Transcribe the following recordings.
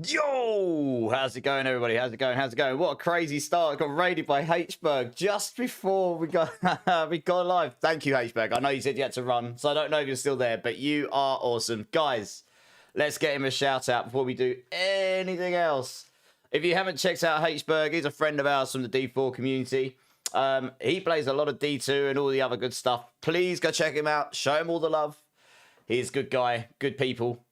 Yo! How's it going, everybody? How's it going? How's it going? What a crazy start. Got raided by Hberg just before we got we got live. Thank you, Hberg. I know you said you had to run, so I don't know if you're still there, but you are awesome. Guys, let's get him a shout out before we do anything else. If you haven't checked out Hberg, he's a friend of ours from the D4 community. He plays a lot of D2 and all the other good stuff. Please go check him out. Show him all the love. He's a good guy, good people.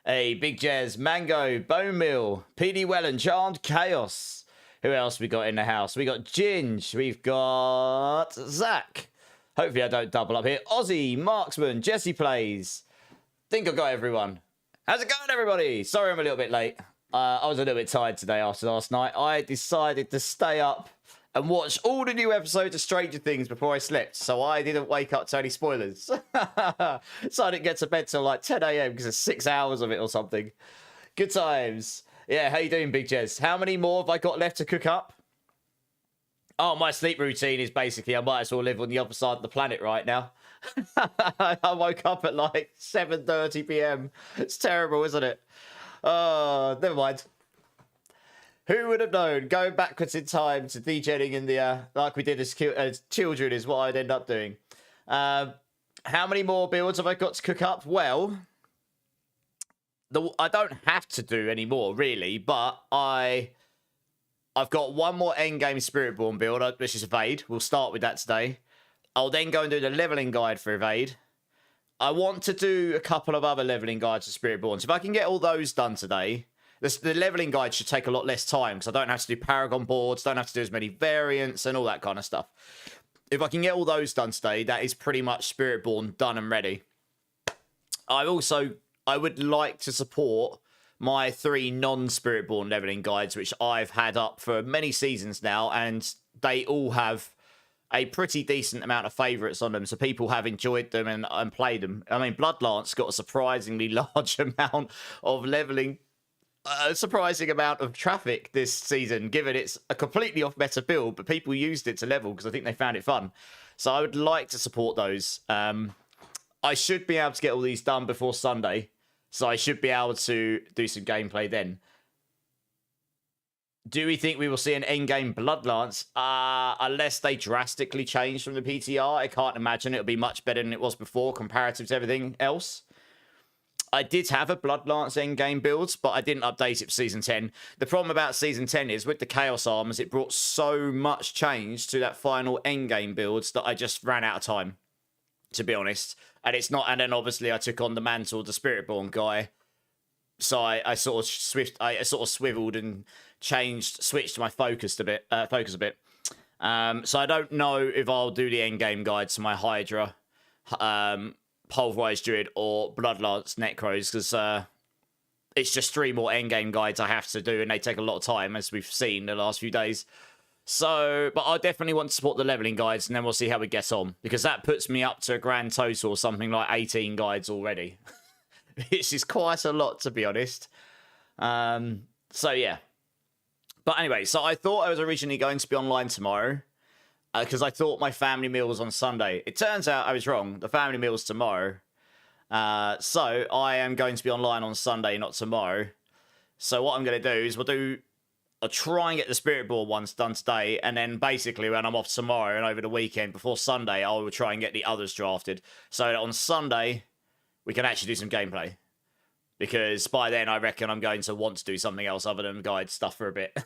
Hey, Big Jez, Mango, Bone Mill, PD Wellen, Charmed Chaos. Who else we got in the house? We got Ginge. We've got Zach. Hopefully I don't double up here. Ozzy, Marksman, Jesse Plays. Think I've got everyone. How's it going, everybody? Sorry I'm a little bit late. I was a little bit tired today after last night. I decided to stay up and watch all the new episodes of Stranger Things before I slept, so I didn't wake up to any spoilers. So I didn't get to bed till like 10 a.m. because it's 6 hours of it or something. Good times. Yeah, how you doing, Big Jez? How many more have I got left to cook up? Oh, my sleep routine is basically I might as well live on the other side of the planet right now. I woke up at like 7:30 p.m. It's terrible, isn't it? Oh, never mind. Who would have known? Going backwards in time to degenning in the like we did as children is what I'd end up doing. How many more builds have I got to cook up? Well, I don't have to do any more really, but I've got one more endgame Spiritborn build, which is Evade. We'll start with that today. I'll then go and do the leveling guide for Evade. I want to do a couple of other leveling guides for Spiritborn. So if I can get all those done today. The leveling guide should take a lot less time because I don't have to do Paragon boards, don't have to do as many variants and all that kind of stuff. If I can get all those done today, that is pretty much Spiritborn done and ready. I would like to support my 3 non-Spiritborn leveling guides, which I've had up for many seasons now, and they all have a pretty decent amount of favourites on them, so people have enjoyed them and played them. I mean, Bloodlance got a surprisingly large amount of leveling. A surprising amount of traffic this season, given it's a completely off-meta build, but people used it to level because I think they found it fun. So I would like to support those. I should be able to get all these done before Sunday, so I should be able to do some gameplay then. Do we think we will see an endgame Bloodlance? Unless they drastically change from the PTR, I can't imagine it'll be much better than it was before comparative to everything else. I did have a Bloodlance endgame build, but I didn't update it for Season 10. The problem about Season 10 is, with the Chaos Armors, it brought so much change to that final endgame builds that I just ran out of time, to be honest. And it's not. And then obviously I took on the mantle, the Spiritborn guy. So I sort of swiveled and switched my focus a bit. So I don't know if I'll do the endgame guide to my Hydra. Pulverized Druid or Bloodlance Necros, because it's just 3 more endgame guides I have to do, and they take a lot of time, as we've seen the last few days. So, but I definitely want to support the leveling guides, and then we'll see how we get on, because that puts me up to a grand total of something like 18 guides already, which is quite a lot, to be honest. So yeah. But anyway, so I thought I was originally going to be online tomorrow, because I thought my family meal was on Sunday. It turns out I was wrong. The family meal is tomorrow. So I am going to be online on Sunday, not tomorrow. So what I'm going to do is I'll try and get the Spiritborn ones done today. And then basically when I'm off tomorrow and over the weekend, before Sunday, I will try and get the others drafted. So that on Sunday, we can actually do some gameplay. Because by then, I reckon I'm going to want to do something else other than guide stuff for a bit.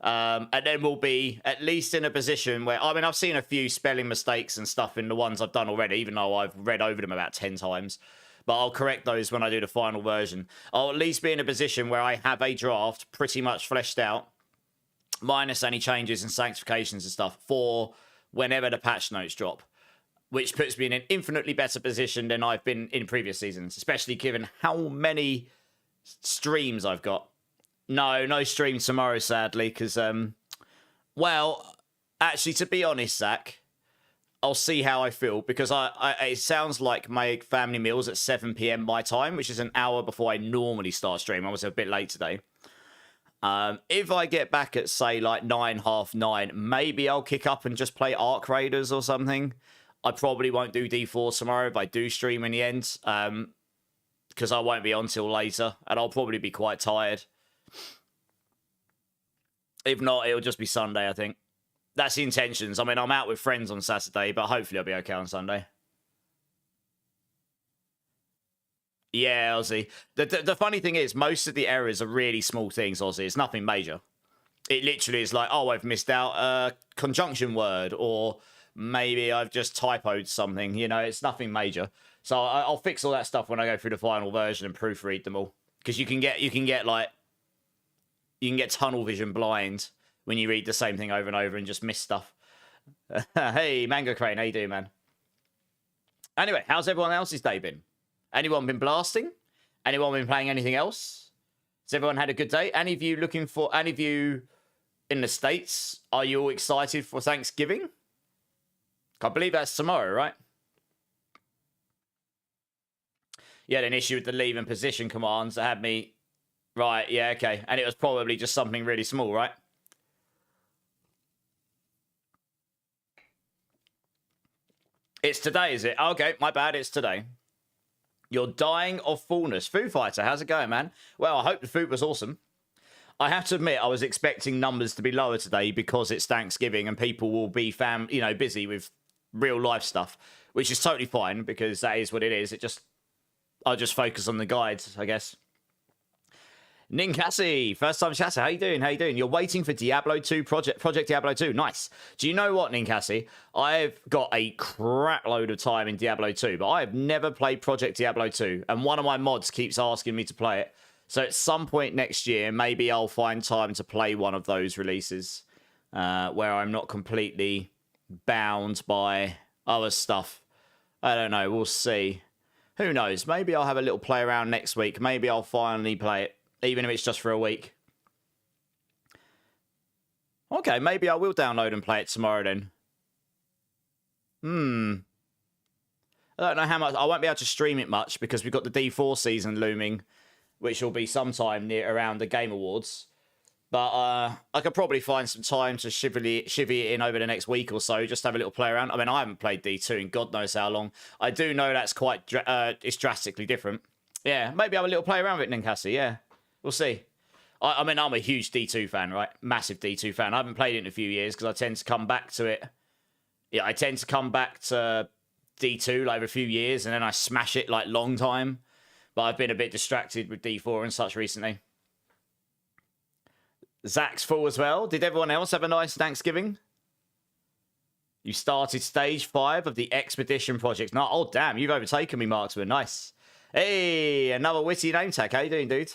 And then we'll be at least in a position where... I mean, I've seen a few spelling mistakes and stuff in the ones I've done already, even though I've read over them about 10 times. But I'll correct those when I do the final version. I'll at least be in a position where I have a draft pretty much fleshed out, minus any changes and sanctifications and stuff, for whenever the patch notes drop. Which puts me in an infinitely better position than I've been in previous seasons, especially given how many streams I've got. No stream tomorrow, sadly, because, well, actually, to be honest, Zach, I'll see how I feel, because it sounds like my family meal's at 7 p.m. my time, which is an hour before I normally start stream. I was a bit late today. If I get back at, say, like 9, half 9, maybe I'll kick up and just play Arc Raiders or something. I probably won't do D4 tomorrow if I do stream in the end, because I won't be on till later, and I'll probably be quite tired. If not, it'll just be Sunday, I think. That's the intentions. I mean, I'm out with friends on Saturday, but hopefully I'll be okay on Sunday. Yeah, Ozzy. The funny thing is, most of the errors are really small things, Ozzy. It's nothing major. It literally is like, oh, I've missed out a conjunction word, or maybe I've just typoed something. You know, it's nothing major. So I'll fix all that stuff when I go through the final version and proofread them all. Because you can get tunnel vision blind when you read the same thing over and over and just miss stuff. Hey, Mango Crane, how you doing, man? Anyway, how's everyone else's day been? Anyone been blasting? Anyone been playing anything else? Has everyone had a good day? Any of you in the States, are you all excited for Thanksgiving? I believe that's tomorrow, right? You had an issue with the leave and position commands that had me... Right, yeah, okay. And it was probably just something really small, right? It's today, is it? Okay, my bad, it's today. You're dying of fullness. Foo Fighter, how's it going, man? Well, I hope the food was awesome. I have to admit, I was expecting numbers to be lower today because it's Thanksgiving and people will be busy with real life stuff, which is totally fine because that is what it is. I'll just focus on the guides, I guess. Ninkasi, first time chatter. How you doing? How you doing? You're waiting for Diablo 2 Project Diablo 2. Nice. Do you know what, Ninkasi? I've got a crap load of time in Diablo 2, but I have never played Project Diablo 2, and one of my mods keeps asking me to play it. So at some point next year, maybe I'll find time to play one of those releases where I'm not completely bound by other stuff. I don't know. We'll see. Who knows? Maybe I'll have a little play around next week. Maybe I'll finally play it, even if it's just for a week. Okay, maybe I will download and play it tomorrow then. I don't know how much. I won't be able to stream it much because we've got the D4 season looming, which will be sometime around the Game Awards. But I could probably find some time to chivvy it in over the next week or so, just have a little play around. I mean, I haven't played D2 in God knows how long. I do know that's it's drastically different. Yeah, maybe have a little play around with it, Ninkasi, yeah. We'll see. I mean, I'm a huge D2 fan, right? Massive D2 fan. I haven't played it in a few years because I tend to come back to it. Yeah, I tend to come back to D2 like every few years, and then I smash it like long time. But I've been a bit distracted with D4 and such recently. Zach's full as well. Did everyone else have a nice Thanksgiving? You started stage 5 of the Expedition project. No, oh, damn, you've overtaken me, Marksman. Nice. Hey, another witty name tag. How you doing, dude?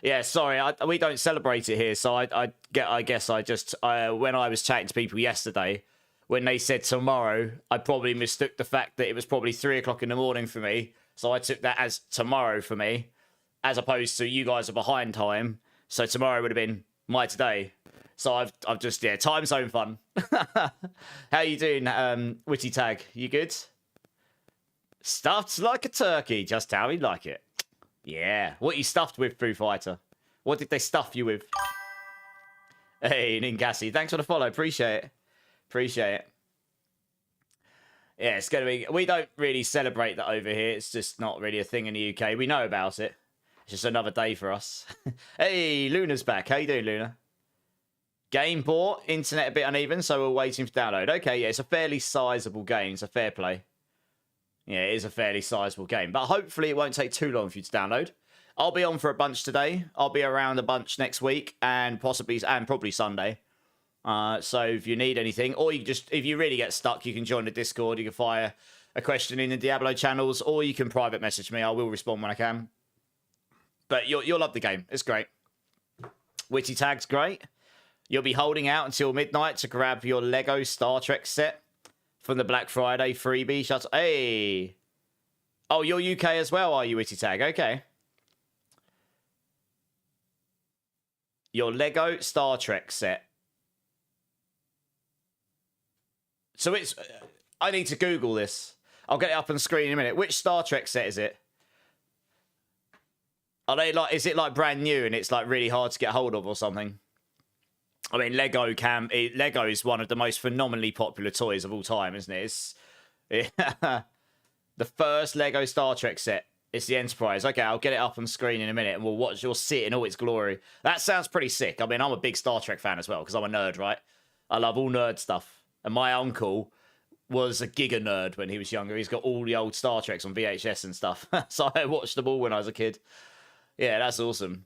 Yeah, sorry, we don't celebrate it here, so I guess when I was chatting to people yesterday, when they said tomorrow, I probably mistook the fact that it was probably 3 o'clock in the morning for me, so I took that as tomorrow for me, as opposed to you guys are behind time, so tomorrow would have been my today. So I've just, yeah, time zone fun. How you doing, Witty Tag? You good? Stuffed like a turkey, just how we like it. Yeah. What you stuffed with, Foo Fighter? What did they stuff you with? Hey, Ninkasi, thanks for the follow. Appreciate it. Appreciate it. Yeah, it's going to be... We don't really celebrate that over here. It's just not really a thing in the UK. We know about it. It's just another day for us. Hey, Luna's back. How you doing, Luna? Game bought. Internet a bit uneven, so we're waiting for download. Okay, yeah, it's a fairly sizable game. It's a fair play. Yeah, it is a fairly sizable game. But hopefully it won't take too long for you to download. I'll be on for a bunch today. I'll be around a bunch next week and probably Sunday. So if you need anything, or if you really get stuck, you can join the Discord. You can fire a question in the Diablo channels, or you can private message me. I will respond when I can. But you'll love the game. It's great. Witty Tag's great. You'll be holding out until midnight to grab your Lego Star Trek set from the Black Friday freebie. Hey. Oh, you're UK as well, are you, Witty Tag? Okay. Your Lego Star Trek set. So it's... I need to Google this. I'll get it up on the screen in a minute. Which Star Trek set is it? Are they like... Is it like brand new and it's like really hard to get hold of or something? I mean, Lego is one of the most phenomenally popular toys of all time, isn't it? It's the first Lego Star Trek set It's the Enterprise. Okay, I'll get it up on screen in a minute and we'll watch. You'll see it in all its glory. That sounds pretty sick. I mean, I'm a big Star Trek fan as well because I'm a nerd, right? I love all nerd stuff. And my uncle was a giga nerd when he was younger. He's got all the old Star Treks on VHS and stuff. So I watched them all when I was a kid. Yeah, that's awesome.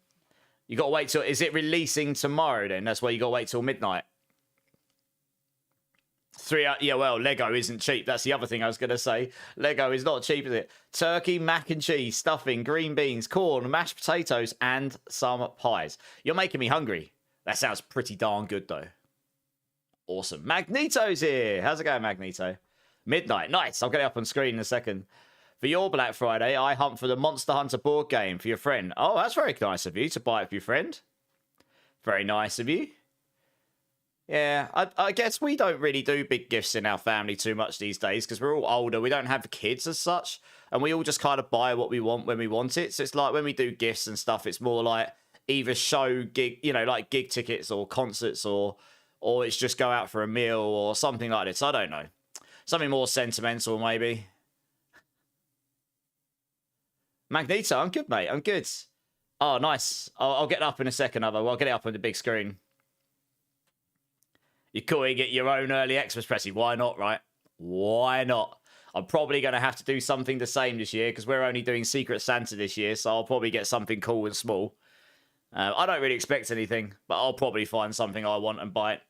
You got to wait till... Is it releasing tomorrow then? That's why you got to wait till midnight. Yeah, well, Lego isn't cheap. That's the other thing I was going to say. Lego is not cheap, is it? Turkey, mac and cheese, stuffing, green beans, corn, mashed potatoes, and some pies. You're making me hungry. That sounds pretty darn good, though. Awesome. Magneto's here. How's it going, Magneto? Midnight. Nice. I'll get it up on screen in a second. For your Black Friday, I hunt for the Monster Hunter board game for your friend. Oh, that's very nice of you to buy it for your friend. Very nice of you. Yeah, I guess we don't really do big gifts in our family too much these days because we're all older. We don't have kids as such, and we all just kind of buy what we want when we want it. So it's like when we do gifts and stuff, it's more like either show gig, you know, like gig tickets or concerts, or it's just go out for a meal or something like this. I don't know, something more sentimental maybe. Magneto, I'm good, mate. I'm good. Oh, nice. I'll get it up in a second, I'll get it up on the big screen. You're calling it your own early access, Pressy. Why not, right? Why not? I'm probably going to have to do something the same this year because we're only doing Secret Santa this year, so I'll probably get something cool and small. I don't really expect anything, but I'll probably find something I want and buy it.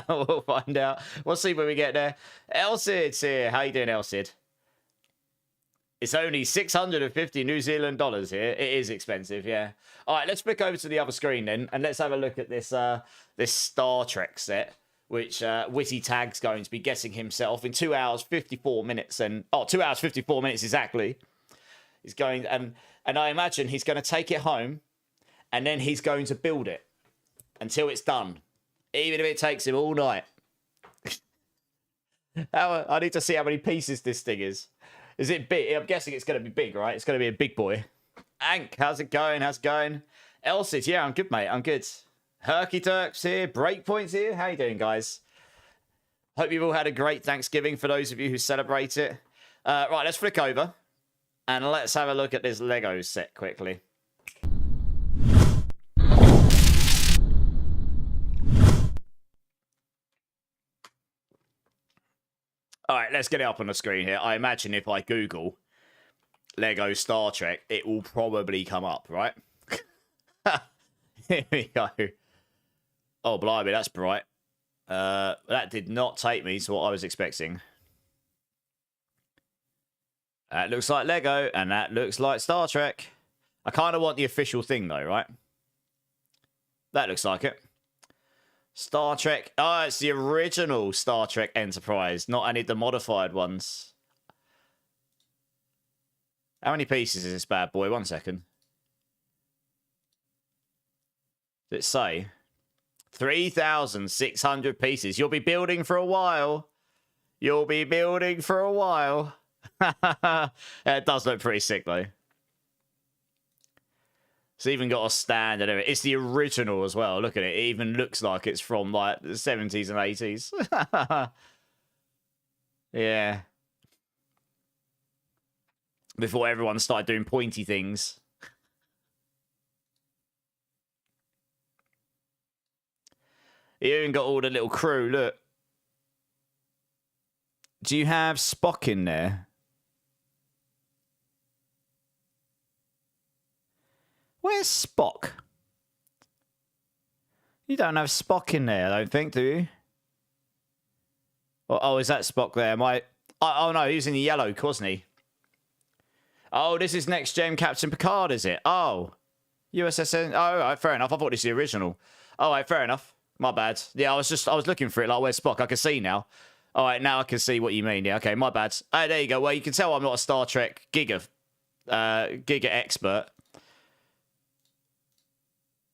We'll find out. We'll see when we get there. Elsid's here. How you doing, Elsid? It's only 650 New Zealand dollars here. It is expensive, yeah. All right, let's flick over to the other screen then, and let's have a look at this this Star Trek set, which Witty Tag's going to be getting himself in 2 hours 54 minutes, and 2 hours 54 minutes exactly. He's going, and I imagine he's going to take it home, and then he's going to build it until it's done, even if it takes him all night. I need to see how many pieces this thing is. Is it big? I'm guessing it's going to be big, right? It's going to be a big boy. Ank, how's it going? How's it going? Elsid, yeah, I'm good, mate. I'm good. Herky Turks here. Breakpoint's here. How you doing, guys? Hope you've all had a great Thanksgiving for those of you who celebrate it. Right, let's flick over and let's have a look at this Lego set quickly. All right, let's get it up on the screen here. I imagine if I Google Lego Star Trek, it will probably come up, right? Here we go. Oh, blimey, that's bright. That did not take me to what I was expecting. That looks like Lego, and that looks like Star Trek. I kind of want the official thing, though, right? That looks like it. Star Trek. Oh, it's the original Star Trek Enterprise, not any of the modified ones. How many pieces is this bad boy? 1 second. Does it say? 3,600 pieces. You'll be building for a while. You'll be building for a while. It does look pretty sick, though. It's even got a stand and everything. It's the original as well. Look at it. It even looks like it's from, like, the 70s and 80s. Yeah. Before everyone started doing pointy things. You even got all the little crew, look. Do you have Spock in there? Where's Spock? You don't have Spock in there, I don't think, do you? Oh, is that Spock there? Oh, no, he was in the yellow, wasn't he? Oh, this is Next Gen Captain Picard, is it? Oh. USSN. Oh, all right, fair enough. I thought this was the original. All right, fair enough. My bad. Yeah, I was looking for it, like, where's Spock? I can see now. All right, now I can see what you mean. Yeah, okay, my bad. Oh, there you go. Well, you can tell I'm not a Star Trek giga expert.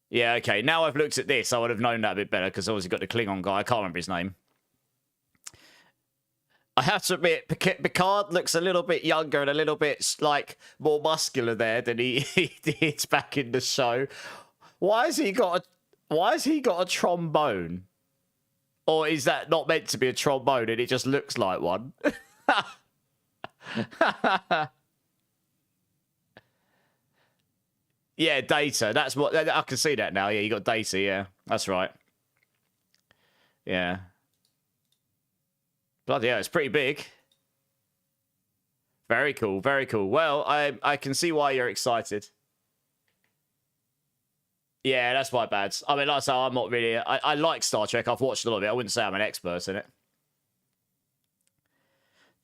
Yeah, okay. Now I've looked at this, I would have known that a bit better, because obviously got the Klingon guy. I can't remember his name. I have to admit, Picard looks a little bit younger and a little bit, like, more muscular there than he did back in the show. Why has he got a trombone? Or is that not meant to be a trombone and it just looks like one? Yeah, data. That's what I can see that now. Yeah, you got data. Yeah, that's right. Yeah. Bloody hell, it's pretty big. Very cool. Very cool. Well, I can see why you're excited. Yeah, that's my bad. I mean, like I say, I'm not really... I like Star Trek. I've watched a lot of it. I wouldn't say I'm an expert in it.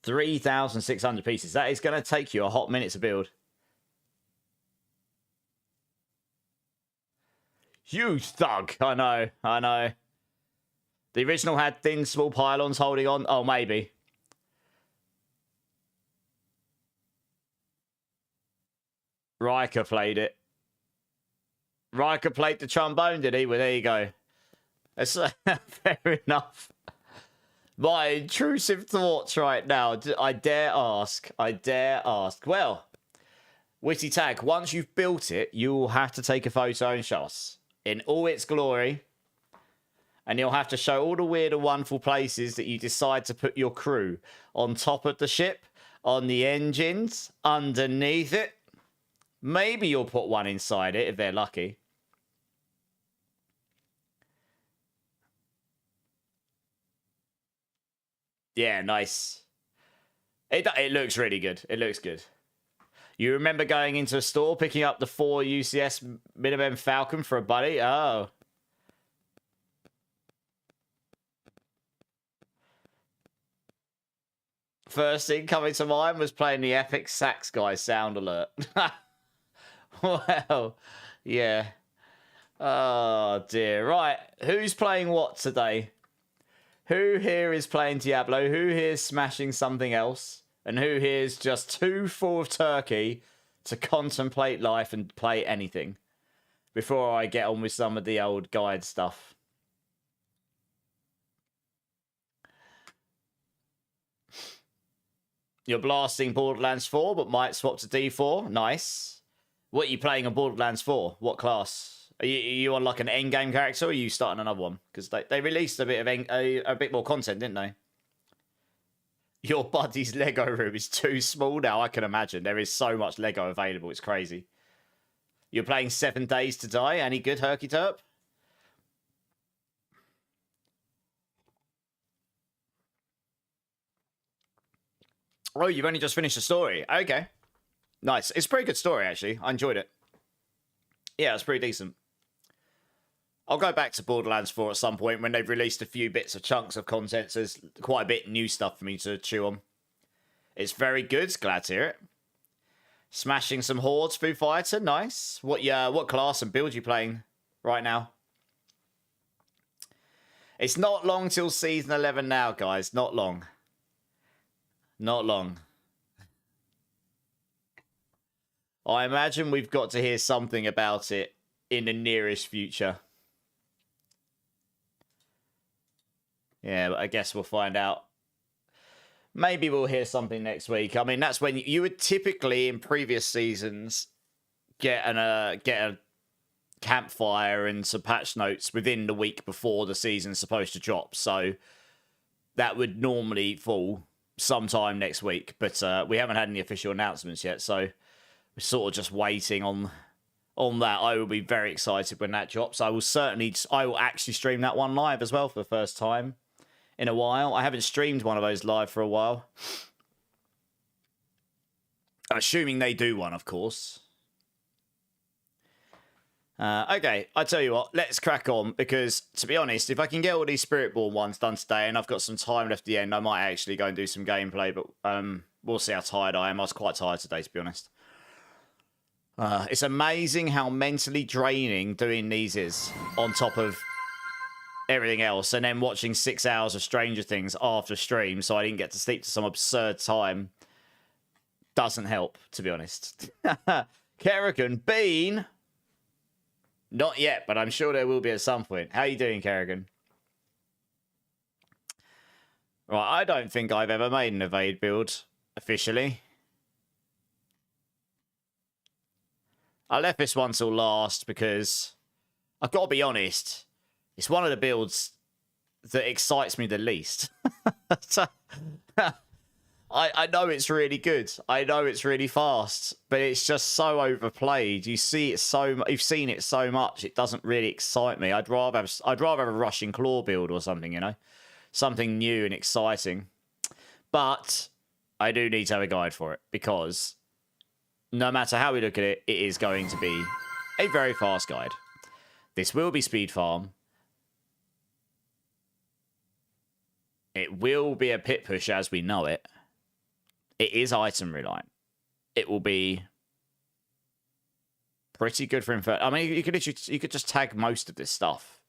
3,600 pieces. That is going to take you a hot minute to build. Huge thug. I know. I know. The original had thin, small pylons holding on. Oh, maybe. Riker played it. Riker played the trombone, did he? Well, there you go. That's fair enough. My intrusive thoughts right now. I dare ask. I dare ask. Well, Witty Tag, once you've built it, you will have to take a photo and show us in all its glory. And you'll have to show all the weird and wonderful places that you decide to put your crew. On top of the ship, on the engines, underneath it. Maybe you'll put one inside it if they're lucky. Yeah, nice. It looks really good. It looks good. You remember going into a store, picking up the 4 UCS Minimum Falcon for a buddy? Oh. First thing coming to mind was playing the Epic Sax Guy sound alert. Well, yeah. Oh, dear. Right, who's playing what today? Who here is playing Diablo? Who here is smashing something else? And who here is just too full of turkey to contemplate life and play anything? Before I get on with some of the old guide stuff. You're blasting Borderlands 4, but might swap to D4. Nice. What are you playing on Borderlands 4? What class? Are you on like an endgame character, or are you starting another one? Because they released a bit of a bit more content, didn't they? Your buddy's Lego room is too small now. I can imagine. There is so much Lego available. It's crazy. You're playing 7 Days to Die. Any good, Herky Terp? Oh, you've only just finished the story. Okay. Nice. It's a pretty good story, actually. I enjoyed it. Yeah, it's pretty decent. I'll go back to Borderlands 4 at some point when they've released a few bits of chunks of content. So there's quite a bit new stuff for me to chew on. It's very good. Glad to hear it. Smashing some hordes, Foo Fighter. Nice. What class and build you playing right now? It's not long till season 11 now, guys. Not long. Not long. I imagine we've got to hear something about it in the nearest future. Yeah, but I guess we'll find out. Maybe we'll hear something next week. I mean, that's when you would typically, in previous seasons, get a campfire and some patch notes within the week before the season's supposed to drop. So that would normally fall sometime next week. But we haven't had any official announcements yet, so we're sort of just waiting on that. I will be very excited when that drops. I will actually stream that one live as well for the first time in a while. I haven't streamed one of those live for a while. Assuming they do one, of course. Okay, I tell you what, let's crack on, because, to be honest, if I can get all these Spiritborn ones done today and I've got some time left at the end, I might actually go and do some gameplay, but we'll see how tired I am. I was quite tired today, to be honest. It's amazing how mentally draining doing these is, on top of everything else, and then watching 6 hours of Stranger Things after stream, so I didn't get to sleep to some absurd time. Doesn't help, to be honest. Kerrigan, Bean... Not yet, but I'm sure there will be at some point. How you doing, Kerrigan? Right, I don't think I've ever made an evade build officially. I left this one till last because I've got to be honest, it's one of the builds that excites me the least. I know it's really good. I know it's really fast, but it's just so overplayed. You see it so you've seen it so much. It doesn't really excite me. I'd rather have a rushing claw build or something, you know, something new and exciting. But I do need to have a guide for it because no matter how we look at it, it is going to be a very fast guide. This will be speed farm. It will be a pit push as we know it. It is item reliant. It will be pretty good for Inferno. I mean, you could just tag most of this stuff.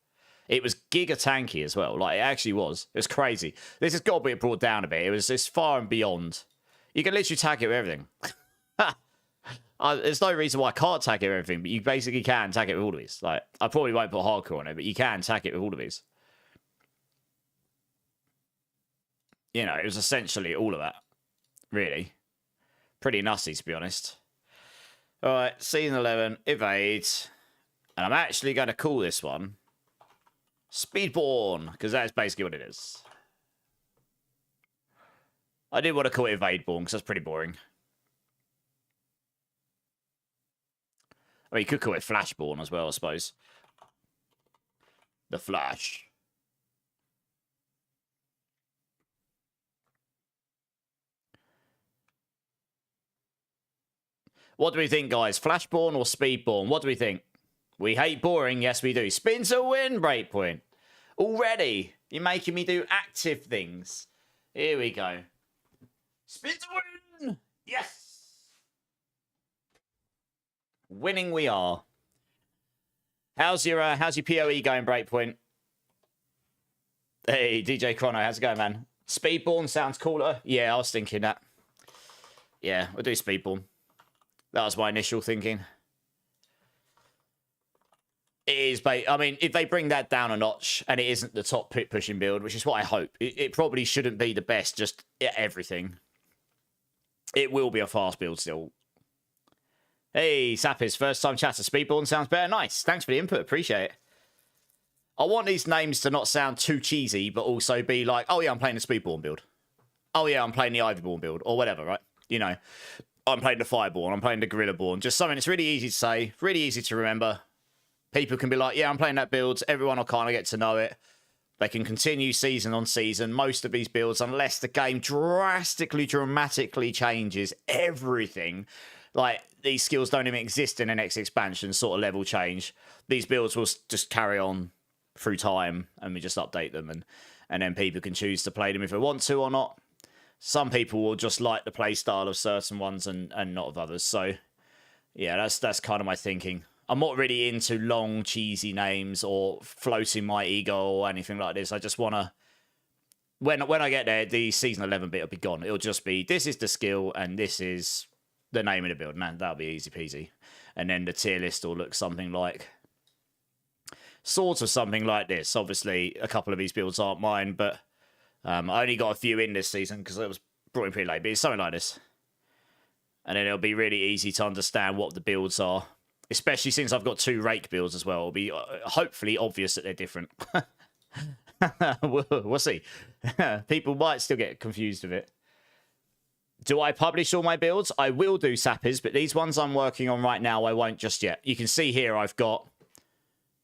It was giga tanky as well. Like, it actually was. It was crazy. This has got to be brought down a bit. It was just far and beyond. You can literally tag it with everything. There's no reason why I can't tag it with everything, but you basically can tag it with all of these. Like, I probably won't put hardcore on it, but you can tag it with all of these. You know, it was essentially all of that. Really. Pretty nutty, to be honest. Alright, season 11, evade. And I'm actually going to call this one Spiritborn, because that's basically what it is. I did want to call it Evadeborn, because that's pretty boring. I mean, you could call it Flashborn as well, I suppose. The Flash. What do we think, guys? Flashborn or Speedborn? What do we think? We hate boring. Yes, we do. Spin to win, Breakpoint. Already, you're making me do active things. Here we go. Spin to win. Yes. Winning we are. How's your PoE going, Breakpoint? Hey, DJ Chrono, how's it going, man? Speedborn sounds cooler. Yeah, I was thinking that. Yeah, we'll do Speedborn. That was my initial thinking. It is, I mean, if they bring that down a notch and it isn't the top pit pushing build, which is what I hope, it probably shouldn't be the best, just everything. It will be a fast build still. Hey, Sappis, first time chatter. Speedborn sounds better. Nice. Thanks for the input. Appreciate it. I want these names to not sound too cheesy, but also be like, oh yeah, I'm playing the Speedborn build. Oh yeah, I'm playing the Ivyborn build, or whatever, right? You know. I'm playing the Fireborn, I'm playing the Gorillaborn. Just something that's really easy to say, really easy to remember. People can be like, yeah, I'm playing that build. Everyone will kind of get to know it. They can continue season on season. Most of these builds, unless the game dramatically changes everything. Like, these skills don't even exist in the next expansion, sort of level change. These builds will just carry on through time, and we just update them. And then people can choose to play them if they want to or not. Some people will just like the play style of certain ones and not of others. So, yeah, that's kind of my thinking. I'm not really into long, cheesy names or floating my ego or anything like this. I just want to... When I get there, the Season 11 bit will be gone. It'll just be, this is the skill and this is the name of the build. Man, that'll be easy peasy. And then the tier list will look something like... Sort of something like this. Obviously, a couple of these builds aren't mine, but... I only got a few in this season because it was brought in pretty late, but it's something like this. And then it'll be really easy to understand what the builds are, especially since I've got 2 rake builds as well. It'll be hopefully obvious that they're different. We'll see. People might still get confused with it. Do I publish all my builds? I will do, Sappers, but these ones I'm working on right now, I won't just yet. You can see here I've got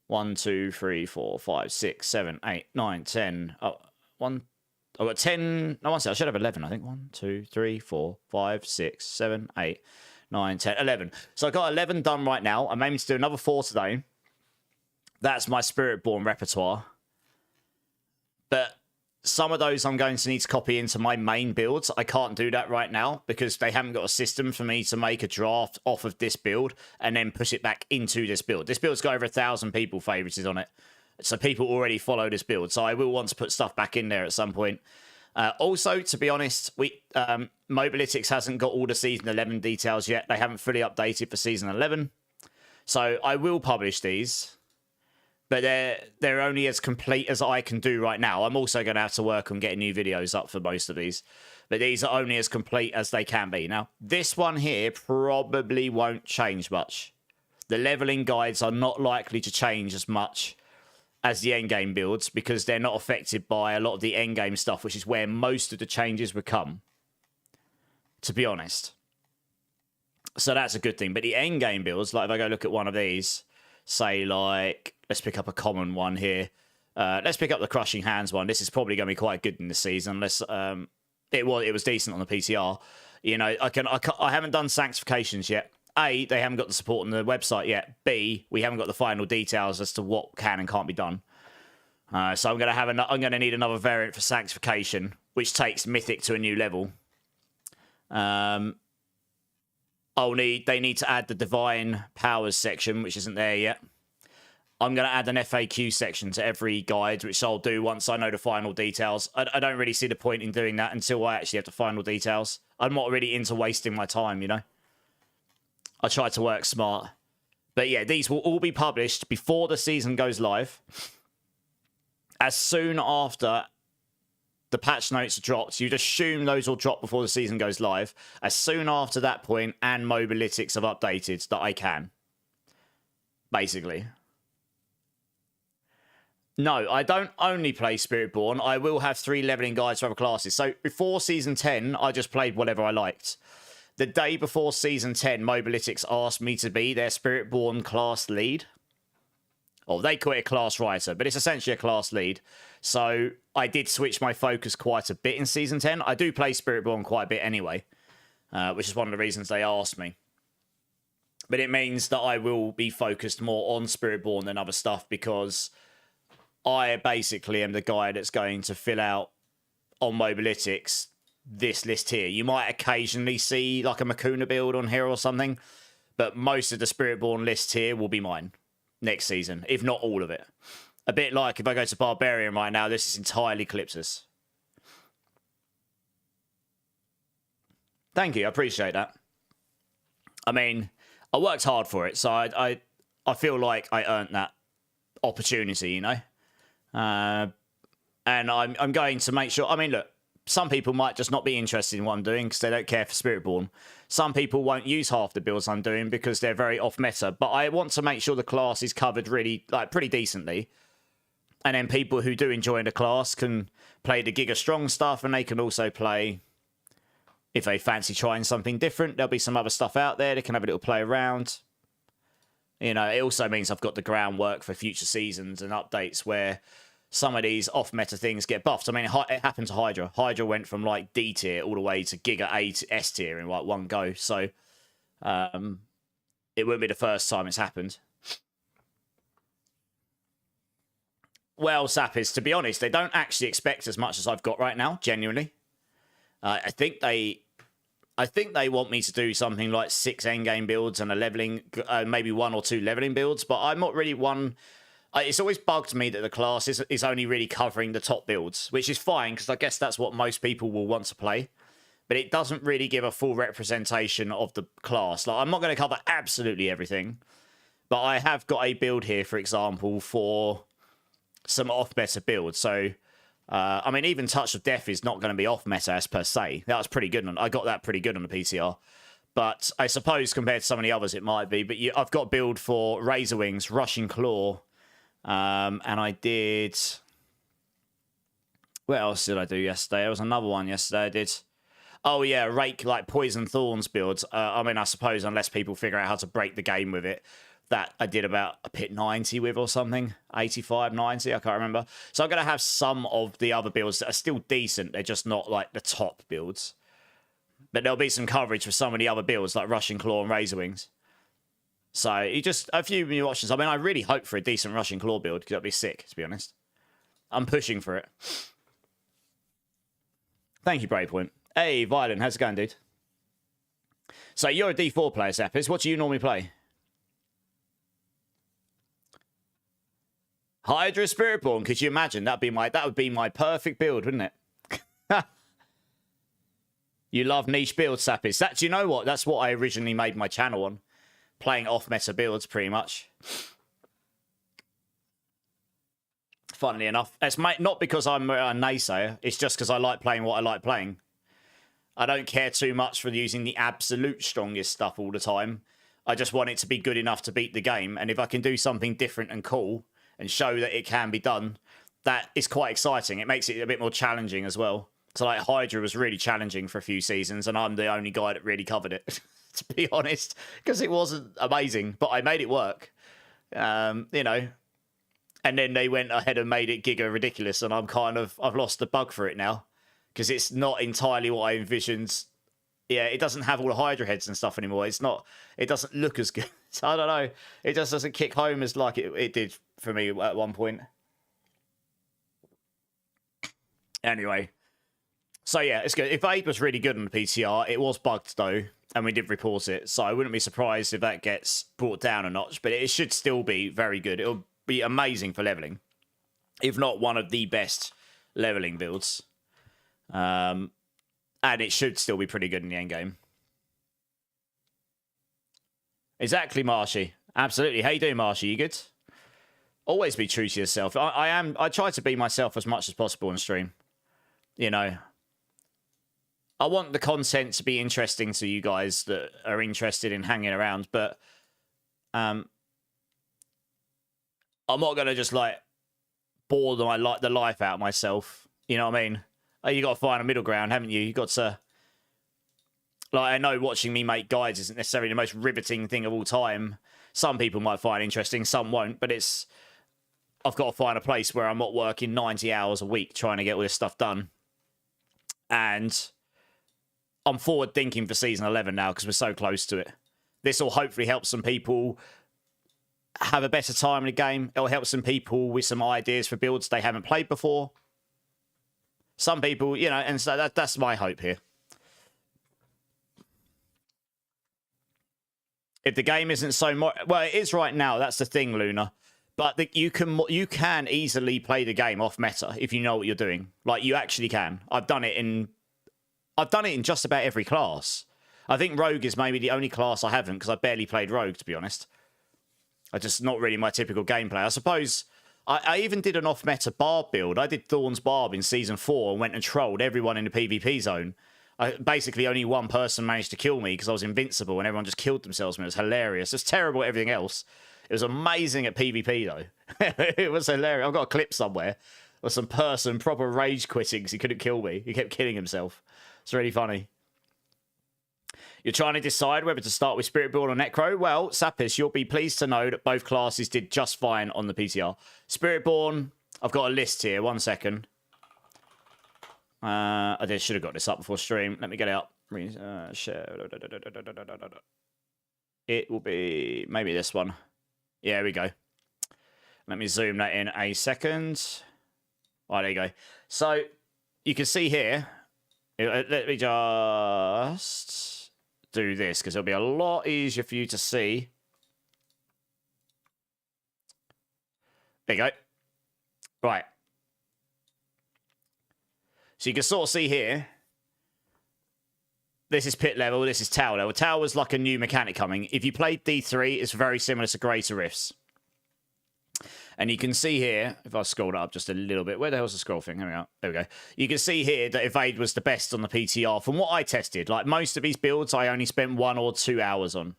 1, 2, 3, 4, 5, 6, 7, 8, 9, 10. Oh, I've got 10. No, one second. I should have 11, I think. 1, 2, 3, 4, 5, 6, 7, 8, 9, 10, 11. So I've got 11 done right now. I'm aiming to do another 4 today. That's my Spiritborn repertoire. But some of those I'm going to need to copy into my main builds. I can't do that right now because they haven't got a system for me to make a draft off of this build and then push it back into this build. This build's got over 1,000 people favorited on it. So people already follow this build. So I will want to put stuff back in there at some point. Also, to be honest, Mobalytics hasn't got all the Season 11 details yet. They haven't fully updated for Season 11. So I will publish these. But they're only as complete as I can do right now. I'm also going to have to work on getting new videos up for most of these. But these are only as complete as they can be. Now, this one here probably won't change much. The leveling guides are not likely to change as much as the endgame builds because they're not affected by a lot of the endgame stuff, which is where most of the changes would come. to be honest. So that's a good thing. But the end game builds, like if I go look at one of these, say like, let's pick up a common one here. Let's pick up the Crushing Hands one. This is probably going to be quite good in the season. Unless it was decent on the PTR. You know, I haven't done Sanctifications yet. A, they haven't got the support on the website yet. B, we haven't got the final details as to what can and can't be done. So I'm going to need another variant for Sanctification, which takes Mythic to a new level. They need to add the Divine Powers section, which isn't there yet. I'm going to add an FAQ section to every guide, which I'll do once I know the final details. I don't really see the point in doing that until I actually have the final details. I'm not really into wasting my time, you know. I try to work smart. But yeah, these will all be published before the season goes live. As soon after the patch notes are dropped, you'd assume those will drop before the season goes live. As soon after that point, and Mobalytics have updated that I can. Basically. No, I don't only play Spiritborn. I will have 3 leveling guides for other classes. So before Season 10, I just played whatever I liked. The day before Season 10, Mobalytics asked me to be their Spiritborn class lead. Oh, they call it a class writer, but it's essentially a class lead. So I did switch my focus quite a bit in Season 10. I do play Spiritborn quite a bit anyway, which is one of the reasons they asked me. But it means that I will be focused more on Spiritborn than other stuff because I basically am the guy that's going to fill out on Mobalytics this list here. You might occasionally see like a Makuna build on here or something, but most of the Spiritborn list here will be mine next season, if not all of it. A bit like if I go to Barbarian right now, this is entirely Calypsis. Thank you, I appreciate that. I mean, I worked hard for it, so I feel like I earned that opportunity, you know? And I'm going to make sure... I mean, look, some people might just not be interested in what I'm doing because they don't care for Spiritborn. Some people won't use half the builds I'm doing because they're very off-meta. But I want to make sure the class is covered really, like, pretty decently. And then people who do enjoy the class can play the Giga Strong stuff, and they can also play... If they fancy trying something different, there'll be some other stuff out there. They can have a little play around. You know, it also means I've got the groundwork for future seasons and updates where some of these off-meta things get buffed. I mean, it happened to Hydra. Hydra went from, like, D tier all the way to Giga A to S tier in, like, one go. So, it won't be the first time it's happened. Well, Sappies, to be honest, they don't actually expect as much as I've got right now, genuinely. I think they want me to do something like 6 endgame builds and a leveling, maybe 1 or 2 leveling builds, but I'm not really one... It's always bugged me that the class is only really covering the top builds, which is fine, because I guess that's what most people will want to play. But it doesn't really give a full representation of the class. Like, I'm not going to cover absolutely everything, but I have got a build here, for example, for some off-meta builds. So... I mean, even Touch of Death is not going to be off meta as per se. That was pretty good. I got that pretty good on the PTR. But I suppose compared to some of the others, it might be. But I've got a build for Razor Wings, Rushing Claw. And I did... What else did I do yesterday? There was another one yesterday I did. Oh, yeah, Rake, like Poison Thorns builds. I mean, I suppose unless people figure out how to break the game with it. That I did about a pit 90 with or something. 85, 90, I can't remember. So I'm going to have some of the other builds that are still decent. They're just not like the top builds. But there'll be some coverage for some of the other builds like Rushing Claw and Razor Wings. So you just, a few new options. I mean, I really hope for a decent Rushing Claw build because that'd be sick, to be honest. I'm pushing for it. Thank you, Bravepoint. Hey, Violent, how's it going, dude? So you're a D4 player, Zappers. What do you normally play? Hydra Spiritborn, could you imagine? That would be my perfect build, wouldn't it? You love niche builds, Sappies. Do you know what? That's what I originally made my channel on. Playing off-meta builds, pretty much. Funnily enough. It's not because I'm a naysayer. It's just because I like playing what I like playing. I don't care too much for using the absolute strongest stuff all the time. I just want it to be good enough to beat the game. And if I can do something different and cool... and show that it can be done, that is quite exciting. It makes it a bit more challenging as well. So, like, Hydra was really challenging for a few seasons, and I'm the only guy that really covered it, to be honest, because it wasn't amazing, but I made it work. You know, and then they went ahead and made it giga ridiculous, and I've lost the bug for it now, because it's not entirely what I envisioned. Yeah, it doesn't have all the Hydra heads and stuff anymore. It doesn't look as good. So I don't know. It just doesn't kick home as like it did for me at one point. Anyway. So yeah, it's good. If Aid was really good on the PTR, it was bugged though, and we did report it. So I wouldn't be surprised if that gets brought down a notch, but it should still be very good. It'll be amazing for leveling, if not one of the best leveling builds. And it should still be pretty good in the end game. Exactly, Marshy. Absolutely. How you doing, Marshy? You good? Always be true to yourself. I try to be myself as much as possible on stream. You know, I want the content to be interesting to you guys that are interested in hanging around, but I'm not gonna just like bore the life out of myself. You know what I mean? You got to find a middle ground, haven't you? You got to, like, I know watching me make guides isn't necessarily the most riveting thing of all time. Some people might find it interesting, some won't, but I've got to find a place where I'm not working 90 hours a week trying to get all this stuff done. And I'm forward thinking for season 11 now because we're so close to it. This will hopefully help some people have a better time in the game. It'll help some people with some ideas for builds they haven't played before. Some people, you know, and so that's my hope here. If the game isn't so much, well, it is right now. That's the thing, Luna. But you can easily play the game off meta if you know what you're doing. Like, you actually can. I've done it in just about every class. I think Rogue is maybe the only class I haven't because I barely played Rogue, to be honest. I just not really my typical gameplay. I suppose. I even did an off-meta Barb build. I did Thorn's Barb in Season 4 and went and trolled everyone in the PvP zone. Basically, only one person managed to kill me because I was invincible and everyone just killed themselves. It was hilarious. It was terrible at everything else. It was amazing at PvP, though. It was hilarious. I've got a clip somewhere of some person proper rage quitting because he couldn't kill me. He kept killing himself. It's really funny. You're trying to decide whether to start with Spiritborn or Necro? Well, Sapis, you'll be pleased to know that both classes did just fine on the PTR. Spiritborn, I've got a list here. 1 second. I should have got this up before stream. Let me get it up. Share. It will be maybe this one. Yeah, here we go. Let me zoom that in a second. Oh, there you go. So, you can see here. Let me just do this because it'll be a lot easier for you to see. There you go. Right. So you can sort of see here. This is pit level. This is tower level. Tower's like a new mechanic coming. If you played D3, it's very similar to Greater Rifts. And you can see here, if I scroll it up just a little bit, where the hell's the scroll thing? Here we go. There we go. You can see here that Evade was the best on the PTR. From what I tested, like most of these builds, I only spent 1 or 2 hours on.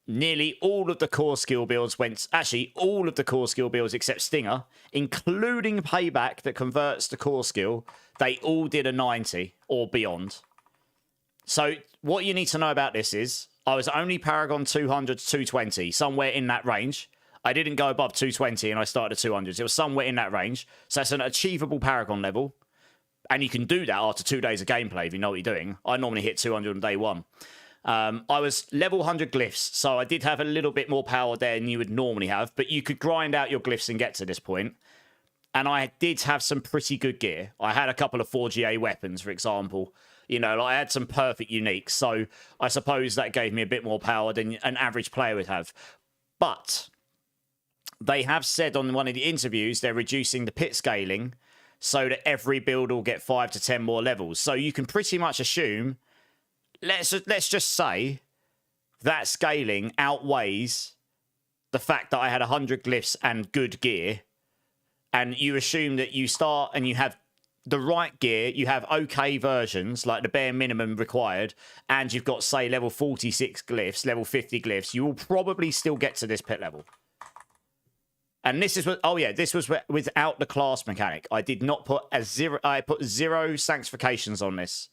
Nearly all of the core skill builds went... Actually, all of the core skill builds except Stinger, including Payback that converts the core skill, they all did a 90 or beyond. So what you need to know about this is, I was only Paragon 200 to 220, somewhere in that range. I didn't go above 220 and I started at 200s. It was somewhere in that range. So that's an achievable Paragon level. And you can do that after 2 days of gameplay if you know what you're doing. I normally hit 200 on day 1. I was level 100 glyphs, so I did have a little bit more power there than you would normally have. But you could grind out your glyphs and get to this point. And I did have some pretty good gear. I had a couple of 4GA weapons, for example. You know, like I had some perfect uniques. So I suppose that gave me a bit more power than an average player would have. But they have said on one of the interviews they're reducing the pit scaling so that every build will get 5 to 10 more levels. So you can pretty much assume, let's just say that scaling outweighs the fact that I had 100 glyphs and good gear. And you assume that you start and you have the right gear, you have okay versions, like the bare minimum required, and you've got, say, level 46 glyphs, level 50 glyphs, you will probably still get to this pit level. And this is what, oh yeah, this was without the class mechanic. I did not put a zero, I put 0 sanctifications on this.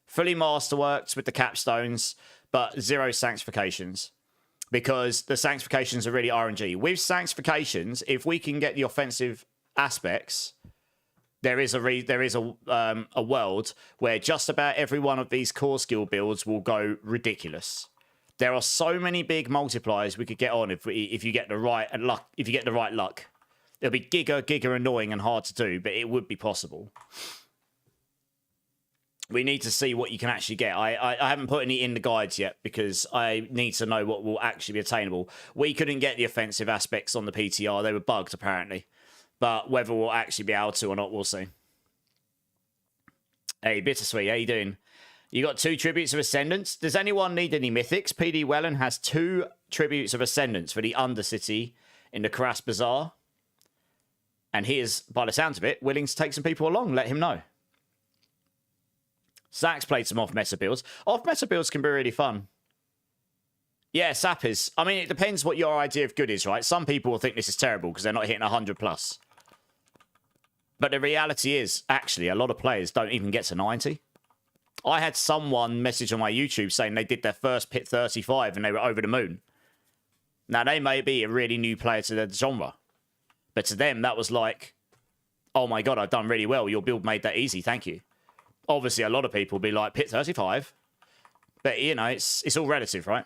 Fully masterworked with the capstones, but 0 sanctifications. Because the sanctifications are really RNG. With sanctifications, if we can get the offensive aspects, there is a world where just about every one of these core skill builds will go ridiculous. There are so many big multipliers we could get on if you get the right luck. If you get the right luck, it'll be giga annoying and hard to do, but it would be possible. We need to see what you can actually get. I haven't put any in the guides yet because I need to know what will actually be attainable. We couldn't get the offensive aspects on the PTR. They were bugged, apparently. But whether we'll actually be able to or not, we'll see. Hey, Bittersweet, how you doing? You got 2 tributes of Ascendance. Does anyone need any mythics? PD Wellen has 2 tributes of Ascendance for the Undercity in the Karas Bazaar. And he is, by the sounds of it, willing to take some people along. Let him know. Zach's played some off-meta builds. Off-meta builds can be really fun. Yeah, Sappers. I mean, it depends what your idea of good is, right? Some people will think this is terrible because they're not hitting 100+. But the reality is, actually, a lot of players don't even get to 90. I had someone message on my YouTube saying they did their first pit 35 and they were over the moon. Now, they may be a really new player to the genre. But to them, that was like, oh my God, I've done really well. Your build made that easy. Thank you. Obviously, a lot of people will be like, pit 35. But, you know, it's all relative, right?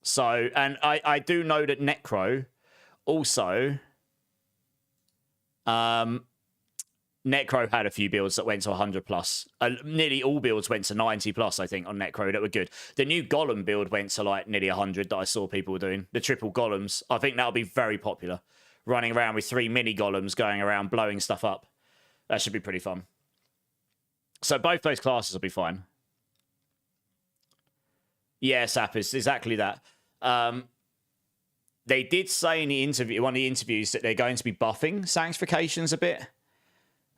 So, and I do know that Necro also... Necro had a few builds that went to 100+. Nearly all builds went to 90+, I think, on Necro that were good. The new Golem build went to, like, nearly 100 that I saw people doing. The triple Golems. I think that'll be very popular. Running around with 3 mini Golems going around blowing stuff up. That should be pretty fun. So both those classes will be fine. Yeah, Sappers, exactly that. They did say in the interview, one of the interviews, that they're going to be buffing sanctifications a bit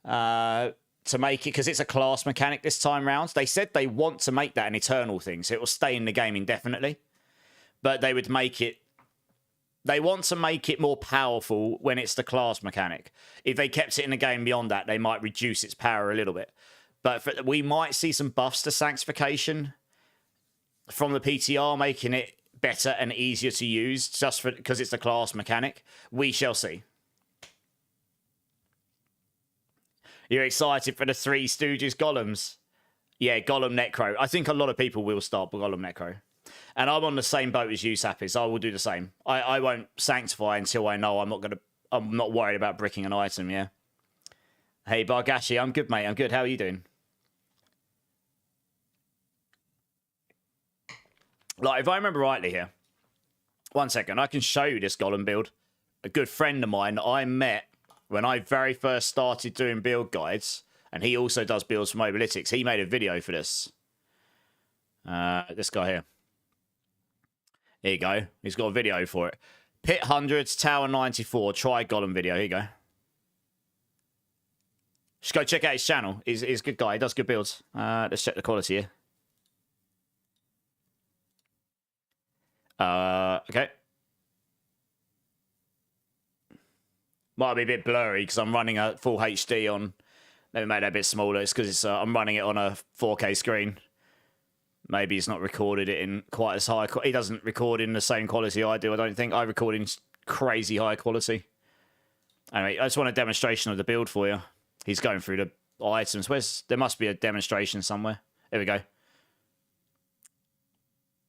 to make it, because it's a class mechanic this time round. They said they want to make that an eternal thing, so it will stay in the game indefinitely. But they would make it. They want to make it more powerful when it's the class mechanic. If they kept it in the game beyond that, they might reduce its power a little bit. But we might see some buffs to sanctification from the PTR, making it better and easier to use just because it's the class mechanic. We shall see. You're excited for the Three Stooges Golems? Yeah, Golem Necro. I think a lot of people will start Golem Necro. And I'm on the same boat as you, Sappis. I will do the same. I won't sanctify until I know I'm not worried about bricking an item, yeah. Hey, Bargashi, I'm good, mate. I'm good. How are you doing? Like, if I remember rightly here, 1 second, I can show you this Golem build. A good friend of mine that I met when I very first started doing build guides, and he also does builds for Mobalytics. He made a video for this. This guy here. Here you go. He's got a video for it. Pit 100s, Tower 94, try Golem video. Here you go. Just go check out his channel. He's a good guy. He does good builds. Let's check the quality here. Okay. Might be a bit blurry because I'm running a full HD on... Let me make that a bit smaller. It's because I'm running it on a 4K screen. Maybe he's not recorded it in quite as high... He doesn't record in the same quality I do, I don't think. I record in crazy high quality. Anyway, I just want a demonstration of the build for you. He's going through the items. There must be a demonstration somewhere. There we go.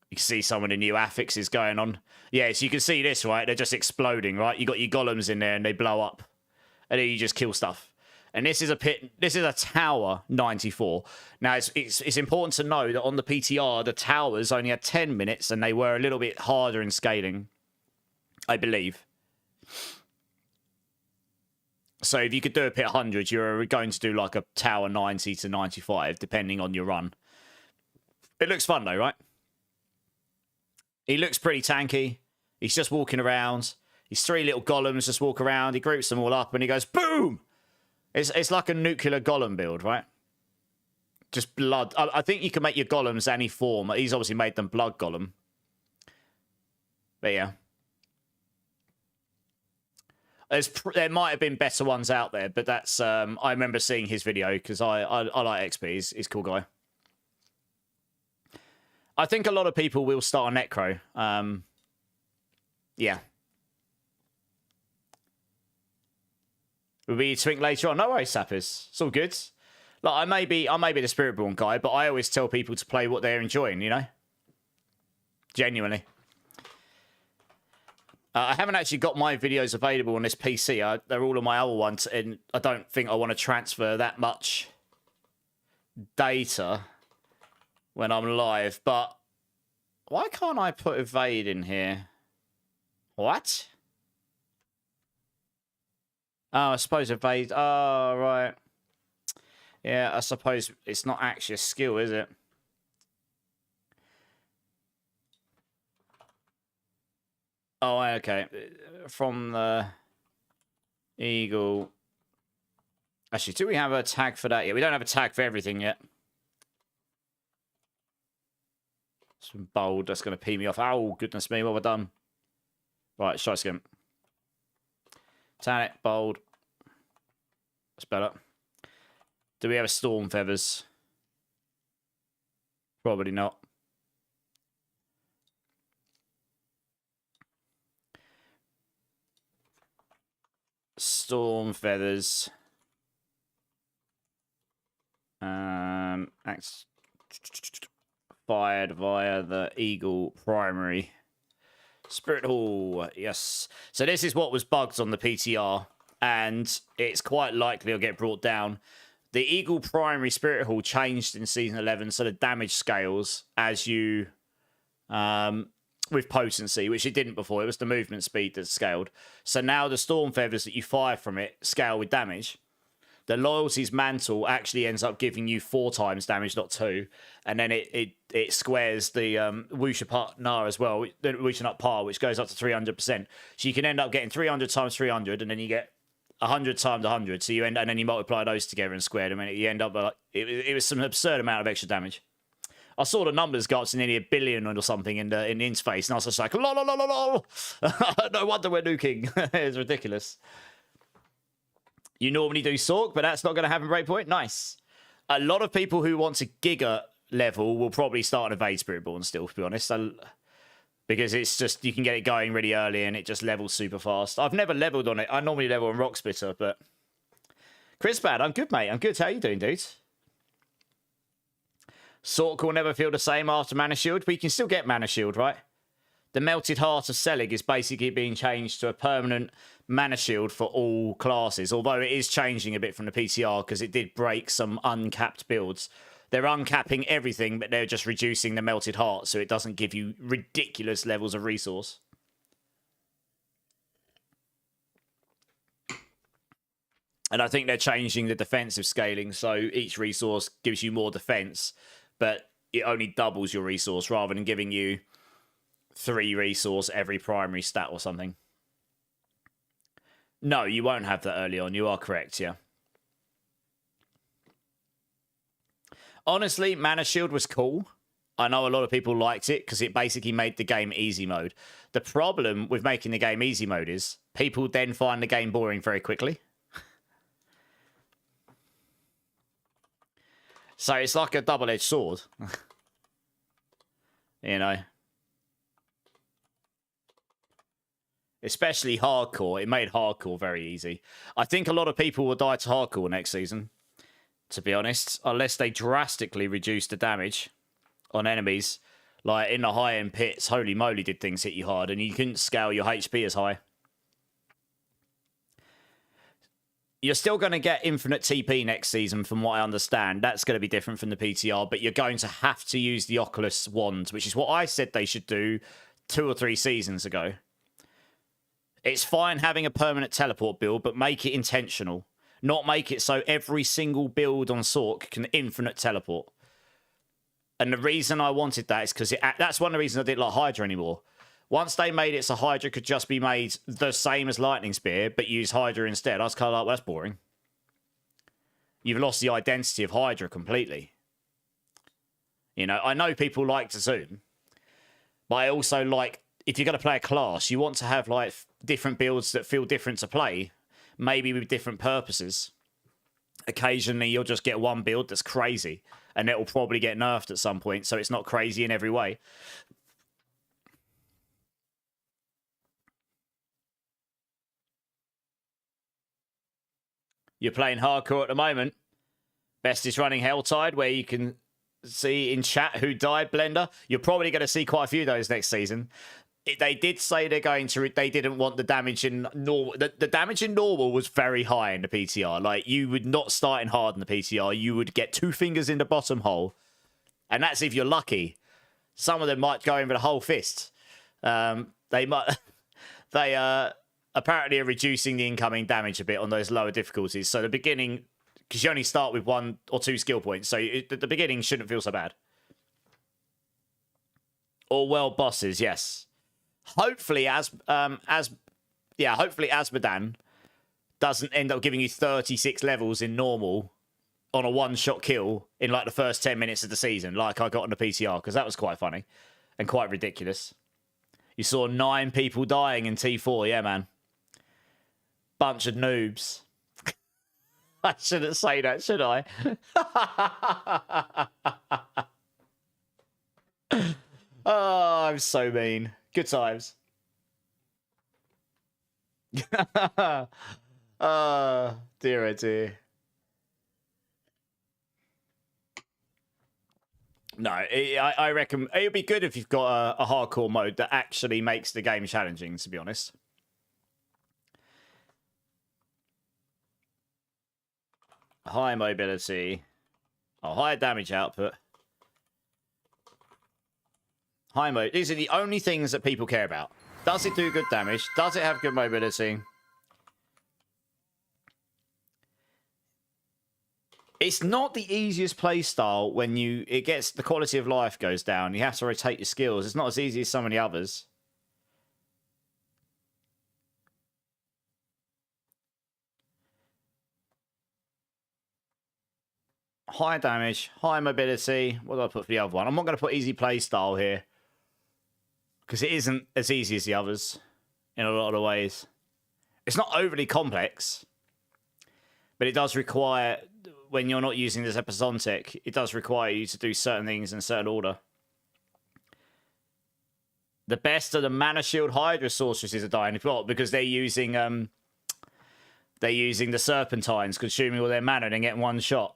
You can see some of the new affixes going on. Yeah, so you can see this, right? They're just exploding, right? You got your golems in there and they blow up. And then you just kill stuff. And this is a pit. This is a tower 94. Now, it's important to know that on the PTR, the towers only had 10 minutes and they were a little bit harder in scaling, I believe. So if you could do a pit 100, you're going to do like a tower 90 to 95, depending on your run. It looks fun though, right? He looks pretty tanky. He's just walking around. His 3 little golems just walk around. He groups them all up and he goes, boom! It's like a nuclear golem build, right? Just blood. I think you can make your golems any form. He's obviously made them blood golem. But yeah. There might have been better ones out there, but that's I remember seeing his video because I like XP. He's a cool guy. I think a lot of people will start on Necro. Yeah. We'll be twink later on. No worries, Sappers. It's all good. Like I may be the Spiritborn guy, but I always tell people to play what they're enjoying, you know? Genuinely. I haven't actually got my videos available on this PC. They're all on my other ones, and I don't think I want to transfer that much data when I'm live. But why can't I put evade in here? What? Oh, I suppose evade. Oh, right. Yeah, I suppose it's not actually a skill, is it? Oh, okay. From the Eagle. Actually, do we have a tag for that yet? We don't have a tag for everything yet. Some bold. That's going to pee me off. Oh, goodness me. What have I done? Right, shot skim. Tan it, bold. That's better. Do we have a storm feathers? Probably not. Storm feathers. Acts fired via the Eagle primary. Spirit Hall, yes. So this is what was bugged on the PTR, and it's quite likely it'll get brought down. The Eagle primary Spirit Hall changed in Season 11, so the damage scales as you... with potency, which it didn't before. It was the movement speed that scaled. So now the storm feathers that you fire from it scale with damage. The loyalty's mantle actually ends up giving you 4 times damage, not 2. And then it squares the Wusha Partner as well, the Wusha Nut Par, which goes up to 300%. So you can end up getting 300 times 300, and then you get 100 times 100. So you and then you multiply those together and square them, and you end up like it was some absurd amount of extra damage. I saw the numbers go up to nearly 1 billion or something in the interface, and I was just like, lol, lol, lol, lol. No wonder we're nuking. It's ridiculous. You normally do Sork, but that's not going to happen Breakpoint. Nice. A lot of people who want to Giga level will probably start on Evade Spiritborn still, to be honest. Because it's just, you can get it going really early and it just levels super fast. I've never leveled on it. I normally level on Rock Splitter, but... Crispad, I'm good, mate. I'm good. How you doing, dude? Sork will never feel the same after Mana Shield, but you can still get Mana Shield, right? The Melted Heart of Selig is basically being changed to a permanent Mana Shield for all classes, although it is changing a bit from the PTR because it did break some uncapped builds. They're uncapping everything, but they're just reducing the Melted Heart so it doesn't give you ridiculous levels of resource. And I think they're changing the defensive scaling, so each resource gives you more defense, but it only doubles your resource rather than giving you 3 resource every primary stat or something. No, you won't have that early on. You are correct, yeah. Honestly, Mana Shield was cool. I know a lot of people liked it because it basically made the game easy mode. The problem with making the game easy mode is people then find the game boring very quickly. So it's like a double-edged sword. You know? Especially hardcore. It made hardcore very easy. I think a lot of people will die to hardcore next season, to be honest, unless they drastically reduce the damage on enemies. Like in the high-end pits, holy moly did things hit you hard, and you couldn't scale your HP as high. You're still going to get infinite TP next season, from what I understand. That's going to be different from the PTR, but you're going to have to use the Oculus Wand, which is what I said they should do 2 or 3 seasons ago. It's fine having a permanent teleport build, but make it intentional. Not make it so every single build on Sork can infinite teleport. And the reason I wanted that is because that's one of the reasons I didn't like Hydra anymore. Once they made it so Hydra could just be made the same as Lightning Spear, but use Hydra instead, I was kind of like, well, that's boring. You've lost the identity of Hydra completely. You know, I know people like to zoom, but I also like if you're going to play a class, you want to have like different builds that feel different to play, maybe with different purposes. Occasionally, you'll just get one build that's crazy, and it will probably get nerfed at some point, so it's not crazy in every way. You're playing hardcore at the moment. Best is running Helltide, where you can see in chat who died, Blender. You're probably going to see quite a few of those next season. They did say they're going to... They didn't want the damage in normal... The damage in normal was very high in the PTR. Like, you would not start in hard in the PTR. You would get 2 fingers in the bottom hole. And that's if you're lucky. Some of them might go in with a whole fist. They might... They apparently are reducing the incoming damage a bit on those lower difficulties. So the beginning... Because you only start with 1 or 2 skill points. So the beginning shouldn't feel so bad. All world bosses, yes. Hopefully, hopefully Asmodan doesn't end up giving you 36 levels in normal on a one-shot kill in like the first 10 minutes of the season, like I got on the PTR, because that was quite funny and quite ridiculous. You saw 9 people dying in T4, yeah, man. Bunch of noobs. I shouldn't say that, should I? Oh, I'm so mean. Good times. Oh, dear, oh dear. No, I reckon it would be good if you've got a hardcore mode that actually makes the game challenging, to be honest. High mobility. Oh, higher damage output. High mode. These are the only things that people care about. Does it do good damage? Does it have good mobility? It's not the easiest playstyle when the quality of life goes down. You have to rotate your skills. It's not as easy as some of the others. High damage, high mobility. What do I put for the other one? I'm not going to put easy playstyle here, because it isn't as easy as the others in a lot of ways. It's not overly complex, but it does require, when you're not using this epizontic, it does require you to do certain things in a certain order. The best of the Mana Shield Hydra sorceresses are dying as well, because they're using the Serpentines, consuming all their mana and then getting one shot.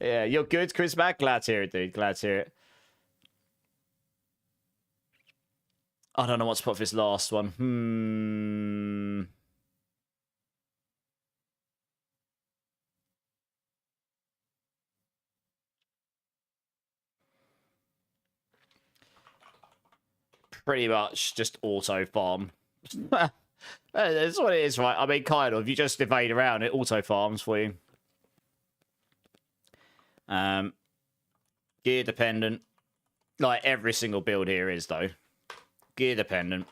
Yeah, you're good, Chris Mack. Glad to hear it, dude. Glad to hear it. I don't know what to put for this last one. Pretty much just auto farm. That's what it is, right? I mean, kind of. You just evade around, it auto farms for you. Gear dependent. Like every single build here is, though. Gear dependent.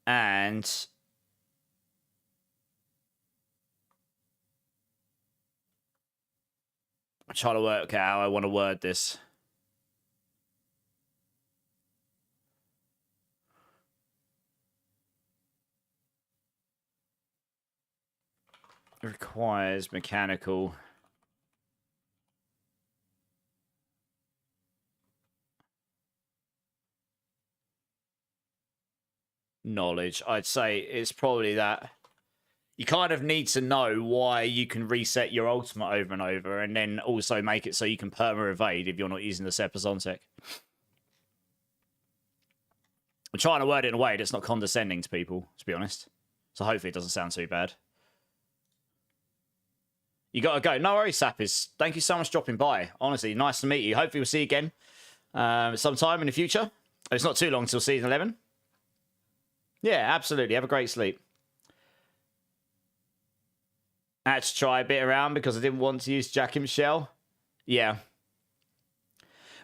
And I'm trying to work out how I want to word this. It requires mechanical. Knowledge. I'd say it's probably that. You kind of need to know why you can reset your ultimate over and over, and then also make it so you can perma-evade if you're not using the Epizontic. I'm trying to word it in a way that's not condescending to people, to be honest. So hopefully it doesn't sound too bad. You gotta go. No worries, Sappers. Thank you so much for dropping by. Honestly, nice to meet you. Hopefully we'll see you again sometime in the future. It's not too long till season 11. Yeah, absolutely. Have a great sleep. I had to try a bit around because I didn't want to use Jack and Michelle. Yeah.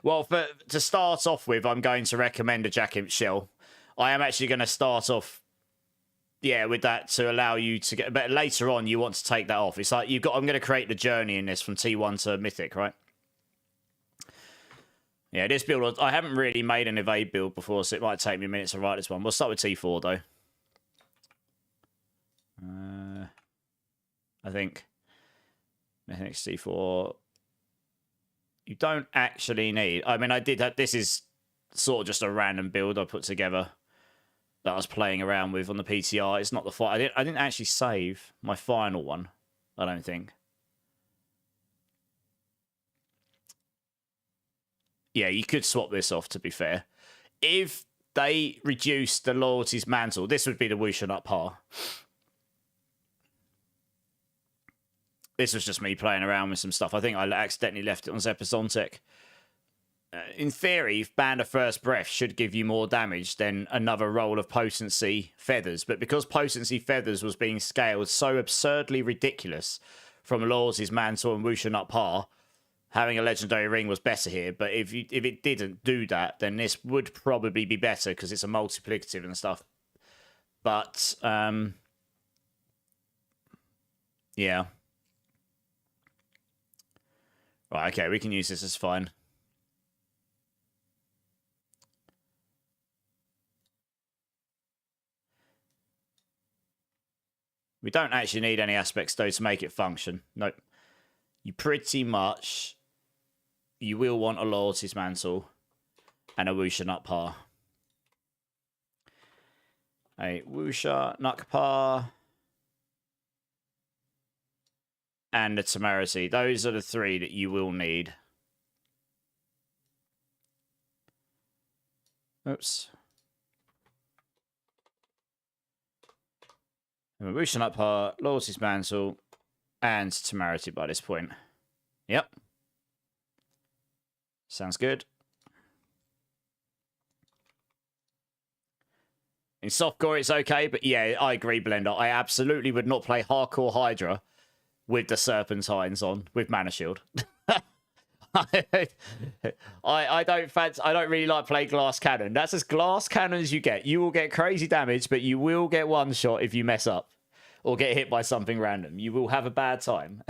Well, to start off with, I'm going to recommend a Jack and Michelle. I am actually going to start off, yeah, with that to allow you to get... But later on, you want to take that off. It's like, I'm going to create the journey in this from T1 to Mythic, right? Yeah, this build, I haven't really made an evade build before, so it might take me a minute to write this one. We'll start with T4, though. I think next T4. You don't actually need... I mean, I did have... This is sort of just a random build I put together that I was playing around with on the PTR. It's not the final. I didn't actually save my final one, I don't think. Yeah, you could swap this off, to be fair. If they reduce the loyalties mantle, this would be the Wusha Nut Par. This was just me playing around with some stuff. I think I accidentally left it on Zepazontek. In theory, Band of First Breath should give you more damage than another roll of Potency Feathers. But because Potency Feathers was being scaled so absurdly ridiculous from Loyalties Mantle and Wusha Nut Par, having a Legendary Ring was better here. But if it didn't do that, then this would probably be better because it's a multiplicative and stuff. But, yeah. Right, okay, we can use this as fine. We don't actually need any aspects, though, to make it function. Nope. You pretty much... You will want a Loyalties Mantle and a Wusha Nut Par. A Wusha Nut Par and a Temerity. Those are the three that you will need. Oops. Wusha Nut Par, Loyalties Mantle, and Temerity by this point. Yep. Sounds good. In softcore, it's okay, but yeah, I agree, Blender. I absolutely would not play Hardcore Hydra with the Serpentines on, with Mana Shield. I don't really like playing Glass Cannon. That's as Glass Cannon as you get. You will get crazy damage, but you will get one shot if you mess up or get hit by something random. You will have a bad time.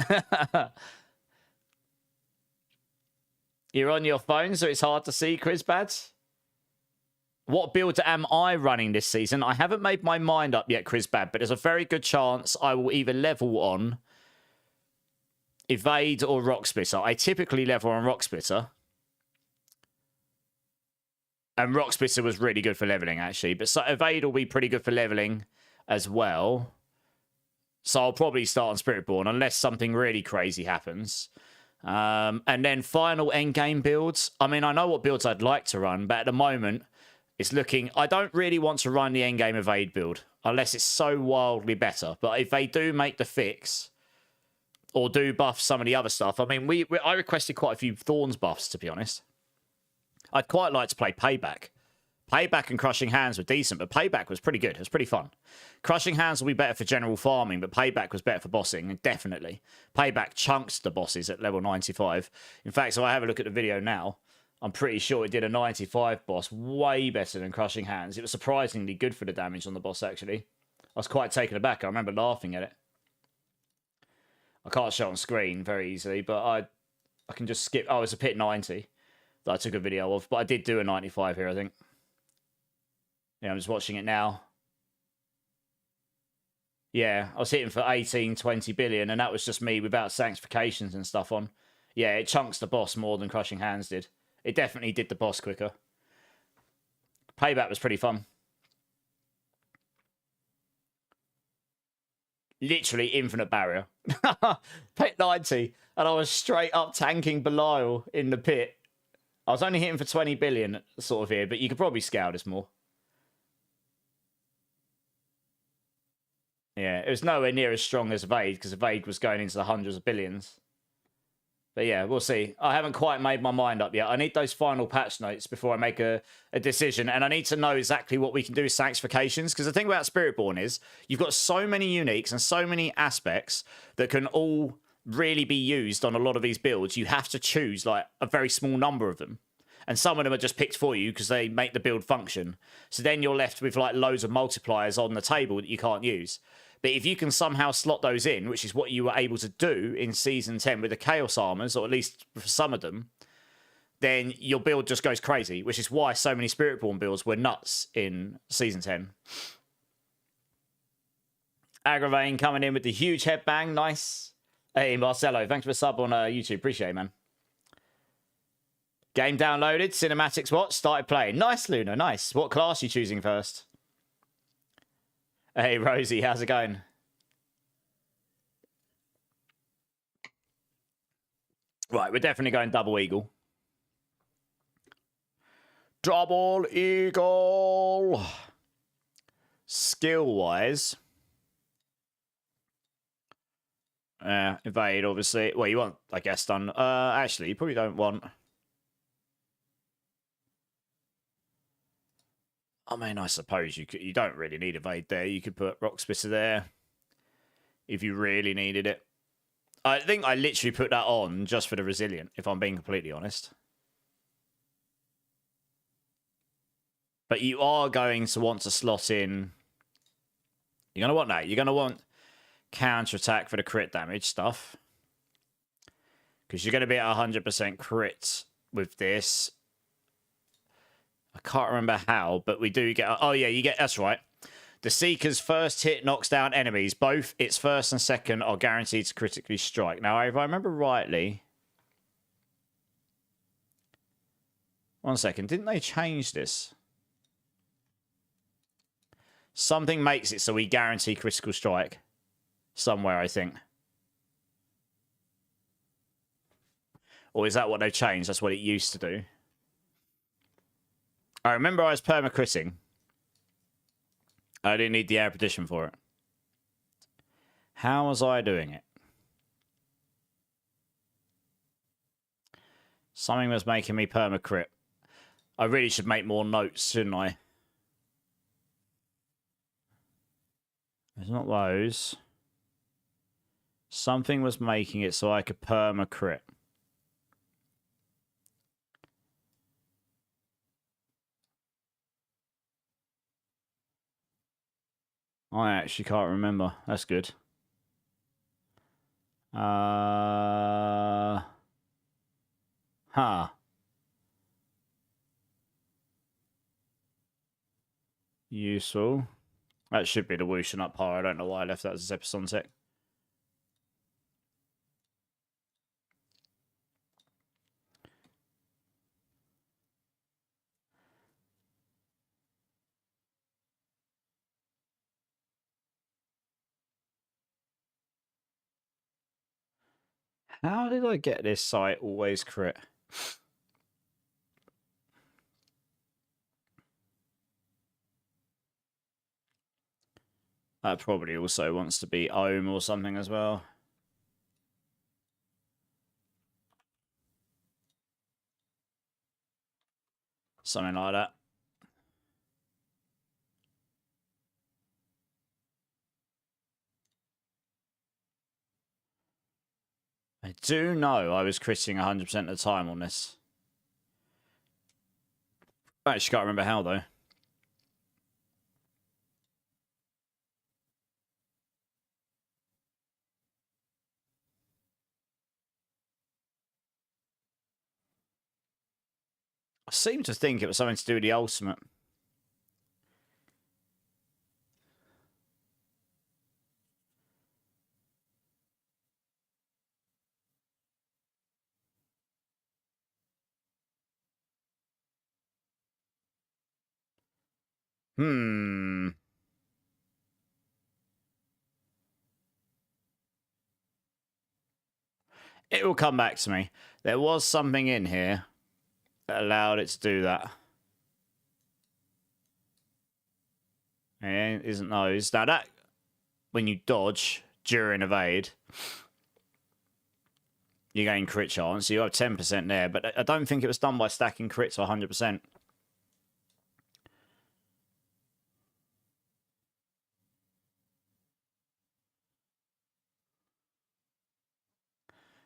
You're on your phone, so it's hard to see, Chrisbad. What build am I running this season? I haven't made my mind up yet, Chrisbad, but there's a very good chance I will either level on Evade or Rock Splitter. I typically level on Rock Splitter. And Rock Splitter was really good for leveling, actually. But so Evade will be pretty good for leveling as well. So I'll probably start on Spiritborn, unless something really crazy happens. And then final endgame builds. I mean, I know what builds I'd like to run, but at the moment, it's looking... I don't really want to run the endgame Evade build, unless it's so wildly better. But if they do make the fix, or do buff some of the other stuff... I mean, I requested quite a few Thorns buffs, to be honest. I'd quite like to play Payback. Payback and Crushing Hands were decent, but Payback was pretty good. It was pretty fun. Crushing Hands will be better for general farming, but Payback was better for bossing, definitely. Payback chunks the bosses at level 95. In fact, so I have a look at the video now. I'm pretty sure it did a 95 boss way better than Crushing Hands. It was surprisingly good for the damage on the boss, actually. I was quite taken aback. I remember laughing at it. I can't show it on screen very easily, but I can just skip... Oh, it's a pit 90 that I took a video of, but I did do a 95 here, I think. Yeah, I'm just watching it now. Yeah, I was hitting for 18, 20 billion, and that was just me without sanctifications and stuff on. Yeah, it chunks the boss more than Crushing Hands did. It definitely did the boss quicker. Payback was pretty fun. Literally infinite barrier. Pit 90, and I was straight up tanking Belial in the pit. I was only hitting for 20 billion sort of here, but you could probably scale this more. Yeah, it was nowhere near as strong as Evade, because Evade was going into the hundreds of billions. But yeah, we'll see. I haven't quite made my mind up yet. I need those final patch notes before I make a decision, and I need to know exactly what we can do with sanctifications, because the thing about Spiritborn is you've got so many uniques and so many aspects that can all really be used on a lot of these builds. You have to choose like a very small number of them. And some of them are just picked for you because they make the build function. So then you're left with like loads of multipliers on the table that you can't use. But if you can somehow slot those in, which is what you were able to do in Season 10 with the Chaos Armors, or at least for some of them, then your build just goes crazy, which is why so many Spiritborn builds were nuts in Season 10. Aggravating coming in with the huge headbang. Nice. Hey, Marcelo, thanks for the sub on YouTube. Appreciate it, man. Game downloaded. Cinematics watched. Started playing. Nice, Luna. Nice. What class are you choosing first? Hey, Rosie. How's it going? Right, we're definitely going double eagle. Double eagle. Skill-wise. Evade, obviously. Well, you want, I guess, done. Actually, you probably don't want... I mean, I suppose you don't really need evade there. You could put rock splitter there if you really needed it. I think I literally put that on just for the resilient, if I'm being completely honest. But you are going to want to slot in... You're going to want that. You're going to want counter-attack for the crit damage stuff. Because you're going to be at 100% crit with this. I can't remember how, but we do get... Oh, yeah, you get... That's right. The Seeker's first hit knocks down enemies. Both its first and second are guaranteed to critically strike. Now, if I remember rightly... One second. Didn't they change this? Something makes it so we guarantee critical strike. Somewhere, I think. Or is that what they've changed? That's what it used to do. I remember I was perma-critting. I didn't need the air petition for it. How was I doing it? Something was making me perma-crit. I really should make more notes, shouldn't I? It's not those. Something was making it so I could perma-crit. I actually can't remember. That's good. Huh. Useful. That should be the whoosh and up par. I don't know why I left that as a Epson tech. How did I get this site always crit? That probably also wants to be Ohm or something as well. Something like that. I do know I was critting 100% of the time on this. I actually can't remember how, though. I seem to think it was something to do with the ultimate. It will come back to me. There was something in here that allowed it to do that. It isn't those. Now that, when you dodge during evade, you gain crit chance. You have 10% there, but I don't think it was done by stacking crits to 100%.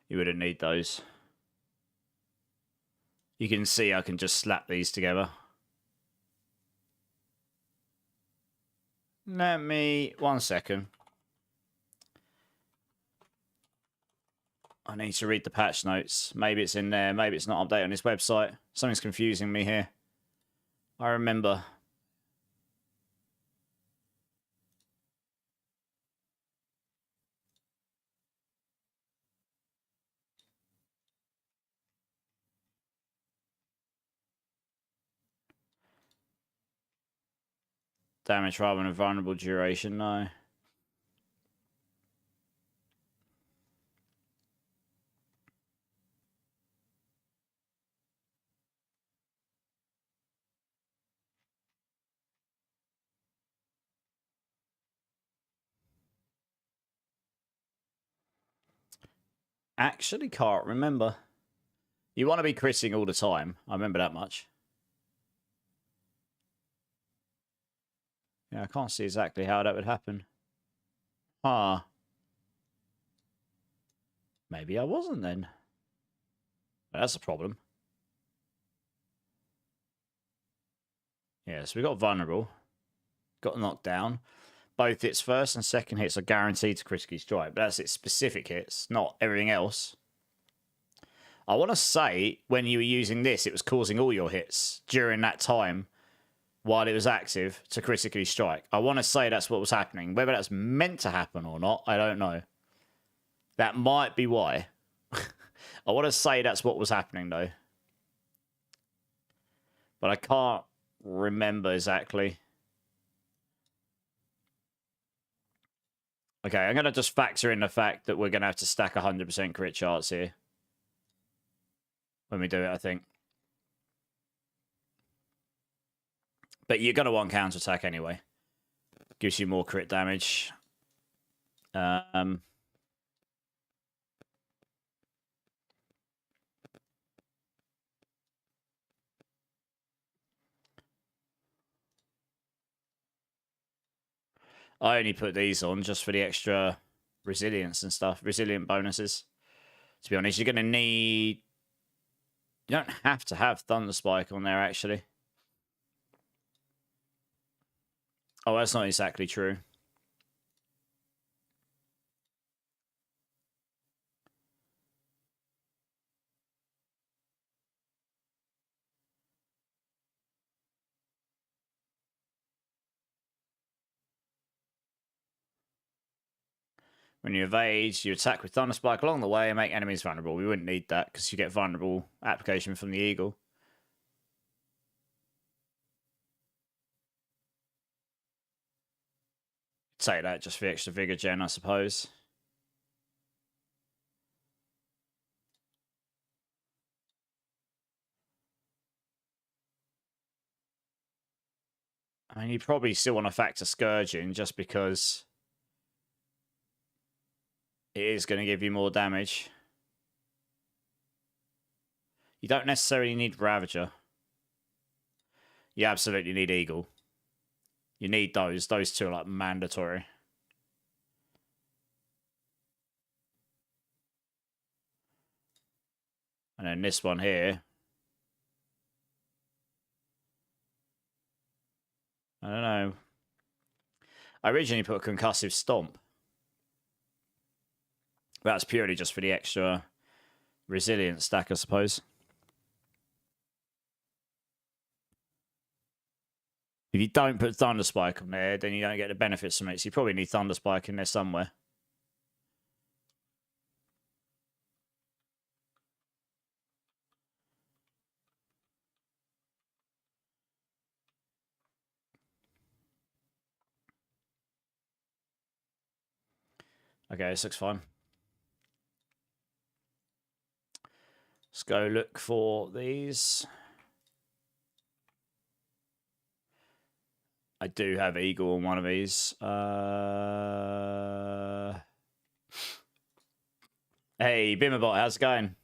You wouldn't need those. You can see I can just slap these together. Let me... 1 second. I need to read the patch notes. Maybe it's in there. Maybe it's not updated on this website. Something's confusing me here. I remember. Damage rather than a vulnerable duration, no. Actually can't remember. You want to be critting all the time. I remember that much. Yeah, I can't see exactly how that would happen. Huh. Maybe I wasn't then. That's a problem. Yeah, so we got vulnerable. Got knocked down. Both its first and second hits are guaranteed to critically strike. But that's its specific hits, not everything else. I want to say when you were using this, it was causing all your hits during that time while it was active to critically strike. I want to say that's what was happening. Whether that's meant to happen or not, I don't know. That might be why. I want to say that's what was happening, though. But I can't remember exactly. Okay, I'm going to just factor in the fact that we're going to have to stack 100% crit charts here. When we do it, I think. But you're going to want counterattack anyway. Gives you more crit damage. I only put these on just for the extra resilience and stuff. Resilient bonuses. To be honest, you're going to need... You don't have to have Thunder Spike on there, actually. Oh, that's not exactly true. When you evade, you attack with Thunder Spike along the way and make enemies vulnerable. We wouldn't need that because you get vulnerable application from the Eagle. Take that just for the extra vigor gen, I suppose. I mean, you probably still want to factor Scourging just because it is going to give you more damage. You don't necessarily need Ravager. You absolutely need Eagle. You need those. Those two are like mandatory. And then this one here. I don't know. I originally put a Concussive Stomp. That's purely just for the extra resilience stack, I suppose. If you don't put Thunder Spike on there, then you don't get the benefits from it. So you probably need Thunder Spike in there somewhere. Okay, this looks fine. Let's go look for these. I do have Eagle on one of these. Hey, Bimmerbot, how's it going?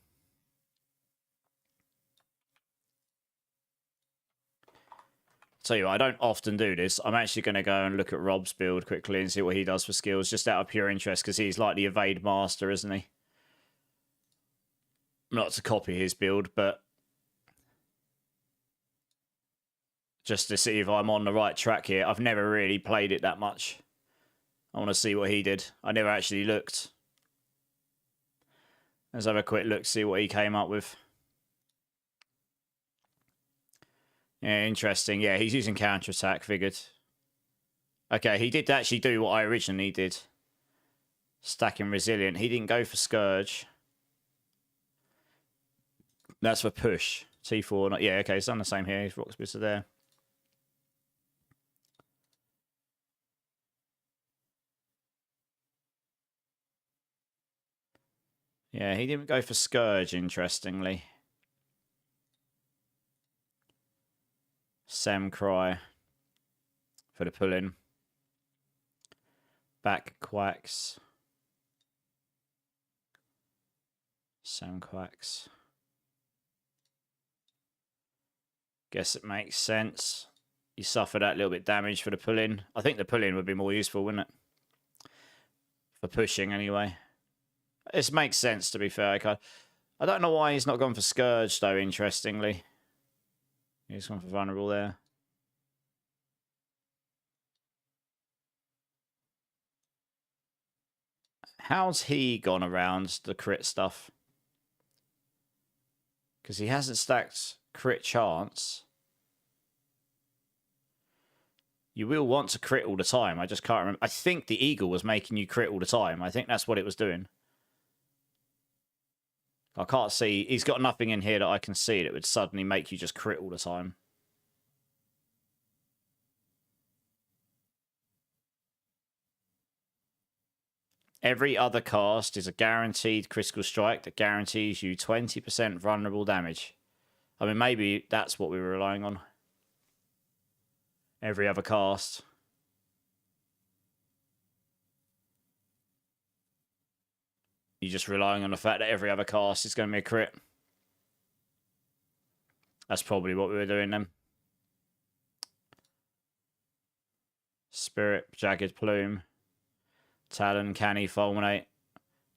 Tell you what, I don't often do this. I'm actually going to go and look at Rob's build quickly and see what he does for skills, just out of pure interest, because he's like the evade master, isn't he? Not to copy his build, but just to see if I'm on the right track here. I've never really played it that much. I want to see what he did. I never actually looked. Let's have a quick look, see what he came up with. Yeah, interesting. Yeah, he's using counterattack, figured. Okay, he did actually do what I originally did. Stacking Resilient. He didn't go for Scourge. That's for push. T4. Not, yeah, okay, it's done the same here. His Rock Splitter there. Yeah, he didn't go for Scourge, interestingly. Sam Cry for the pull-in. Back Quacks. Sam Quacks. Guess it makes sense. You suffer that little bit damage for the pull-in. I think the pull-in would be more useful, wouldn't it? For pushing, anyway. This makes sense, to be fair. I don't know why he's not gone for Scourge, though, interestingly. He's gone for Vulnerable there. How's he gone around the crit stuff? Because he hasn't stacked crit chance. You will want to crit all the time. I just can't remember. I think the Eagle was making you crit all the time. I think that's what it was doing. I can't see. He's got nothing in here that I can see that would suddenly make you just crit all the time. Every other cast is a guaranteed critical strike that guarantees you 20% vulnerable damage. I mean, maybe that's what we were relying on. Every other cast. You're just relying on the fact that every other cast is going to be a crit. That's probably what we were doing then. Spirit, Jagged Plume. Talon, Canny, Fulminate.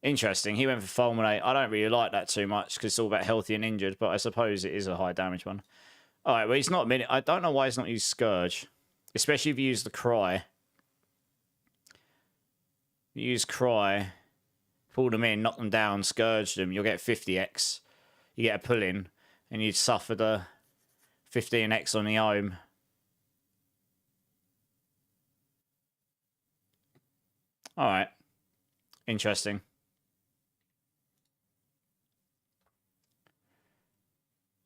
Interesting. He went for Fulminate. I don't really like that too much because it's all about healthy and injured, but I suppose it is a high damage one. All right, well, he's not a minute. I don't know why he's not used Scourge, especially if you use the Cry. You use Cry, pull them in, knock them down, Scourge them. You'll get 50x. You get a pull in, and you'd suffer the 15x on the Ohm. All right. Interesting.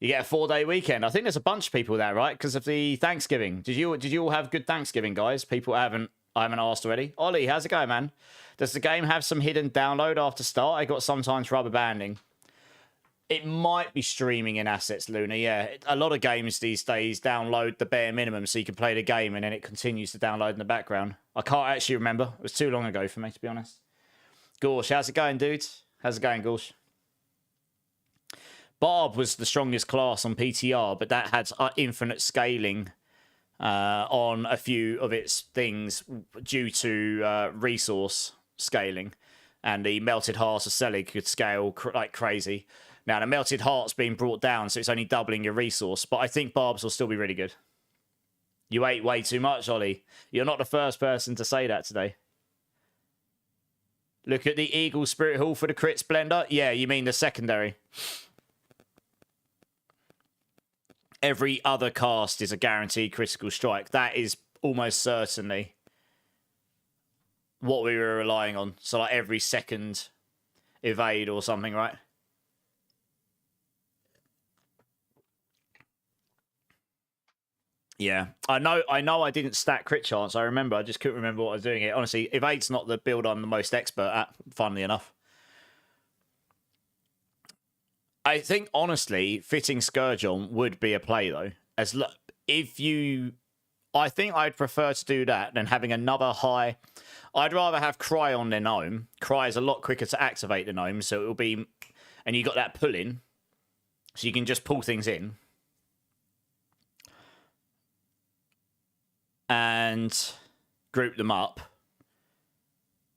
You get a 4-day weekend. I think there's a bunch of people there, right? Because of the Thanksgiving. Did you all have good Thanksgiving, guys? People I haven't asked already. Ollie, how's it going, man? Does the game have some hidden download after start? I got sometimes rubber banding. It might be streaming in assets, Luna. Yeah, a lot of games these days download the bare minimum so you can play the game and then it continues to download in the background. I can't actually remember. It was too long ago for me, to be honest. Gorsh, how's it going, dude? How's it going, Gorsh? Barb was the strongest class on PTR, but that had infinite scaling on a few of its things due to resource scaling. And the Melted Hearts of Selig could scale like crazy. Now, the Melted Heart's been brought down, so it's only doubling your resource. But I think Barbs will still be really good. You ate way too much, Ollie. You're not the first person to say that today. Look at the Eagle Spirit Hall for the crits blender. Yeah, you mean the secondary. Every other cast is a guaranteed critical strike. That is almost certainly what we were relying on. So like every second evade or something, right? Yeah, I know I didn't stack crit chance. I remember. I just couldn't remember what I was doing it. Honestly, evade's not the build I'm the most expert at, funnily enough. I think, honestly, fitting Scourge on would be a play, though. I think I'd prefer to do that than having another high. I'd rather have Cry on than Ohm. Cry is a lot quicker to activate than Ohm, so it'll be... And you got that pull in, so you can just pull things in. And group them up.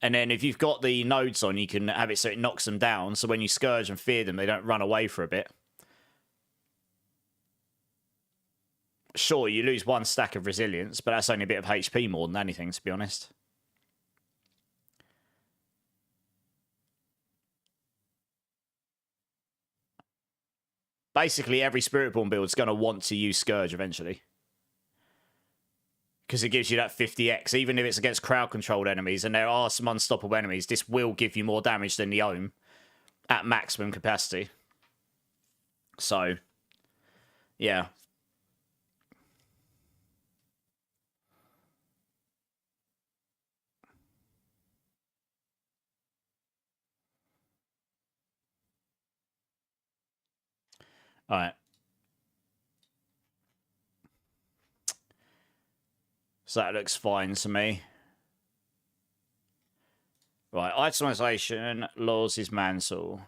And then if you've got the nodes on, you can have it so it knocks them down. So when you Scourge and fear them, they don't run away for a bit. Sure, you lose one stack of resilience, but that's only a bit of HP more than anything, to be honest. basically every Spiritborn build is going to want to use Scourge eventually. Because it gives you that 50x, even if it's against crowd-controlled enemies, and there are some unstoppable enemies, this will give you more damage than the Ohm at maximum capacity. So, yeah. All right. So that looks fine to me. Right, itemization lowers his mantle.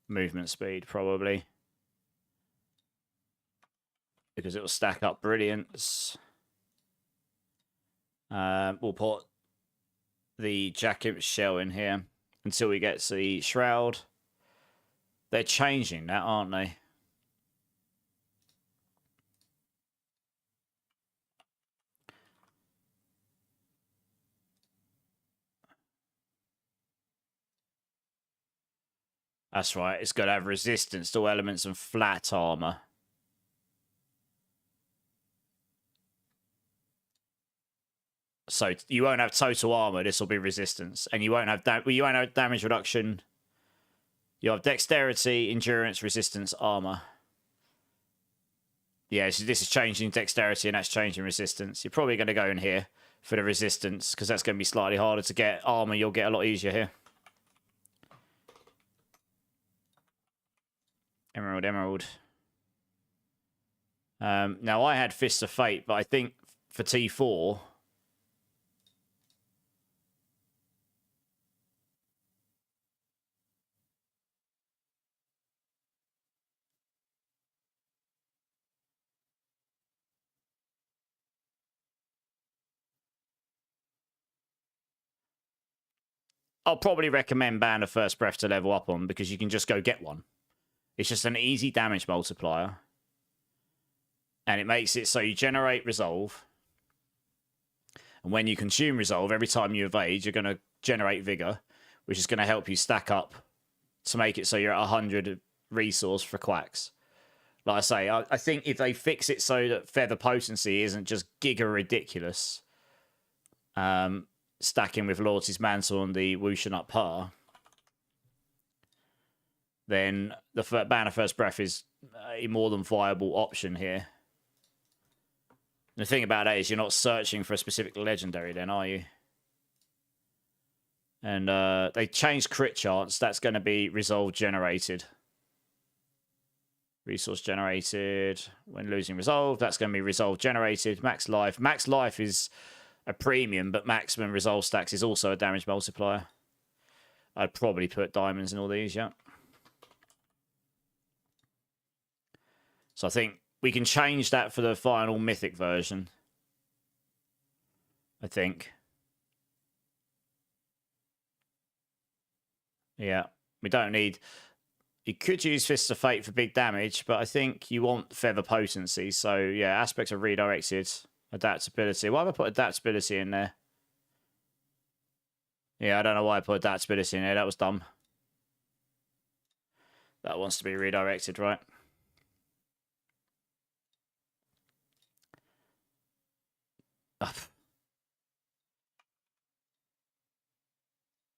Movement speed, probably. Because it will stack up brilliance. We'll put the jacket shell in here until we get to the shroud. They're changing that, aren't they? That's right. It's got to have resistance to elements and flat armor. So you won't have total armor. This will be resistance, and you won't have damage reduction. You have dexterity, endurance, resistance, armor. Yeah, so this is changing dexterity, and that's changing resistance. You're probably going to go in here for the resistance because that's going to be slightly harder to get. Armor, you'll get a lot easier here. Emerald, emerald. Now, I had Fists of Fate, but I think for T4... I'll probably recommend Band of First Breath to level up on because you can just go get one. It's just an easy damage multiplier. And it makes it so you generate Resolve. And when you consume Resolve, every time you evade, you're going to generate Vigor, which is going to help you stack up to make it so you're at 100 resource for quacks. Like I say, I think if they fix it so that Feather Potency isn't just giga ridiculous, stacking with Loyalty's Mantle and the Whooshin' Up Par, then the Banner First Breath is a more than viable option here. The thing about that is you're not searching for a specific legendary then, are you? And they changed crit chance. That's going to be Resolve generated. Resource generated. When losing Resolve, that's going to be Resolve generated. Max life. Max life is a premium, but maximum Resolve stacks is also a damage multiplier. I'd probably put diamonds in all these, yeah. So I think we can change that for the final mythic version. I think. Yeah, we don't need... You could use Fists of Fate for big damage, but I think you want Feather Potency. So, yeah, aspects are redirected. Adaptability. Why have I put adaptability in there? Yeah, I don't know why I put adaptability in there. That was dumb. That wants to be redirected, right?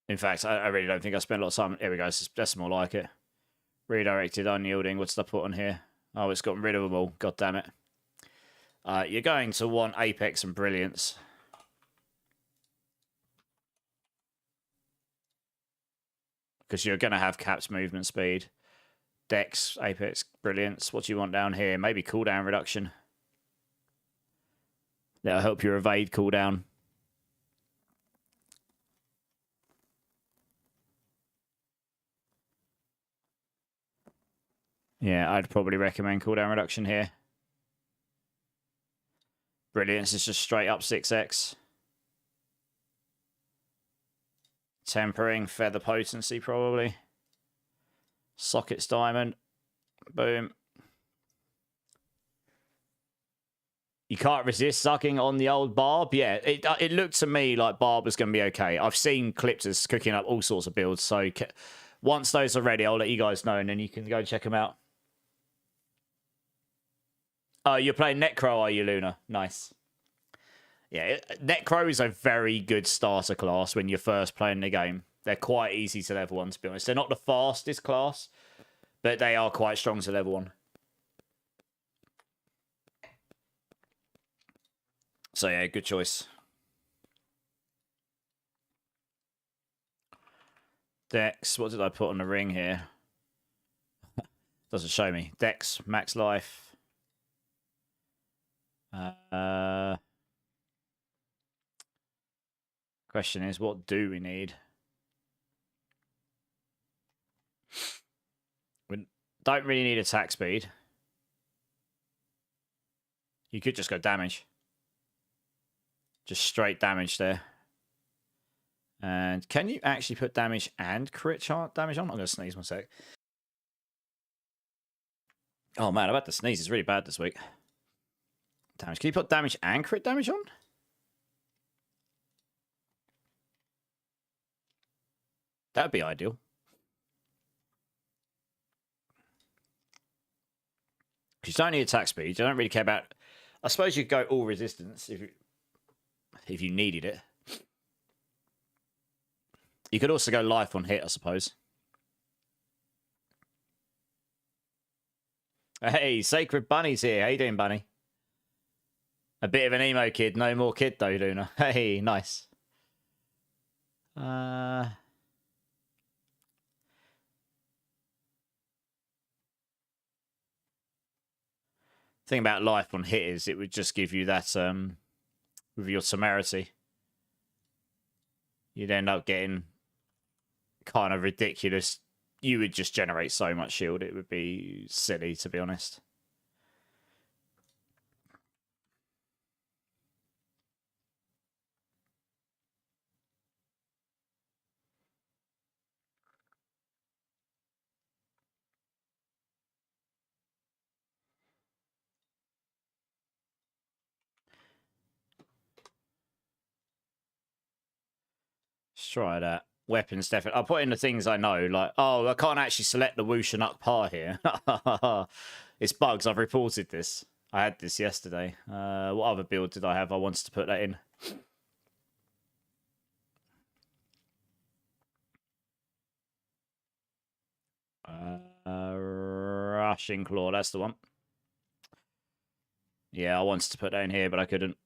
In fact, I really don't think I spent a lot of time. Here we go. That's more like it. Redirected, unyielding. What's that put on here? Oh, it's gotten rid of them all. God damn it. You're going to want Apex and Brilliance. Because you're going to have capped movement speed. Dex, Apex, Brilliance. What do you want down here? Maybe cooldown reduction. That'll help your evade cooldown. Yeah, I'd probably recommend cooldown reduction here. Brilliance is just straight up 6x. Tempering, Feather Potency probably. Sockets Diamond. Boom. You can't resist sucking on the old Barb. Yeah, it looked to me like Barb was going to be okay. I've seen Clipters cooking up all sorts of builds, so Once those are ready, I'll let you guys know, and then you can go check them out. Oh, you're playing Necro, are you, Luna? Nice. Yeah, Necro is a very good starter class when you're first playing the game. They're quite easy to level 1, to be honest. They're not the fastest class, but they are quite strong to level 1. So yeah, good choice. Dex, what did I put on the ring here? Doesn't show me. Dex, max life. Question is, what do we need? We don't really need attack speed. You could just go damage. Just straight damage there. And can you actually put damage and crit damage on? I'm going to sneeze one sec. Oh man, I've had to sneeze. It's really bad this week. Damage. Can you put damage and crit damage on? That would be ideal. Because you don't need attack speed. You don't really care about... I suppose you could go all resistance if you needed it. You could also go life on hit, I suppose. Hey, Sacred Bunny's here. How you doing, Bunny? A bit of an emo kid. No more kid, though, Luna. Hey, nice. Thing about life on hit is it would just give you that, with your temerity. You'd end up getting kind of ridiculous. You would just generate so much shield. It would be silly, to be honest. Let's try that. Weapons, definitely. I'll put in the things I know, like, oh, I can't actually select the Wusha Nuk Pa here. It's bugs. I've reported this. I had this yesterday. What other build did I have? I wanted to put that in. Rushing Claw, that's the one. Yeah, I wanted to put that in here, but I couldn't.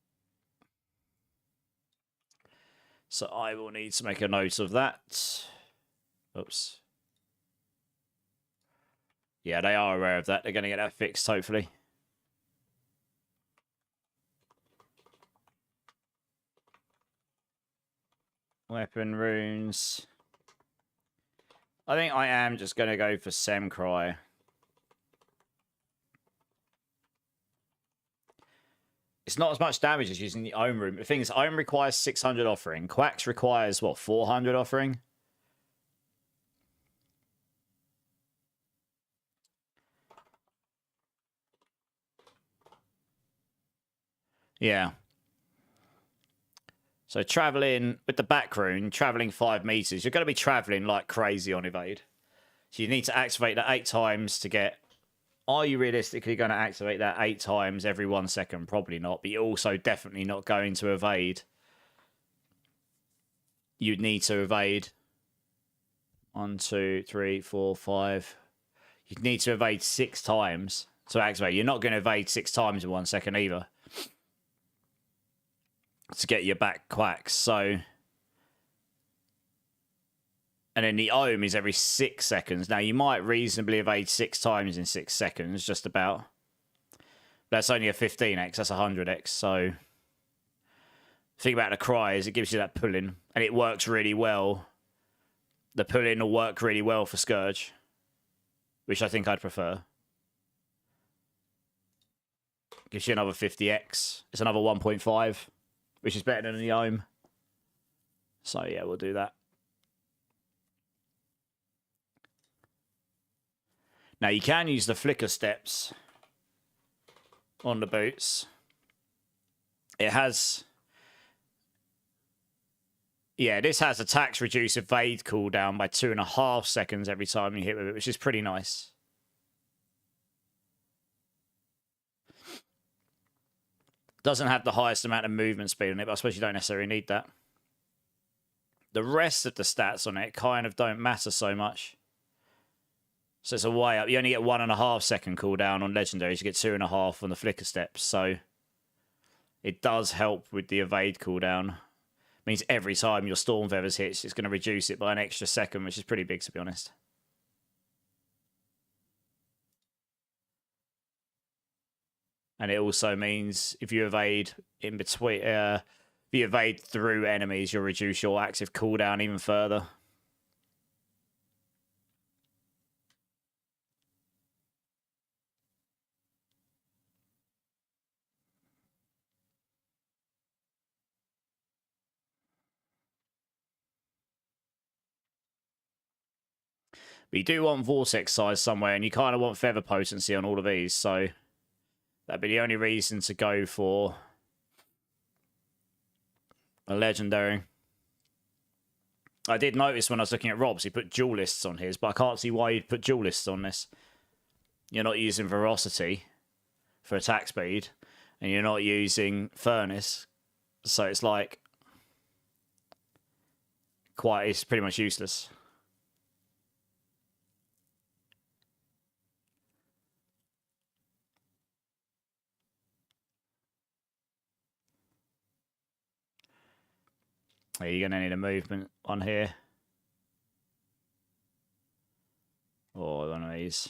So I will need to make a note of that. Oops. Yeah, they are aware of that. They're going to get that fixed, hopefully. Weapon runes. I think I am just going to go for Semcry. It's not as much damage as using the Ohm Room. The thing is, Ohm requires 600 offering. Quacks requires, what, 400 offering? Yeah. So traveling with the back rune, traveling 5 meters, you're going to be traveling like crazy on evade. So you need to activate that 8 times to get... Are you realistically going to activate that 8 times every 1 second? Probably not, but you're also definitely not going to evade. You'd need to evade 1, 2, 3, 4, 5. You'd need to evade 6 times to activate. You're not going to evade 6 times in 1 second either to get your back quacks. So, and then the ohm is every 6 seconds. Now, you might reasonably evade 6 times in 6 seconds, just about. But that's only a 15x, that's a 100x. So, the thing about the cry is it gives you that pull-in, and it works really well. The pull-in will work really well for Scourge, which I think I'd prefer. Gives you another 50x. It's another 1.5, which is better than the ohm. So, yeah, we'll do that. Now, you can use the flicker steps on the boots. It has Yeah, this has attacks reduce evade cooldown by 2.5 seconds every time you hit with it, which is pretty nice. Doesn't have the highest amount of movement speed on it, but I suppose you don't necessarily need that. The rest of the stats on it kind of don't matter so much. So it's a way up. You only get 1.5 second cooldown on legendaries. You get 2.5 on the flicker steps. So it does help with the evade cooldown. Means every time your Storm Feathers hits, it's going to reduce it by an extra second, which is pretty big, to be honest. And it also means if you evade in between, if you evade through enemies, you'll reduce your active cooldown even further. But you do want vortex size somewhere, and you kind of want feather potency on all of these, so that'd be the only reason to go for a legendary. I did notice when I was looking at Rob's, he put duelists on his, but I can't see why you'd put duelists on this. You're not using Ferocity for attack speed, and you're not using Furnace, so it's like it's pretty much useless. You're going to need a movement on here. Or one of these.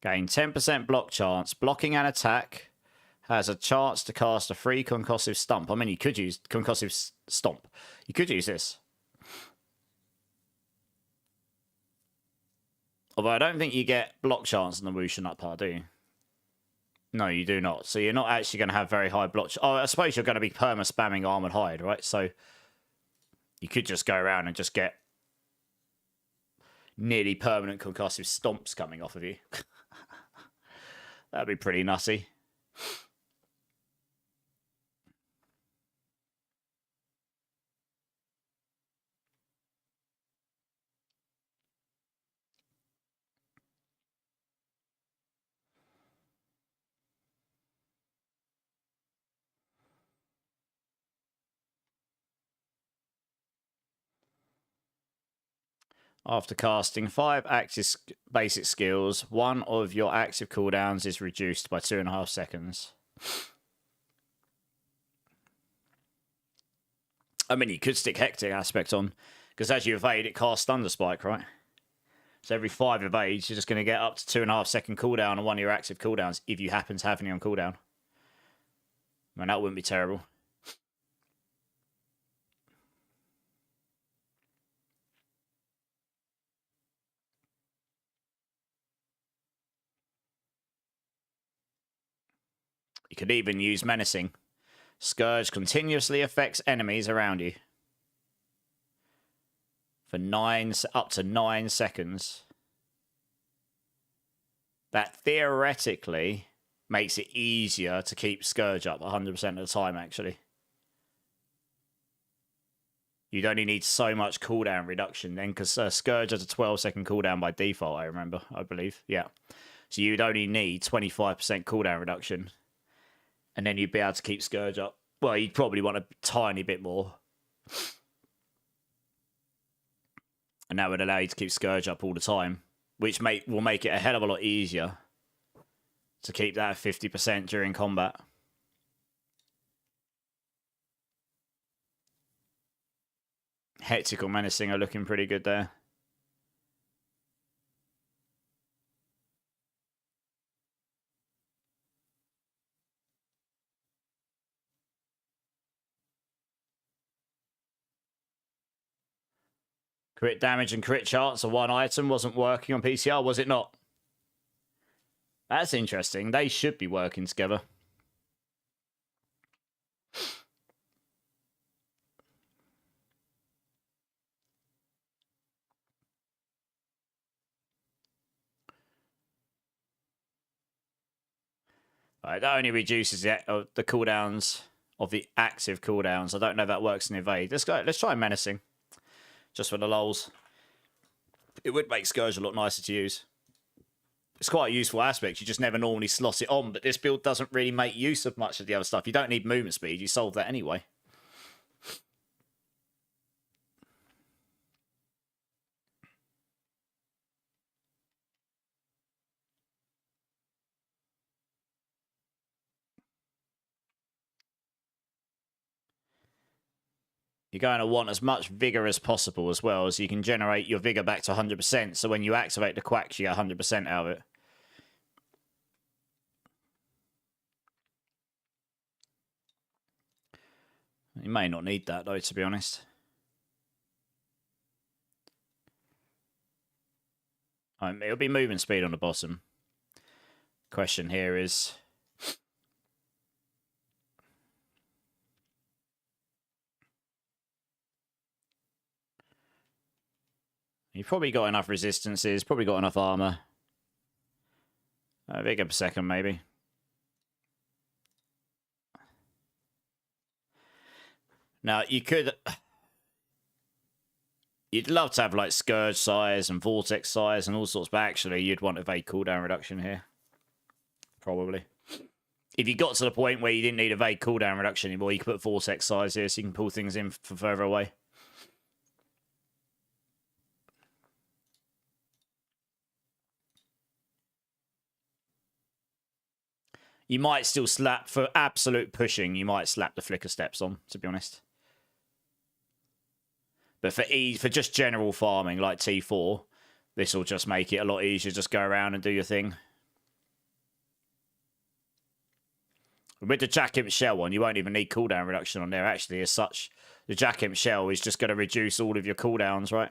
Gain 10% block chance. Blocking an attack has a chance to cast a free concussive stomp. I mean, you could use concussive stomp. You could use this. Although I don't think you get block chance in the Wushan up part, do you? No, you do not. So you're not actually going to have very high block. Oh, I suppose you're going to be perma-spamming Armored Hide, right? So you could just go around and just get nearly permanent concussive stomps coming off of you. That'd be pretty nutty. After casting 5 active basic skills, one of your active cooldowns is reduced by 2.5 seconds. I mean, you could stick Hectic Aspect on, because as you evade, it casts Thunder Spike, right? So every 5 evades, you're just going to get up to 2.5 second cooldown on one of your active cooldowns, if you happen to have any on cooldown. I mean, that wouldn't be terrible. You could even use Menacing. Scourge continuously affects enemies around you for up to 9 seconds. That theoretically makes it easier to keep Scourge up 100% of the time, actually. You'd only need so much cooldown reduction then, because Scourge has a 12-second cooldown by default, I believe. Yeah. So you'd only need 25% cooldown reduction, and then you'd be able to keep Scourge up. Well, you'd probably want a tiny bit more. And that would allow you to keep Scourge up all the time, which will make it a hell of a lot easier to keep that 50% during combat. Hectic or Menacing are looking pretty good there. Crit damage and crit chance of one item wasn't working on PCR, was it not? That's interesting. They should be working together. Right, that only reduces the cooldowns of the active cooldowns. I don't know if that works in evade. Let's go. Let's try menacing, just for the lols. It would make Scourge a lot nicer to use. It's quite a useful aspect. You just never normally slot it on, but this build doesn't really make use of much of the other stuff. You don't need movement speed. You solve that anyway. You're going to want as much vigor as possible as well, so you can generate your vigor back to 100%. So when you activate the quacks, you get 100% out of it. You may not need that, though, to be honest. It'll be movement speed on the bottom. Question here is... You've probably got enough resistances, probably got enough armor. Vigor per second, maybe. Now, you could... You'd love to have, like, Scourge size and Vortex size and all sorts, but actually, you'd want evade cooldown reduction here. Probably. If you got to the point where you didn't need evade cooldown reduction anymore, you could put Vortex size here so you can pull things in from further away. You might still slap, for absolute pushing, you might slap the flicker steps on, to be honest. But for just general farming, like T4, this will just make it a lot easier. Just go around and do your thing. With the Jackimp Shell one, you won't even need cooldown reduction on there, actually, as such. The Jackimp Shell is just going to reduce all of your cooldowns, right?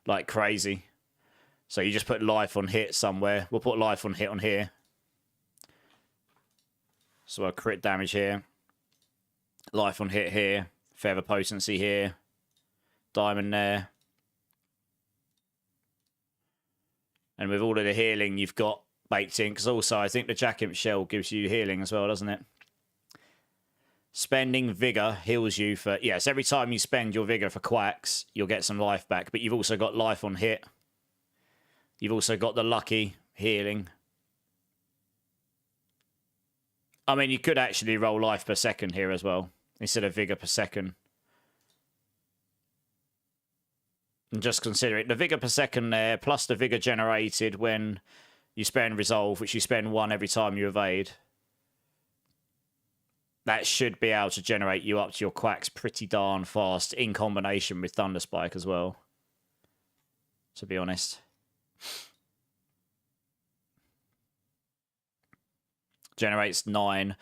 Like crazy. So you just put life on hit somewhere. We'll put life on hit on here. So a crit damage here. Life on hit here. Feather potency here. Diamond there. And with all of the healing you've got baked in, because also I think the Jackimp Shell gives you healing as well, doesn't it? Spending Vigor heals you for... Yes, every time you spend your Vigor for quacks, you'll get some life back. But you've also got life on hit. You've also got the lucky healing. I mean, you could actually roll life per second here as well, instead of vigor per second. And just consider it. The vigor per second there, plus the vigor generated when you spend resolve, which you spend 1 every time you evade. That should be able to generate you up to your quacks pretty darn fast, in combination with Thunder Spike as well, to be honest. Generates 9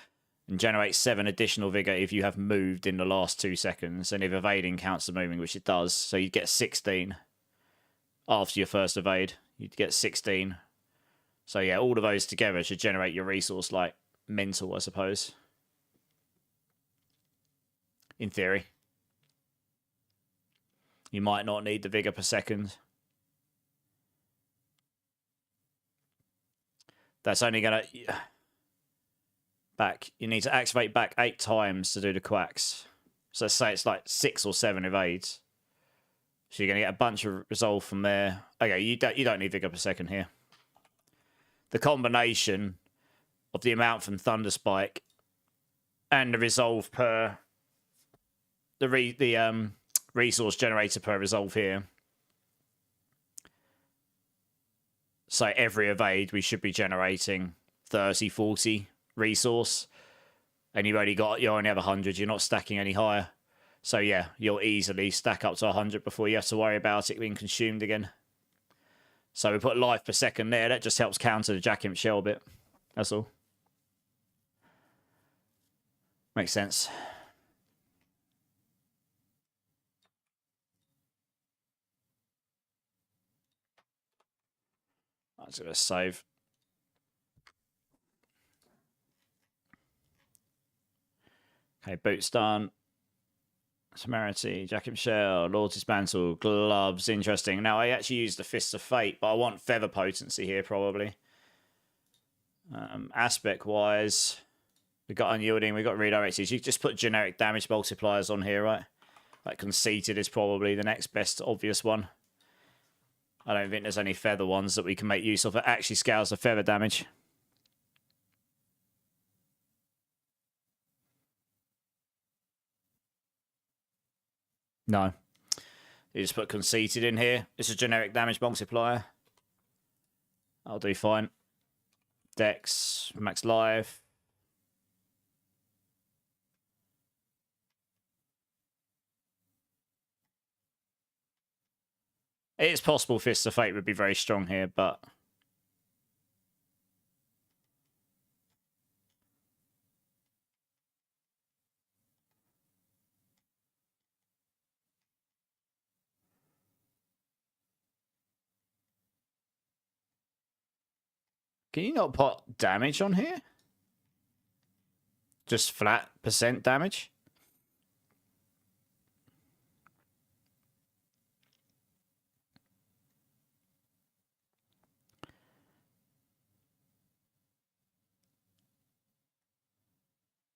and generates 7 additional vigor if you have moved in the last 2 seconds, and if evading counts as moving, which it does, so you'd get 16 after your first evade. You'd get 16. So yeah, all of those together should generate your resource like mental, I suppose. In theory. You might not need the vigor per second. That's only gonna... Back. You need to activate back 8 times to do the quacks. So let's say it's like 6 or 7 evades. So you're going to get a bunch of resolve from there. Okay, you don't need vigor per second here. The combination of the amount from Thunder Spike and the resolve per... The resource generator per resolve here. So every evade we should be generating 30, 40... resource, and you only have 100. You're not stacking any higher, so yeah, you'll easily stack up to 100 before you have to worry about it being consumed again. So we put life per second there. That just helps counter the Jackimp Shell bit. That's all. Makes sense. I'm just gonna save. Okay, boots done. Temerity, Jackimp Shell, Lord's Mantle, gloves. Interesting. Now, I actually used the Fists of Fate, but I want Feather Potency here, probably. Aspect-wise, we got unyielding, we got redirected. You just put generic damage multipliers on here, right? Like conceited is probably the next best obvious one. I don't think there's any feather ones that we can make use of. It actually scales the feather damage. No. You just put conceited in here. It's a generic damage multiplier. I'll do fine. Dex, max life. It is possible Fists of Fate would be very strong here, but... Can you not put damage on here? Just flat % damage?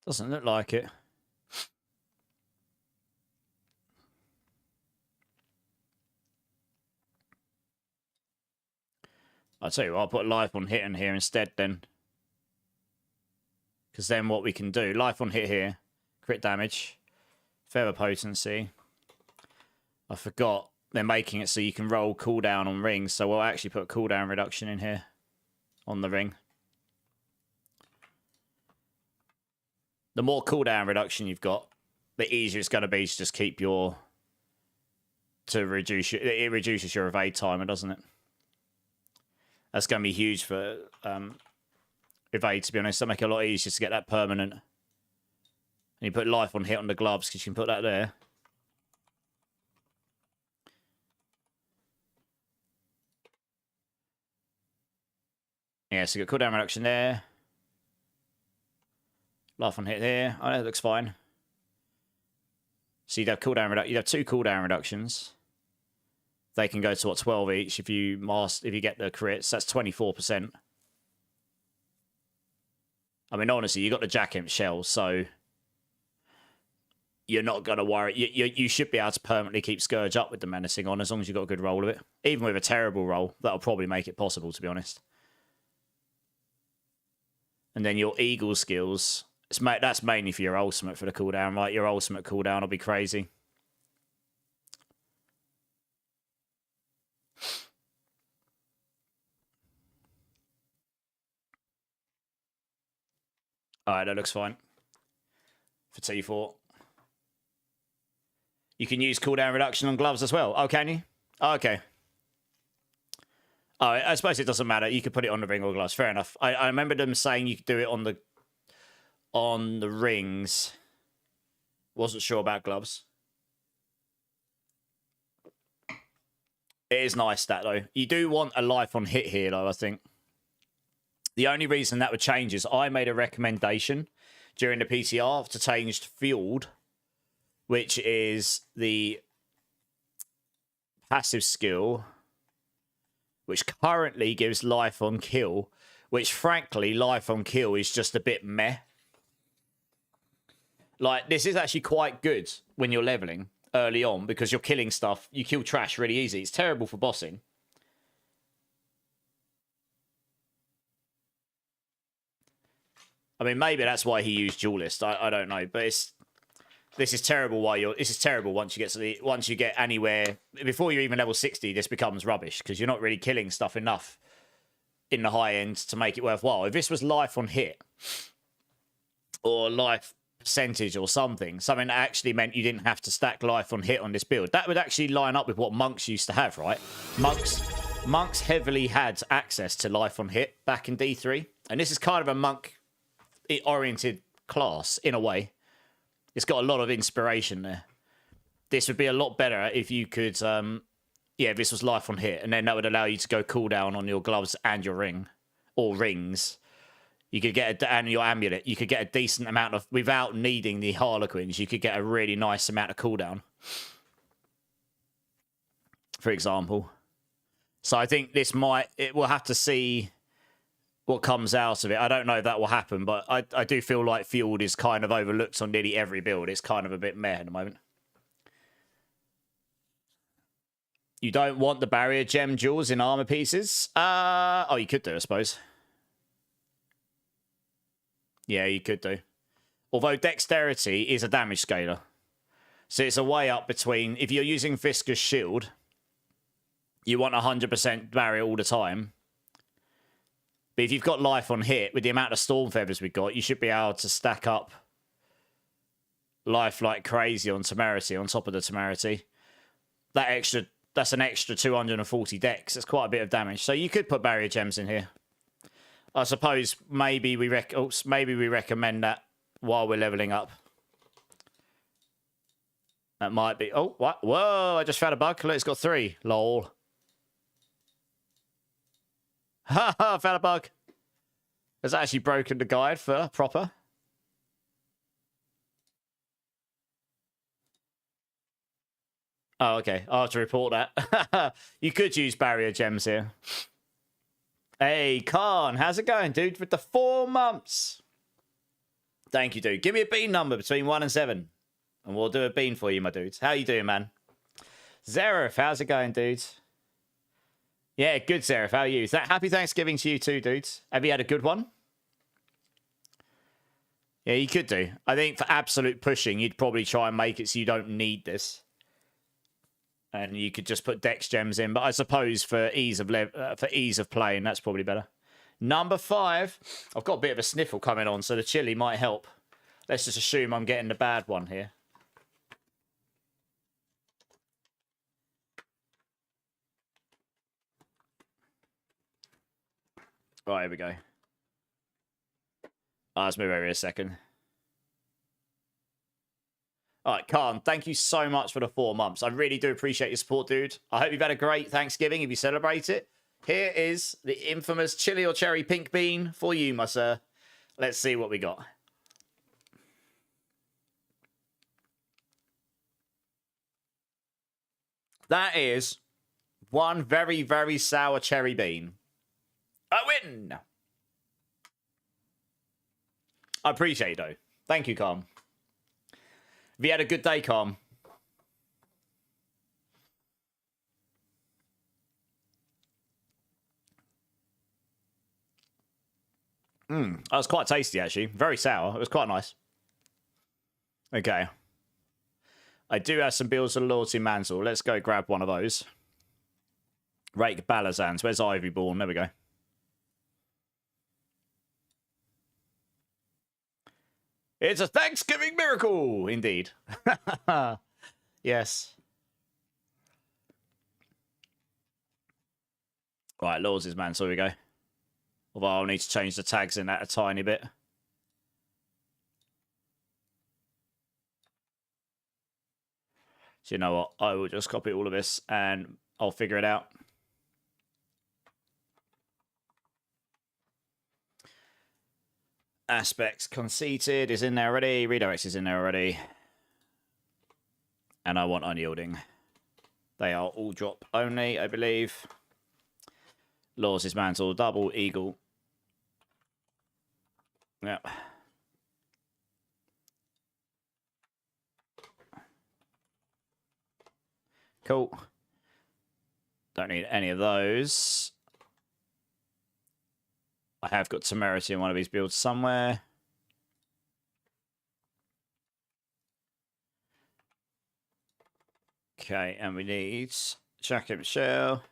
Doesn't look like it. I'll tell you what, I'll put life on hit in here instead then. Because then what we can do, life on hit here, crit damage, feather potency. I forgot they're making it so you can roll cooldown on rings, so we'll actually put cooldown reduction in here on the ring. The more cooldown reduction you've got, the easier it's going to be to just keep your... to reduce your... It reduces your evade timer, doesn't it? That's going to be huge for evade, to be honest. That'll make it a lot easier to get that permanent. And you put life on hit on the gloves, because you can put that there. Yeah, so you got cooldown reduction there. Life on hit here. Oh, that looks fine. So you'd have cooldown reduction. You'd have 2 cooldown reductions. They can go to what, 12 each if you get the crits. That's 24%. I mean, honestly, you got the Jack Imp shell, so you're not gonna worry. You should be able to permanently keep Scourge up with the menacing on as long as you've got a good roll of it. Even with a terrible roll, that'll probably make it possible, to be honest. And then your Eagle skills, that's mainly for your ultimate for the cooldown, right? Your ultimate cooldown will be crazy. Alright, that looks fine. For T4. You can use cooldown reduction on gloves as well. Oh, can you? Oh, okay. Oh, I suppose it doesn't matter. You could put it on the ring or gloves. Fair enough. I remember them saying you could do it on the rings. Wasn't sure about gloves. It is nice, that, though. You do want a life on hit here, though, I think. The only reason that would change is I made a recommendation during the PTR to change Fueled, which is the passive skill, which currently gives life on kill, which, frankly, life on kill is just a bit meh. Like, this is actually quite good when you're leveling early on because you're killing stuff. You kill trash really easy. It's terrible for bossing. I mean, maybe that's why he used Duelist. I don't know, but this is terrible. This is terrible once you get anywhere before you're even level 60. This becomes rubbish because you're not really killing stuff enough in the high end to make it worthwhile. If this was life on hit or life percentage or something that actually meant you didn't have to stack life on hit on this build, that would actually line up with what monks used to have, right? Monks heavily had access to life on hit back in D3, and this is kind of a monk oriented class in a way. It's got a lot of inspiration there. This would be a lot better if you could yeah, this was life on hit, and then that would allow you to go cooldown on your gloves and your ring or rings. You could get and your amulet. You could get a decent amount of, without needing the Harlequins, you could get a really nice amount of cooldown, for example. So I think we'll have to see what comes out of it. I don't know if that will happen, but I do feel like Field is kind of overlooked on nearly every build. It's kind of a bit meh at the moment. You don't want the barrier gem jewels in armor pieces? Oh, you could do, I suppose. Yeah, you could do. Although dexterity is a damage scaler. So it's a way up between... If you're using Viscous Shield, you want 100% barrier all the time. But if you've got life on hit, with the amount of Storm Feathers we've got, you should be able to stack up life like crazy on Temerity, on top of the Temerity. That's an extra 240 dex. That's quite a bit of damage. So you could put barrier gems in here. I suppose maybe we recommend that while we're leveling up. That might be... Oh, what? Whoa, I just found a bug. Look, it's got 3. Lol. Ha ha, found a bug. It's actually broken the guide for proper. Oh, okay. I'll have to report that. You could use barrier gems here. Hey, Khan, how's it going, dude? With the 4 months. Thank you, dude. Give me a bean number between 1 and 7. And we'll do a bean for you, my dudes. How you doing, man? Zareth, how's it going, dudes? Yeah, good, Zareth. How are you? Happy Thanksgiving to you too, dudes. Have you had a good one? Yeah, you could do. I think for absolute pushing, you'd probably try and make it so you don't need this. And you could just put dex gems in. But I suppose for ease of playing, that's probably better. Number 5. I've got a bit of a sniffle coming on, so the chili might help. Let's just assume I'm getting the bad one here. Right, here we go. Let's move over here a second. All right, Khan, thank you so much for the 4 months. I really do appreciate your support, dude. I hope you've had a great Thanksgiving if you celebrate it. Here is the infamous chili or cherry pink bean for you, my sir. Let's see what we got. That is one very, very sour cherry bean. I win! I appreciate it, though. Thank you, Calm. Have you had a good day, Calm? That was quite tasty, actually. Very sour. It was quite nice. Okay. I do have some Bills of Loyalty Mantle. Let's go grab one of those. Rake Balazans. Where's Ivyborn? There we go. It's a Thanksgiving miracle, indeed. Yes. Right, Lords' Mantle, here we go. Although I'll need to change the tags in that a tiny bit. So you know what? I will just copy all of this and I'll figure it out. Aspects conceited is in there already. Redirects is in there already. And I want unyielding. They are all drop only, I believe. Laws' Mantle, double eagle. Yep. Cool. Don't need any of those. I have got Temerity in one of these builds somewhere. Okay, and we need Jacket Shell.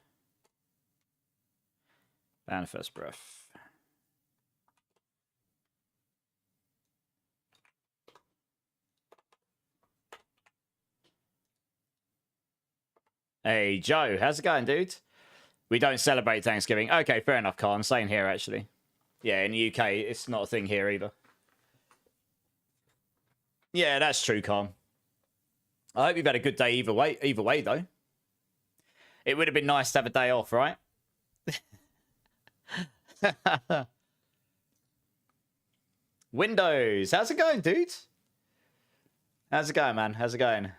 Manifest Breath. Hey, Joe, how's it going, dude? We don't celebrate Thanksgiving. Okay, fair enough, Khan. Same here, actually. Yeah, in the UK, it's not a thing here either. Yeah, that's true, Khan. I hope you've had a good day either way, though. It would have been nice to have a day off, right? Windows, how's it going, dude? How's it going, man? How's it going?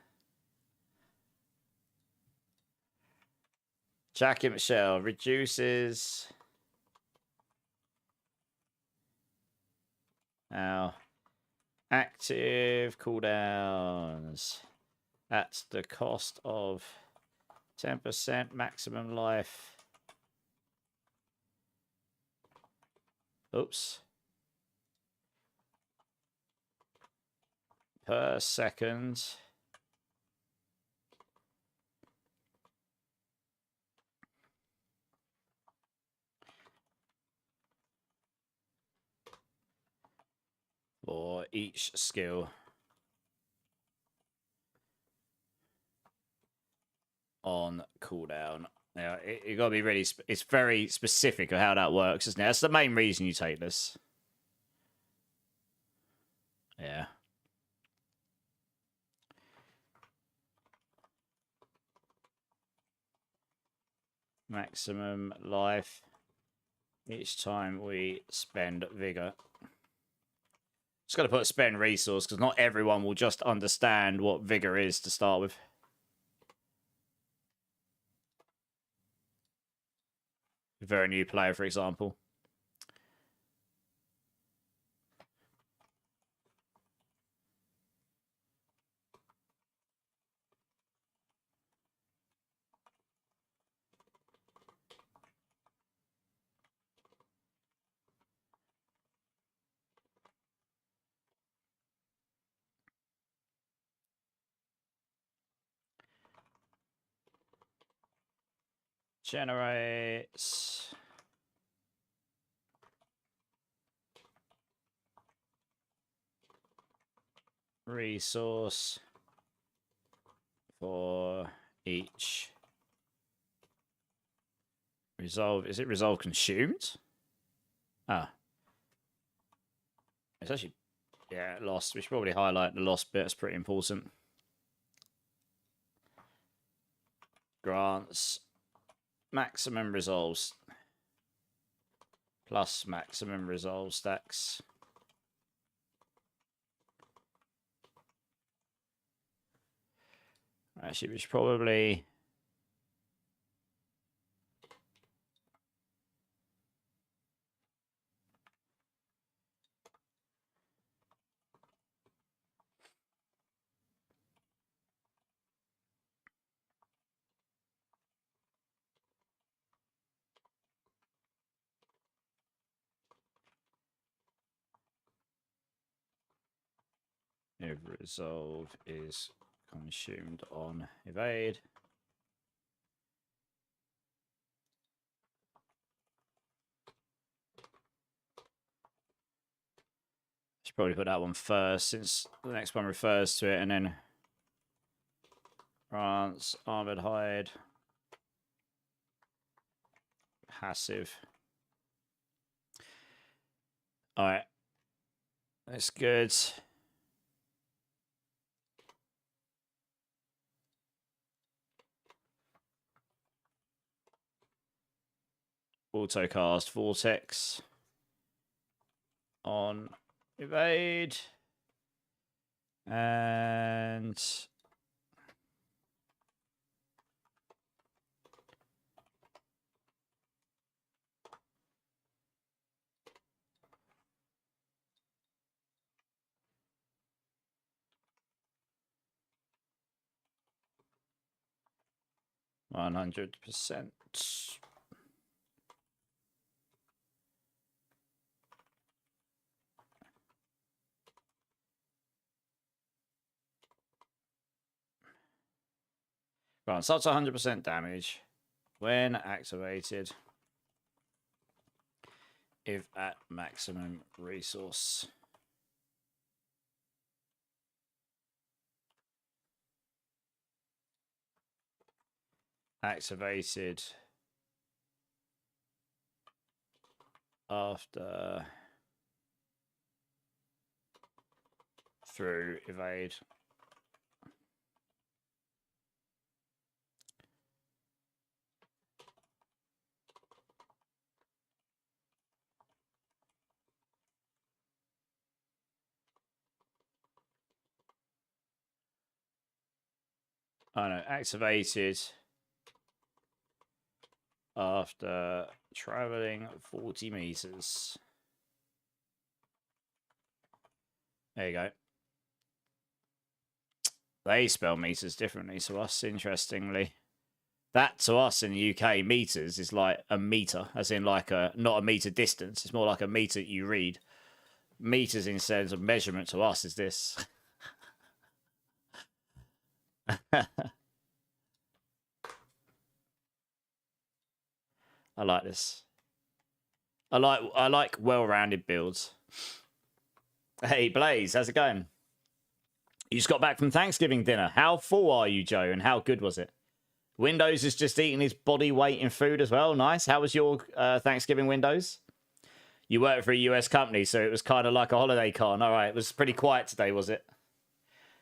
Jacket Michelle reduces Now, active cooldowns at the cost of 10% maximum life. Oops. Per second. For each skill. On cooldown. Now, you got to be really... it's very specific of how that works, isn't it? That's the main reason you take this. Yeah. Maximum life each time we spend vigor. Just got to put spend resource because not everyone will just understand what vigor is to start with. If they're a new player, for example. Generates resource for each resolve. Is it resolve consumed? Ah. It's actually, yeah, lost. We should probably highlight the lost bit. It's pretty important. Grants maximum resolves plus maximum resolve stacks. Actually, we should probably if resolve is consumed on evade. Should probably put that one first since the next one refers to it, and then grants armored hide passive. All right, that's good. Autocast vortex on evade and %100%. Grants up to 100% damage when activated if at maximum resource. Activated after through evade. Oh no, activated after traveling 40 meters. There you go. They spell meters differently to us, interestingly. That, to us in the UK, meters is like a meter, as in like a, not a meter distance. It's more like a meter you read. Meters in sense of measurement to us is this. I like this. I like well-rounded builds. Hey, Blaze, how's it going? You just got back from Thanksgiving dinner. How full are you, Joe, and how good was it? Windows is just eating his body weight in food as well. Nice. How was your Thanksgiving, Windows? You work for a US company, so it was kind of like a holiday con. All right, it was pretty quiet today, was it?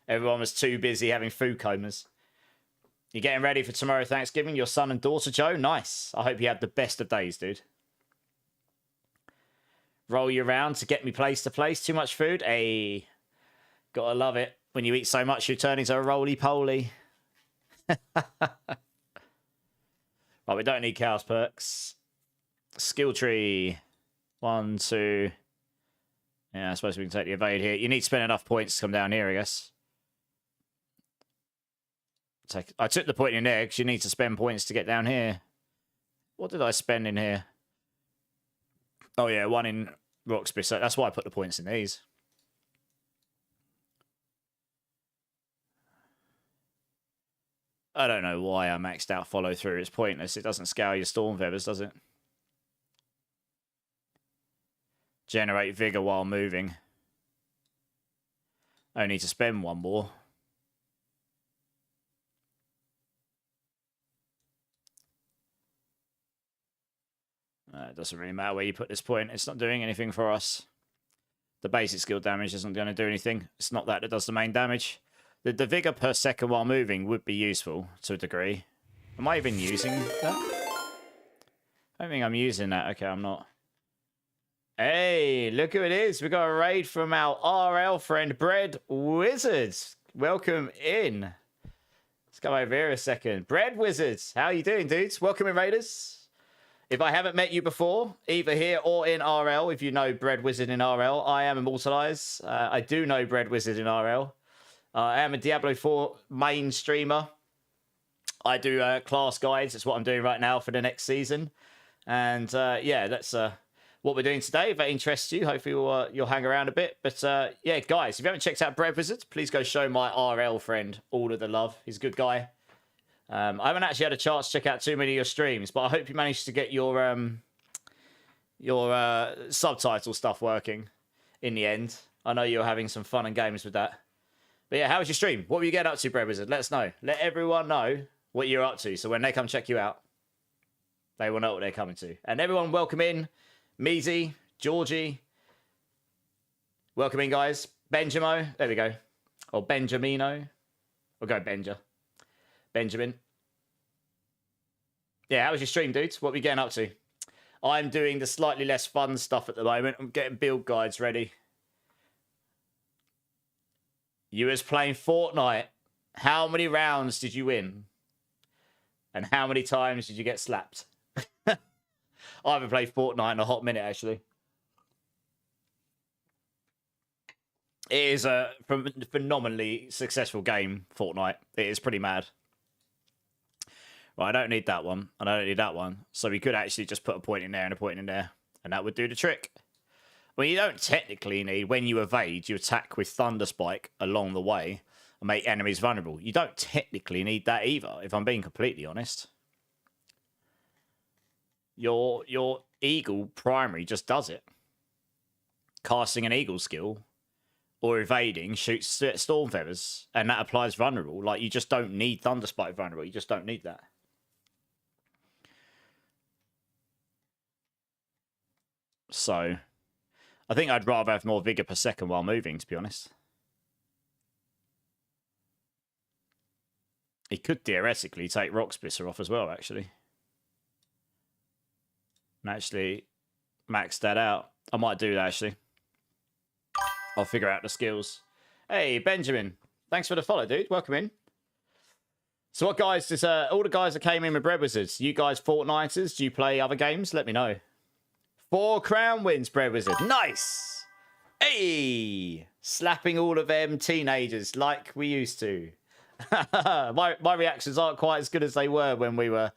Everyone was too busy having food comas. You getting ready for tomorrow Thanksgiving? Your son and daughter, Joe? Nice. I hope you have the best of days, dude. Roll you around to get me place to place. Too much food? Hey, gotta love it. When you eat so much, you turn into a roly-poly. Right, we don't need cows perks. Skill tree. 1, 2. Yeah, I suppose we can take the evade here. You need to spend enough points to come down here, I guess. I took the point in there because you need to spend points to get down here. What did I spend in here? Oh, yeah, 1 in Roxby. So that's why I put the points in these. I don't know why I maxed out follow through. It's pointless. It doesn't scale your storm feathers, does it? Generate vigor while moving. I need to spend 1 more. It doesn't really matter where you put this point. It's not doing anything for us. The basic skill damage isn't going to do anything. It's not that does the main damage. The vigor per second while moving would be useful to a degree. Am I even using that? I don't think I'm using that. Okay, I'm not. Hey, look who it is. We got a raid from our RL friend, Bread Wizards. Welcome in. Let's come over here a second. Bread Wizards, how you doing, dudes? Welcome in, Raiders. If I haven't met you before, either here or in RL, if you know Bread Wizard in RL, I am Immortalized. I do know Bread Wizard in RL. I am a Diablo 4 main streamer. I do class guides. That's what I'm doing right now for the next season. And yeah, that's what we're doing today. If that interests you, hopefully you'll hang around a bit. But yeah, guys, if you haven't checked out Bread Wizard, please go show my RL friend all of the love. He's a good guy. I haven't actually had a chance to check out too many of your streams, but I hope you managed to get your subtitle stuff working in the end. I know you're having some fun and games with that. But yeah, how was your stream? What were you getting up to, Bread Wizard? Let us know. Let everyone know what you're up to, so when they come check you out, they will know what they're coming to. And everyone, welcome in. Measy, Georgie. Welcome in, guys. Benjamo. There we go. Or Benjamino. We'll go Benjamin. Yeah, how was your stream, dudes? What were you getting up to? I'm doing the slightly less fun stuff at the moment. I'm getting build guides ready. You was playing Fortnite. How many rounds did you win? And how many times did you get slapped? I haven't played Fortnite in a hot minute, actually. It is a phenomenally successful game, Fortnite. It is pretty mad. Right, I don't need that one. And I don't need that one. So we could actually just put a point in there and a point in there. And that would do the trick. Well, you don't technically need, when you evade, you attack with Thunder Spike along the way and make enemies vulnerable. You don't technically need that either, if I'm being completely honest. Your Eagle primary just does it. Casting an Eagle skill or evading shoots Storm Feathers, and that applies vulnerable. Like, you just don't need Thunder Spike vulnerable. You just don't need that. So I think I'd rather have more vigor per second while moving, to be honest. He could theoretically take Rock Splitter off as well, actually. And actually max that out. I might do that, actually. I'll figure out the skills. Hey, Benjamin. Thanks for the follow, dude. Welcome in. So what, guys, does all the guys that came in with Bread Wizards, you guys Fortniters, do you play other games? Let me know. 4 crown wins, Bread Wizard. Nice. Hey. Slapping all of them teenagers like we used to. my reactions aren't quite as good as they were when we were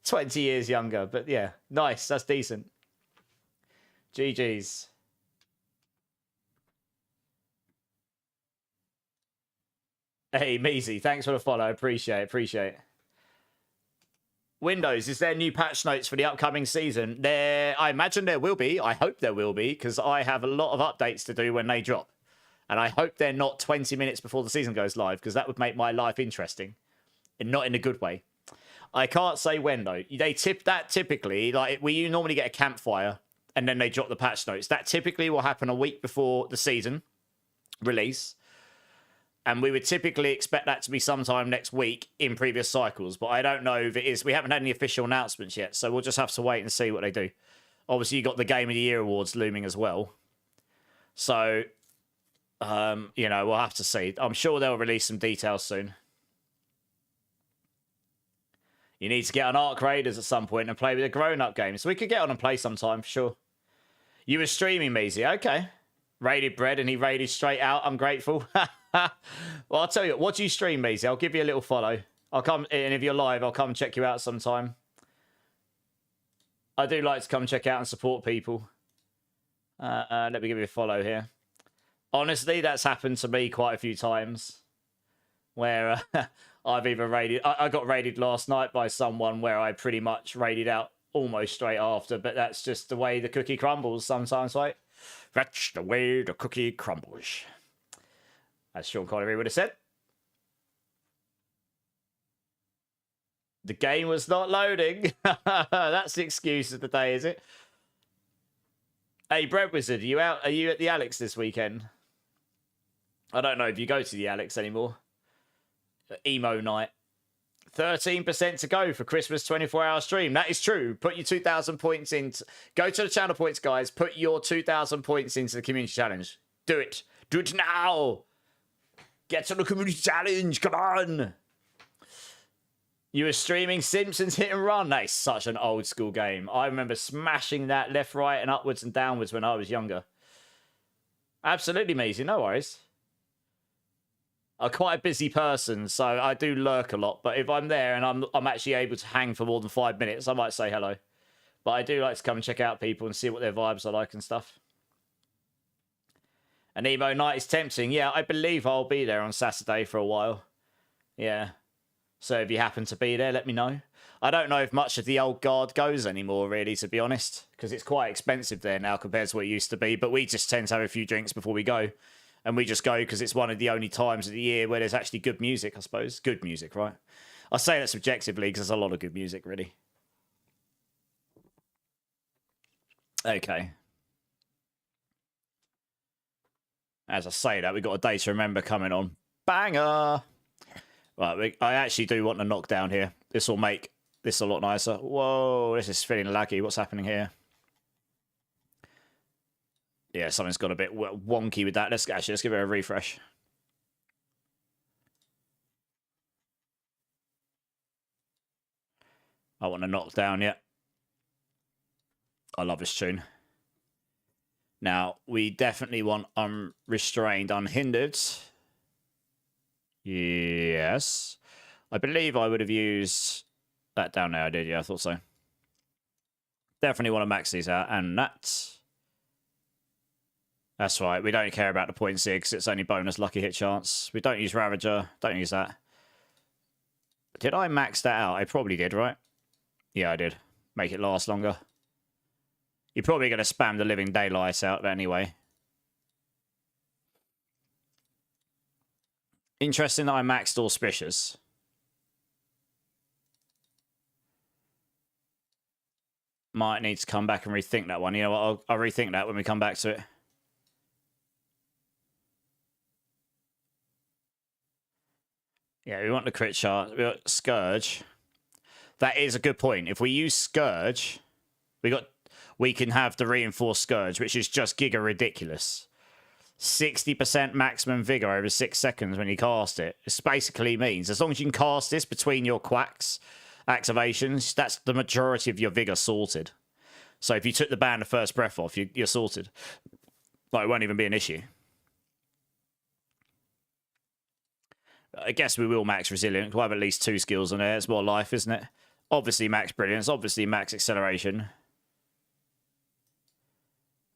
20 years younger. But yeah, nice. That's decent. GG's. Hey, Measy, thanks for the follow. Appreciate it. Windows, is there new patch notes for the upcoming season? I imagine there will be. I hope there will be, because I have a lot of updates to do when they drop. And I hope they're not 20 minutes before the season goes live, because that would make my life interesting. And not in a good way. I can't say when, though. They typically, like, you normally get a campfire, and then they drop the patch notes. That typically will happen a week before the season release. And we would typically expect that to be sometime next week in previous cycles. But I don't know if it is. We haven't had any official announcements yet. So we'll just have to wait and see what they do. Obviously, you got the Game of the Year awards looming as well. So, you know, we'll have to see. I'm sure they'll release some details soon. You need to get on Ark Raiders at some point and play with a grown-up game. So we could get on and play sometime, for sure. You were streaming, Measy. Okay. Raided Bread and he raided straight out. I'm grateful. Well, I'll tell you, what do you stream, Measy? I'll give you a little follow. I'll come, and if you're live, I'll come check you out sometime. I do like to come check out and support people. Let me give you a follow here. Honestly, that's happened to me quite a few times. Where I've either raided... I got raided last night by someone where I pretty much raided out almost straight after. But that's just the way the cookie crumbles sometimes, right? That's the way the cookie crumbles. As Sean Connery would have said. The game was not loading. That's the excuse of the day, is it? Hey, Bread Wizard, are you out? Are you at the Alex this weekend? I don't know if you go to the Alex anymore. Emo night. 13% to go for Christmas 24-hour stream. That is true. Put your 2,000 points in. Go to the channel points, guys. Put your 2,000 points into the community challenge. Do it. Do it now. Get to the community challenge. Come on. You were streaming Simpsons Hit and Run. That is such an old school game. I remember smashing that left, right, and upwards and downwards when I was younger. Absolutely, Maisie. No worries. I'm quite a busy person, so I do lurk a lot. But if I'm there and I'm actually able to hang for more than 5 minutes, I might say hello. But I do like to come and check out people and see what their vibes are like and stuff. An emo night is tempting. Yeah, I believe I'll be there on Saturday for a while. Yeah. So if you happen to be there, let me know. I don't know if much of the old guard goes anymore, really, to be honest. Because it's quite expensive there now compared to what it used to be. But we just tend to have a few drinks before we go. And we just go because it's one of the only times of the year where there's actually good music, I suppose. Good music, right? I say that subjectively because there's a lot of good music, really. Okay. As I say that, we've got a Day to Remember coming on. Banger! Right, I actually do want to knock down here. This will make this a lot nicer. Whoa, this is feeling laggy. What's happening here? Yeah, something's got a bit wonky with that. Let's give it a refresh. I want to knock down yet. I love this tune. Now, we definitely want Unrestrained, Unhindered. Yes. I believe I would have used that down there. I did, yeah, I thought so. Definitely want to max these out. And that's right. We don't care about the 0.6. It's only bonus lucky hit chance. We don't use Ravager. Don't use that. Did I max that out? I probably did, right? Yeah, I did. Make it last longer. You're probably going to spam the living daylights out anyway. Interesting that I maxed Auspicious. Might need to come back and rethink that one. You know what? I'll rethink that when we come back to it. Yeah, we want the crit shot. We got Scourge. That is a good point. If we use Scourge, we can have the reinforced Scourge, which is just giga ridiculous. 60% maximum vigor over 6 seconds when you cast it. This basically means as long as you can cast this between your quacks activations, that's the majority of your vigor sorted. So if you took the ban the first breath off, you're sorted. Like, it won't even be an issue. I guess we will max resilient. We'll have at least 2 skills on there. It's more life, isn't it? Obviously max brilliance. Obviously max acceleration.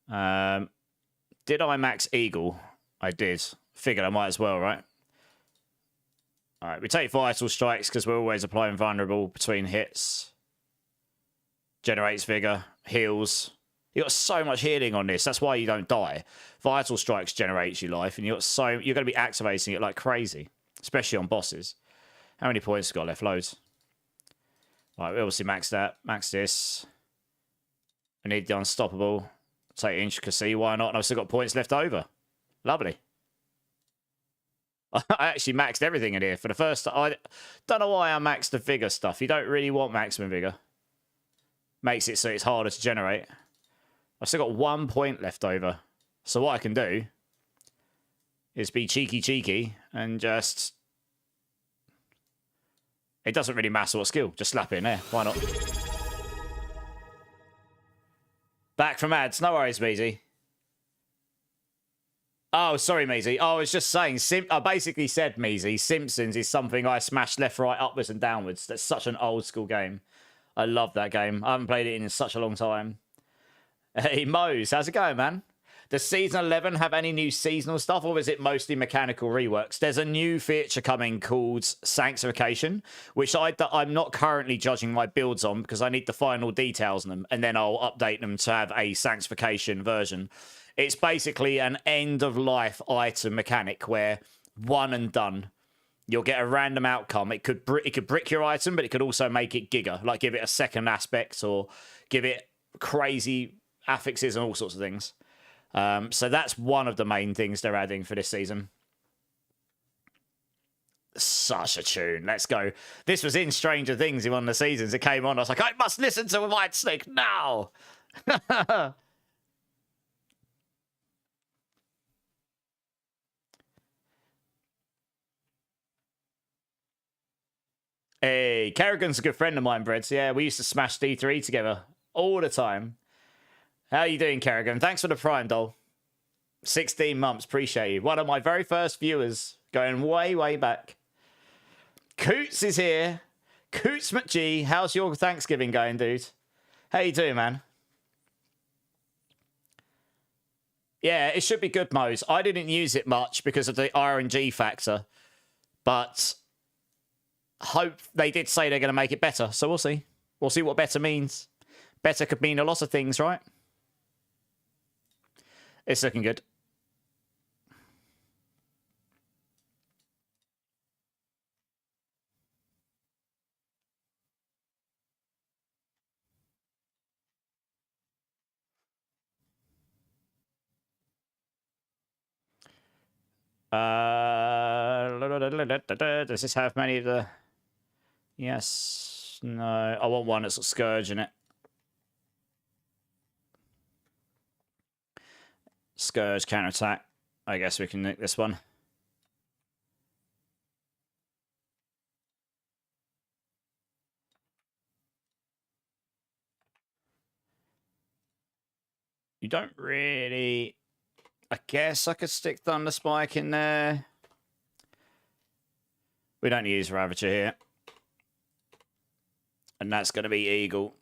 Did I max eagle? I did. Figured I might as well, right? All right, we take vital strikes because we're always applying vulnerable between hits. Generates vigor, heals. You got so much healing on this. That's why you don't die. Vital strikes generates you life, and you're going to be activating it like crazy, especially on bosses. How many points got left? Loads. Right, we obviously max that. Max this. I need the unstoppable. Take intricacy. Why not? And I've still got points left over. Lovely. I actually maxed everything in here for the first time. I don't know why I maxed the vigor stuff. You don't really want maximum vigor. Makes it so it's harder to generate. I've still got 1 point left over. So what I can do is be cheeky and just... It doesn't really matter what skill. Just slap it in there. Why not? Back from ads. No worries, Measy. Oh, sorry, Measy. Oh, I was just saying, I basically said, Measy, Simpsons is something I smashed left, right, upwards, and downwards. That's such an old school game. I love that game. I haven't played it in such a long time. Hey, Mose, how's it going, man? Does Season 11 have any new seasonal stuff, or is it mostly mechanical reworks? There's a new feature coming called Sanctification, which I'm not currently judging my builds on because I need the final details on them, and then I'll update them to have a Sanctification version. It's basically an end-of-life item mechanic where one and done. You'll get a random outcome. It could brick your item, but it could also make it giga, like give it a second aspect or give it crazy affixes and all sorts of things. So that's one of the main things they're adding for this season. Such a tune. Let's go. This was in Stranger Things in one of the seasons. It came on. I was like, I must listen to White Snake now. Hey, Kerrigan's a good friend of mine, Breds. Yeah, we used to smash D3 together all the time. How you doing, Kerrigan? Thanks for the Prime, doll. 16 months. Appreciate you. One of my very first viewers, going way, way back. Coots is here. Coots McG, how's your Thanksgiving going, dude? How you doing, man? Yeah, it should be good, Mose. I didn't use it much because of the RNG factor, but they did say they're going to make it better, so we'll see. We'll see what better means. Better could mean a lot of things, right? It's looking good. Does this have many of the... Yes. No. I want one that's got Scourge in it. Scourge counterattack. I guess we can nick this one. You don't really... I guess I could stick Thunder Spike in there. We don't use Ravager here. And that's going to be Eagle.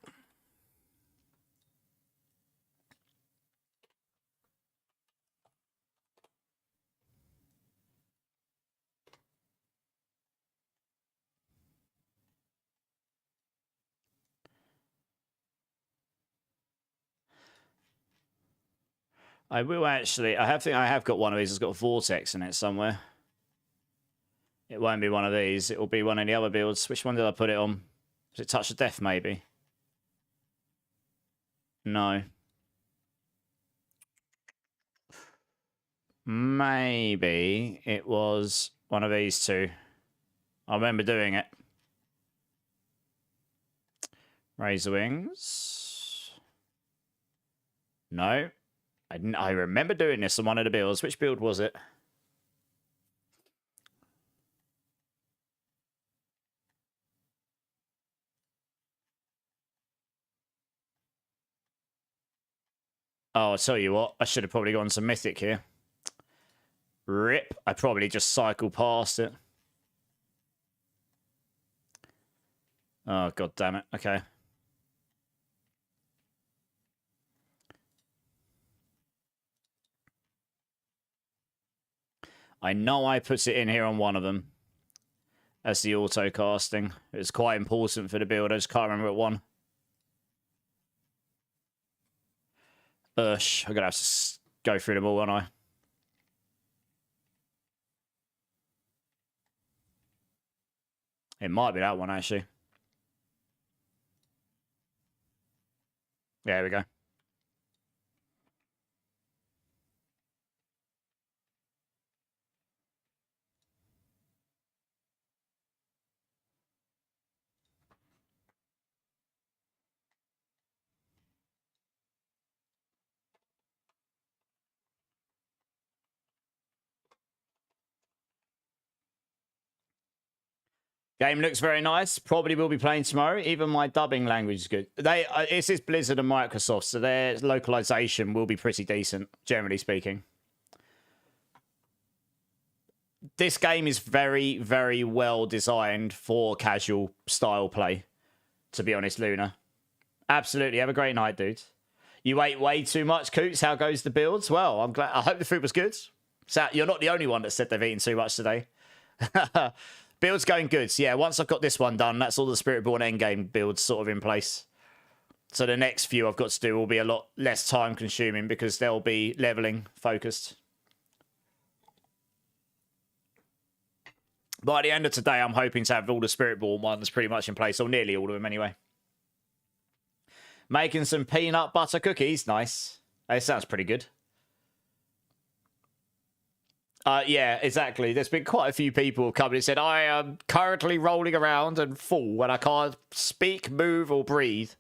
I will actually... I think I have got one of these that's got Vortex in it somewhere. It won't be one of these. It will be one of the other builds. Which one did I put it on? Was it Touch of Death, maybe? No. Maybe it was one of these two. I remember doing it. Razor Wings. No. I remember doing this on one of the builds. Which build was it? Oh, I'll tell you what. I should have probably gone to Mythic here. Rip. I probably just cycled past it. Oh, god damn it. Okay. I know I put it in here on one of them as the auto casting. It's quite important for the build. I just can't remember what one. I'm gonna have to go through them all, won't I? It might be that one, actually. There we go. Game looks very nice. Probably will be playing tomorrow. Even my dubbing language is good. This is Blizzard and Microsoft, so their localization will be pretty decent, generally speaking. This game is very, very well designed for casual style play, to be honest, Luna. Absolutely. Have a great night, dude. You ate way too much, Coots. How goes the builds? Well, I'm glad. I hope the food was good. So you're not the only one that said they've eaten too much today. Build's going good. So yeah, once I've got this one done, that's all the Spiritborn endgame builds sort of in place. So the next few I've got to do will be a lot less time consuming because they'll be leveling focused. By the end of today, I'm hoping to have all the Spiritborn ones pretty much in place, or nearly all of them anyway. Making some peanut butter cookies. Nice. It sounds pretty good. Yeah, exactly. There's been quite a few people who have come and said, I am currently rolling around and full when I can't speak, move, or breathe.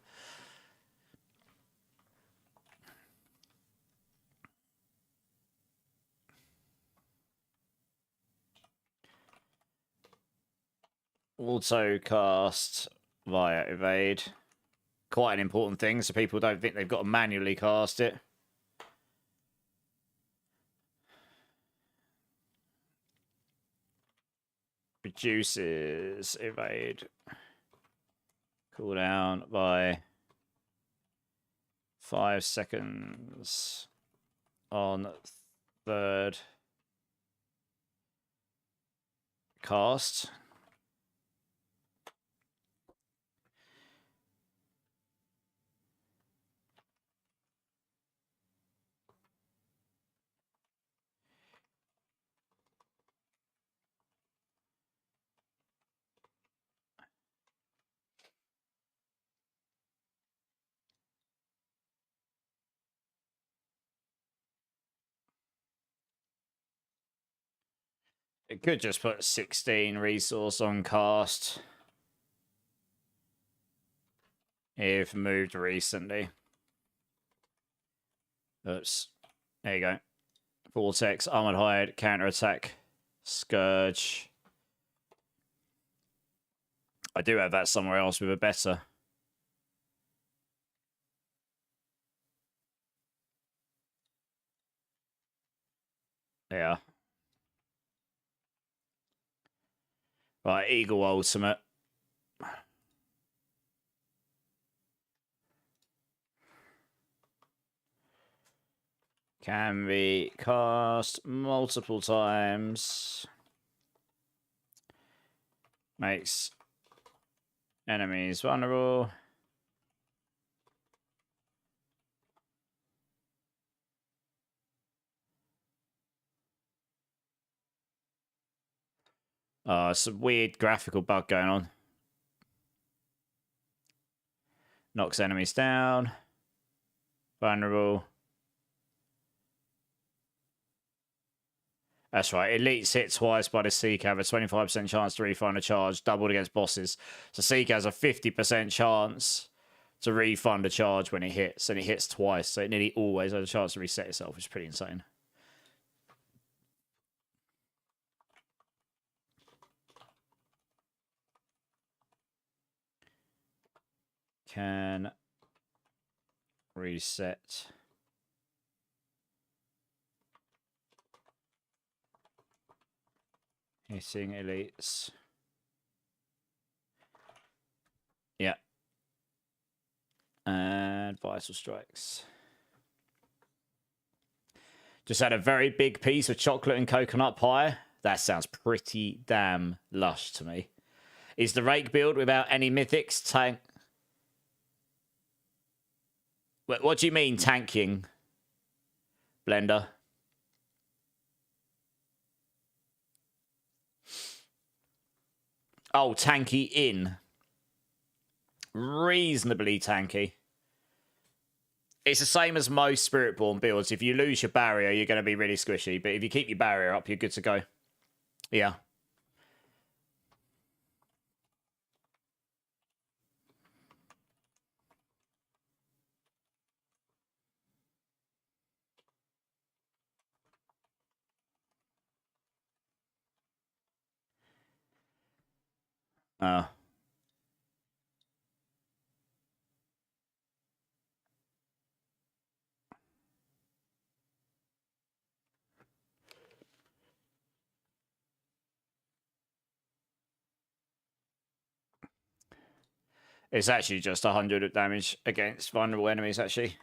Auto cast via evade. Quite an important thing, so people don't think they've got to manually cast it. Reduces evade cooldown by 5 seconds on third cast. It could just put 16 resource on cast if moved recently. Oops. There you go. Vortex, Armored Hide, Counterattack, Scourge. I do have that somewhere else with a better. Yeah. Right, Eagle Ultimate. Can be cast multiple times. Makes enemies vulnerable. Oh, it's a weird graphical bug going on. Knocks enemies down. Vulnerable. That's right. Elites hit twice by the Seek have a 25% chance to refund a charge, doubled against bosses. So Seek has a 50% chance to refund a charge when it hits, and it hits twice. So it nearly always has a chance to reset itself, which is pretty insane. Can reset. Hitting elites. Yeah. And Vital Strikes. Just had a very big piece of chocolate and coconut pie. That sounds pretty damn lush to me. Is the rake build without any mythics tank? What do you mean tanking, Blender? Oh, tanky in. Reasonably tanky. It's the same as most Spiritborn builds. If you lose your barrier, you're going to be really squishy. But if you keep your barrier up, you're good to go. Yeah. It's actually just 100 damage against vulnerable enemies, actually.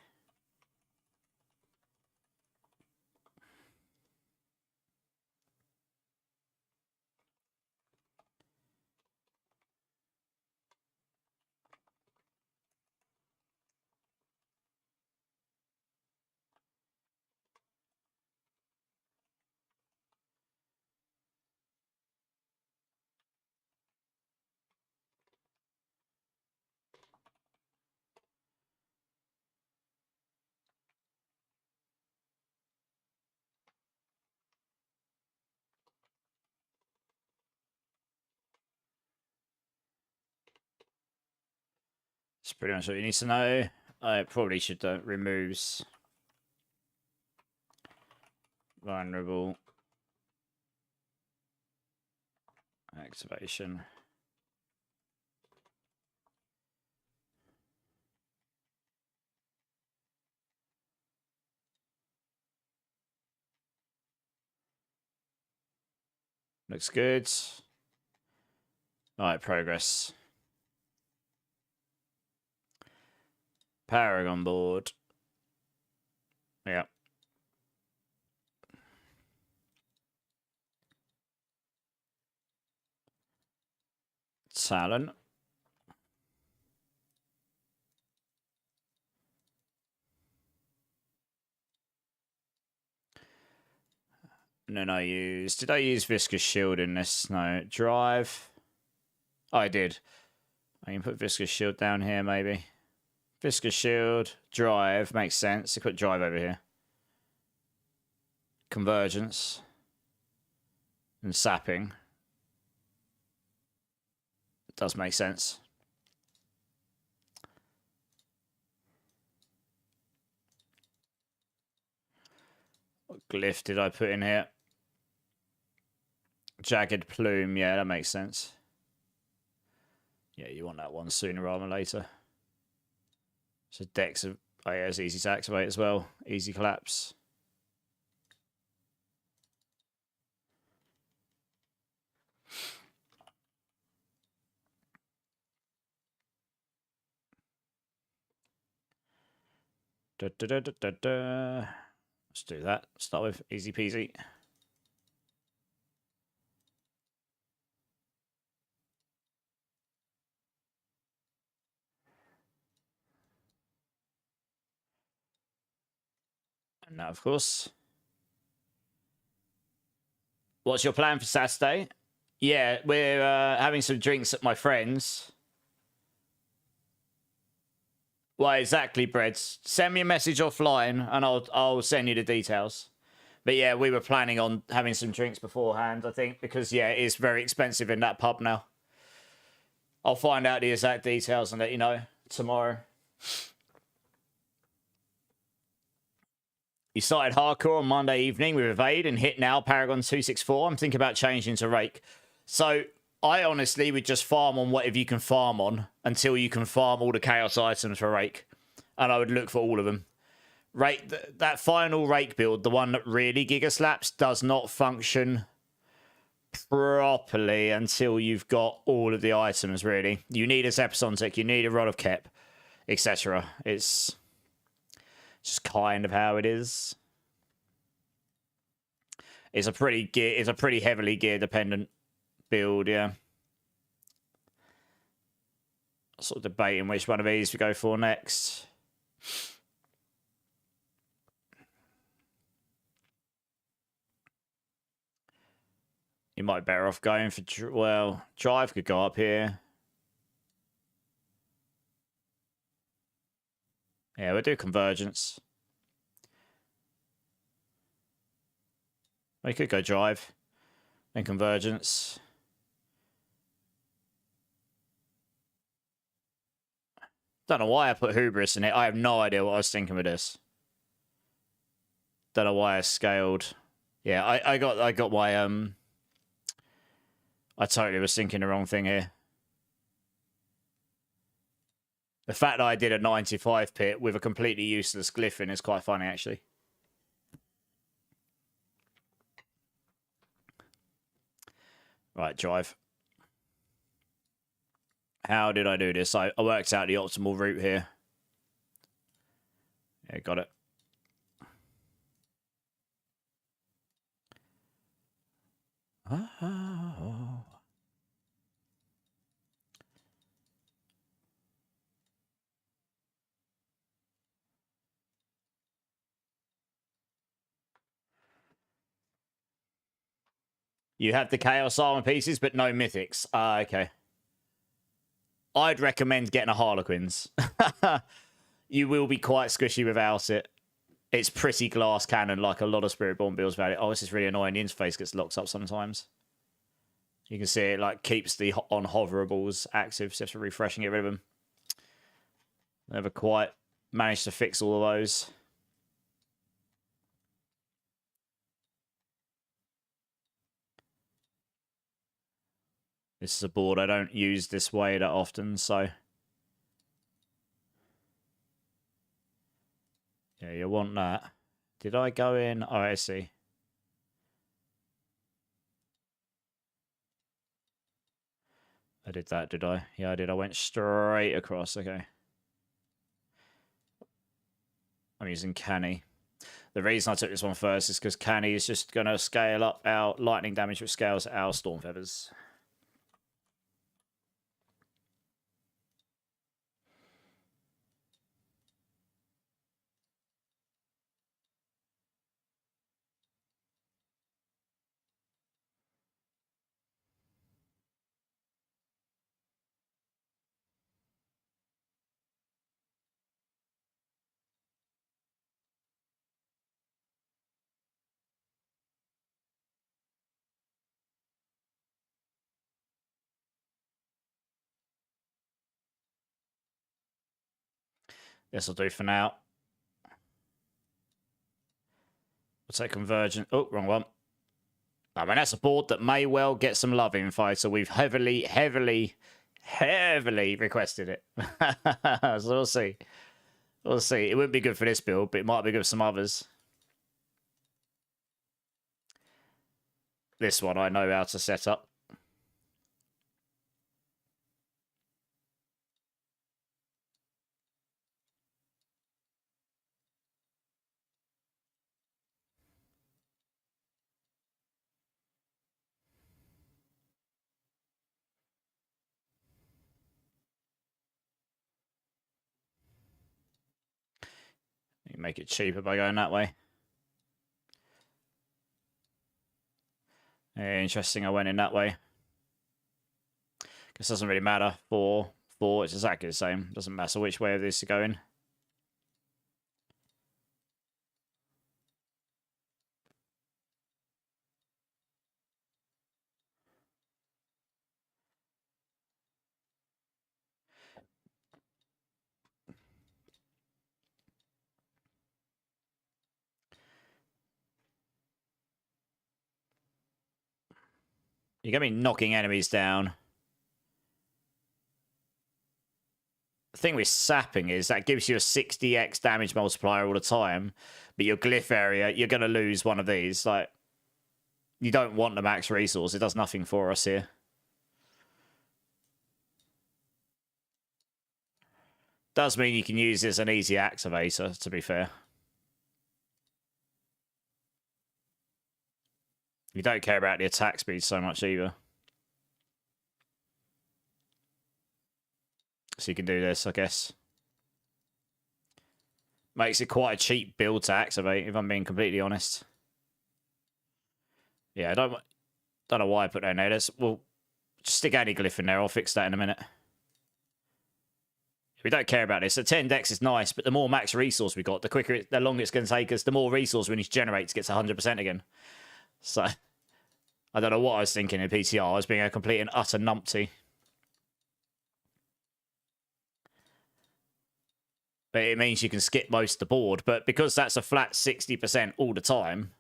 It's pretty much what you need to know. I probably should removes vulnerable activation. Looks good. All right, progress. Paragon board. Yeah. Talon. And then did I use Viscous Shield in this? No. Drive. Oh, I did. I can put Viscous Shield down here, maybe. Viscous Shield, Drive, makes sense. I put Drive over here. Convergence. And Sapping. Does make sense. What glyph did I put in here? Jagged Plume, yeah, that makes sense. Yeah, you want that one sooner rather than later. So Dex, oh yeah, it's easy to activate as well. Easy collapse. Let's do that. Start with easy peasy. And now, of course. What's your plan for Saturday? Yeah, we're having some drinks at my friend's. Well, exactly, Breads. Send me a message offline and I'll send you the details. But yeah, we were planning on having some drinks beforehand, I think, because yeah, it is very expensive in that pub now. I'll find out the exact details and let you know tomorrow. You started hardcore on Monday evening with Evade and hit now Paragon 264. I'm thinking about changing to Rake. So I honestly would just farm on whatever you can farm on until you can farm all the Chaos items for Rake. And I would look for all of them. That final Rake build, the one that really Giga Slaps, does not function properly until you've got all of the items, really. You need a Epsontic, you need a Rod of Kep, etc. It's just kind of how it is. It's a pretty heavily gear dependent build, yeah. Sort of debating which one of these we go for next. You might be better off going for... Well, Drive could go up here. Yeah, we'll do Convergence. We could go Drive. Then Convergence. Don't know why I put Hubris in it. I have no idea what I was thinking with this. Don't know why I scaled. Yeah, I got my... I totally was thinking the wrong thing here. The fact that I did a 95 pit with a completely useless glyph in is quite funny, actually. Right, Drive. How did I do this? I worked out the optimal route here. Yeah, got it. Oh. You have the Chaos Armor pieces, but no Mythics. Okay. I'd recommend getting a Harlequins. You will be quite squishy without it. It's pretty glass cannon, like a lot of Spiritborn builds about it. Oh, this is really annoying. The interface gets locked up sometimes. You can see it like keeps the on hoverables active, so you have to refresh and get rid of them. Never quite managed to fix all of those. This is a board I don't use this way that often, so... Yeah, you want that. Did I go in? Oh, I see. I did that, did I? Yeah, I did. I went straight across. Okay. I'm using Canny. The reason I took this one first is because Canny is just going to scale up our lightning damage, which scales our Storm Feathers. This will do for now. We'll take Convergent. Oh, wrong one. I mean, that's a board that may well get some love in fight, so we've heavily requested it. So we'll see. We'll see. It wouldn't be good for this build, but it might be good for some others. This one I know how to set up. You make it cheaper by going that way. Yeah, interesting, I went in that way. Guess it doesn't really matter. 4, it's exactly the same. Doesn't matter which way this is going. You're going to be knocking enemies down. The thing with sapping is that gives you a 60x damage multiplier all the time, but your glyph area, you're going to lose one of these. Like, You don't want the max resource. It does nothing for us here. Does mean you can use this as an easy activator, to be fair. You don't care about the attack speed so much either. So you can do this, I guess. Makes it quite a cheap build to activate, if I'm being completely honest. Yeah, I don't know why I put that in there. We'll just stick any glyph in there. I'll fix that in a minute. We don't care about this. So 10 dex is nice, but the more max resource we got, the longer it's going to take us, the more resource we need to generate to get to 100% again. So, I don't know what I was thinking in PTR. I was being a complete and utter numpty. But it means you can skip most of the board. But because that's a flat 60% all the time,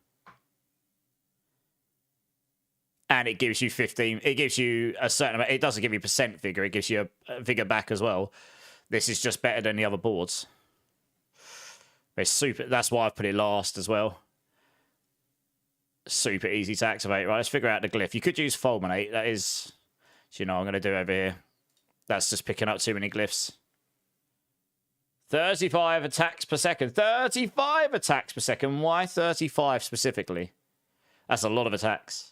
and it gives you 15, it gives you a certain amount, it doesn't give you a percent figure, it gives you a figure back as well. This is just better than the other boards. It's super, that's why I've put it last as well. Super easy to activate. Right, let's figure out the glyph. You could use Fulminate. That is, you know, I'm going to do over here. That's just picking up too many glyphs. 35 attacks per second. 35 attacks per second. Why 35 specifically? That's a lot of attacks.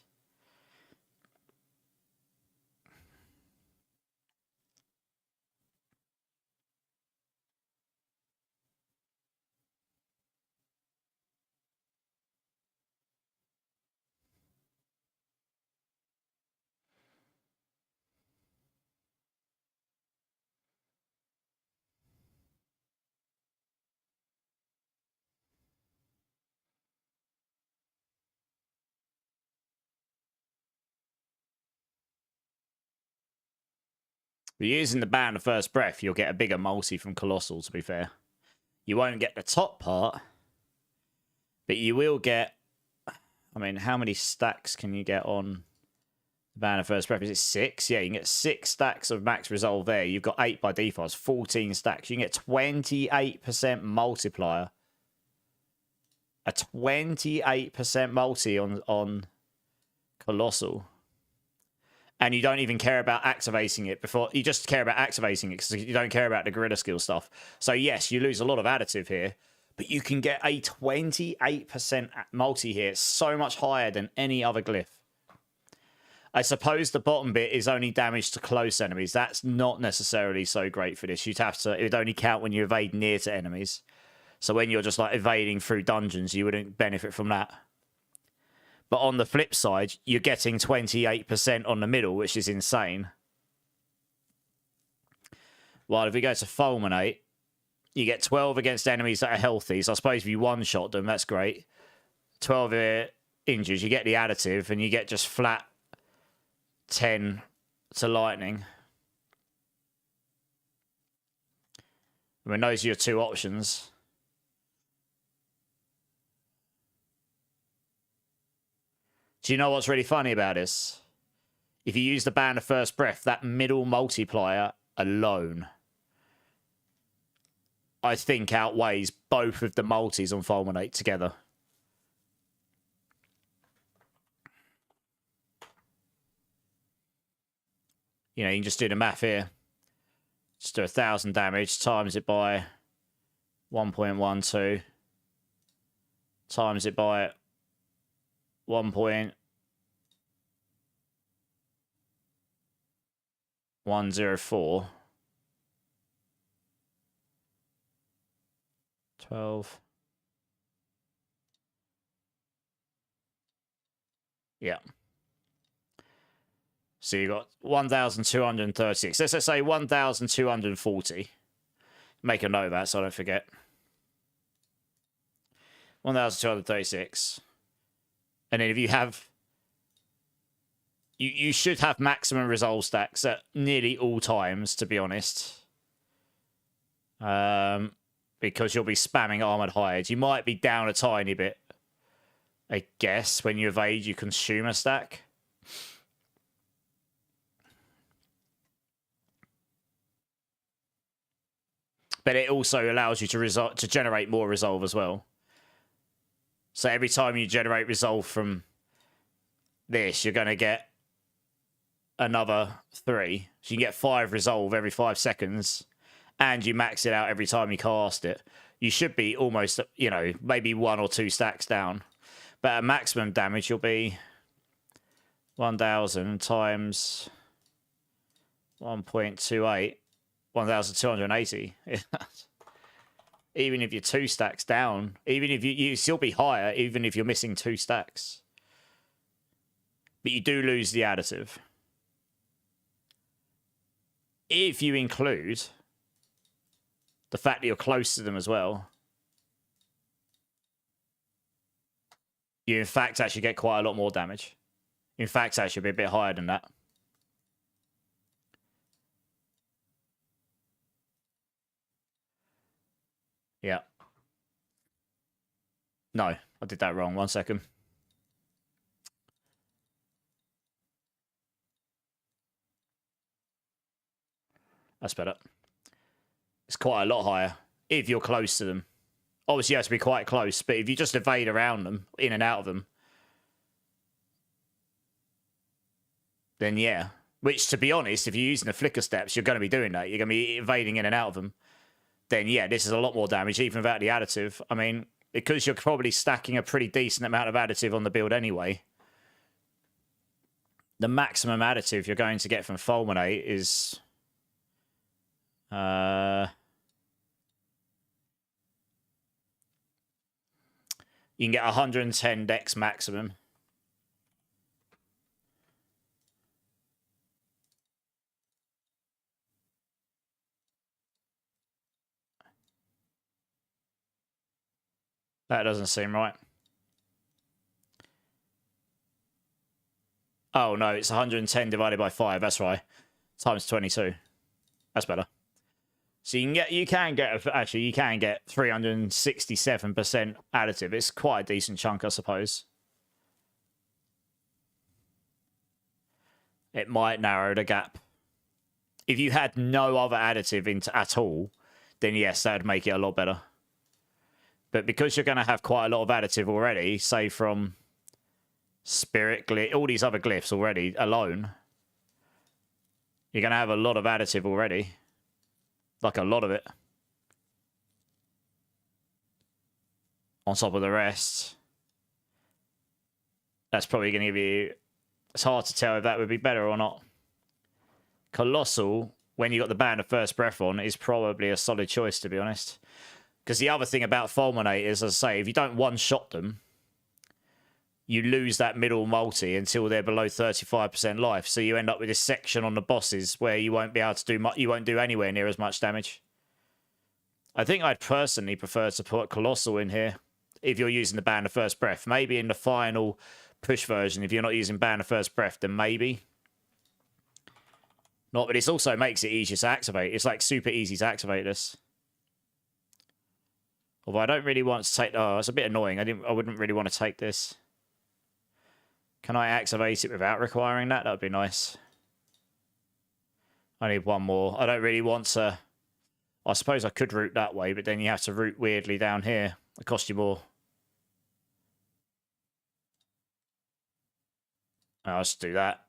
But using the Band of First Breath, you'll get a bigger multi from Colossal, to be fair. You won't get the top part, but you will get... I mean, how many stacks can you get on the Band of First Breath? Is it 6? Yeah, you can get 6 stacks of max resolve there. You've got 8 by default. It's 14 stacks. You can get 28% multiplier. A 28% multi on Colossal. And you don't even care about activating it before. You just care about activating it because you don't care about the gorilla skill stuff. So yes, you lose a lot of additive here, but you can get a 28% multi here. It's so much higher than any other glyph. I suppose the bottom bit is only damage to close enemies. That's not necessarily so great for this. You'd have to, it would only count when you evade near to enemies. So when you're just like evading through dungeons, you wouldn't benefit from that. But on the flip side, you're getting 28% on the middle, which is insane. While if we go to Fulminate, you get 12 against enemies that are healthy. So I suppose if you one-shot them, that's great. 12 injuries, you get the additive, and you get just flat 10 to lightning. I mean, those are your two options. Do you know what's really funny about this? If you use the Band of First Breath, that middle multiplier alone, I think outweighs both of the multis on Fulminate together. You know, you can just do the math here. Just do 1,000 damage, times it by 1.12, times it by 1.104. 12. Yeah. So you got 1,236. Let's say 1,240. Make a note of that so I don't forget. 1,236. And then if you have... You should have maximum resolve stacks at nearly all times, to be honest. Because you'll be spamming Armored Hides. You might be down a tiny bit, I guess. When you evade, you consume a stack. But it also allows you to generate more resolve as well. So every time you generate resolve from this, you're going to get another 3. So you get 5 resolve every 5 seconds, and you max it out every time you cast it. You should be almost, you know, maybe 1 or 2 stacks down. But at maximum damage, you'll be 1,000 times 1.28, 1,280. Even if you're 2 stacks down, even if you still be higher, even if you're missing 2 stacks. But you do lose the additive. If you include the fact that you're close to them as well, you in fact actually get quite a lot more damage. In fact, actually be a bit higher than that. Yeah. No, I did that wrong. 1 second. That's better. It's quite a lot higher if you're close to them. Obviously, you have to be quite close, but if you just evade around them, in and out of them, then yeah. Which, to be honest, if you're using the flicker steps, you're going to be doing that. You're going to be evading in and out of them. Then yeah, this is a lot more damage, even without the additive. I mean, because you're probably stacking a pretty decent amount of additive on the build anyway, the maximum additive you're going to get from Fulminate is... you can get 110 dex maximum. That doesn't seem right. Oh, no, it's 110 divided by 5. That's right. Times 22. That's better. So you can get 367% additive. It's quite a decent chunk, I suppose. It might narrow the gap. If you had no other additive at all, then yes, that would make it a lot better. But because you're going to have quite a lot of additive already, say from Spirit Glyph, all these other glyphs already alone, you're going to have a lot of additive already. Like a lot of it. On top of the rest. That's probably going to give you... It's hard to tell if that would be better or not. Colossal, when you got the Band of First Breath on, is probably a solid choice, to be honest. Because the other thing about Fulminate is, as I say, if you don't one-shot them, you lose that middle multi until they're below 35% life. So you end up with this section on the bosses where you won't be able to do much. You won't do anywhere near as much damage. I think I'd personally prefer to put Colossal in here if you're using the Band of First Breath. Maybe in the final push version, if you're not using Band of First Breath, then maybe. Not, but it also makes it easier to activate. It's like super easy to activate this. Although I don't really want to take... Oh, it's a bit annoying. I wouldn't really want to take this. Can I activate it without requiring that? That would be nice. I need one more. I don't really want to... I suppose I could route that way, but then you have to route weirdly down here. It costs you more. I'll just do that.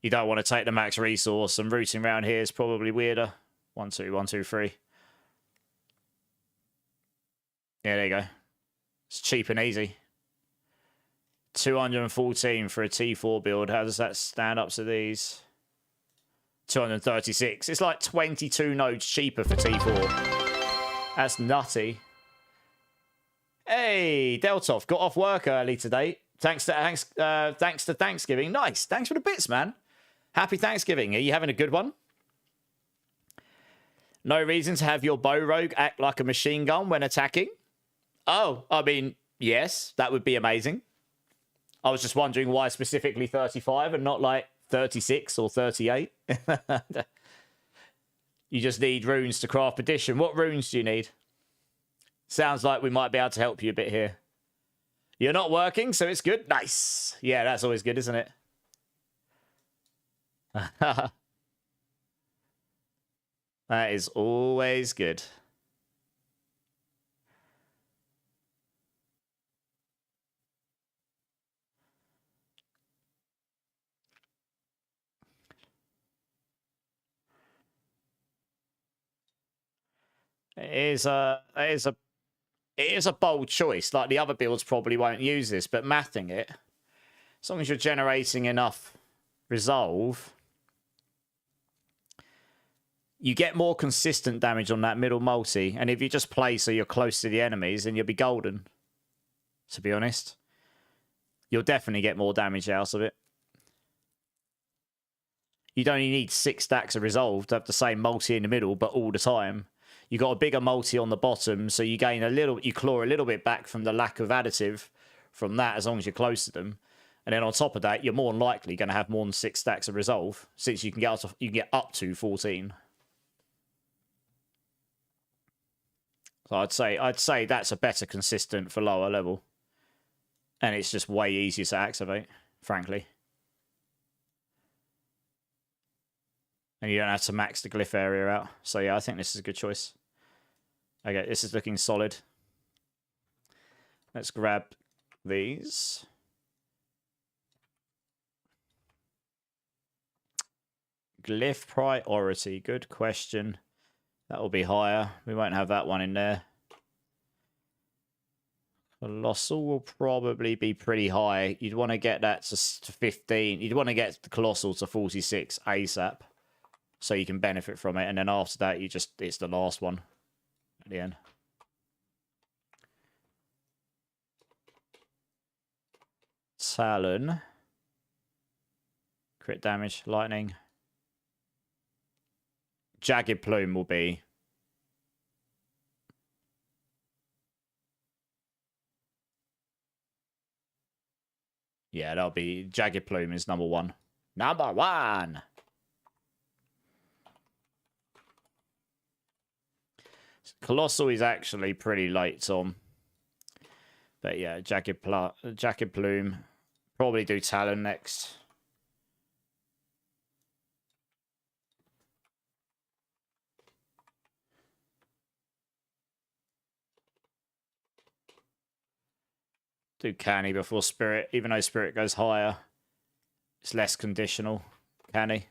You don't want to take the max resource, and routing around here is probably weirder. 1, 2, 1, 2, 3. Yeah, there you go. It's cheap and easy. 214 for a T4 build. How does that stand up to these? 236. It's like 22 nodes cheaper for T4. That's nutty. Hey, Deltov got off work early today. Thanks to Thanksgiving. Nice. Thanks for the bits, man. Happy Thanksgiving. Are you having a good one? No reason to have your bow rogue act like a machine gun when attacking? Oh, I mean, yes, that would be amazing. I was just wondering why specifically 35 and not like 36 or 38. You just need runes to craft addition. What runes do you need? Sounds like we might be able to help you a bit here. You're not working, so it's good. Nice. Yeah, that's always good, isn't it? That is always good. It is a bold choice. Like, the other builds probably won't use this, but mathing it, as long as you're generating enough resolve, you get more consistent damage on that middle multi. And if you just play so you're close to the enemies, then you'll be golden. To be honest, you'll definitely get more damage out of it. You'd only need 6 stacks of resolve to have the same multi in the middle, but all the time. You got a bigger multi on the bottom, so you gain you claw a little bit back from the lack of additive from that, as long as you're close to them. And then on top of that, you're more than likely going to have more than 6 stacks of resolve, since you can get up to 14. So I'd say that's a better consistent for lower level, and it's just way easier to activate, frankly. And you don't have to max the glyph area out. So yeah, I think this is a good choice. Okay, this is looking solid. Let's grab these. Glyph priority, good question. That will be higher. We won't have that one in there. Colossal will probably be pretty high. You'd want to get that to 15. You'd want to get the Colossal to 46 ASAP, so you can benefit from it. And then after that, it's the last one at the end. Talon. Crit damage, lightning. Jagged Plume will be. Yeah, that'll be... Jagged Plume is number 1. Number 1! Colossal is actually pretty late, Tom. But yeah, Jagged Plume. Probably do Talon next. Do Canny before Spirit, even though Spirit goes higher. It's less conditional. Canny.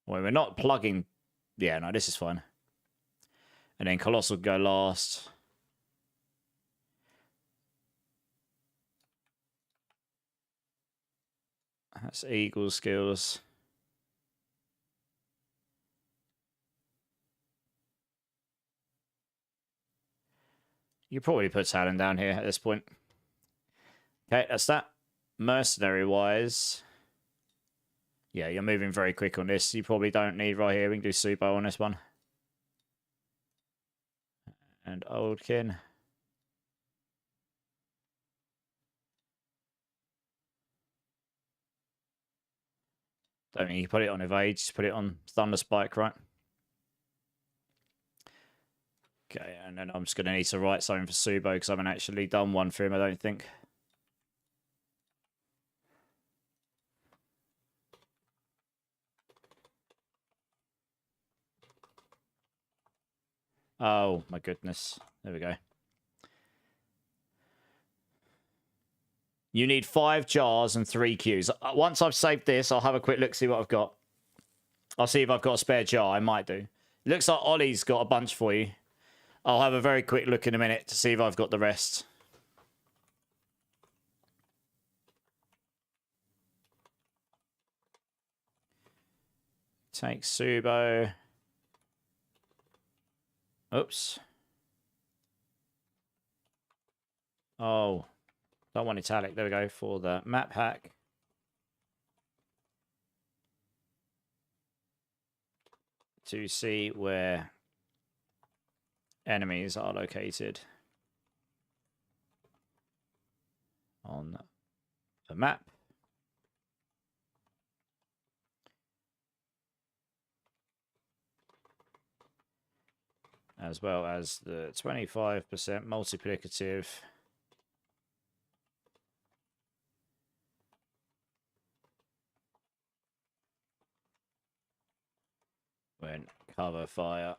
Well, we're not plugging... Yeah, no, this is fine. And then Colossal go last. That's Eagle skills. You probably put Talon down here at this point. Okay, that's that. Mercenary-wise... Yeah, you're moving very quick on this. You probably don't need right here. We can do Subo on this one. And Oldkin. Don't think you put it on Evade. Just put it on Thunder Spike, right? Okay, and then I'm just going to need to write something for Subo because I haven't actually done one for him, I don't think. Oh, my goodness. There we go. You need 5 jars and 3 queues. Once I've saved this, I'll have a quick look, see what I've got. I'll see if I've got a spare jar. I might do. Looks like Ollie's got a bunch for you. I'll have a very quick look in a minute to see if I've got the rest. Take Subo. Oops. Oh. Don't want italic. There we go for the map hack. To see where enemies are located on the map. As well as the 25% multiplicative when cover fire.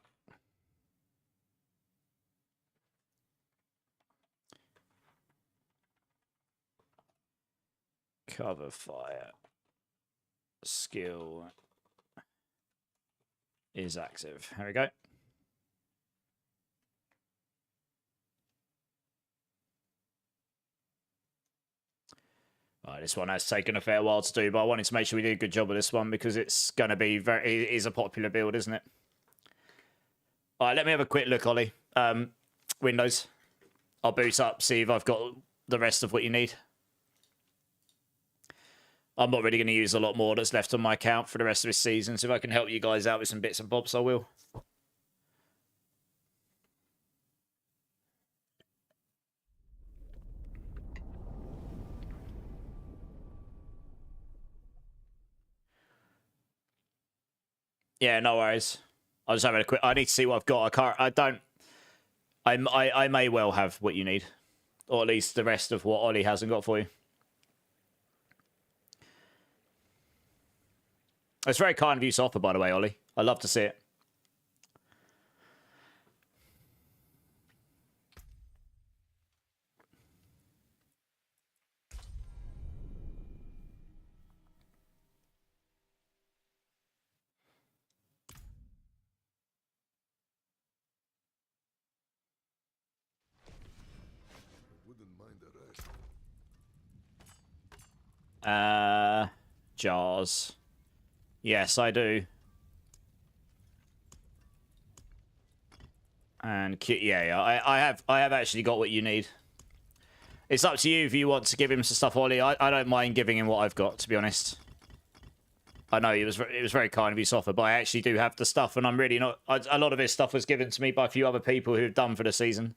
Cover fire skill is active. There we go. All right, this one has taken a fair while to do, but I wanted to make sure we did a good job of this one because it's going to be it is a popular build, isn't it? All right, let me have a quick look, Ollie. Windows. I'll boot up, see if I've got the rest of what you need. I'm not really going to use a lot more that's left on my account for the rest of this season, so if I can help you guys out with some bits and bobs, I will. Yeah, no worries. I'll just have a quick. I need to see what I've got. I may well have what you need, or at least the rest of what Ollie hasn't got for you. It's very kind of you to offer, by the way, Ollie. I love to see it. Jars. Yes, I do. And yeah, I have actually got what you need. It's up to you if you want to give him some stuff, Ollie. I don't mind giving him what I've got, to be honest. I know it was very kind of you to offer, but I actually do have the stuff, and I'm really not. A lot of his stuff was given to me by a few other people who've done for the season.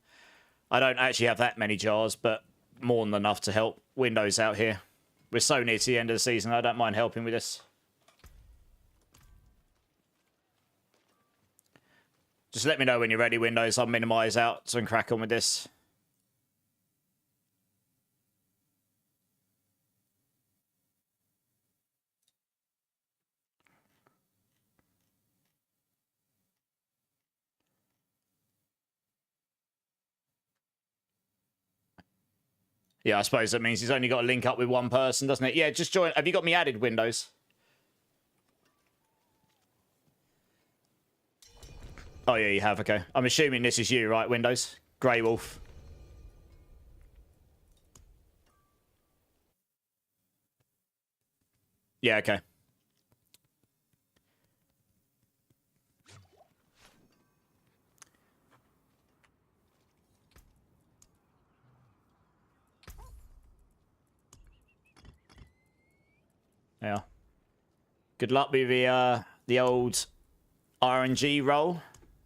I don't actually have that many jars, but more than enough to help Windows out here. We're so near to the end of the season, I don't mind helping with this. Just let me know when you're ready, Windows. I'll minimize out and crack on with this. Yeah, I suppose that means he's only got to link up with one person, doesn't it? Yeah, just join. Have you got me added, Windows? Oh, yeah, you have. Okay. I'm assuming this is you, right, Windows? Grey Wolf. Yeah, okay. Yeah. Good luck with the old RNG roll.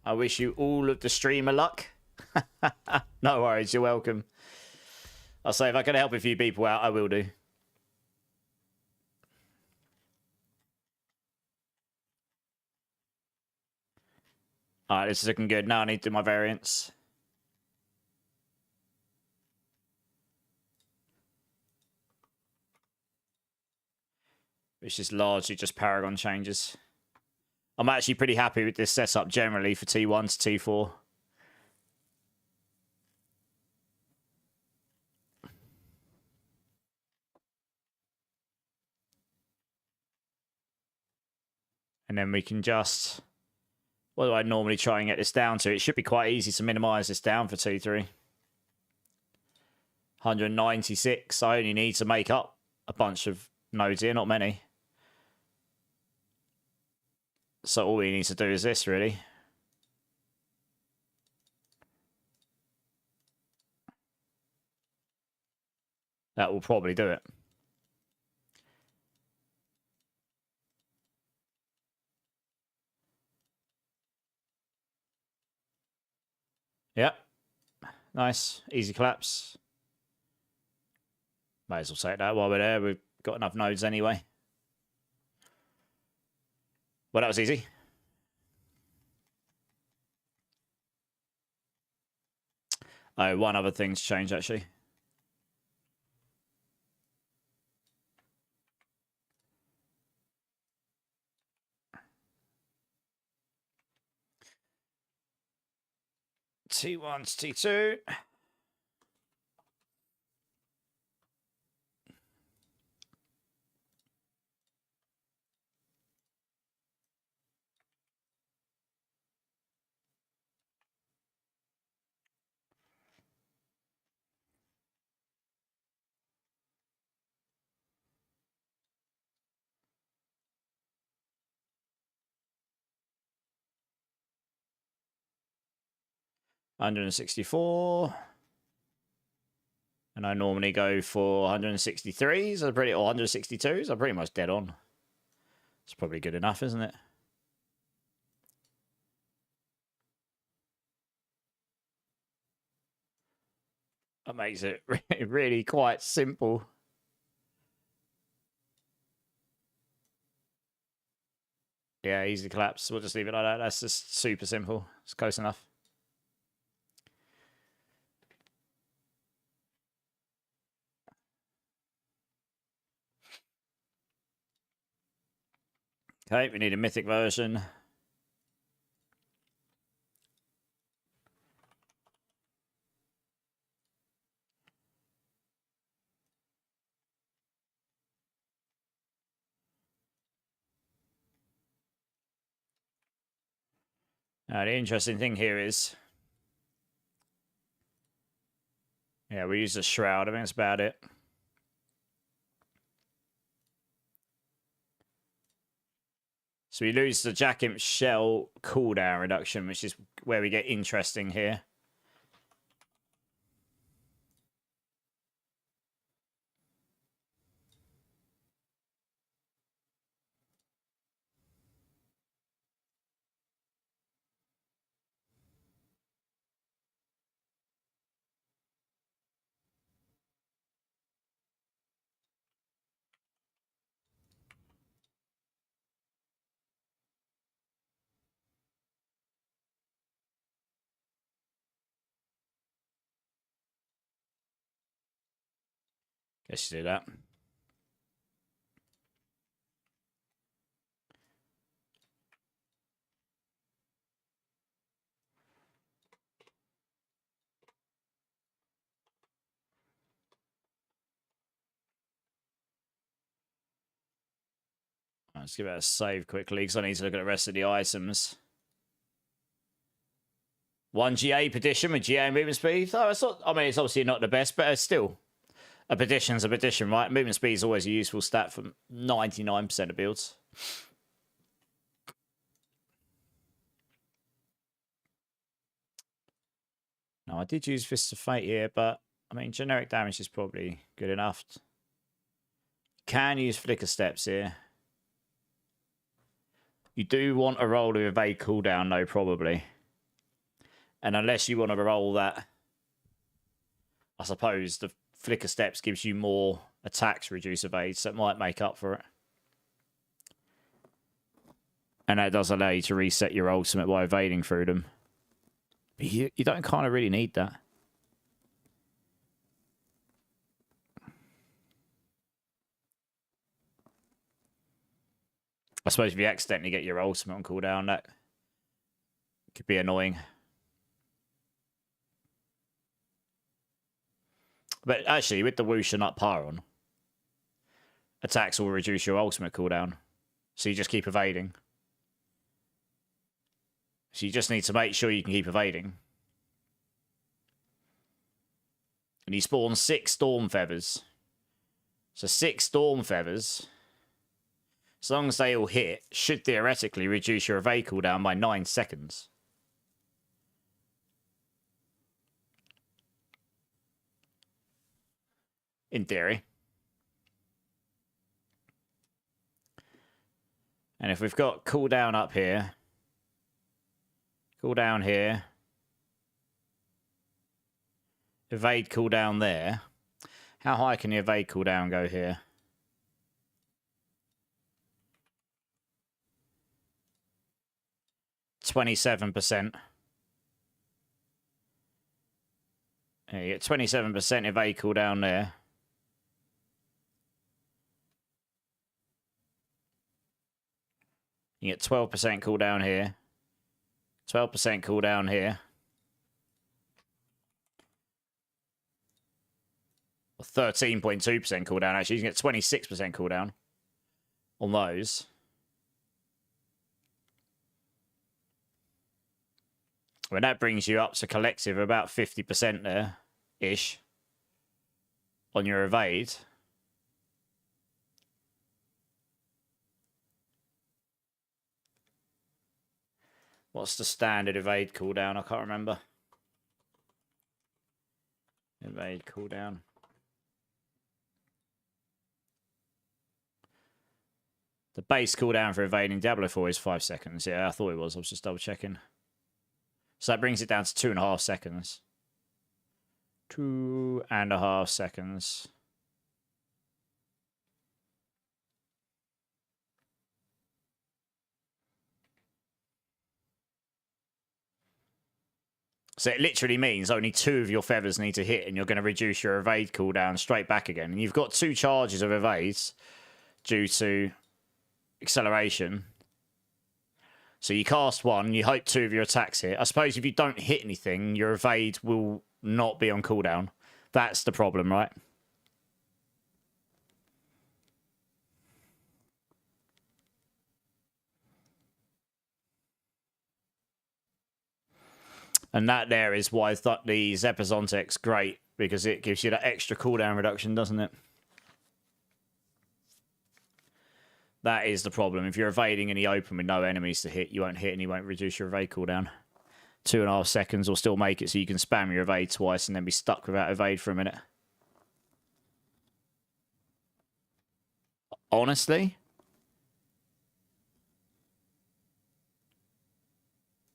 I wish you all of the streamer luck. No worries, you're welcome. I'll say if I can help a few people out, I will do. Alright, this is looking good. Now I need to do my variants. Which is largely just Paragon changes. I'm actually pretty happy with this setup generally for T1 to T4. And then we can just... What do I normally try and get this down to? It should be quite easy to minimize this down for T3. 196. I only need to make up a bunch of nodes here, not many. So all we need to do is this, really. That will probably do it. Yep. Nice. Easy collapse. Might as well take that while we're there. We've got enough nodes anyway. Well, that was easy. Oh, one other thing's changed, actually. T1 to T2. 164. And I normally go for 163s or 162s. I'm pretty much dead on. It's probably good enough, isn't it? That makes it really quite simple. Yeah, easy collapse. We'll just leave it like that. That's just super simple. It's close enough. Okay, we need a mythic version. Now, the interesting thing here is... Yeah, we use the Shroud. I think that's about it. So we lose the Jack Imp Shell cooldown reduction, which is where we get interesting here. Guess you do that. Let's give it a save quickly because I need to look at the rest of the items. 1 GA petition with GA movement speed. Oh, it's not, I mean, it's obviously not the best, but it's still a petition's a petition, right? Movement speed is always a useful stat for 99% of builds. No, I did use Fist of Fate here, but I mean, generic damage is probably good enough. Can use Flicker Steps here. You do want a roll with evade cooldown, though, probably. And unless you want to roll that, I suppose the Flicker Steps gives you more attacks, reduce evade, so it might make up for it. And that does allow you to reset your ultimate by evading through them. But you don't kind of really need that. I suppose if you accidentally get your ultimate on cooldown, that could be annoying. But actually, with the Whoosh and Up Pyron, attacks will reduce your ultimate cooldown. So you just keep evading. So you just need to make sure you can keep evading. And you spawn 6 Storm Feathers. So 6 Storm Feathers, as long as they all hit, should theoretically reduce your evade cooldown by 9 seconds. In theory. And if we've got cooldown up here, cooldown here, evade cooldown there, how high can the evade cooldown go here? %. Yeah, you get 27% evade cooldown there. You get 12% cooldown here. 12% cooldown here. Or 13.2% cooldown, actually. You can get 26% cooldown on those. I mean, that brings you up to collective about 50% there-ish on your evade. What's the standard evade cooldown? I can't remember. Evade cooldown. The base cooldown for evading Diablo 4 is 5 seconds. Yeah, I thought it was. I was just double checking. So that brings it down to 2.5 seconds. 2.5 seconds. So it literally means only 2 of your feathers need to hit and you're going to reduce your evade cooldown straight back again. And you've got 2 charges of evades due to acceleration. So you cast 1, you hope 2 of your attacks hit. I suppose if you don't hit anything, your evade will not be on cooldown. That's the problem, right? And that there is why I thought the Zepazontek's great, because it gives you that extra cooldown reduction, doesn't it? That is the problem. If you're evading in the open with no enemies to hit, you won't hit and you won't reduce your evade cooldown. 2.5 seconds will still make it so you can spam your evade twice and then be stuck without evade for a minute. Honestly,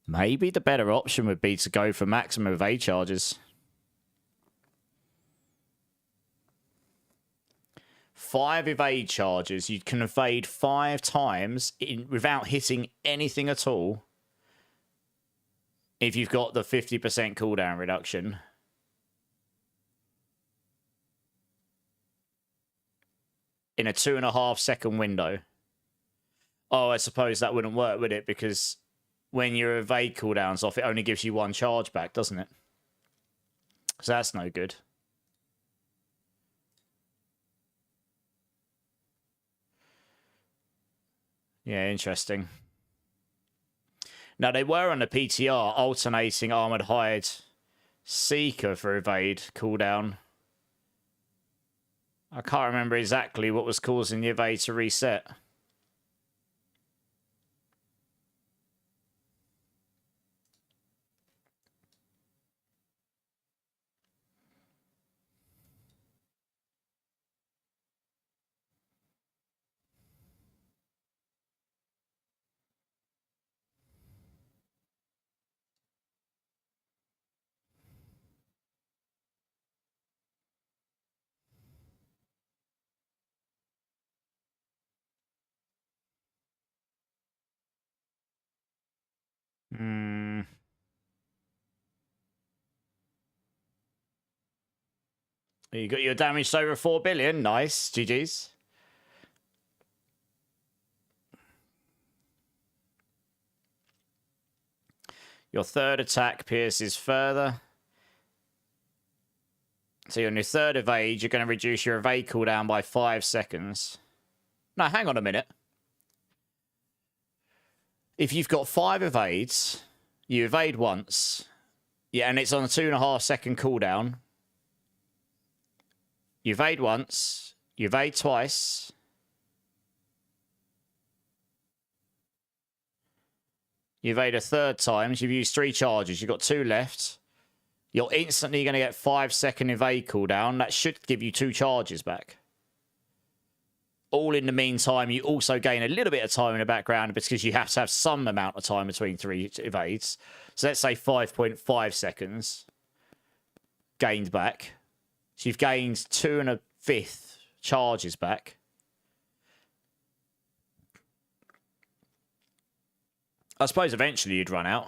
maybe the better option would be to go for maximum evade charges. 5 evade charges. You can evade 5 times without hitting anything at all. If you've got the 50% cooldown reduction. In a 2.5 second window. Oh, I suppose that wouldn't work, would it? Because when your evade cooldown's off, it only gives you 1 charge back, doesn't it? So that's no good. Yeah, interesting. Now, they were on the PTR alternating Armored Hide Seeker for evade cooldown. I can't remember exactly what was causing the evade to reset. You got your damage to over 4 billion. Nice. GG's. Your third attack pierces further. So on your third evade, you're going to reduce your evade cooldown by 5 seconds. No, hang on a minute. If you've got 5 evades, you evade once. Yeah, and it's on a 2.5 second cooldown. You evade once. You evade twice. You evade a third time. You've used 3 charges. You've got 2 left. You're instantly going to get 5 second evade cooldown. That should give you 2 charges back. All in the meantime, you also gain a little bit of time in the background because you have to have some amount of time between 3 evades. So let's say 5.5 seconds gained back. So you've gained 2.5 charges back. I suppose eventually you'd run out.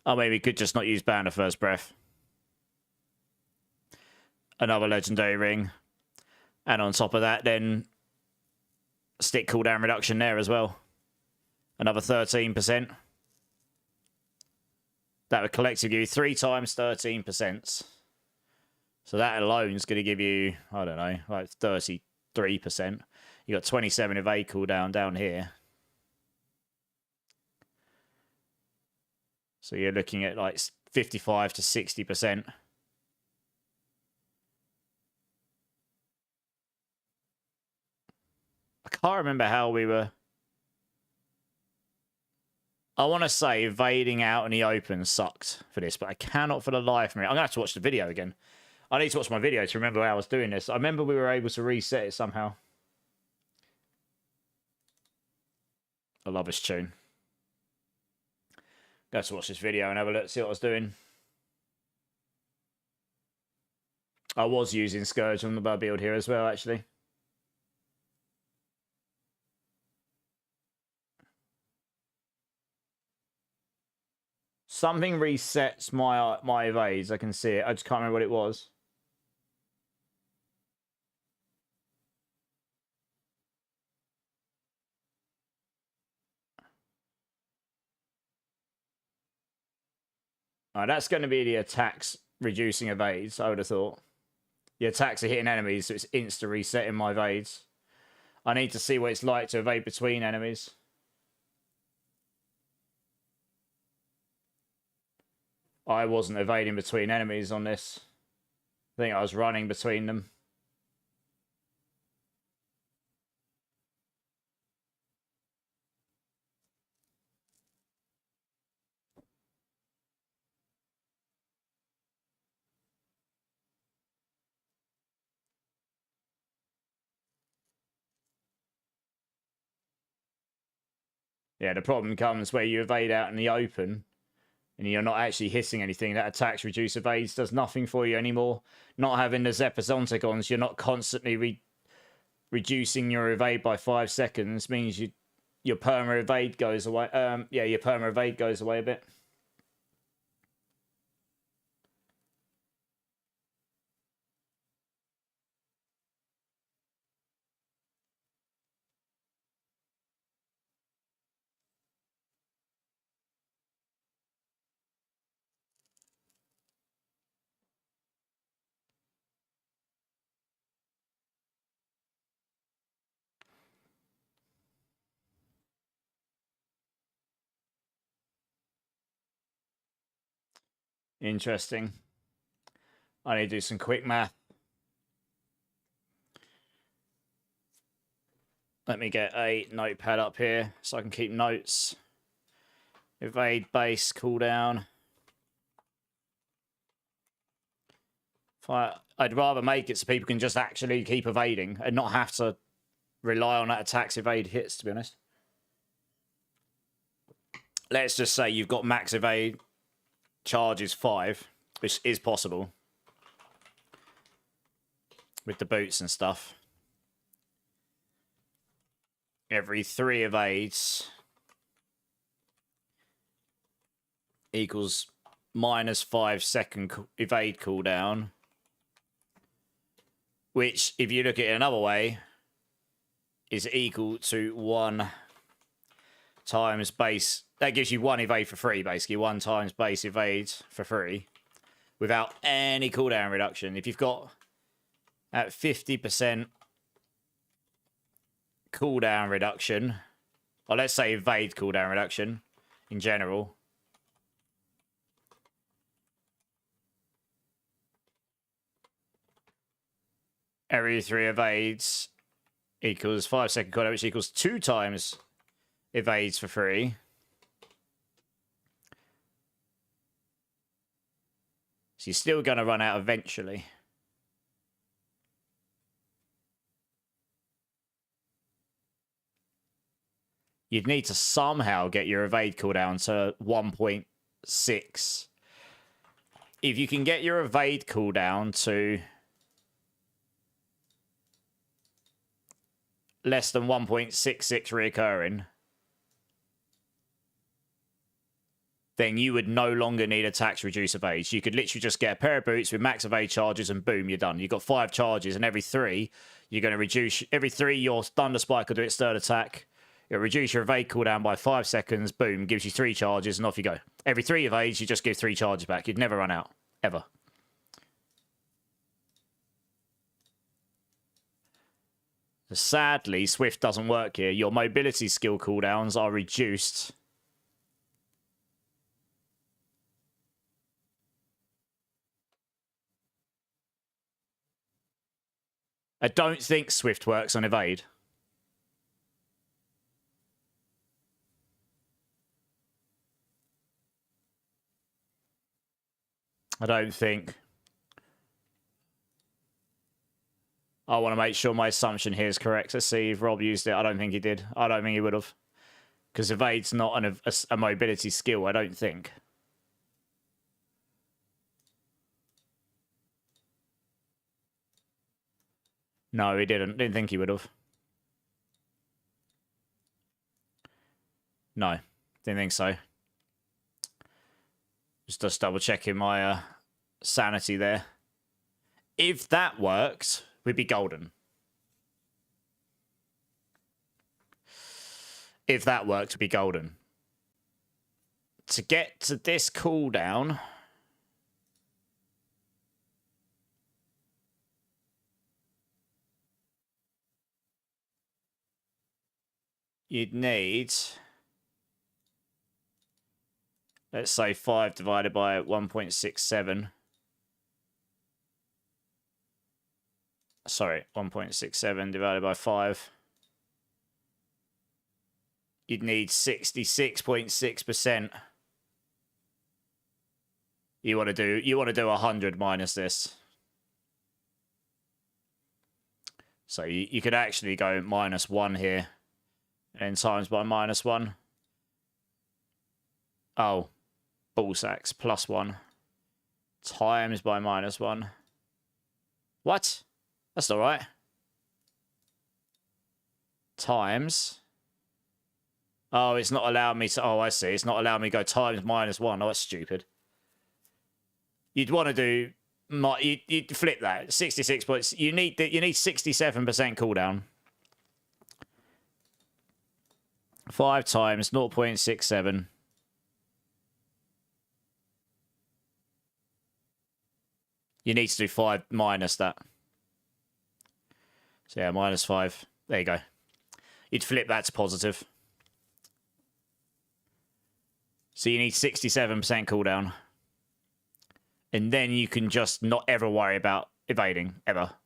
Oh, maybe we could just not use Banner First Breath. Another Legendary Ring. And on top of that, then stick cooldown reduction there as well. Another 13%. That would collectively give you 3 times 13%. So that alone is going to give you, I don't know, like 33%. You got 27 evade cooldown down here. So you're looking at like 55 to 60%. I can't remember how we were. I want to say evading out in the open sucked for this, but I cannot for the life of me. I'm going to have to watch the video again. I need to watch my video to remember how I was doing this. I remember we were able to reset it somehow. I love this tune. Go to watch this video and have a look, see what I was doing. I was using Scourge on the build here as well, actually. Something resets my evades. I can see it. I just can't remember what it was. That's going to be the attacks reducing evades, I would have thought. The attacks are hitting enemies, so it's insta resetting my evades. I need to see what it's like to evade between enemies. I wasn't evading between enemies on this. I think I was running between them. Yeah, the problem comes where you evade out in the open and you're not actually hitting anything. That attacks reduce evades does nothing for you anymore. Not having the Zepazonticons, you're not constantly reducing your evade by 5 seconds, means your perma evade goes away. Yeah, your perma evade goes away a bit. Interesting. I need to do some quick math. Let me get a notepad up here so I can keep notes. Evade base cooldown. I'd rather make it so people can just actually keep evading and not have to rely on that attacks evade hits, to be honest. Let's just say you've got max evade charges 5, which is possible with the boots and stuff. Every 3 evades equals minus 5 second evade cooldown, which, if you look at it another way, is equal to 1 times base. That gives you 1 evade for free, basically. 1 times base evade for free without any cooldown reduction. If you've got at 50% cooldown reduction, or let's say evade cooldown reduction in general, every 3 evades equals 5 second cooldown, which equals 2 times evades for free. So you're still going to run out eventually. You'd need to somehow get your evade cooldown to 1.6. If you can get your evade cooldown to less than 1.66 reoccurring, then you would no longer need attacks reduce evades. You could literally just get a pair of boots with max evade charges and boom, you're done. You've got 5 charges, and every 3, you're going to reduce... Every 3, your Thunder Spike will do its 3rd attack. It'll reduce your evade cooldown by 5 seconds. Boom, gives you 3 charges, and off you go. Every 3 evades, you just give 3 charges back. You'd never run out. Ever. Sadly, Swift doesn't work here. Your mobility skill cooldowns are reduced. I don't think Swift works on evade. I don't think. I want to make sure my assumption here is correct. Let's see if Rob used it. I don't think he did. I don't think he would have. Because evade's not a mobility skill, I don't think. No, he didn't. Didn't think he would have. No, didn't think so. Just double checking my sanity there. If that worked, we'd be golden. If that worked, we'd be golden. To get to this cooldown, you'd need, let's say 5 divided by 1.67. Sorry, 1.67 divided by 5. You'd need 66.6%. You want to do 100 minus this. So you could actually go -1 here. And times by -1. Oh, ball sacks, +1. Times by -1. What? That's all right. Times. Oh, it's not allowing me to... Oh, I see. It's not allowing me to go times -1. Oh, that's stupid. You'd want to do... You'd flip that. 66 points. You need 67% cooldown. 5 times 0.67. You need to do 5 minus that. So yeah, -5. There you go. You'd flip that to positive. So you need 67% cooldown. And then you can just not ever worry about evading, ever.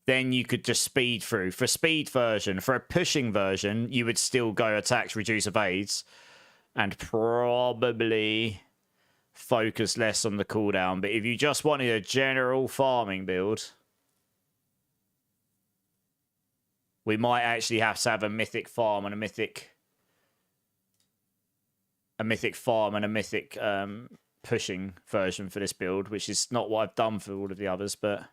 Then you could just speed through. For a speed version, for a pushing version, you would still go attacks, reduce evades, and probably focus less on the cooldown. But if you just wanted a general farming build, we might actually have to have a mythic farm and a mythic farm and a mythic pushing version for this build, which is not what I've done for all of the others, but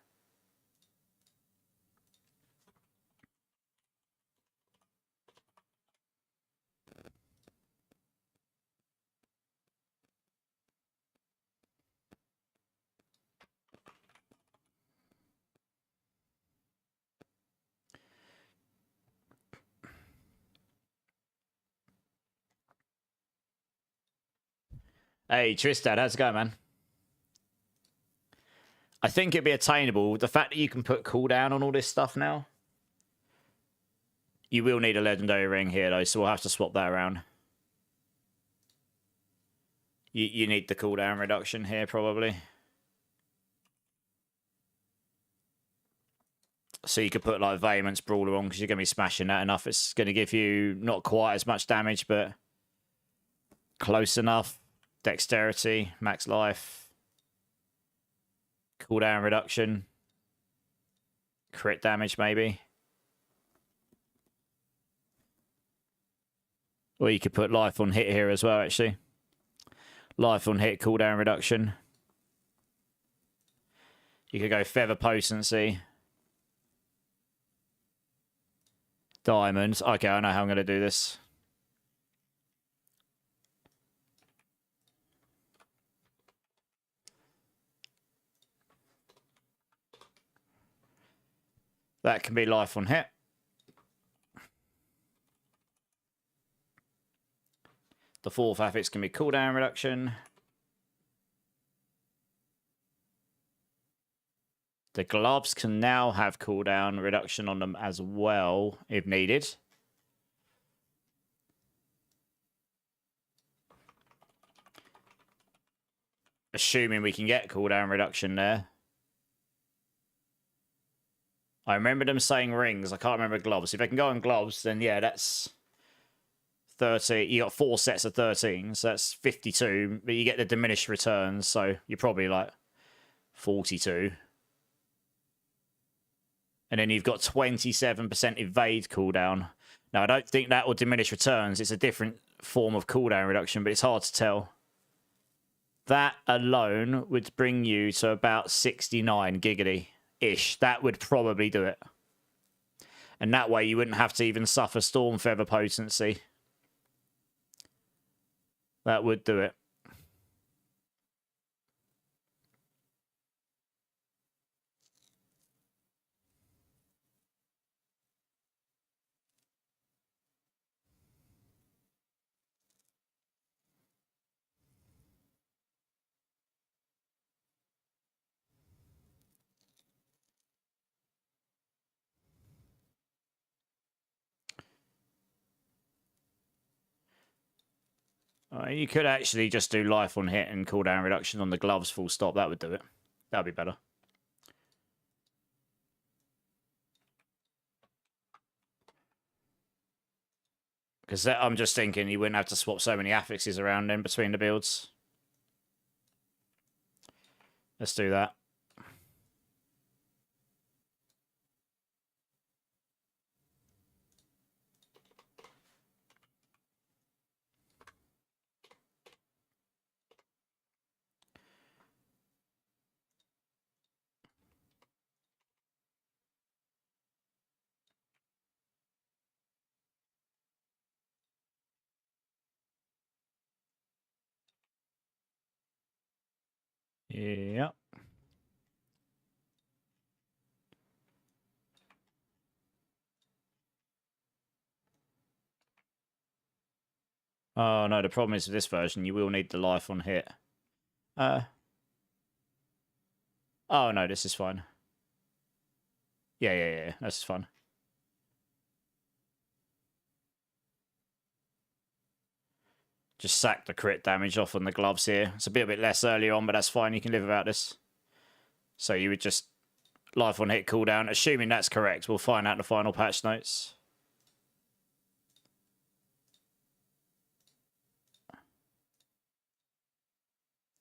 hey, Tristad, how's it going, man? I think it'd be attainable. The fact that you can put cooldown on all this stuff now. You will need a legendary ring here, though, so we'll have to swap that around. You need the cooldown reduction here, probably. So you could put, like, Vehement's Brawler on, because you're going to be smashing that enough. It's going to give you not quite as much damage, but close enough. Dexterity, max life, cooldown reduction, crit damage maybe. Or you could put life on hit here as well, actually. Life on hit, cooldown reduction. You could go feather potency. Diamonds. Okay, I know how I'm going to do this. That can be life on hit. The 4th affix can be cooldown reduction. The gloves can now have cooldown reduction on them as well, if needed. Assuming we can get cooldown reduction there. I remember them saying rings. I can't remember gloves. If I can go on gloves, then yeah, that's 30. You got 4 sets of 13, so that's 52. But you get the diminished returns, so you're probably like 42. And then you've got 27% evade cooldown. Now, I don't think that will diminish returns. It's a different form of cooldown reduction, but it's hard to tell. That alone would bring you to about 69 giggity-ish. That would probably do it. And that way you wouldn't have to even suffer Storm Feather potency. That would do it. You could actually just do life on hit and cooldown reduction on the gloves full stop. That would do it. That would be better. Because I'm just thinking you wouldn't have to swap so many affixes around in between the builds. Let's do that. Yeah. Oh, no, the problem is with this version, you will need the life on hit. Oh, no, this is fine. Yeah, this is fine. Just sack the crit damage off on the gloves here. It's a bit less earlier on, but that's fine. You can live without this. So you would just life on hit cooldown. Assuming that's correct, we'll find out in the final patch notes.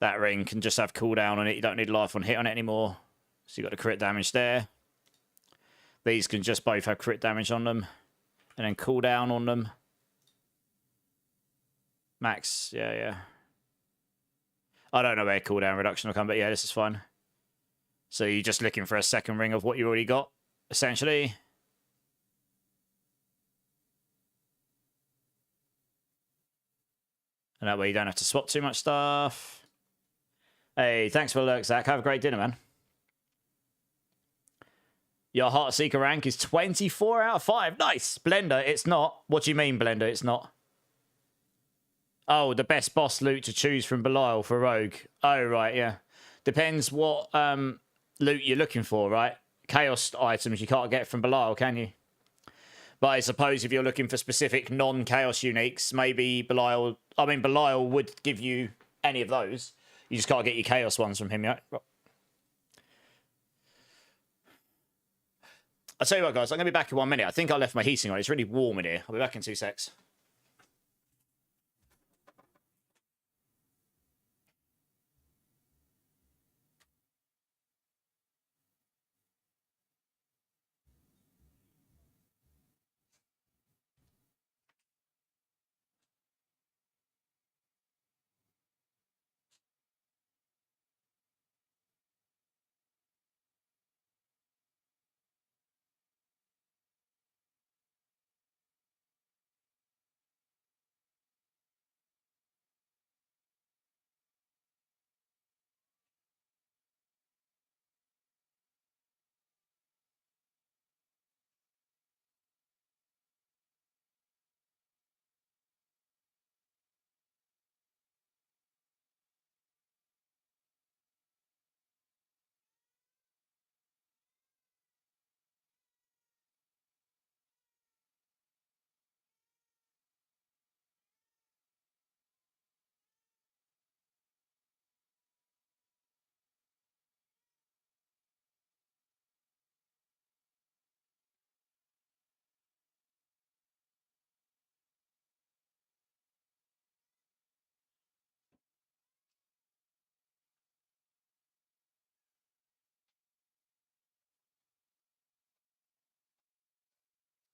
That ring can just have cooldown on it. You don't need life on hit on it anymore. So you got the crit damage there. These can just both have crit damage on them. And then cooldown on them. Max, yeah. I don't know where cooldown reduction will come, but yeah, this is fine. So you're just looking for a second ring of what you already got, essentially. And that way you don't have to swap too much stuff. Hey, thanks for the lurk, Zach. Have a great dinner, man. Your Heart Seeker rank is 24 out of 5. Nice. Blender, it's not. What do you mean, Blender, it's not? Oh, the best boss loot to choose from Belial for Rogue. Oh, right, yeah. Depends what loot you're looking for, right? Chaos items you can't get from Belial, can you? But I suppose if you're looking for specific non-chaos uniques, maybe Belial... I mean, Belial would give you any of those. You just can't get your chaos ones from him yet. I'll tell you what, guys. I'm going to be back in 1 minute. I think I left my heating on. It's really warm in here. I'll be back in 2 secs.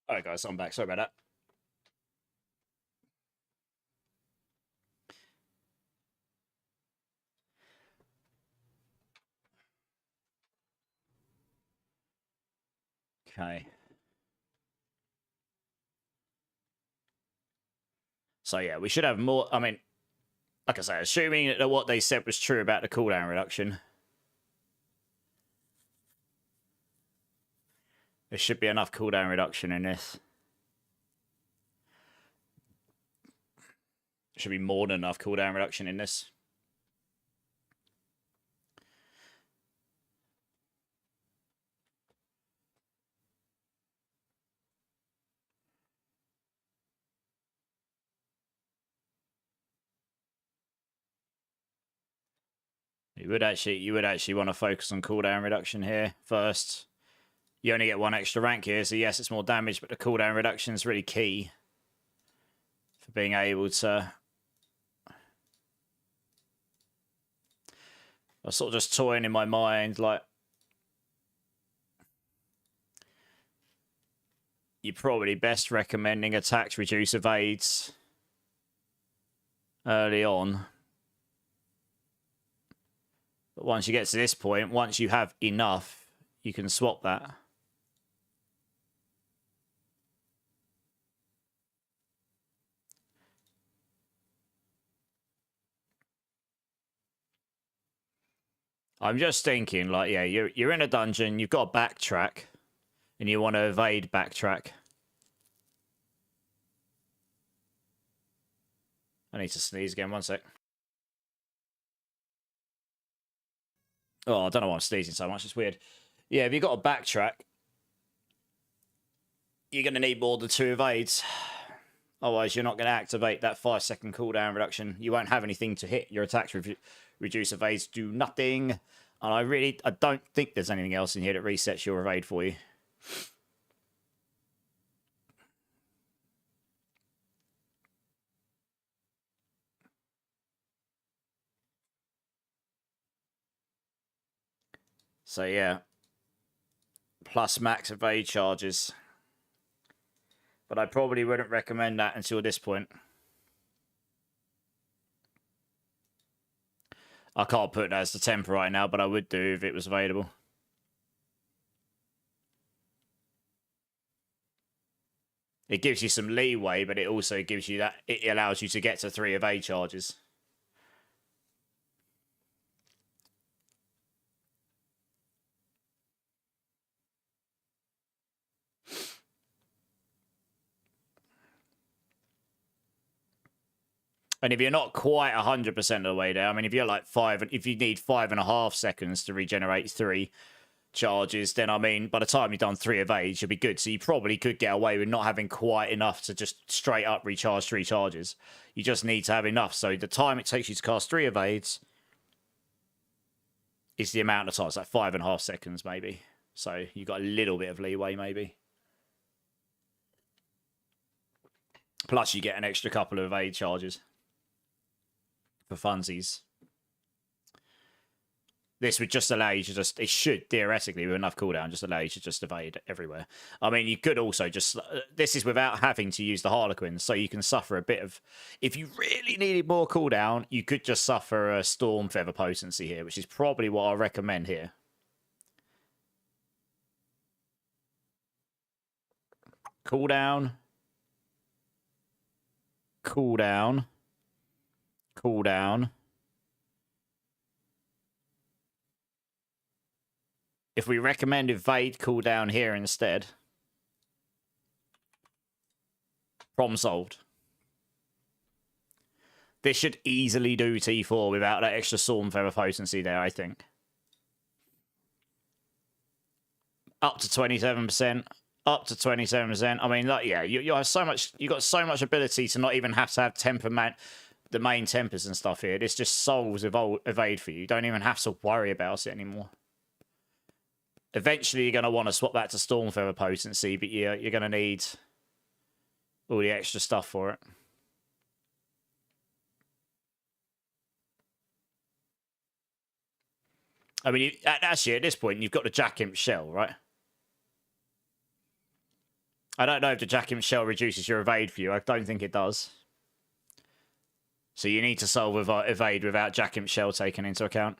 All right, guys, I'm back. Sorry about that. Okay. So yeah, we should have more. I mean, like I say, assuming that what they said was true about the cooldown reduction, there should be enough cooldown reduction in this. There should be more than enough cooldown reduction in this. You would actually want to focus on cooldown reduction here first. You only get one extra rank here, so yes, it's more damage, but the cooldown reduction is really key for being able to. I was sort of just toying in my mind, like, you're probably best recommending attacks reduce evades early on. But once you get to this point, once you have enough, you can swap that. I'm just thinking, like, yeah, you're in a dungeon, you've got to backtrack, and you want to evade backtrack. I need to sneeze again, 1 sec. Oh, I don't know why I'm sneezing so much, it's weird. Yeah, if you've got to backtrack, you're going to need more than 2 evades. Otherwise, you're not going to activate that 5-second cooldown reduction. You won't have anything to hit. Your attacks reduce evades do nothing. And I don't think there's anything else in here that resets your evade for you. So yeah, plus max evade charges. But I probably wouldn't recommend that until this point. I can't put that as the temp right now, but I would do if it was available. It gives you some leeway, but it also gives you that. It allows you to get to 3 evade charges. And if you're not quite 100% of the way there, I mean, if you're like if you need 5.5 seconds to regenerate 3 charges, then I mean, by the time you've done 3 evades, you'll be good. So you probably could get away with not having quite enough to just straight up recharge 3 charges. You just need to have enough. So the time it takes you to cast 3 evades is the amount of time. It's like 5.5 seconds, maybe. So you've got a little bit of leeway, maybe. Plus, you get an extra couple of evade charges for funsies. This would just allow you to just, it should theoretically, with enough cooldown, just allow you to just evade everywhere. I mean, you could also just, this is without having to use the Harlequins, so you can suffer a bit of, if you really needed more cooldown, you could just suffer a Storm Feather potency here, which is probably what I recommend here. Cooldown. Cooldown. Cooldown. If we recommend evade cooldown here instead, problem solved. This should easily do T4 without that extra Storm Feather potency there, I think. Up to 27%. Up to 27%. I mean, like, yeah, you have so much. You got so much ability to not even have to have the main tempers and stuff here. This just solves evade for you. You don't even have to worry about it anymore. Eventually, you're going to want to swap that to Storm Feather potency, but you're going to need all the extra stuff for it. I mean, actually, at this point, you've got the Jack Imp shell, right? I don't know if the Jack Imp Shell reduces your evade for you. I don't think it does. So you need to solve with evade without Jack Imp Shell taken into account.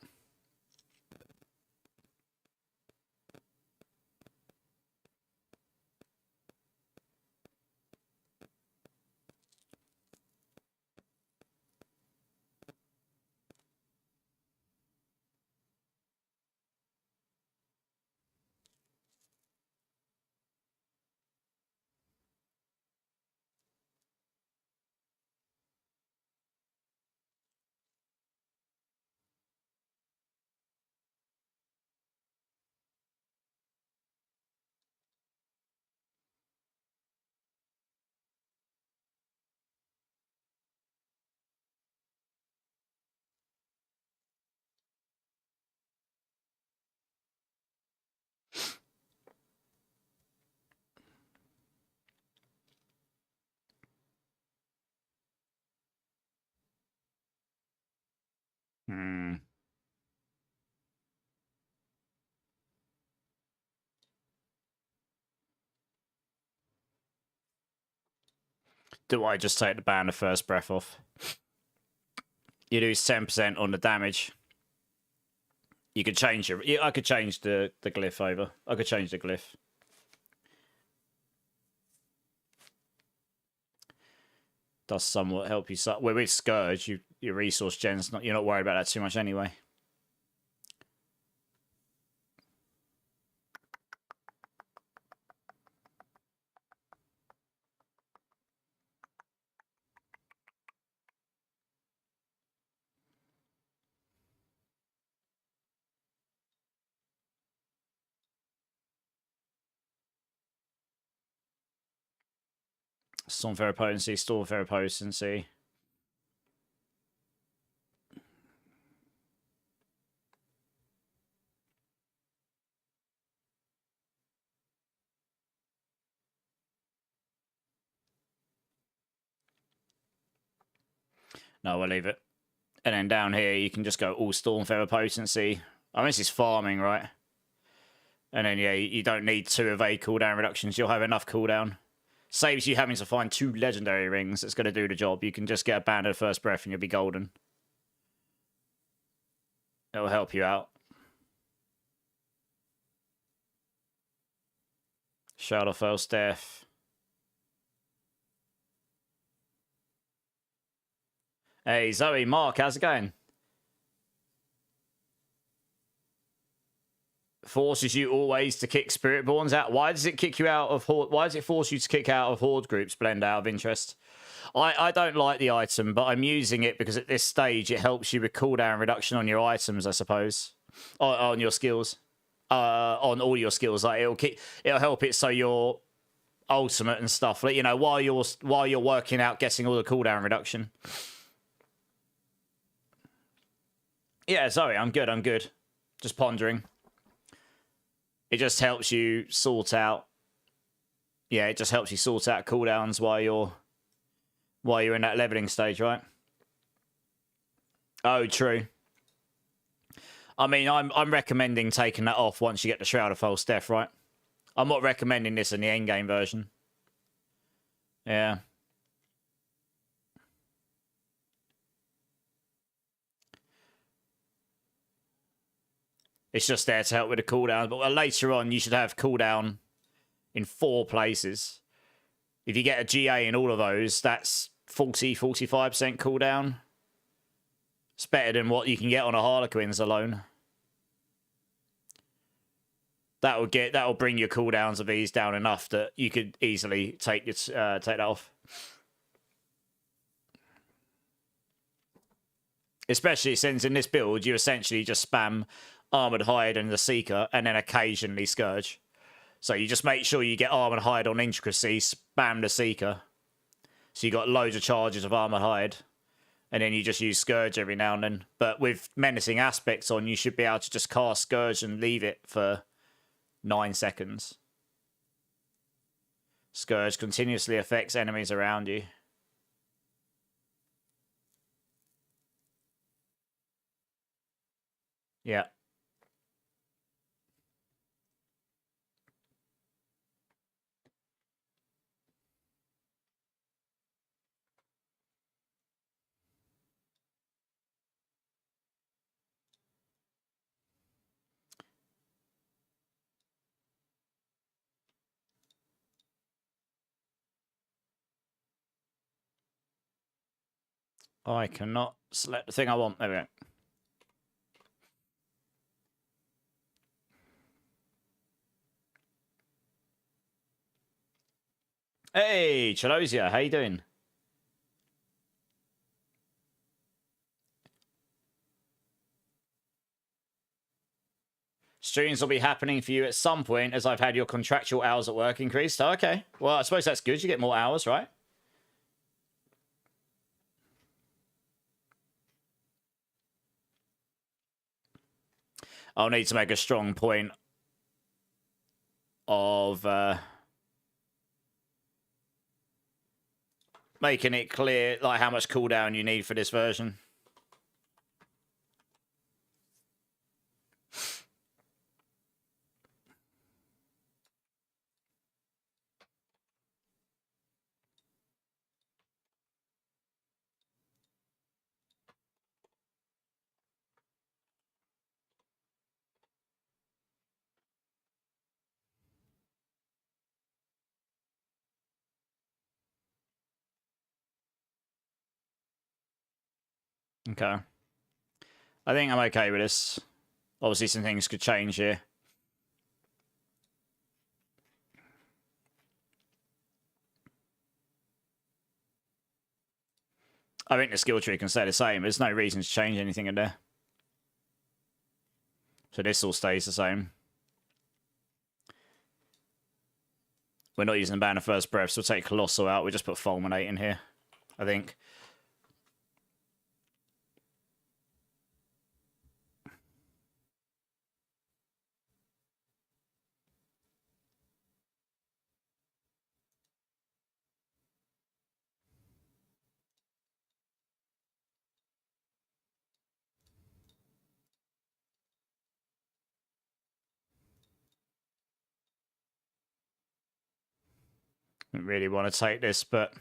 Hmm. Do I just take the ban of first breath off? You lose 10% on the damage. You could change your... I could change the glyph over. I could change the glyph. Does somewhat help you. Well, with Scourge, your resource gen's not... You're not worried about that too much anyway. Storm Fairy Potency, Storm Fairy Potency. No, we'll leave it. And then down here, you can just go all Storm Fairy Potency. I mean, this is farming, right? And then, yeah, you don't need 2 evade cooldown reductions. You'll have enough cooldown. Saves you having to find 2 legendary rings that's going to do the job. You can just get a band of first breath and you'll be golden. It'll help you out. Shadowfell's death. Hey, Zoe, Mark, how's it going? Forces you always to kick Spiritborns out. Why does it kick you out of Horde? Why does it force you to kick out of Horde groups, Blend, out of interest? I don't like the item, but I'm using it because at this stage it helps you with cooldown reduction on your items, I suppose. On your skills. On all your skills. Like it'll help it so your ultimate and stuff, like, you know, while you're working out getting all the cooldown reduction. Yeah, sorry, I'm good. Just pondering. It just helps you sort out. Yeah, it just helps you sort out cooldowns while you're in that leveling stage, right? Oh, true. I mean, I'm recommending taking that off once you get the Shroud of False Death, right? I'm not recommending this in the endgame version. Yeah. It's just there to help with the cooldown. But later on, you should have cooldown in 4 places. If you get a GA in all of those, that's 40-45% cooldown. It's better than what you can get on a Harlequins alone. That'll bring your cooldowns of these down enough that you could easily take that off. Especially since in this build you essentially just spam Armored Hide and the Seeker, and then occasionally Scourge. So you just make sure you get Armored Hide on Intricacy, spam the Seeker. So you got loads of charges of Armored Hide. And then you just use Scourge every now and then. But with Menacing Aspects on, you should be able to just cast Scourge and leave it for 9 seconds. Scourge continuously affects enemies around you. Yeah. I cannot select the thing I want. There we go. Hey, Chalosia, how you doing? Streams will be happening for you at some point as I've had your contractual hours at work increased. Oh, okay. Well, I suppose that's good. You get more hours, right? I'll need to make a strong point of making it clear like how much cooldown you need for this version. Okay. I think I'm okay with this. Obviously, some things could change here. I think the skill tree can stay the same. There's no reason to change anything in there. So this all stays the same. We're not using the Banner First Breath, so we'll take Colossal out. We just put Fulminate in here, I think. I don't really want to take this, but I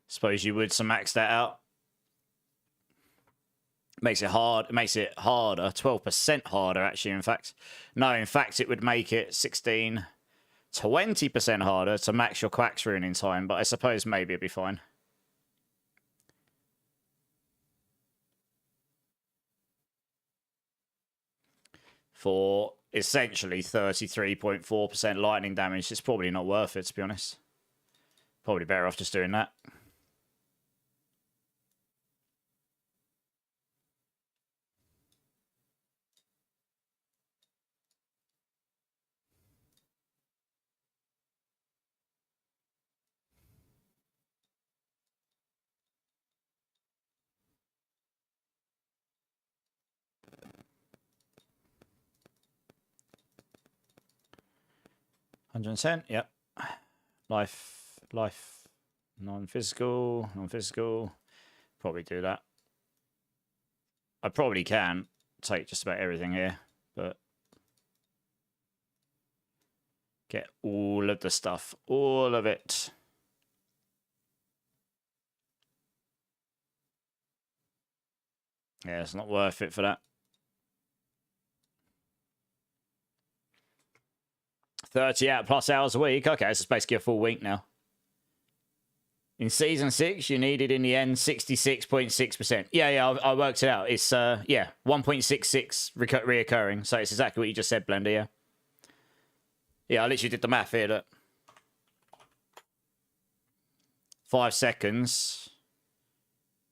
suppose you would to max that out. Makes it hard. It makes it harder. 12% harder, actually, in fact. No, in fact, it would make it 16, 20% harder to max your Quack's Rune in time, but I suppose maybe it'd be fine. For essentially 33.4% lightning damage, it's probably not worth it, to be honest. Probably better off just doing that. $110, yep. Life, non-physical. Probably do that. I probably can take just about everything here, but get all of the stuff, all of it. Yeah, it's not worth it for that. 30 out plus hours a week. Okay, so it's basically a full week now. In Season 6, you needed in the end 66.6%. Yeah, I worked it out. It's, 1.66 reoccurring. So it's exactly what you just said, Blender, yeah. Yeah, I literally did the math here. Look. 5 seconds.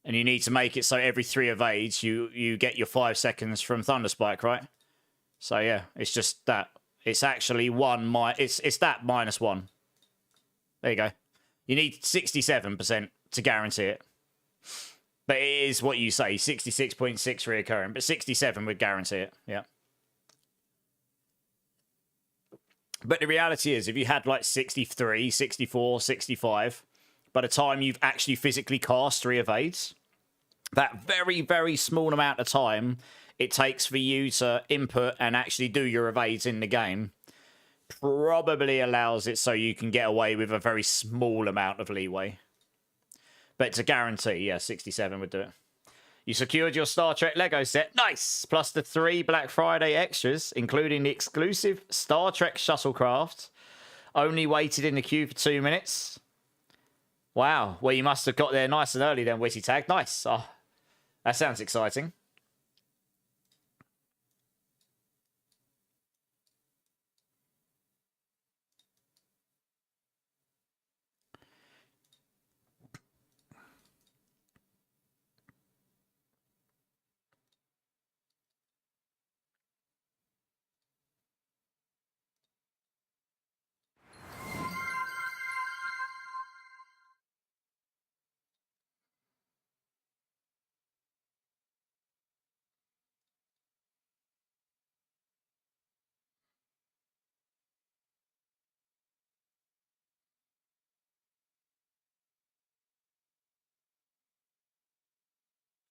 And you need to make it so every 3 evades, you get your 5 seconds from Thunderspike, right? So, yeah, it's just that. It's actually it's that -1. There you go. You need 67% to guarantee it. But it is what you say, 66.6 reoccurring, but 67 would guarantee it, yeah. But the reality is, if you had like 63, 64, 65, by the time you've actually physically cast 3 evades, that very, very small amount of time it takes for you to input and actually do your evades in the game probably allows it so you can get away with a very small amount of leeway. But to guarantee, yeah, 67 would do it. You secured your Star Trek Lego set. Nice! Plus the 3 Black Friday extras, including the exclusive Star Trek shuttlecraft. Only waited in the queue for 2 minutes. Wow. Well, you must have got there nice and early then, Witty Tag. Nice. Oh, that sounds exciting.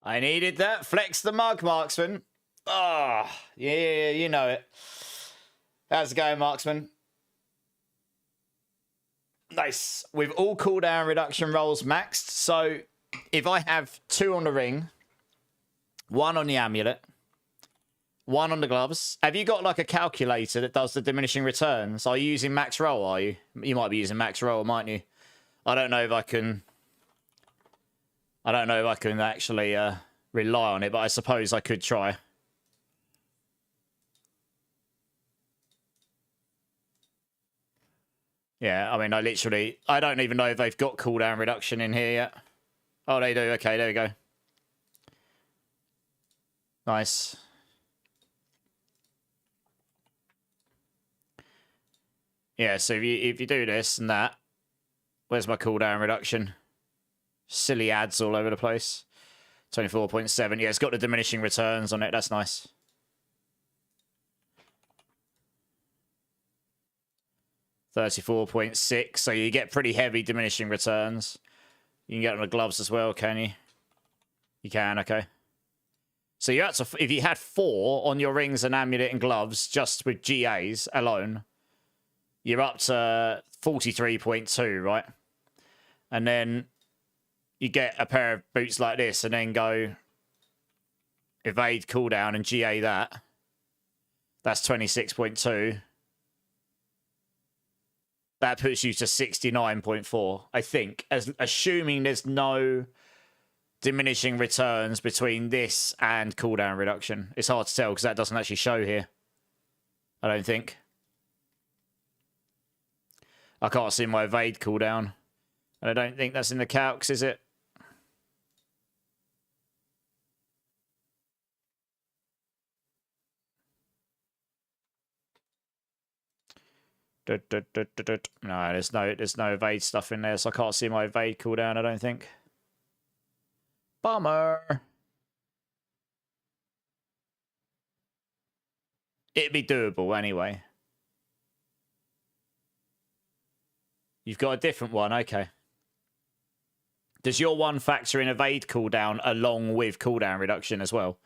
I needed that. Flex the mug, Marksman. Oh, yeah, you know it. How's it going, Marksman? Nice. With all cooldown reduction rolls maxed. So if I have 2 on the ring, 1 on the amulet, 1 on the gloves. Have you got like a calculator that does the diminishing returns? Are you using max roll, are you? You might be using max roll, mightn't you? I don't know if I can actually rely on it, but I suppose I could try. Yeah, I mean, I don't even know if they've got cooldown reduction in here yet. Oh, they do. Okay, there we go. Nice. Yeah, so if you do this and that, where's my cooldown reduction? Silly ads all over the place. 24.7. Yeah, it's got the diminishing returns on it. That's nice. 34.6. So you get pretty heavy diminishing returns. You can get on the gloves as well, can you? You can, okay. So you had to, if you had 4 on your rings and amulet and gloves, just with GAs alone, you're up to 43.2, right? And then you get a pair of boots like this and then go evade cooldown and GA that. That's 26.2. That puts you to 69.4, I think. Assuming there's no diminishing returns between this and cooldown reduction. It's hard to tell because that doesn't actually show here. I don't think. I can't see my evade cooldown. And I don't think that's in the calcs, is it? No, there's no evade stuff in there, so I can't see my evade cooldown, I don't think. Bummer. It'd be doable anyway. You've got a different one, okay. Does your one factor in evade cooldown along with cooldown reduction as well?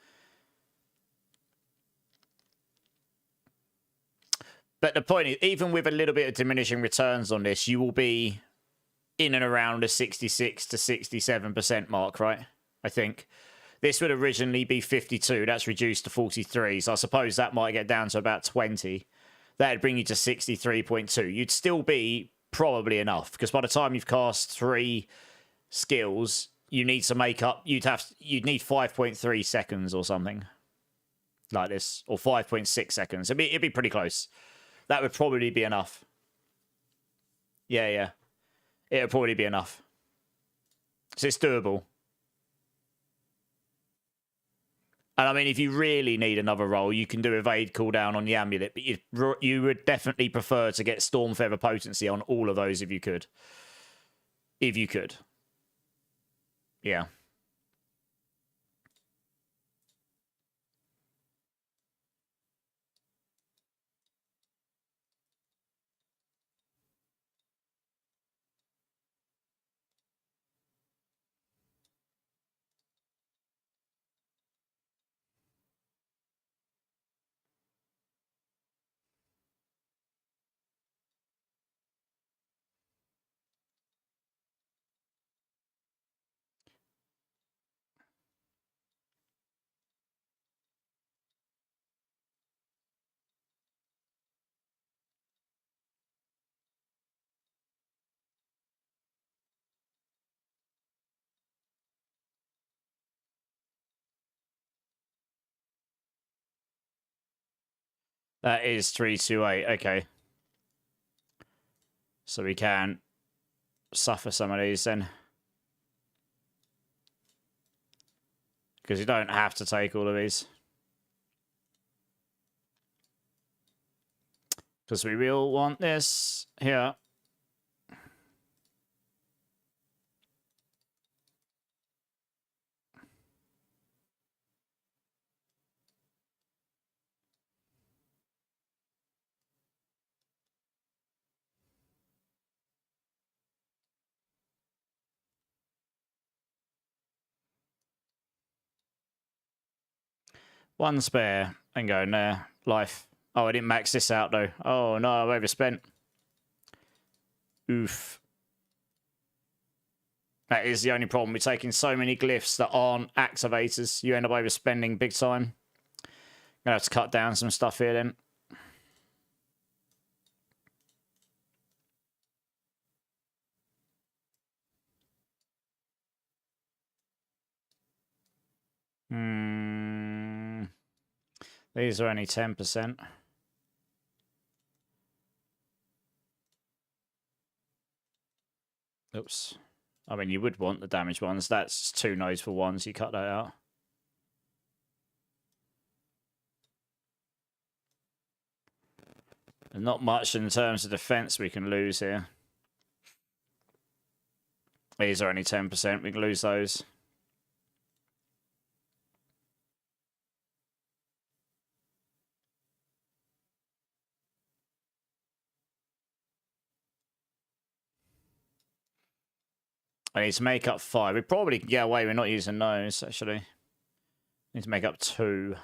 But the point is, even with a little bit of diminishing returns on this, you will be in and around the 66 to 67% mark, right? I think. This would originally be 52. That's reduced to 43. So I suppose that might get down to about 20. That'd bring you to 63.2. You'd still be probably enough, because by the time you've cast 3 skills, you need to make up, you'd need 5.3 seconds or something like this, or 5.6 seconds. It'd be pretty close. That would probably be enough. Yeah. It would probably be enough. So it's doable. And I mean, if you really need another roll, you can do evade cooldown on the amulet, but you would definitely prefer to get Storm Feather potency on all of those if you could. If you could. Yeah. That is 328. Okay. So we can suffer some of these then. Because you don't have to take all of these. Because we will want this here. One spare and go there. Life. Oh, I didn't max this out though. Oh no, I've overspent. Oof. That is the only problem with taking so many glyphs that aren't activators. You end up overspending big time. Gonna have to cut down some stuff here then. These are only 10%. Oops. I mean, you would want the damaged ones. That's 2 nodes for 1, so you cut that out. There's not much in terms of defense we can lose here. These are only 10%. We can lose those. I need to make up 5. We probably can get away with not using those, actually. Need to make up 2.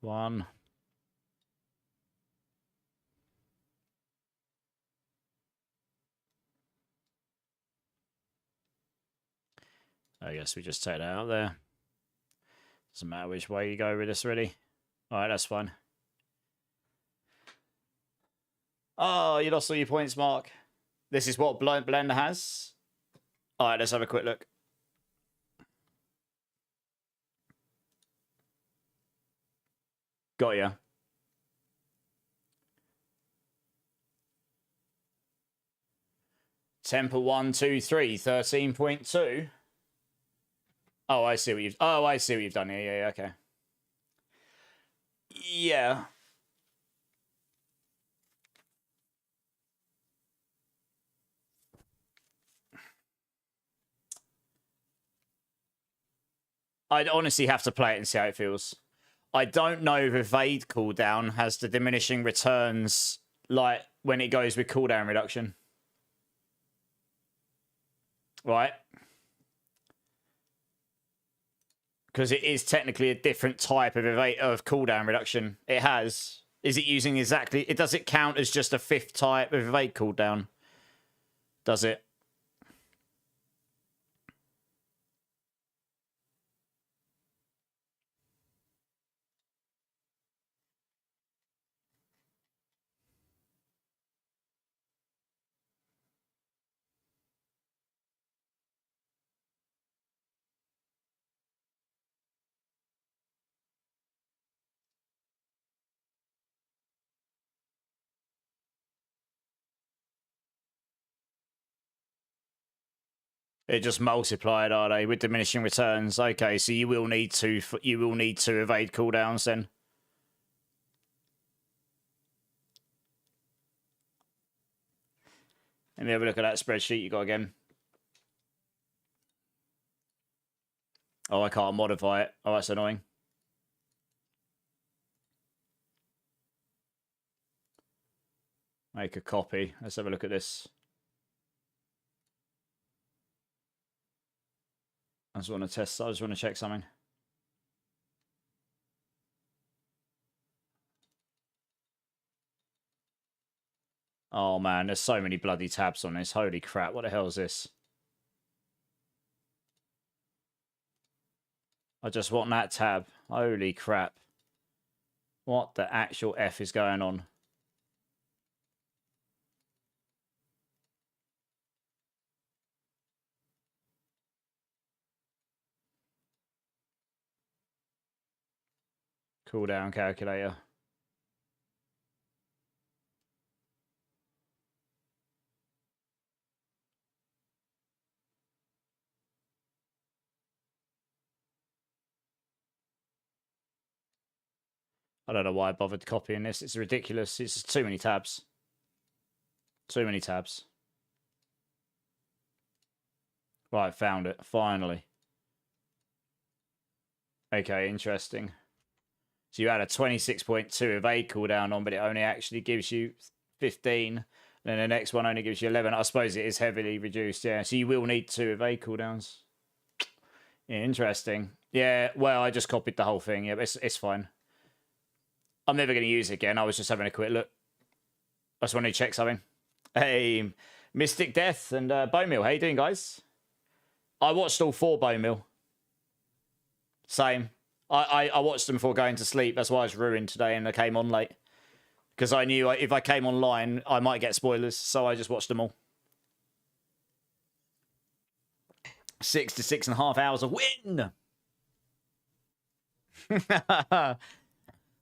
One. I guess we just take that out there. Doesn't matter which way you go with this, really. Alright, that's fine. Oh, you lost all your points, Mark. This is what Blender has. Alright, let's have a quick look. Got ya. Temper 1, 2, 3, 13.2. Oh, I see what you've. Oh, I see what you've done here. Yeah, okay. Yeah. I'd honestly have to play it and see how it feels. I don't know if evade cooldown has the diminishing returns like when it goes with cooldown reduction. Right? Because it is technically a different type of evade of cooldown reduction. It has. Is it using exactly? Does it count as just a 5th type of evade cooldown? Does it? It just multiplied, are they, with diminishing returns? Okay, so you will need to evade cooldowns then. Let me have a look at that spreadsheet you got again. Oh, I can't modify it. Oh, that's annoying. Make a copy. Let's have a look at this. I just want to test. I just want to check something. Oh man, there's so many bloody tabs on this. Holy crap, what the hell is this? I just want that tab. Holy crap. What the actual F is going on? Cooldown calculator. I don't know why I bothered copying this. It's ridiculous. It's just too many tabs. Too many tabs. Right, found it. Finally. Okay, interesting. So you had a 26.2 evade cooldown on, but it only actually gives you 15. And then the next one only gives you 11. I suppose it is heavily reduced, yeah. So you will need 2 evade cooldowns. Yeah, interesting. Yeah, well, I just copied the whole thing. Yeah, but it's fine. I'm never going to use it again. I was just having a quick look. I just wanted to check something. Hey, Mystic Death and Bone Meal. How you doing, guys? I watched all 4 Bone Meal. Same. I watched them before going to sleep. That's why I was ruined today and I came on late. Because I knew if I came online, I might get spoilers. So I just watched them all. 6 to 6.5 hours a win.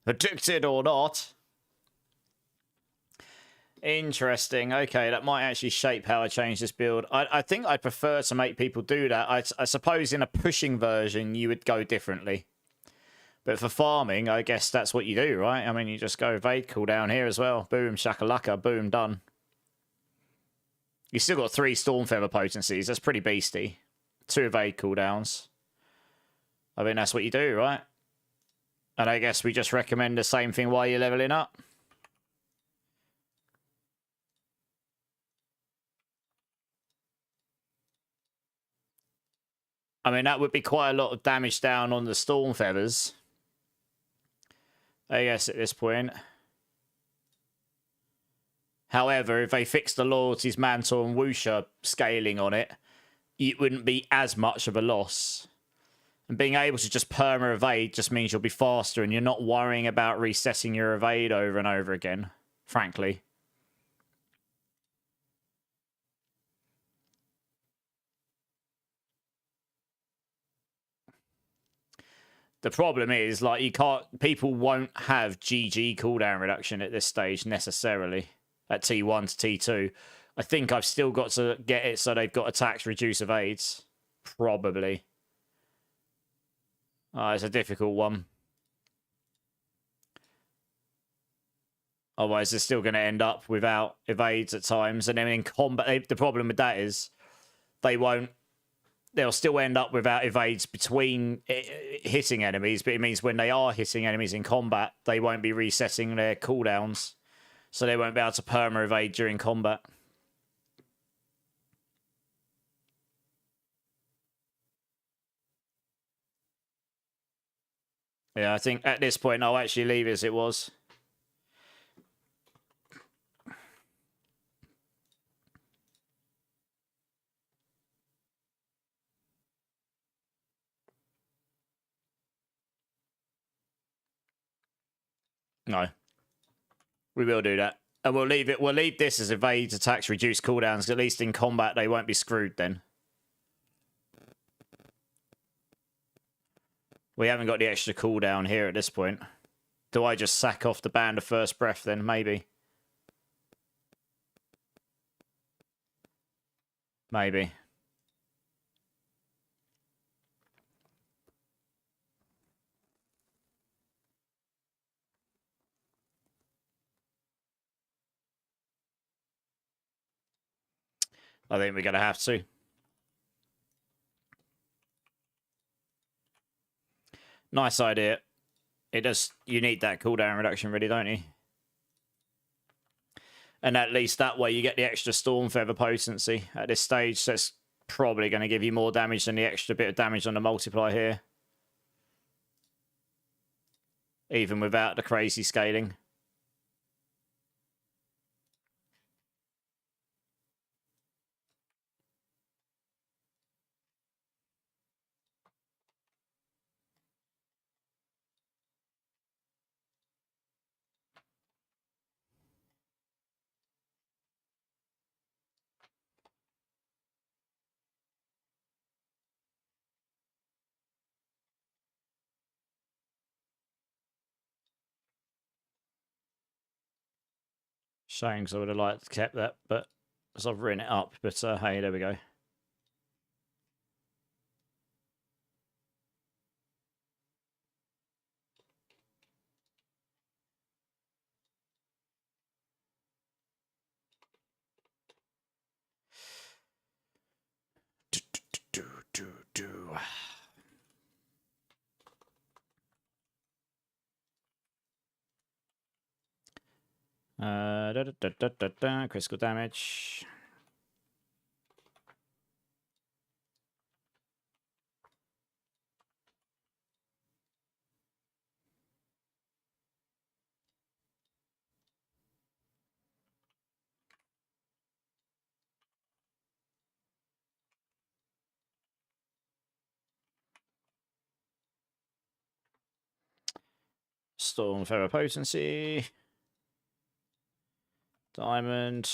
Addicted or not. Interesting. Okay, that might actually shape how I change this build. I think I'd prefer to make people do that. I suppose in a pushing version, you would go differently. But for farming, I guess that's what you do, right? I mean, you just go evade cooldown here as well. Boom, shakalaka, boom, done. You still got 3 Stormfeather potencies. That's pretty beasty. 2 evade cooldowns. I mean, that's what you do, right? And I guess we just recommend the same thing while you're leveling up. I mean, that would be quite a lot of damage down on the Storm Feathers. I guess at this point. However, if they fix the Loyalties Mantle and Wusha scaling on it, it wouldn't be as much of a loss. And being able to just perma evade just means you'll be faster and you're not worrying about resetting your evade over and over again, frankly. The problem is, like, you can't... People won't have GG cooldown reduction at this stage, necessarily. At T1 to T2. I think I've still got to get it so they've got attacks reduce evades. Probably. It's a difficult one. Otherwise, they're still going to end up without evades at times. And then in combat... The problem with that is they won't... They'll still end up without evades between hitting enemies, but it means when they are hitting enemies in combat, they won't be resetting their cooldowns. So they won't be able to perma evade during combat. Yeah, I think at this point I'll actually leave it as it was. No. We will do that. And we'll leave it. We'll leave this as evades, attacks, reduce cooldowns. At least in combat, they won't be screwed then. We haven't got the extra cooldown here at this point. Do I just sack off the Band of First Breath then? Maybe. Maybe. I think we're going to have to. Nice idea. It does. You need that cooldown reduction, really, don't you? And at least that way you get the extra Storm Feather potency at this stage. That's probably going to give you more damage than the extra bit of damage on the multiply here. Even without the crazy scaling. Shame, because I would have liked to kept that, but as I've written it up. But hey, there we go. Critical damage. Storm Feather Potency. Diamond.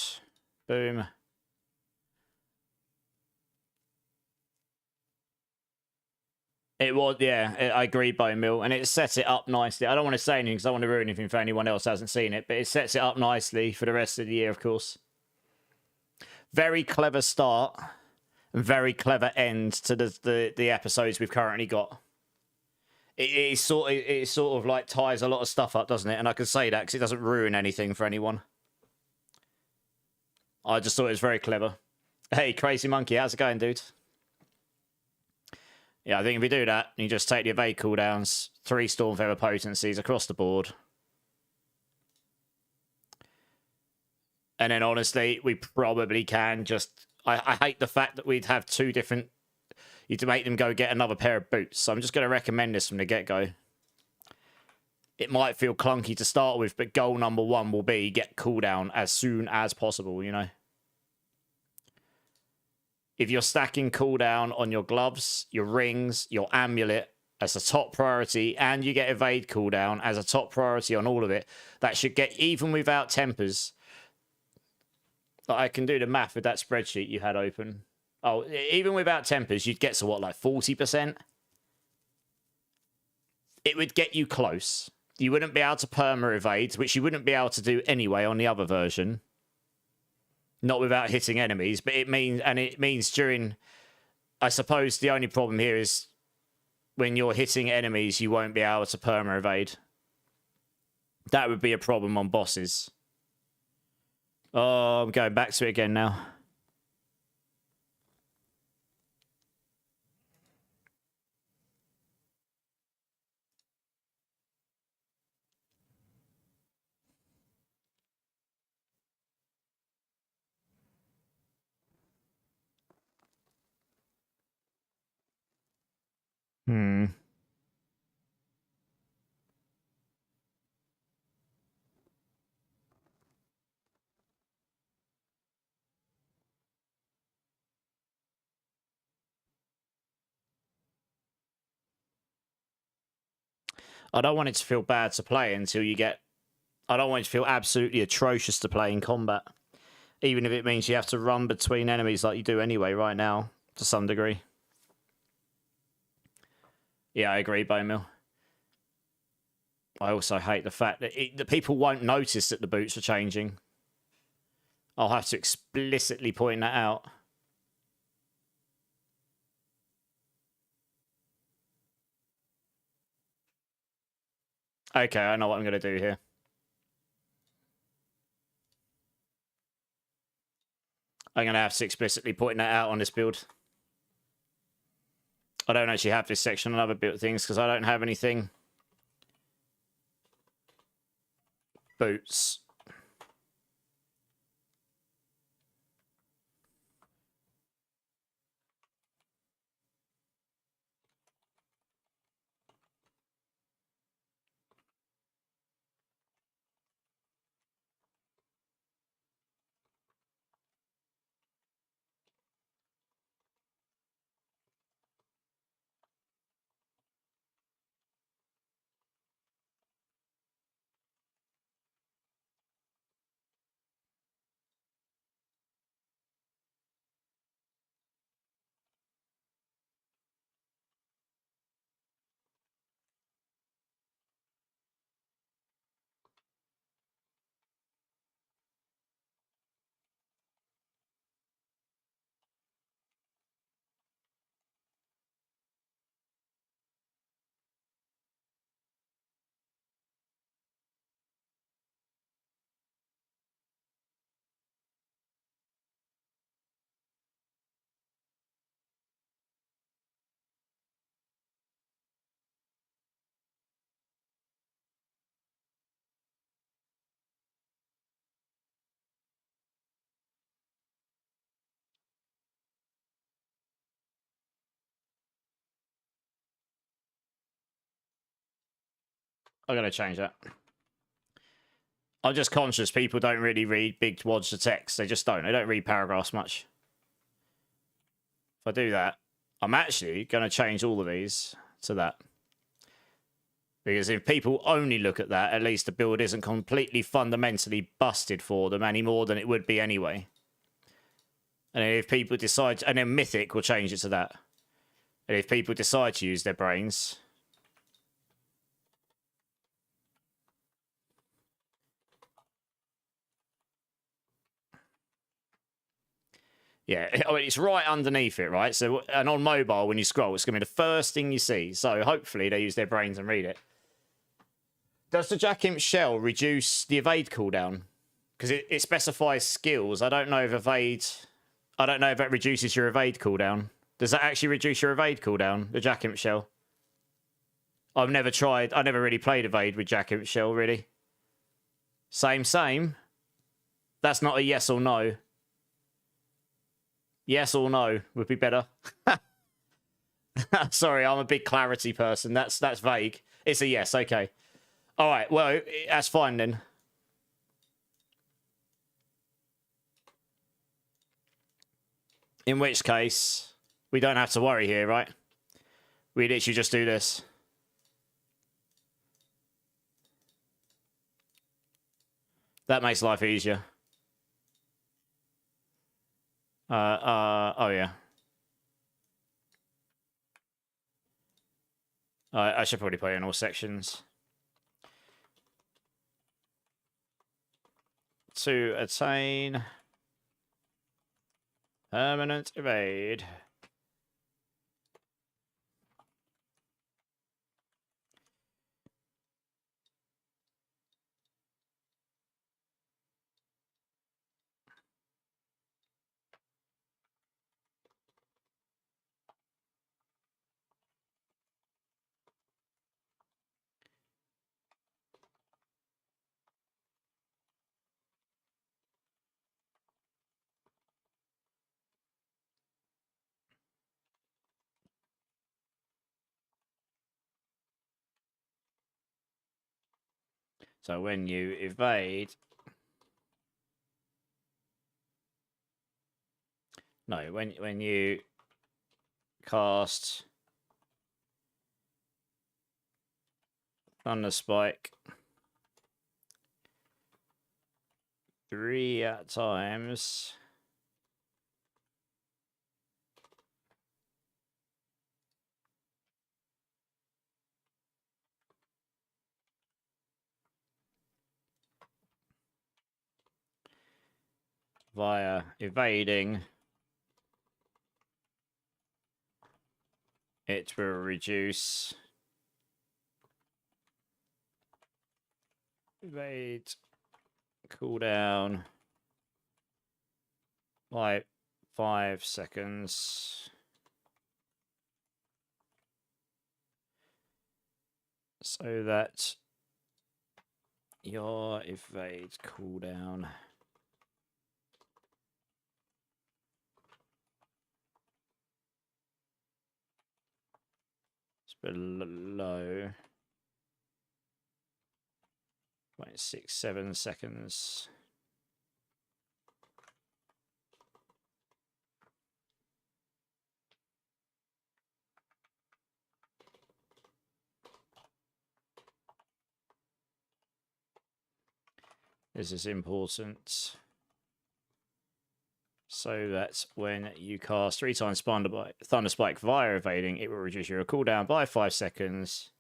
Boom. It was, yeah, I agree, Bone Mill, and it sets it up nicely. I don't want to say anything because I don't want to ruin anything for anyone else who hasn't seen it, but it sets it up nicely for the rest of the year, of course. Very clever start and very clever end to the episodes we've currently got. It sort of like ties a lot of stuff up, doesn't it? And I can say that because it doesn't ruin anything for anyone. I just thought it was very clever. Hey, Crazy Monkey, how's it going, dude? Yeah, I think if we do that, you just take the evade cooldowns, 3 Storm Feather Potencies across the board. And then, honestly, we probably can just... I hate the fact that we'd have 2 different... You'd make them go get another pair of boots. So I'm just going to recommend this from the get-go. It might feel clunky to start with, but goal number 1 will be get cooldown as soon as possible, you know? If you're stacking cooldown on your gloves, your rings, your amulet as a top priority, and you get evade cooldown as a top priority on all of it, that should get, even without tempers... I can do the math with that spreadsheet you had open. Oh, even without tempers, you'd get to what, like 40%? It would get you close. You wouldn't be able to perma evade, which you wouldn't be able to do anyway on the other version. Not without hitting enemies, but it means during... I suppose the only problem here is when you're hitting enemies, you won't be able to perma evade. That would be a problem on bosses. Oh, I'm going back to it again now. I don't want it to feel bad to play until you get... I don't want it to feel absolutely atrocious to play in combat. Even if it means you have to run between enemies like you do anyway right now, to some degree. Yeah, I agree, Bone Mill. I also hate the fact that the people won't notice that the boots are changing. I'll have to explicitly point that out. Okay, I know what I'm going to do here. I'm going to have to explicitly point that out on this build. I don't actually have this section on other build things because I don't have anything. Boots. I'm going to change that. I'm just conscious people don't really read big wads of text. They just don't. They don't read paragraphs much. If I do that, I'm actually going to change all of these to that. Because if people only look at that, at least the build isn't completely fundamentally busted for them any more than it would be anyway. And if people decide... And then Mythic will change it to that. And if people decide to use their brains... Yeah, I mean, it's right underneath it, right? So, and on mobile, when you scroll, it's going to be the first thing you see. So hopefully they use their brains and read it. Does the Jack Imp shell reduce the evade cooldown? Because it specifies skills. I don't know if evade... I don't know if that reduces your evade cooldown. Does that actually reduce your evade cooldown, the Jack Imp shell? I've never tried... I never really played evade with Jack Imp shell, really. Same. That's not a yes or no. Yes or no would be better. Sorry, I'm a big clarity person. That's vague. It's a yes, okay. All right, well, that's fine then. In which case, we don't have to worry here, right? We literally just do this. That makes life easier. Oh yeah. I should probably put it in all sections. To attain permanent evade. So when you evade... No, when you cast Thunder Spike 3 times... via evading, it will reduce evade cooldown by 5 seconds. So that your evade cooldown below 0.67 seconds. This is important. So that when you cast 3 times Thunder Spike via evading, it will reduce your cooldown by 5 seconds.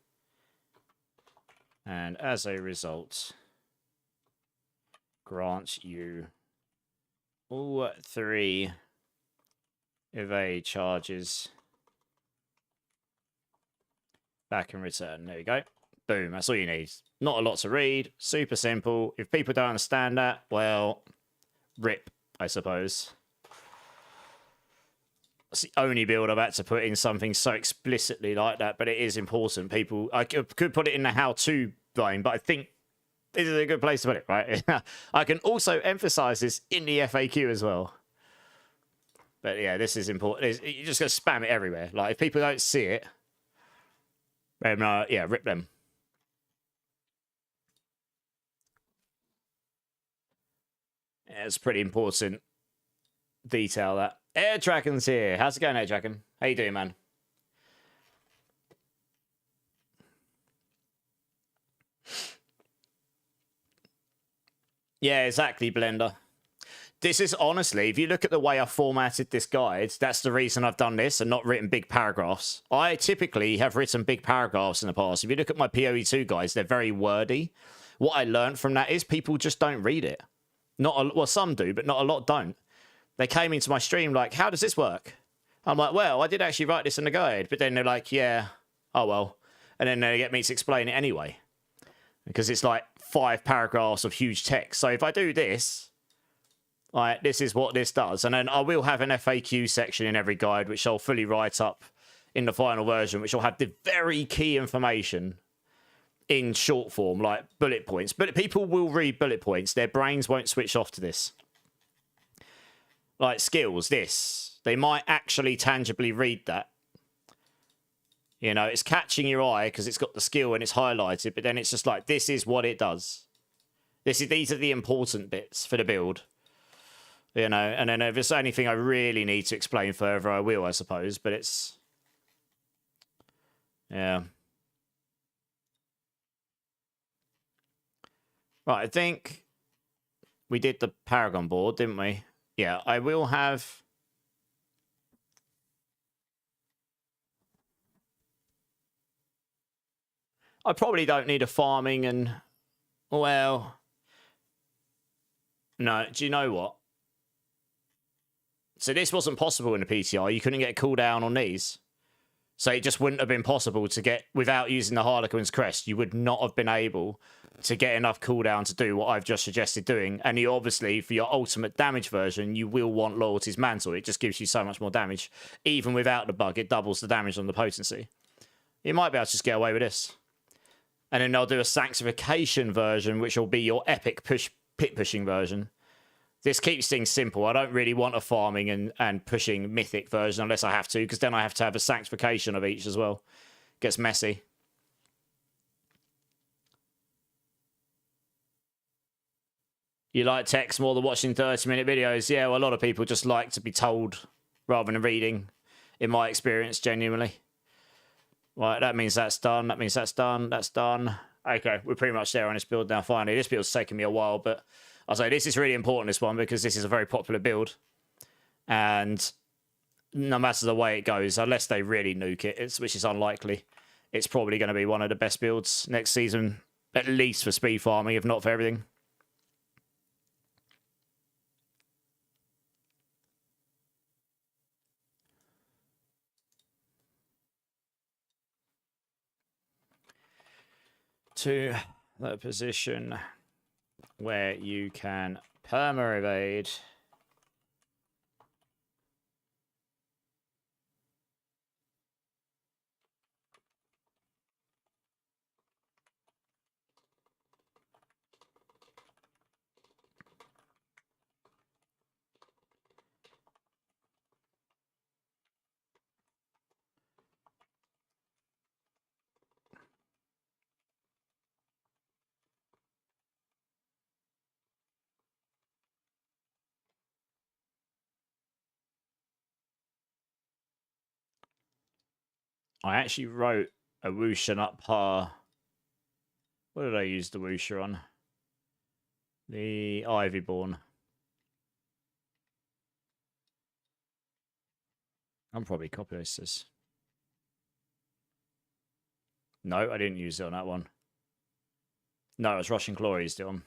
And as a result, grant you all 3 evade charges back in return. There you go. Boom, that's all you need. Not a lot to read. Super simple. If people don't understand that, well, rip, I suppose. That's the only build I've had to put in something so explicitly like that, but it is important. People, I could put it in the how-to line, but I think this is a good place to put it, right? I can also emphasize this in the FAQ as well. But yeah, this is important. You're just going to spam it everywhere. Like, if people don't see it, then, yeah, rip them. Yeah, it's pretty important detail that. Air Dragon's here. How's it going, Air Dragon? How you doing, man? Yeah, exactly, Blender. This is honestly, if you look at the way I formatted this guide, that's the reason I've done this and not written big paragraphs. I typically have written big paragraphs in the past. If you look at my PoE2 guides, they're very wordy. What I learned from that is people just don't read it. Well, some do, but not a lot don't. They came into my stream like, how does this work? I'm like, well, I did actually write this in the guide. But then they're like, yeah, oh, well. And then they get me to explain it anyway. Because it's like 5 paragraphs of huge text. So if I do this... Like, this is what this does. And then I will have an FAQ section in every guide, which I'll fully write up in the final version, which will have the very key information in short form, like bullet points. But people will read bullet points. Their brains won't switch off to this. Like skills, this. They might actually tangibly read that. You know, it's catching your eye because it's got the skill and it's highlighted, but then it's just like, this is what it does. These are the important bits for the build. You know, and then if there's anything I really need to explain further, I will, I suppose. But it's... Yeah. Right, I think we did the Paragon board, didn't we? Yeah, I will have... I probably don't need a farming and... Well... No, do you know what? So this wasn't possible in the PTR. You couldn't get a cooldown on these. So it just wouldn't have been possible to get, without using the Harlequin's Crest, you would not have been able to get enough cooldown to do what I've just suggested doing. And you obviously, for your ultimate damage version, you will want Loyalty's Mantle. It just gives you so much more damage. Even without the bug, it doubles the damage on the potency. You might be able to just get away with this. And then they'll do a Sanctification version, which will be your epic pit pushing version. This keeps things simple. I don't really want a farming and pushing mythic version unless I have to, because then I have to have a sanctification of each as well. Gets messy. You like text more than watching 30-minute videos? Yeah, well, a lot of people just like to be told rather than reading, in my experience, genuinely. Right, that means that's done. That means that's done. That's done. Okay, we're pretty much there on this build now, finally. This build's taken me a while, but... I'll say this is really important, this one, because this is a very popular build. And no matter the way it goes, unless they really nuke it, which is unlikely, it's probably going to be one of the best builds next season, at least for speed farming, if not for everything. To the position where you can perma-evade. I actually wrote a Wusha up par. What did I use the Wusha on? The Ivyborn. I'm probably copying this. No, I didn't use it on that one. No, it was Russian Glory still on.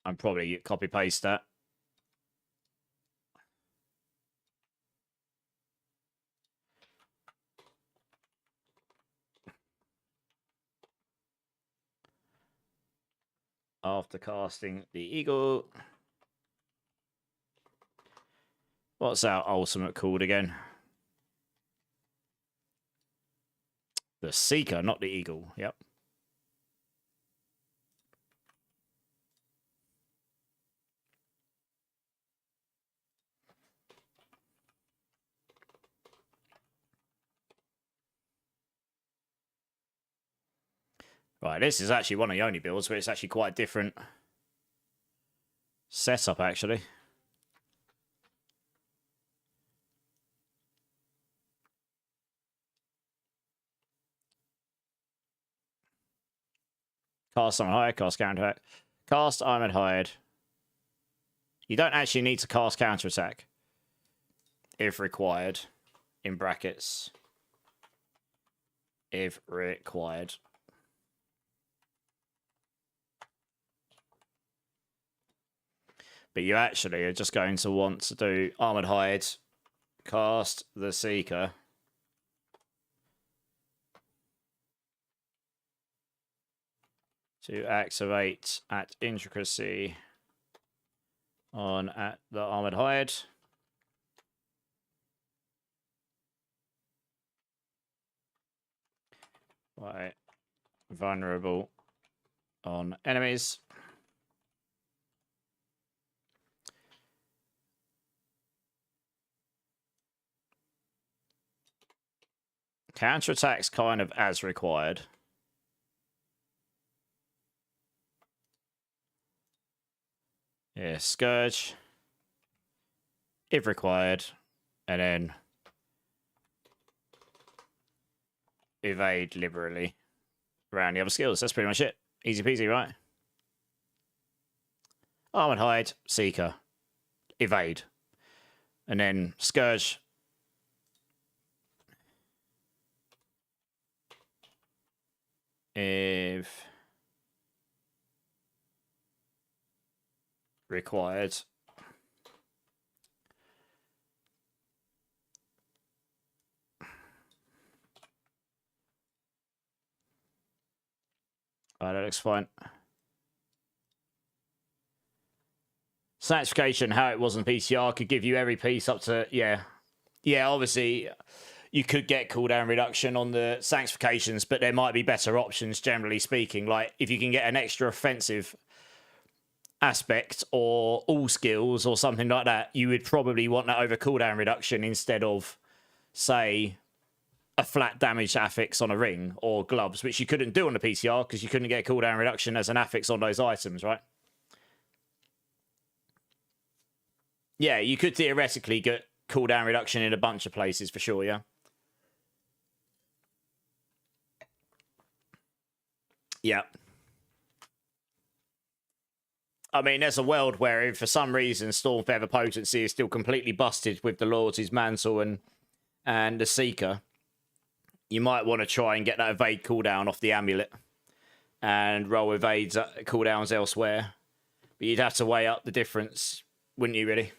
I'm probably copy-paste that. After casting the Eagle. What's our ultimate called again? The Seeker, not the Eagle. Yep. Right, this is actually one of the only builds where it's actually quite different setup, actually. Cast Armored Hide, cast Counterattack. Cast Armored Hide. You don't actually need to cast Counterattack if required, in brackets. If required. But you actually are just going to want to do Armored Hide, cast the Seeker. To activate at Intricacy on at the Armored Hide. Right. Vulnerable on enemies. Counterattacks kind of as required. Yeah, Scourge. If required. And then evade liberally around the other skills. That's pretty much it. Easy peasy, right? Armored Hide, Seeker. Evade. And then Scourge. If required. That looks fine. Sanctification, how it was on PTR, could give you every piece up to, yeah. Yeah, obviously, you could get cooldown reduction on the Sanctifications, but there might be better options, generally speaking. Like, if you can get an extra offensive aspect or all skills or something like that, you would probably want that over cooldown reduction instead of, say, a flat damage affix on a ring or gloves, which you couldn't do on the PTR because you couldn't get cooldown reduction as an affix on those items, right? Yeah, you could theoretically get cooldown reduction in a bunch of places for sure, yeah? Yeah. I mean, there's a world where if for some reason Stormfeather potency is still completely busted with the Loyalty's Mantle and the Seeker, you might want to try and get that evade cooldown off the amulet and roll evades cooldowns elsewhere. But you'd have to weigh up the difference, wouldn't you, really?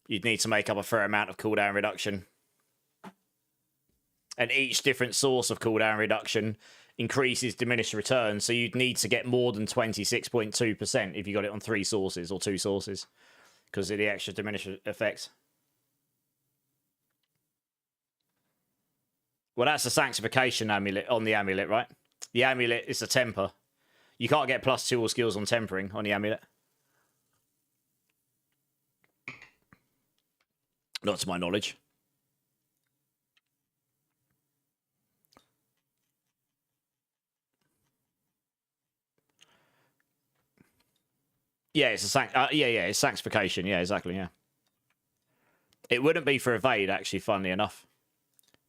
You'd need to make up a fair amount of cooldown reduction. And each different source of cooldown reduction increases diminished return, so you'd need to get more than 26.2% if you got it on 3 sources or 2 sources, because of the extra diminished effect. Well, that's a Sanctification amulet on the amulet, right? The amulet is a temper. You can't get +2 all skills on tempering on the amulet. Not to my knowledge. Yeah, it's a it's Sanctification. Yeah, exactly. Yeah, it wouldn't be for evade actually. Funnily enough,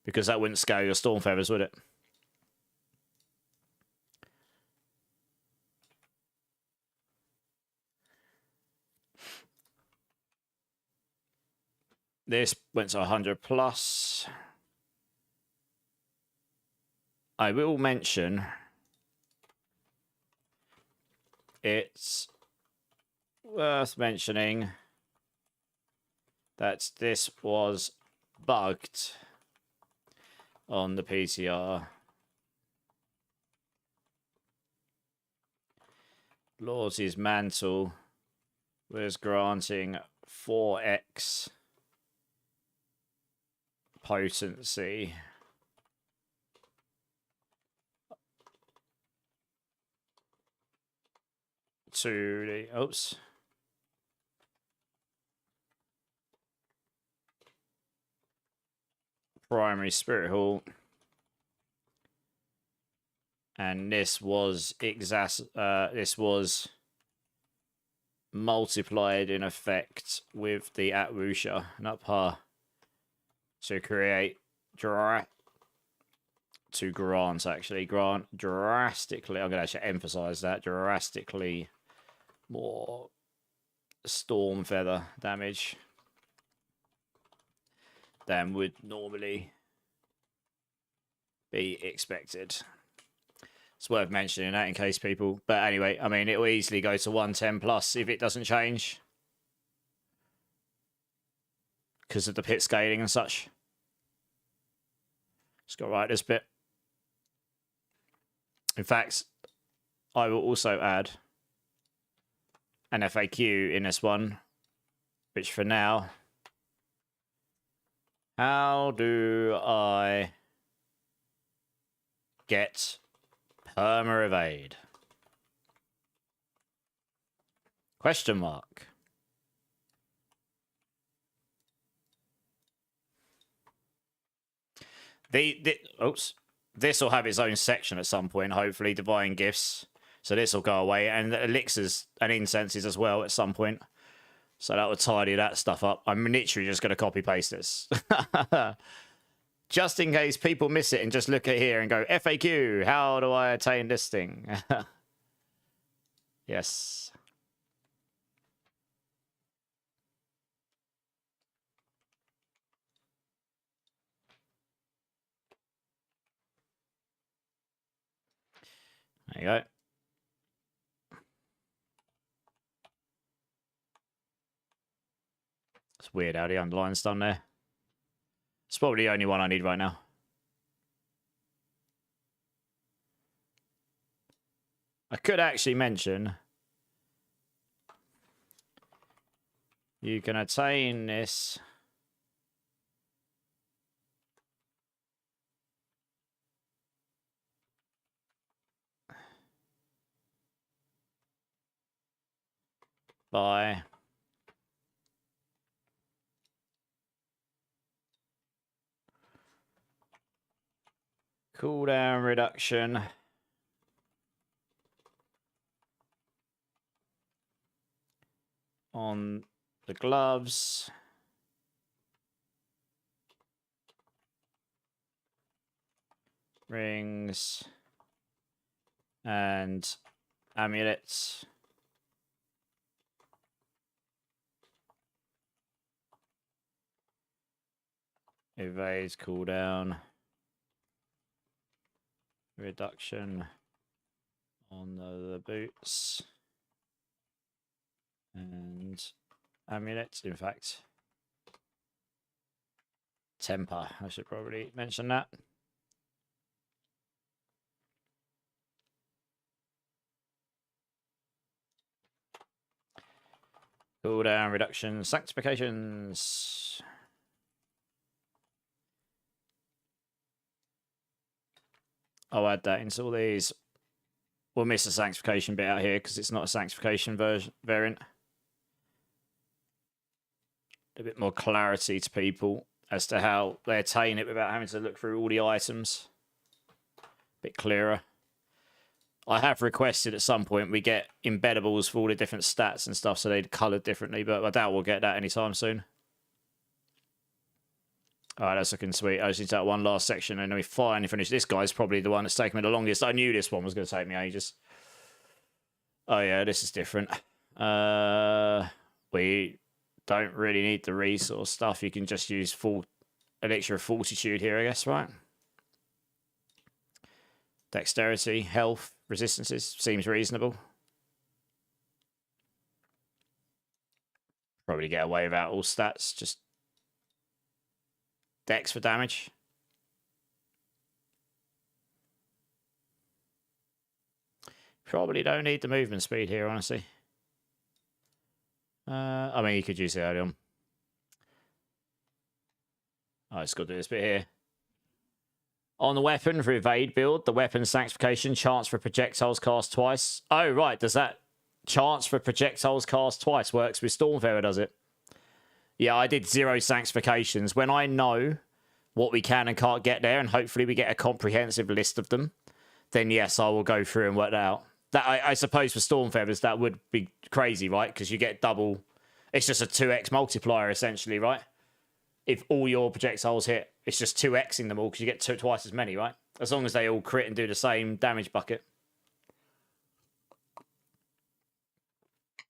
because that wouldn't scale your Stormfeathers, would it? This went to 100 plus. I will mention it's worth mentioning that this was bugged on the PTR. Lord's Mantle was granting 4x potency to the primary Spirit Hall And this was this was multiplied in effect with the Atwusha and Upha to create grant actually grant drastically. I'm going to actually emphasize that drastically more storm feather damage than would normally be expected. It's worth mentioning that in case people... But anyway, I mean, it will easily go to 110 plus if it doesn't change. Because of the pit scaling and such. Just got to write this bit. In fact, I will also add an FAQ in this one. Which for now... How do I get... perma-evade? Question mark. This will have its own section at some point, hopefully, divine gifts. So this will go away, and elixirs and incenses as well at some point. So that will tidy that stuff up. I'm literally just going to copy paste this. Just in case people miss it and just look at here and go, FAQ, how do I attain this thing? Yes. There you go. It's weird how the underline's done there. It's probably the only one I need right now. I could actually mention you can attain this by cooldown reduction on the gloves rings and amulets evades cooldown reduction on the boots and amulets. In fact, temper. I should probably mention that. Cooldown reduction sanctifications. I'll add that into all these. We'll miss the sanctification bit out here because it's not a sanctification variant. A bit more clarity to people as to how they attain it without having to look through all the items. A bit clearer. I have requested at some point we get embeddables for all the different stats and stuff so they're coloured differently, but I doubt we'll get that anytime soon. Alright, that's looking sweet. I just need that one last section and then we finally finish. This guy's probably the one that's taken me the longest. I knew this one was going to take me ages. Oh yeah, this is different. We don't really need the resource stuff. You can just use full elixir of fortitude here, I guess, right? Dexterity, health, resistances. Seems reasonable. Probably get away without all stats. Just Dex for damage. Probably don't need the movement speed here, honestly. I mean, you could use it early on. I just got to do this bit here. On the weapon for evade build, the weapon sanctification chance for projectiles cast twice. Oh, right. Does that chance for projectiles cast twice works with Stormfarer, does it? Yeah, I did 0 sanctifications. When I know what we can and can't get there, and hopefully we get a comprehensive list of them, then yes, I will go through and work that out. That I suppose for Storm Feathers, that would be crazy, right? Because you get double. It's just a 2x multiplier, essentially, right? If all your projectiles hit, it's just 2xing them all because you get twice as many, right? As long as they all crit and do the same damage bucket.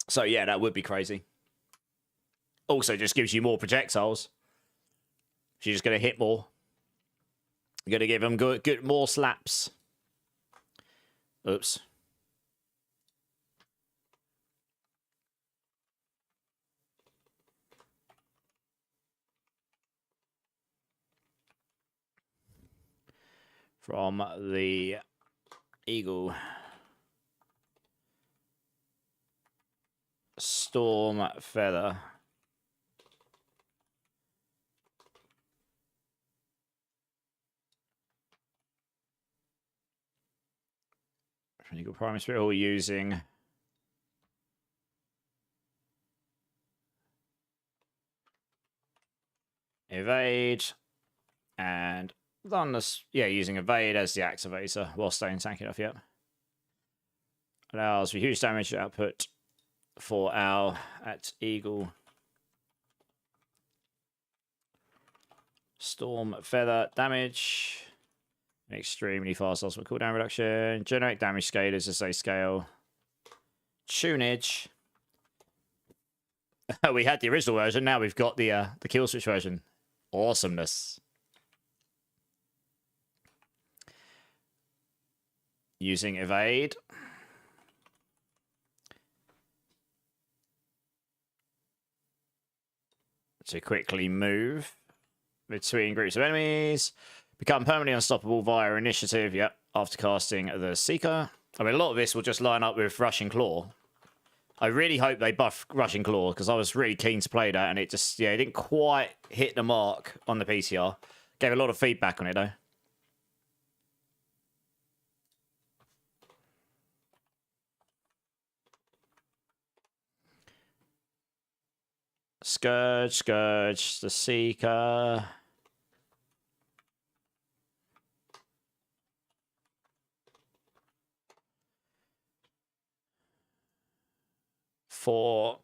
So yeah, that would be crazy. Also, just gives you more projectiles. So you're just going to hit more. You're going to give them good more slaps. Oops. From the Eagle. Storm Feather. Eagle Primary Spirit, all using Evade and Thunderous. Yeah, using Evade as the activator while staying tanky enough, yep. Allows for huge damage output for our at Eagle. Storm Feather damage. Extremely fast ultimate cooldown reduction. Generate damage scalers as they scale. Tunage. We had the original version. Now we've got the kill switch version. Awesomeness. Using Evade. To quickly move between groups of enemies. Become permanently unstoppable via initiative, yep, after casting the Seeker. I mean, a lot of this will just line up with Rushing Claw. I really hope they buff Rushing Claw, because I was really keen to play that, and it just, yeah, it didn't quite hit the mark on the PTR. Gave a lot of feedback on it, though. Scourge, the Seeker. For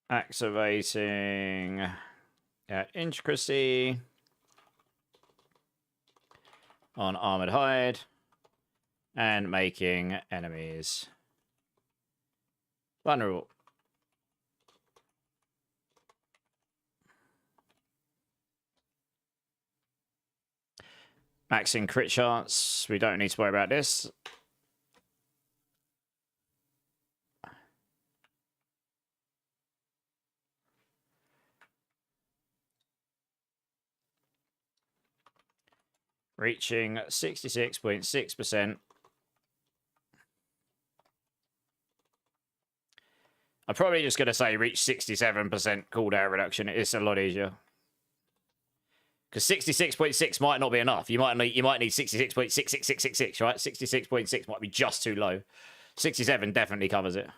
activating Intricacy on Armored Hide and making enemies vulnerable. Maxing crit chance. We don't need to worry about this. Reaching 66.6%. I'm probably just going to say reach 67% cooldown reduction. It's a lot easier. Because 66.6 might not be enough. You might need 66.66666, right? 66.6 might be just too low. 67 definitely covers it.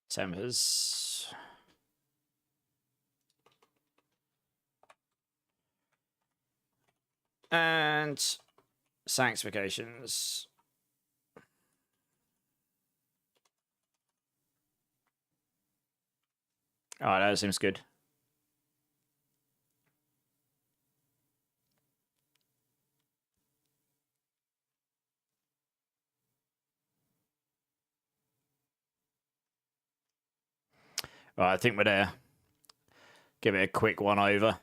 Tempers. And sanctifications. Alright, that seems good. Alright, I think we're there. Give it a quick one over.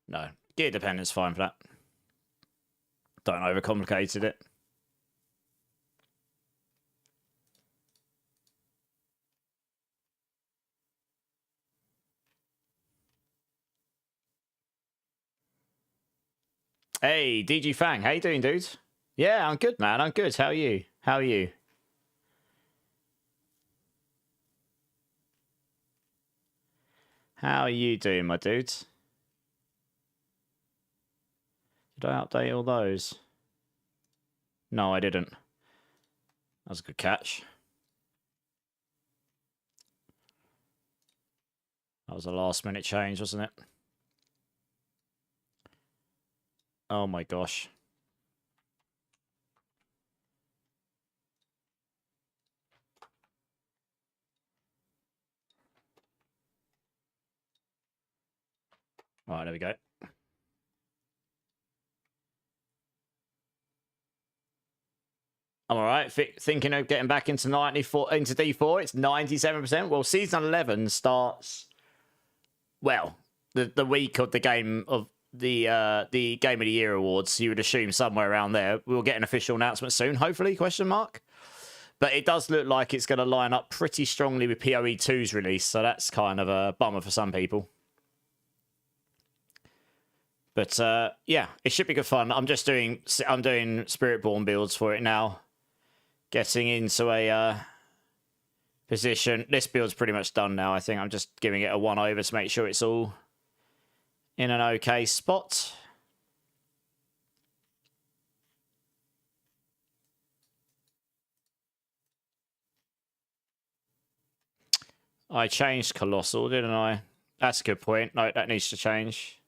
No. Gear dependence, fine for that. Don't overcomplicate it. Hey, DG Fang, how you doing, dude? Yeah, I'm good, man. I'm good. How are you? How are you? How are you doing, my dude? Did I update all those? No, I didn't. That was a good catch. That was a last-minute change, wasn't it? Oh my gosh. All right, there we go. I'm all right. Thinking of getting back into D4. It's 97%. Well, season 11 starts. Well, the week of the game of the Game of the Year awards. You would assume somewhere around there. We'll get an official announcement soon. Hopefully? Question mark. But it does look like it's going to line up pretty strongly with PoE 2's release. So that's kind of a bummer for some people. But yeah, it should be good fun. I'm doing Spiritborn builds for it now. Getting into a position. This build's pretty much done now, I think. I'm just giving it a 1-over to make sure it's all in an okay spot. I changed Colossal, didn't I? That's a good point. No, that needs to change.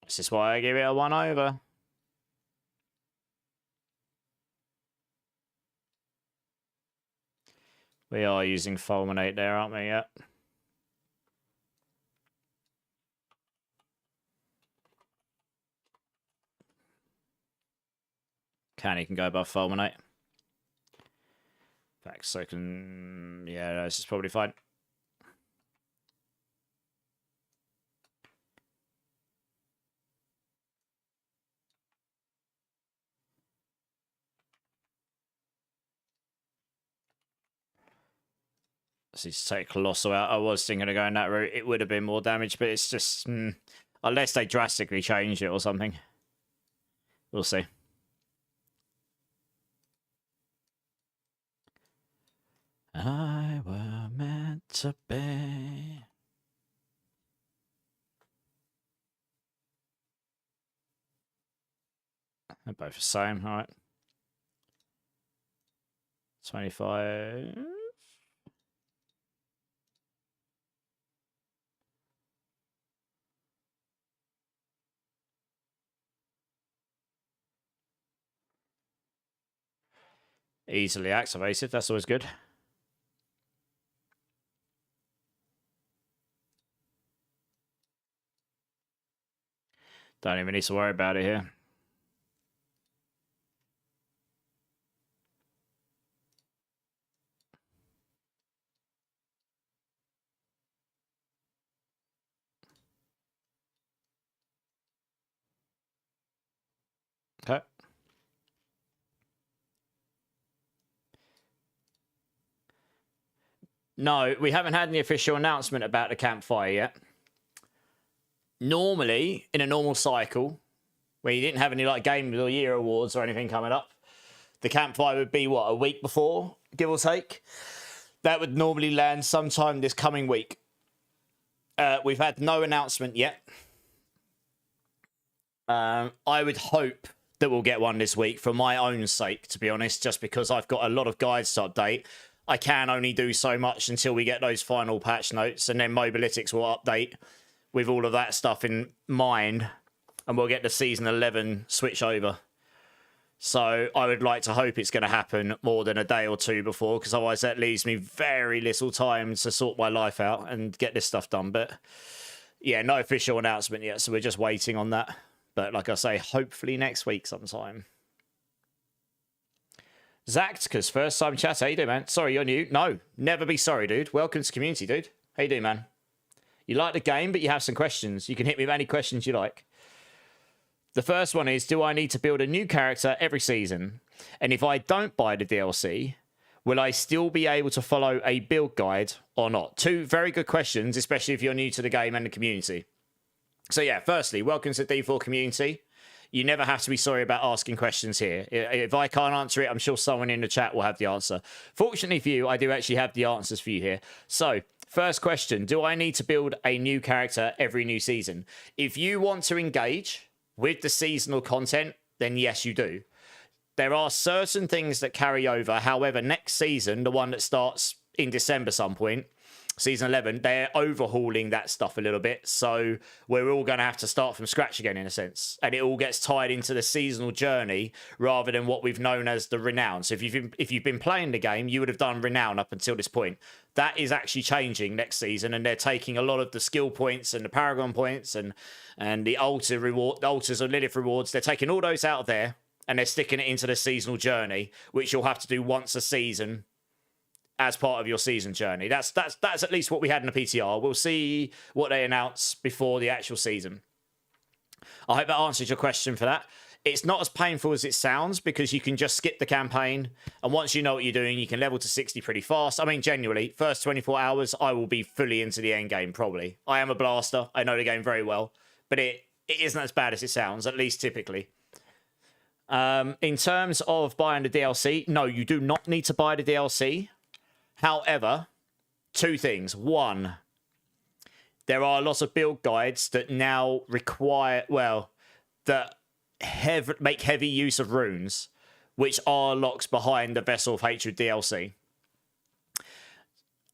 This is why I give it a 1-over. We are using Fulminate there, aren't we? Yep. He can go above Fulminate. Back second. Yeah, no, this is probably fine. So to take Colossal out. I was thinking of going that route. It would have been more damage, but it's just... unless they drastically change it or something. We'll see. I were meant to be. They're both the same, all right. 25... Easily activated, that's always good. Don't even need to worry about it here. Okay. No, we haven't had any official announcement about the campfire yet. Normally, in a normal cycle, where you didn't have any like Game of the Year awards or anything coming up, the campfire would be, what, a week before, give or take? That would normally land sometime this coming week. We've had no announcement yet. I would hope that we'll get one this week for my own sake, to be honest, just because I've got a lot of guides to update. I can only do so much until we get those final patch notes, and then Mobalytics will update with all of that stuff in mind, and we'll get the Season 11 switch over. So I would like to hope it's going to happen more than a day or two before, because otherwise that leaves me very little time to sort my life out and get this stuff done. But yeah, no official announcement yet, so we're just waiting on that. But like I say, hopefully next week sometime. Zactkas, first time chat. How you doing, man? Sorry, you're new. No, never be sorry, dude. Welcome to the community, dude. How you doing, man? You like the game, but you have some questions. You can hit me with any questions you like. The first one is, do I need to build a new character every season? And if I don't buy the DLC, will I still be able to follow a build guide or not? Two very good questions, especially if you're new to the game and the community. So yeah, firstly, welcome to the D4 community. You never have to be sorry about asking questions here. If I can't answer it, I'm sure someone in the chat will have the answer. Fortunately for you, I do actually have the answers for you here. So, first question, do I need to build a new character every new season? If you want to engage with the seasonal content, then yes, you do. There are certain things that carry over. However, next season, the one that starts in December some point, Season 11, they're overhauling that stuff a little bit. So we're all going to have to start from scratch again, in a sense. And it all gets tied into the seasonal journey rather than what we've known as the Renown. So if you've been playing the game, you would have done Renown up until this point. That is actually changing next season. And they're taking a lot of the skill points and the Paragon points and the altar reward, the altars of Lilith rewards. They're taking all those out of there and they're sticking it into the seasonal journey, which you'll have to do once a season as part of your season journey. That's at least what we had in the PTR. We'll see what they announce before the actual season. I hope that answers your question for that. It's not as painful as it sounds because you can just skip the campaign. And once you know what you're doing, you can level to 60 pretty fast. I mean, genuinely, first 24 hours, I will be fully into the end game, probably. I am a blaster. I know the game very well. But it isn't as bad as it sounds, at least typically. In terms of buying the DLC, no, you do not need to buy the DLC. However, two things. One, there are lots of build guides that now require, well, that make heavy use of runes, which are locks behind the Vessel of Hatred DLC.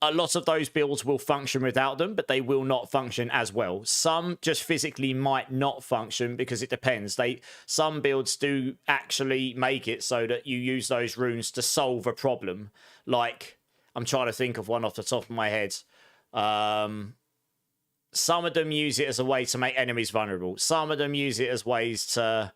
A lot of those builds will function without them, but they will not function as well. Some just physically might not function because it depends. Some builds do actually make it so that you use those runes to solve a problem. Like, I'm trying to think of one off the top of my head. Some of them use it as a way to make enemies vulnerable. Some of them use it as ways to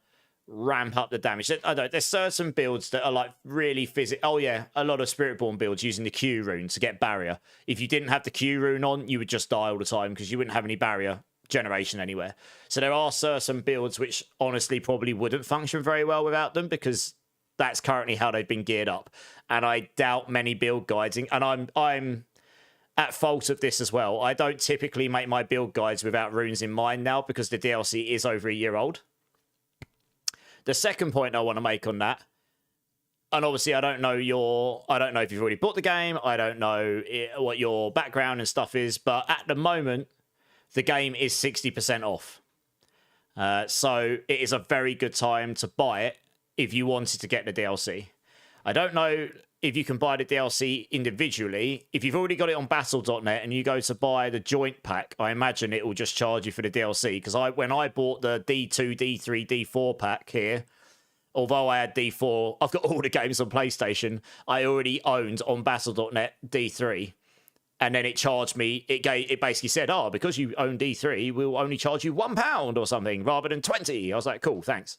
ramp up the damage. I don't know, there's certain builds that are like really physical. Oh yeah, a lot of Spiritborn builds using the Q rune to get barrier. If you didn't have the Q rune on, you would just die all the time because you wouldn't have any barrier generation anywhere. So there are certain builds which honestly probably wouldn't function very well without them because that's currently how they've been geared up. And I doubt many build guides, and I'm at fault of this as well. I don't typically make my build guides without runes in mind now because the DLC is over a year old. The second point I want to make on that, and obviously I don't know if you've already bought the game, I don't know what your background and stuff is, but at the moment, the game is 60% off. So it is a very good time to buy it if you wanted to get the DLC. I don't know if you can buy the DLC individually. If you've already got it on battle.net and you go to buy the joint pack, I imagine it will just charge you for the DLC. Because when I bought the D2, D3, D4 pack here, although I had D4, I've got all the games on PlayStation, I already owned on battle.net D3. And then it charged me, it basically said, oh, because you own D3, we'll only charge you £1 or something rather than 20. I was like, cool, thanks.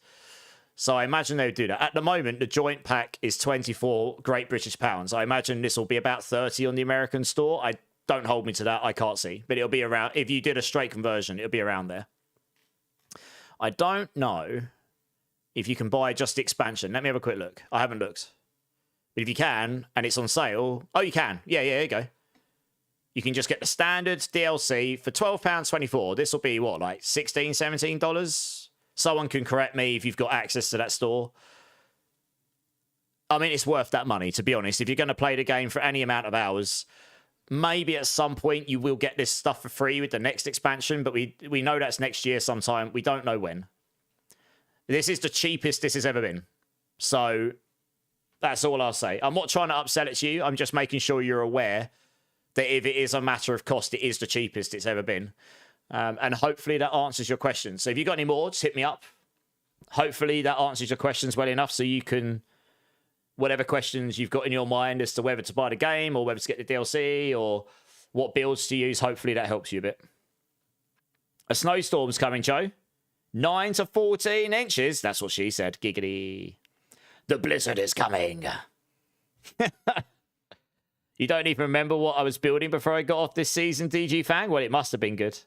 So I imagine they would do that. At the moment, the joint pack is 24 Great British pounds. I imagine this will be about 30 on the American store. Don't hold me to that. I can't see. But it'll be around, if you did a straight conversion, it'll be around there. I don't know if you can buy just the expansion. Let me have a quick look. I haven't looked. But if you can, and it's on sale. Oh, you can. Yeah, there you go. You can just get the standard DLC for £12.24. This will be, what, like $16, $17? Someone can correct me if you've got access to that store. I mean, it's worth that money, to be honest. If you're going to play the game for any amount of hours, maybe at some point you will get this stuff for free with the next expansion, but we know that's next year sometime. We don't know when. This is the cheapest this has ever been. So that's all I'll say. I'm not trying to upsell it to you. I'm just making sure you're aware that if it is a matter of cost, it is the cheapest it's ever been. And hopefully that answers your questions. So if you've got any more, just hit me up. Hopefully that answers your questions well enough so you can, whatever questions you've got in your mind as to whether to buy the game or whether to get the DLC or what builds to use, hopefully that helps you a bit. A snowstorm's coming, Joe. 9 to 14 inches. That's what she said. Giggity. The blizzard is coming. You don't even remember what I was building before I got off this season, DG Fang? Well, it must have been good.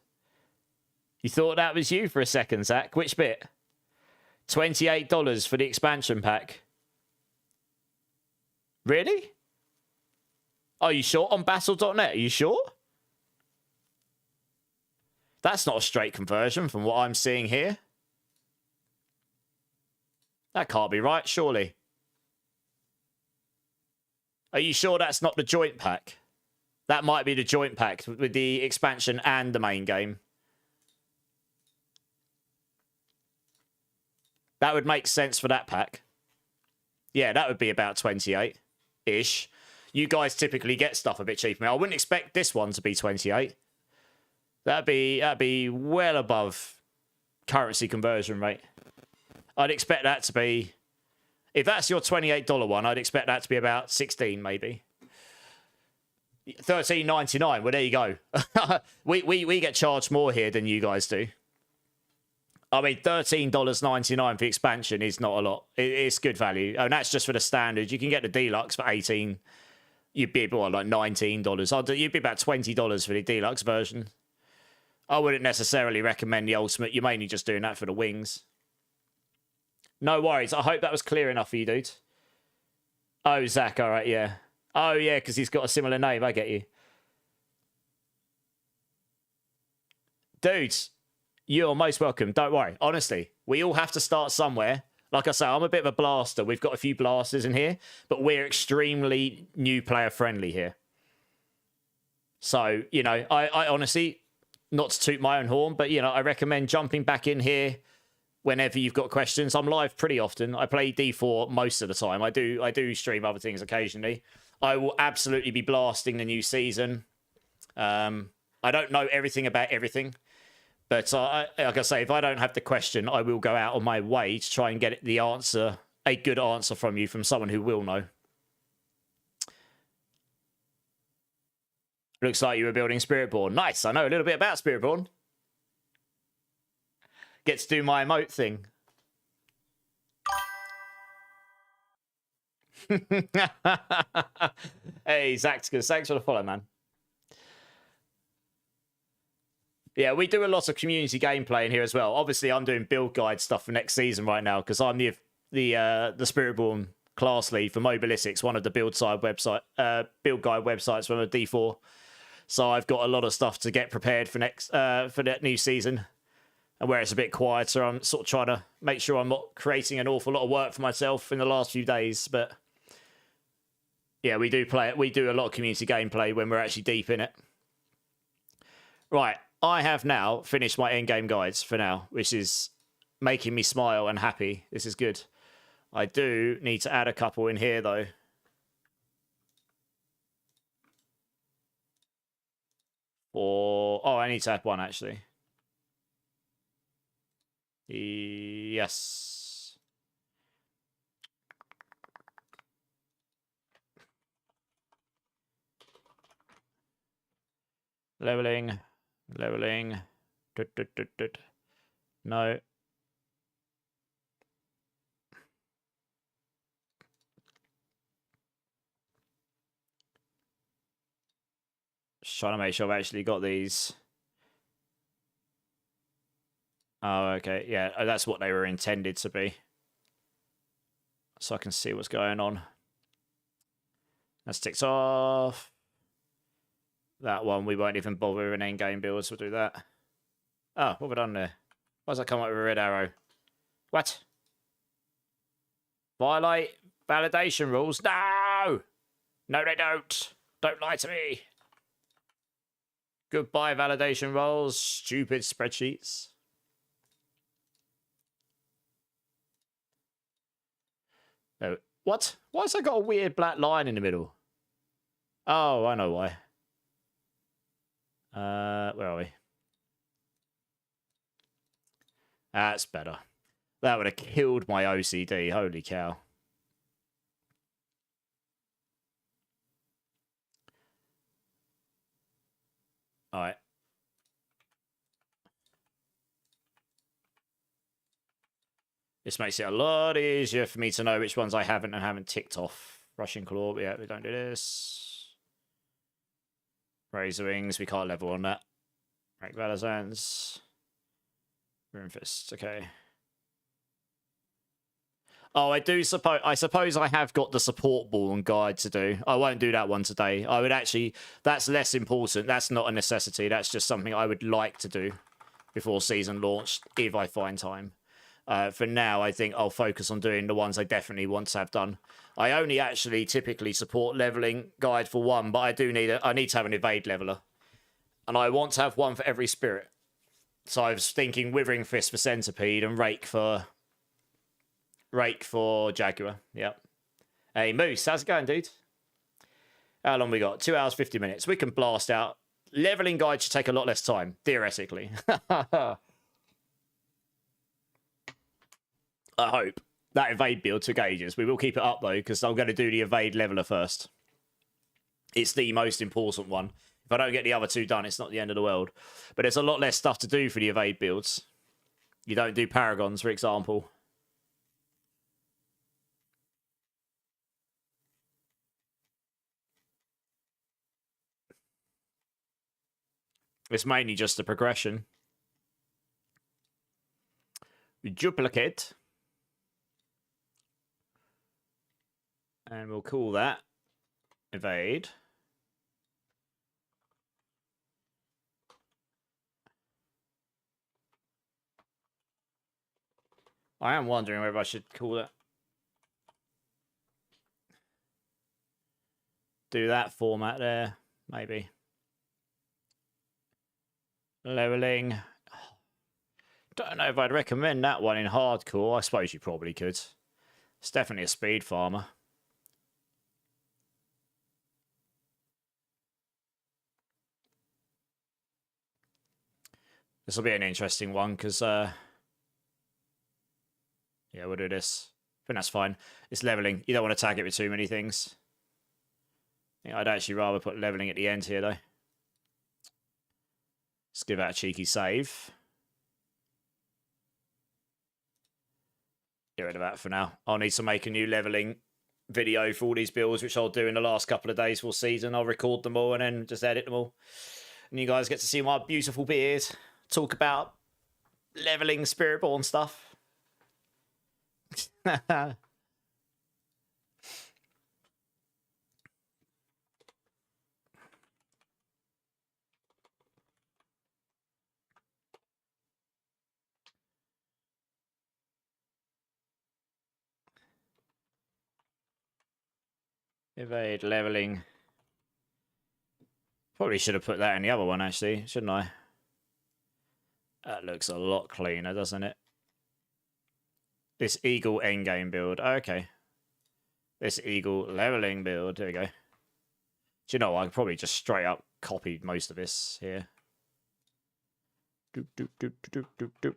You thought that was you for a second, Zach. Which bit? $28 for the expansion pack. Really? Are you sure? On battle.net, are you sure? That's not a straight conversion from what I'm seeing here. That can't be right, surely. Are you sure that's not the joint pack? That might be the joint pack with the expansion and the main game. That would make sense for that pack. Yeah, that would be about 28-ish. You guys typically get stuff a bit cheaper. I wouldn't expect this one to be 28. That'd be well above currency conversion rate. I'd expect that to be... If that's your $28 one, I'd expect that to be about 16, maybe. $13.99. Well, there you go. we get charged more here than you guys do. I mean, $13.99 for the expansion is not a lot. It's good value. And that's just for the standard. You can get the deluxe for 18. You'd be about like $19. You'd be about $20 for the deluxe version. I wouldn't necessarily recommend the ultimate. You're mainly just doing that for the wings. No worries. I hope that was clear enough for you, dude. Oh, Zach. All right, yeah. Oh, yeah, because he's got a similar name. I get you. Dudes, you're most welcome. Don't worry. Honestly, we all have to start somewhere. Like I say, I'm a bit of a blaster. We've got a few blasters in here, but we're extremely new player friendly here. So, you know, I honestly, not to toot my own horn, but, you know, I recommend jumping back in here whenever you've got questions. I'm live pretty often. I play D4 most of the time. I do stream other things occasionally. I will absolutely be blasting the new season. I don't know everything about everything, but like I say, if I don't have the question, I will go out on my way to try and get the answer, a good answer from you, from someone who will know. Looks like you were building Spiritborn. Nice. I know a little bit about Spiritborn. Get to do my emote thing. Hey, Zacticus, thanks for the follow, man. Yeah, we do a lot of community gameplay in here as well. Obviously, I'm doing build guide stuff for next season right now because I'm the Spiritborn class lead for Mobalytics, one of the build guide websites from a D4. So I've got a lot of stuff to get prepared for that new season. And where it's a bit quieter, I'm sort of trying to make sure I'm not creating an awful lot of work for myself in the last few days. But yeah, we do play it. We do a lot of community gameplay when we're actually deep in it. Right, I have now finished my endgame guides for now, which is making me smile and happy. This is good. I do need to add a couple in here, though. Oh, I need to add one, actually. Yes. Leveling. No. Just trying to make sure I've actually got these. Oh, okay. Yeah, that's what they were intended to be. So I can see what's going on. That's ticked off. That one, we won't even bother with an endgame build, so we'll do that. Oh, what have we done there? Why does that come up with a red arrow? What? Violate validation rules? No! No, they don't. Don't lie to me. Goodbye, validation rules. Stupid spreadsheets. No. What? Why has that got a weird black line in the middle? Oh, I know why. Where are we? That's better. That would have killed my OCD. Holy cow. All right. This makes it a lot easier for me to know which ones I haven't and haven't ticked off. Russian Claw, yeah, we don't do this. Razor Wings, we can't level on that. Right, Valazans. Rune Fist, okay. Oh, I suppose I have got the support ball and guide to do. I won't do that one today. I would actually, that's less important. That's not a necessity. That's just something I would like to do before season launch, if I find time. For now, I think I'll focus on doing the ones I definitely want to have done. I only actually typically support leveling guide for one, but I need to have an evade leveler. And I want to have one for every spirit. So I was thinking Withering Fist for Centipede and Rake for Jaguar. Yep. Hey, Moose, how's it going, dude? How long we got? 2 hours, 50 minutes. We can blast out. Leveling guide should take a lot less time, theoretically. I hope. That evade build took ages. We will keep it up, though, because I'm going to do the evade leveler first. It's the most important one. If I don't get the other two done, it's not the end of the world. But there's a lot less stuff to do for the evade builds. You don't do Paragons, for example. It's mainly just the progression. Duplicate. And we'll call that evade. I am wondering whether I should call it. Do that format there, maybe. Leveling. Don't know if I'd recommend that one in hardcore. I suppose you probably could. It's definitely a speed farmer. This will be an interesting one because, yeah, we'll do this. I think that's fine. It's leveling. You don't want to tag it with too many things. Yeah, I'd actually rather put leveling at the end here, though. Let's give that a cheeky save. Get rid of that for now. I'll need to make a new leveling video for all these builds, which I'll do in the last couple of days for season. I'll record them all and then just edit them all. And you guys get to see my beautiful beard. Talk about leveling Spiritborn stuff. Evade leveling. Probably should have put that in the other one, actually, shouldn't I? That looks a lot cleaner, doesn't it? This Eagle endgame build. Okay. This Eagle leveling build. There we go. Do you know, I could probably just straight up copy most of this here. Doop, doop, doop, doop, doop, doop.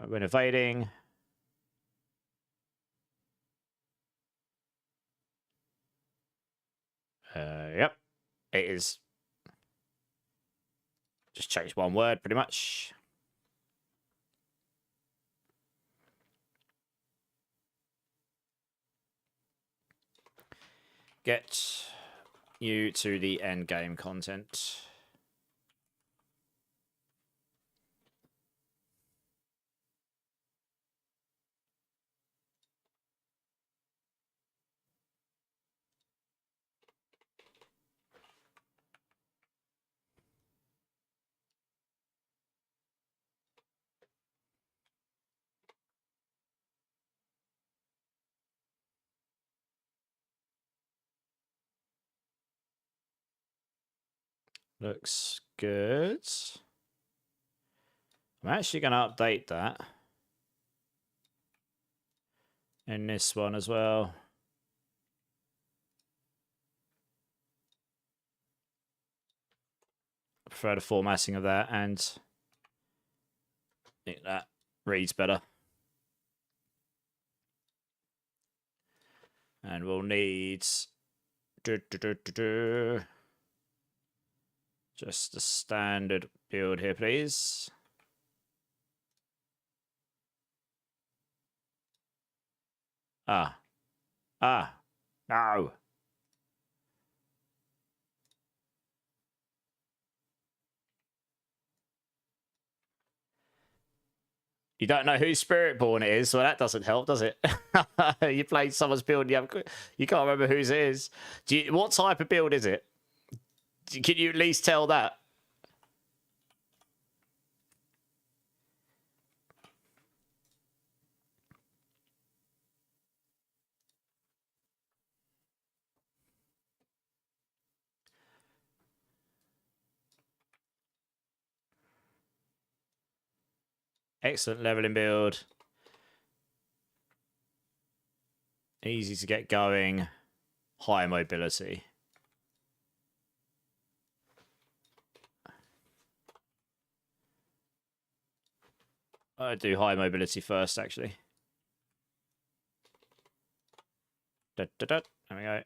When evading. Yep. It is. Just change one word, pretty much. Get you to the end game content. Looks good. I'm actually going to update that in this one as well. I prefer the formatting of that, and I think that reads better. And we'll need just a standard build here, please. No. You don't know who Spiritborn is, well, that doesn't help, does it? You played someone's build, you can't remember whose it is. What type of build is it? Can you at least tell that? Excellent leveling build. Easy to get going. High mobility. I'll do high mobility first, actually. There we go.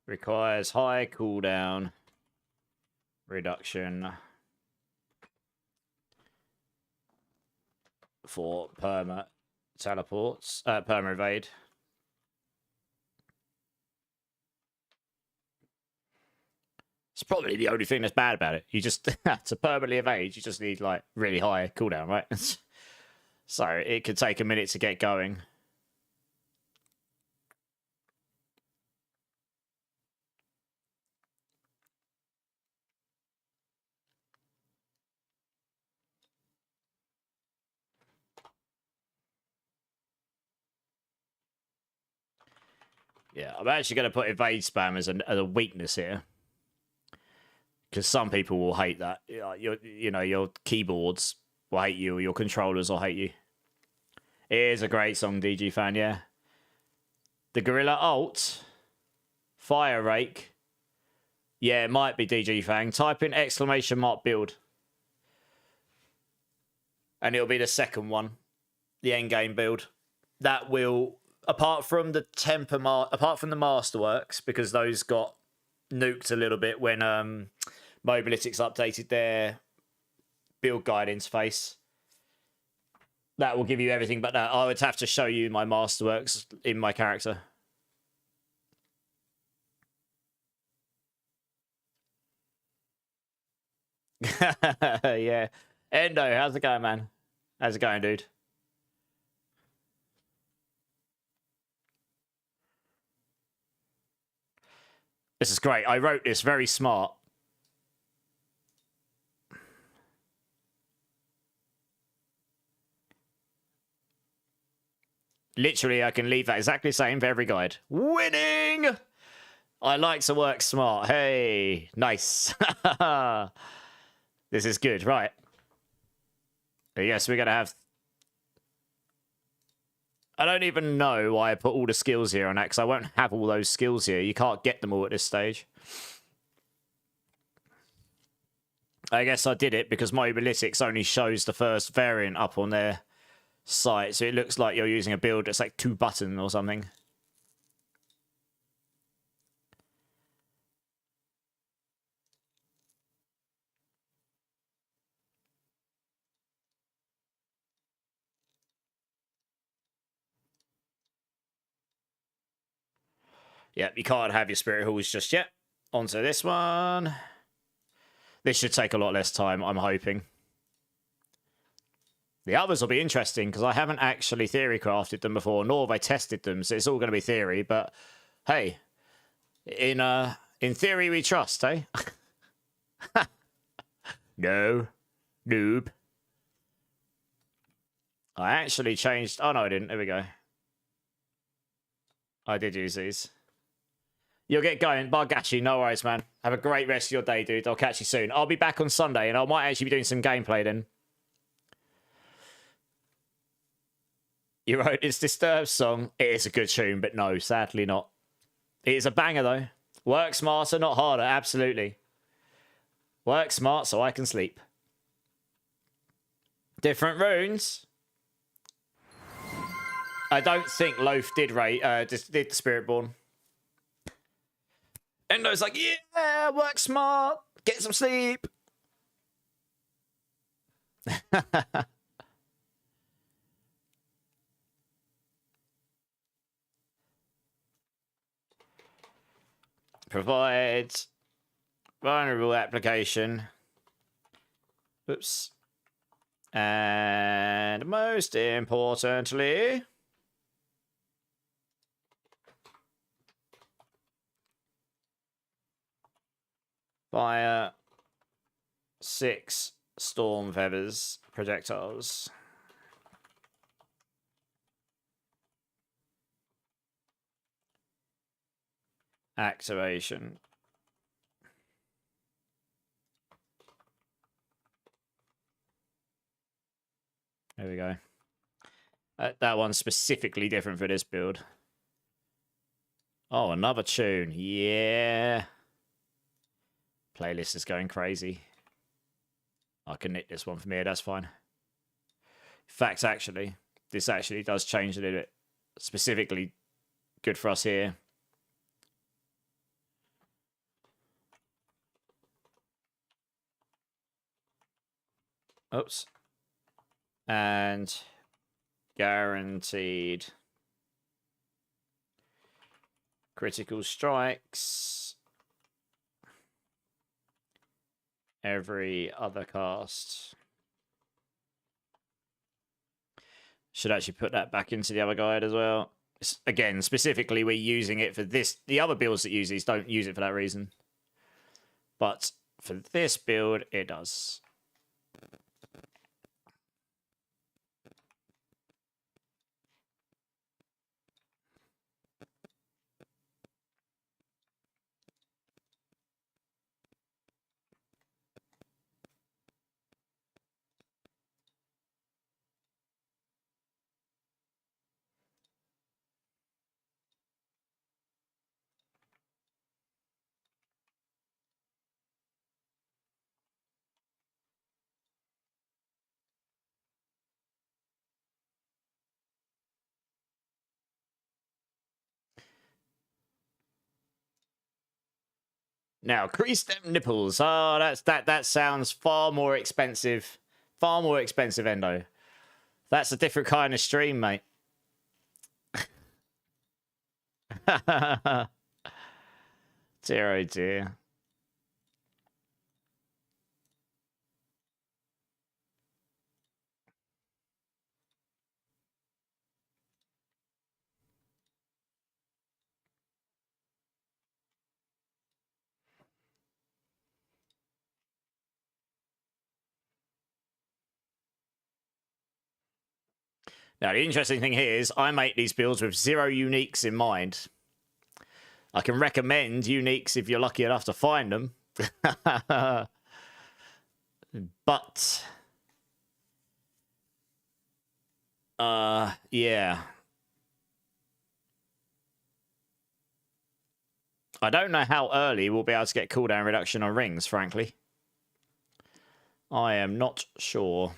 Requires high cooldown reduction for perma teleports, perma evade. It's probably the only thing that's bad about it. You just to permanently evade, you just need like really high cooldown, right? So it could take a minute to get going. Yeah, I'm actually going to put evade spam as a weakness here. Because some people will hate that. Your keyboards will hate you, or your controllers will hate you. It is a great song, DG fan, yeah. The Gorilla Alt. Fire Rake. Yeah, it might be DG Fang. Type in ! build. And it'll be the second one. The endgame build. That will, apart from the Masterworks, because those got nuked a little bit when Mobalytics updated their build guide interface. That will give you everything but that. I would have to show you my Masterworks in my character. Yeah. Endo, how's it going, man? How's it going, dude? This is great. I wrote this very smart. Literally, I can leave that exactly the same for every guide. Winning! I like to work smart. Hey, nice. This is good, right? Yes, we're going to have... I don't even know why I put all the skills here on that, because I won't have all those skills here. You can't get them all at this stage. I guess I did it because Mobalytics only shows the first variant up on their site, so it looks like you're using a build that's like 2 buttons or something. Yep, you can't have your spirit halls just yet. Onto this one. This should take a lot less time, I'm hoping. The others will be interesting because I haven't actually theory crafted them before, nor have I tested them, so it's all going to be theory. But hey, in theory we trust, eh? No, noob. I actually changed. Oh no, I didn't. There we go. I did use these. You'll get going. Bargashi, no worries, man. Have a great rest of your day, dude. I'll catch you soon. I'll be back on Sunday, and I might actually be doing some gameplay then. You wrote It's Disturbed song. It is a good tune, but no, sadly not. It is a banger, though. Work smarter, not harder. Absolutely. Work smart so I can sleep. Different runes. I don't think Loaf did did Spiritborn. Endo's like, yeah, work smart, get some sleep. Provide vulnerable application. Oops. And most importantly, fire 6 storm feathers projectiles. Activation. There we go. That one's specifically different for this build. Oh, another tune. Yeah. Playlist is going crazy. I can knit this one from here. That's fine. In fact, actually, this actually does change a little bit. Specifically good for us here. Oops. And guaranteed critical strikes every other cast. Should actually put that back into the other guide as well. Again, specifically, we're using it for this. The other builds that use these don't use it for that reason. But for this build, it does. Now, crease them nipples. Oh, that sounds far more expensive. Far more expensive, Endo. That's a different kind of stream, mate. Dear, oh dear. Now, the interesting thing here is I make these builds with 0 uniques in mind. I can recommend uniques if you're lucky enough to find them. But... yeah. I don't know how early we'll be able to get cooldown reduction on rings, frankly. I am not sure.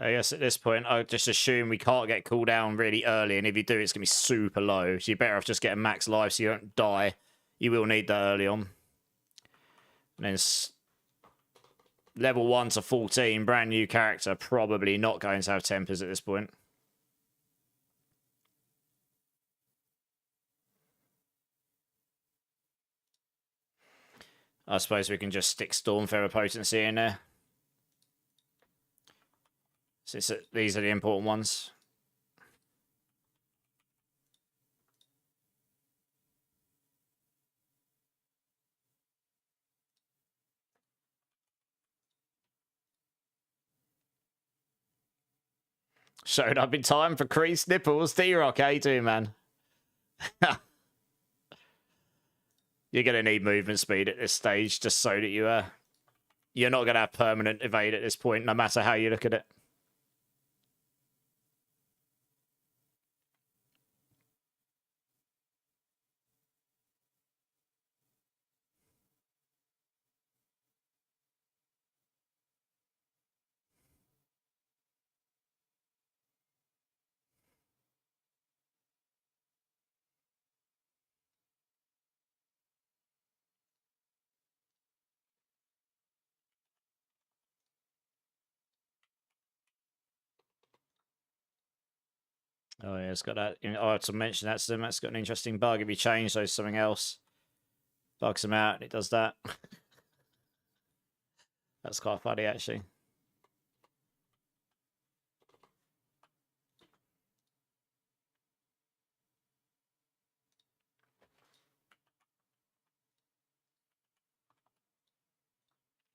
I guess at this point, I just assume we can't get cooldown really early, and if you do, it's going to be super low. So you're better off just getting max life so you don't die. You will need that early on. And then level 1 to 14, brand new character, probably not going to have tempers at this point. I suppose we can just stick Stormfeather Potency in there. Since these are the important ones. Showed up in time for creased nipples. D-Rock, how you doing, man? You're going to need movement speed at this stage just so that you're not going to have permanent evade at this point, no matter how you look at it. Oh yeah, it's got that. I have to mention that to them. That's got an interesting bug. If you change those something else, bugs them out, and it does that. That's quite funny, actually.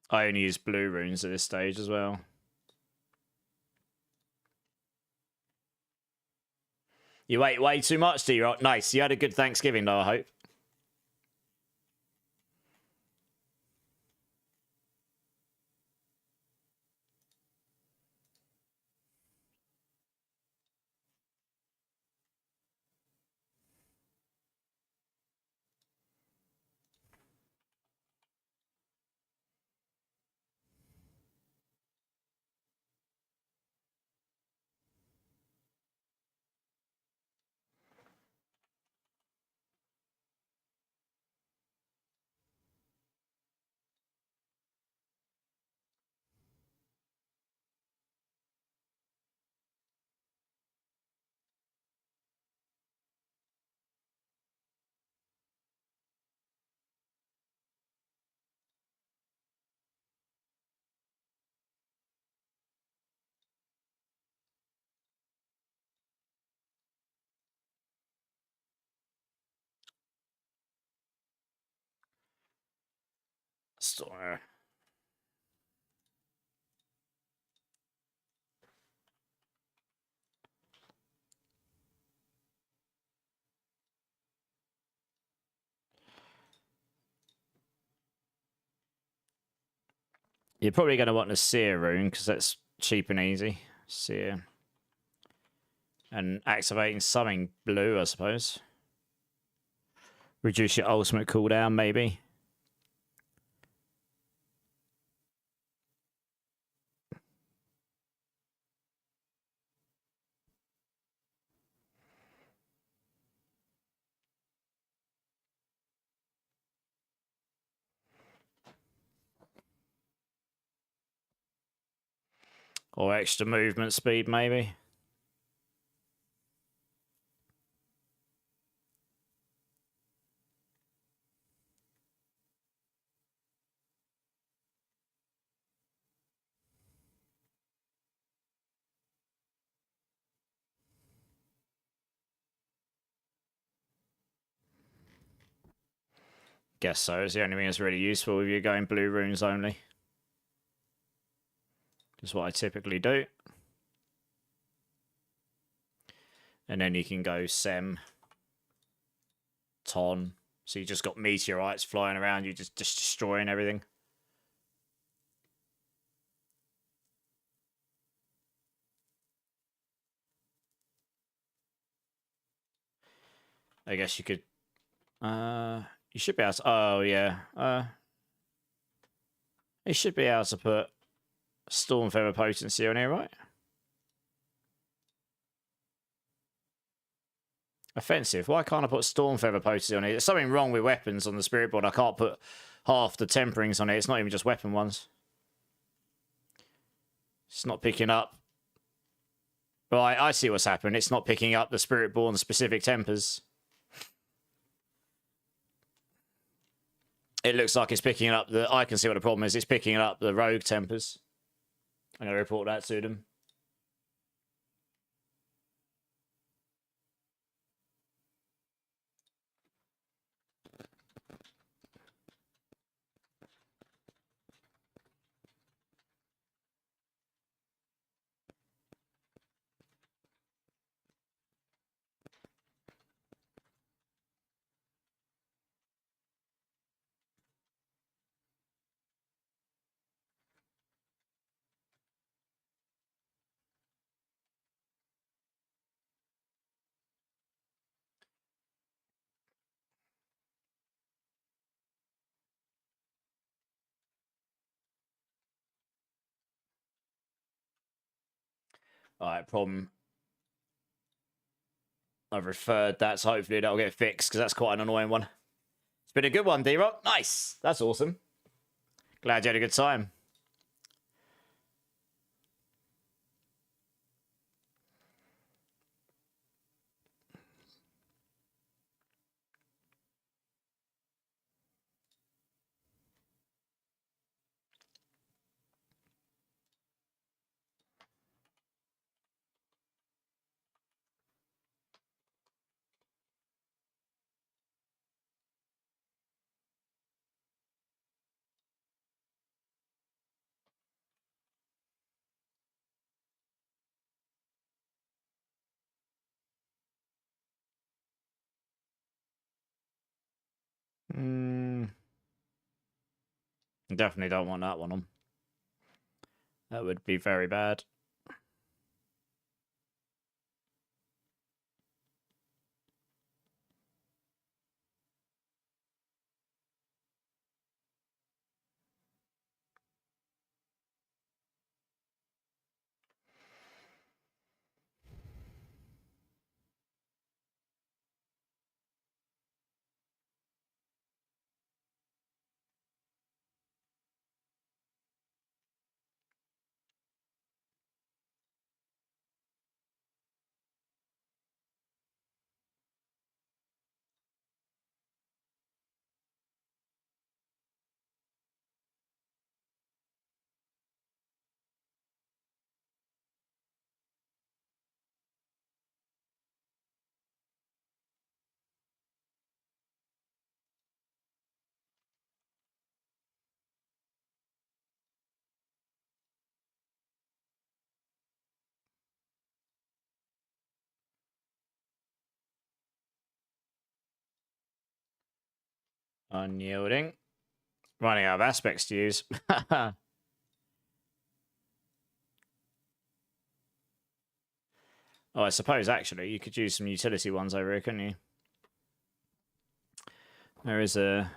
I only use blue runes at this stage as well. You ate way too much, D-Rock. Nice. You had a good Thanksgiving, though, I hope. Store. You're probably going to want a Seer rune because that's cheap and easy. Seer. And activating something blue, I suppose. Reduce your ultimate cooldown, maybe. Or extra movement speed, maybe. Guess so. It's the only thing that's really useful if you're going blue runes only. Just what I typically do. And then you can go Sem, Ton. So you just got meteorites flying around, you just destroying everything. I guess you could... you should be able to... Oh, yeah. You should be able to put Storm Feather Potency on here, right? Offensive. Why can't I put Storm Feather Potency on it? There's something wrong with weapons on the Spiritborn. I can't put half the temperings on it. It's not even just weapon ones. It's not picking up. Right, I see what's happened. It's not picking up the Spiritborn specific tempers. It looks like it's picking up the... I can see what the problem is. It's picking up the rogue tempers. I'm going to report that to them. Alright, problem. I've referred that, so hopefully that'll get fixed, because that's quite an annoying one. It's been a good one, D-Rock. Nice. That's awesome. Glad you had a good time. Definitely don't want that one on. That would be very bad. Unyielding. Running out of aspects to use. Oh, I suppose, actually, you could use some utility ones over here, couldn't you? There is a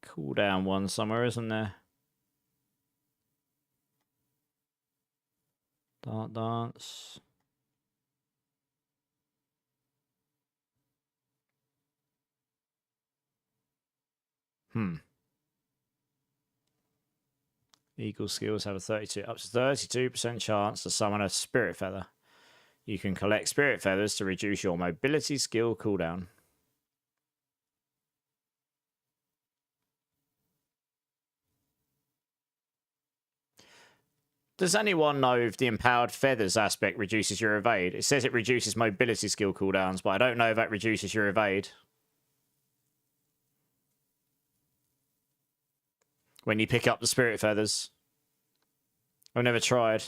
cooldown one somewhere, isn't there? Dart dance. Eagle skills have a up to 32% chance to summon a spirit feather. You can collect spirit feathers to reduce your mobility skill cooldown. Does anyone know if the empowered feathers aspect reduces your evade? It says it reduces mobility skill cooldowns, but I don't know if that reduces your evade. When you pick up the spirit feathers. I've never tried.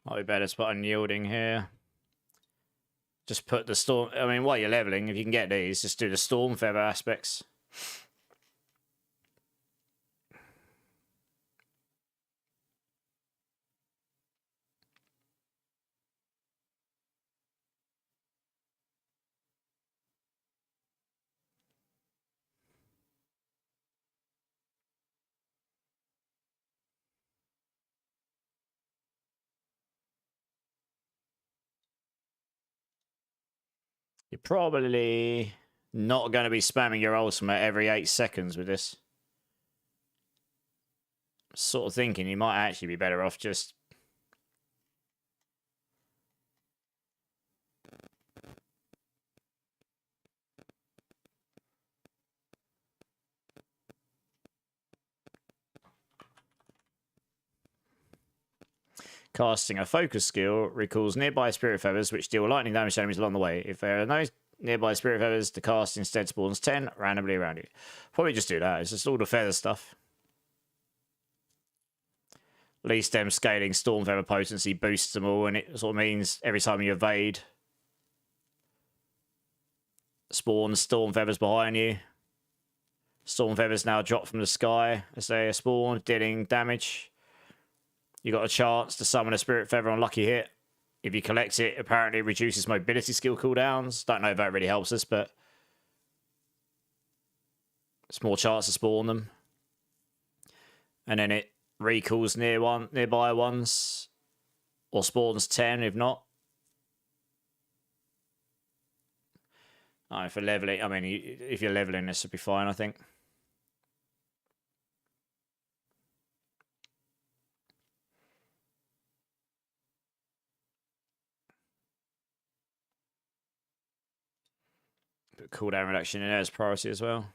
Might be better to put unyielding here. Just put the storm... I mean, while you're leveling, if you can get these, just do the storm feather aspects. You're probably not going to be spamming your ultimate every 8 seconds with this. Sort of thinking you might actually be better off just... Casting a focus skill recalls nearby spirit feathers which deal lightning damage to enemies along the way. If there are no nearby spirit feathers, the cast instead spawns 10 randomly around you. Probably just do that. It's just all the feather stuff. At least them scaling storm feather potency boosts them all, and it sort of means every time you evade, spawns storm feathers behind you. Storm feathers now drop from the sky as they are spawned, dealing damage. You got a chance to summon a spirit feather on lucky hit. If you collect it, apparently it reduces mobility skill cooldowns. Don't know if that really helps us, but it's more chance to spawn them. And then it recalls nearby ones, or spawns 10 if not. For leveling, I mean, if you're leveling, this would be fine, I think. Put cooldown reduction in there as priority as well.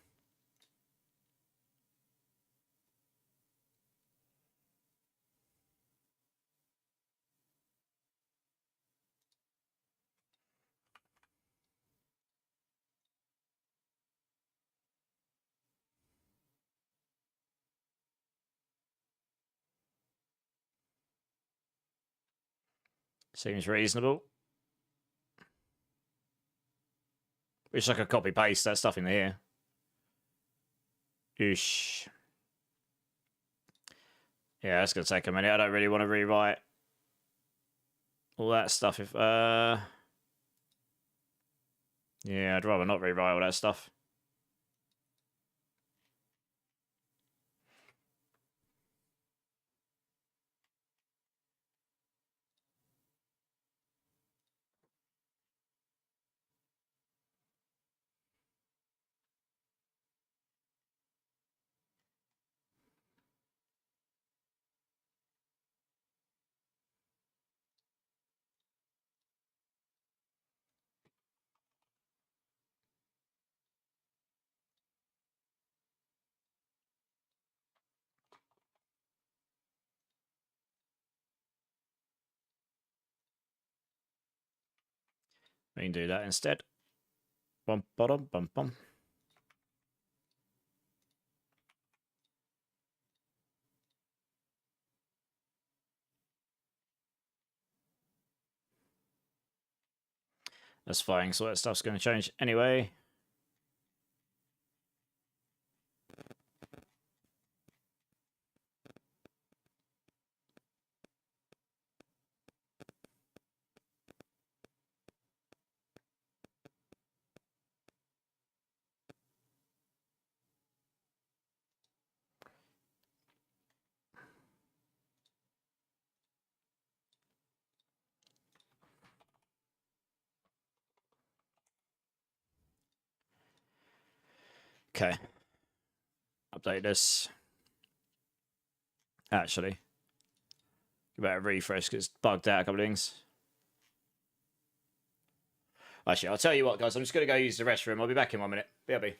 Seems reasonable. Wish I could copy paste that stuff in here. Oosh. Yeah, that's gonna take a minute. I don't really want to rewrite all that stuff if yeah, I'd rather not rewrite all that stuff. We can do that instead. Bum, bum, bum, bum. That's fine, so that stuff's going to change anyway. Okay. Update this. Actually, you better refresh because it's bugged out a couple of things. Actually, I'll tell you what, guys. I'm just going to go use the restroom. I'll be back in 1 minute. BRB.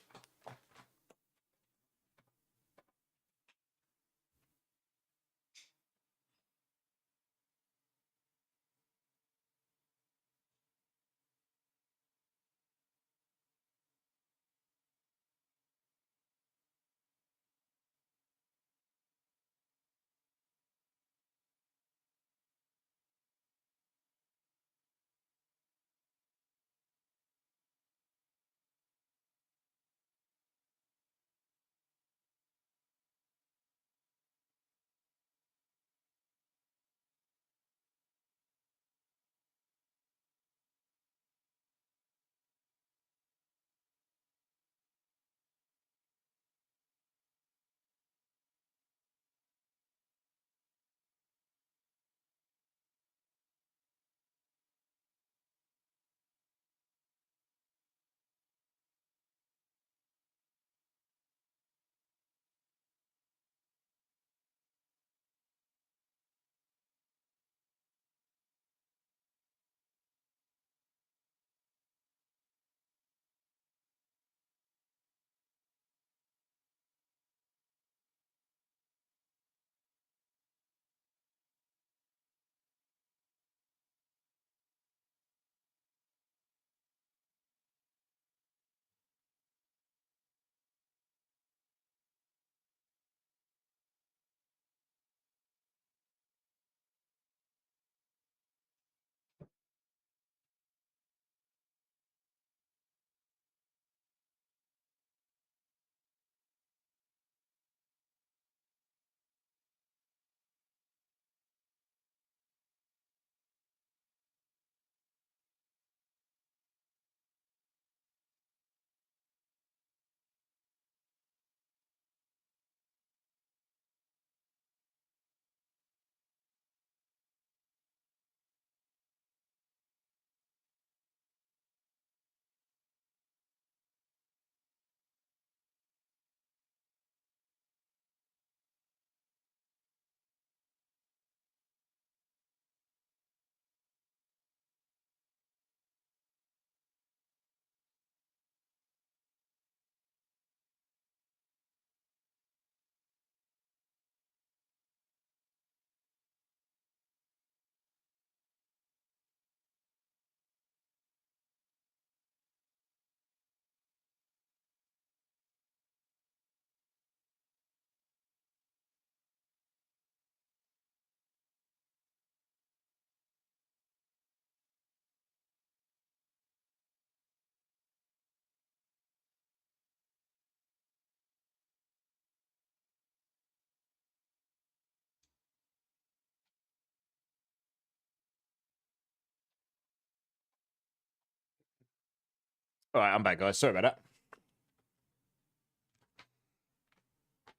All right, I'm back, guys. Sorry about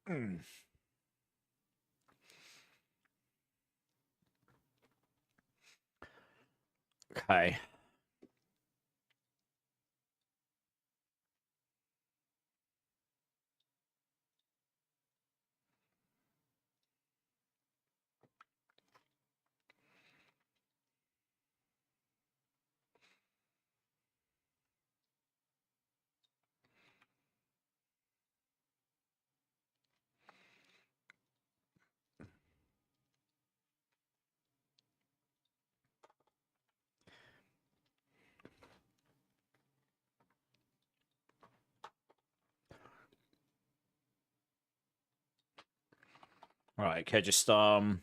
that. Okay. All right, okay, just Halls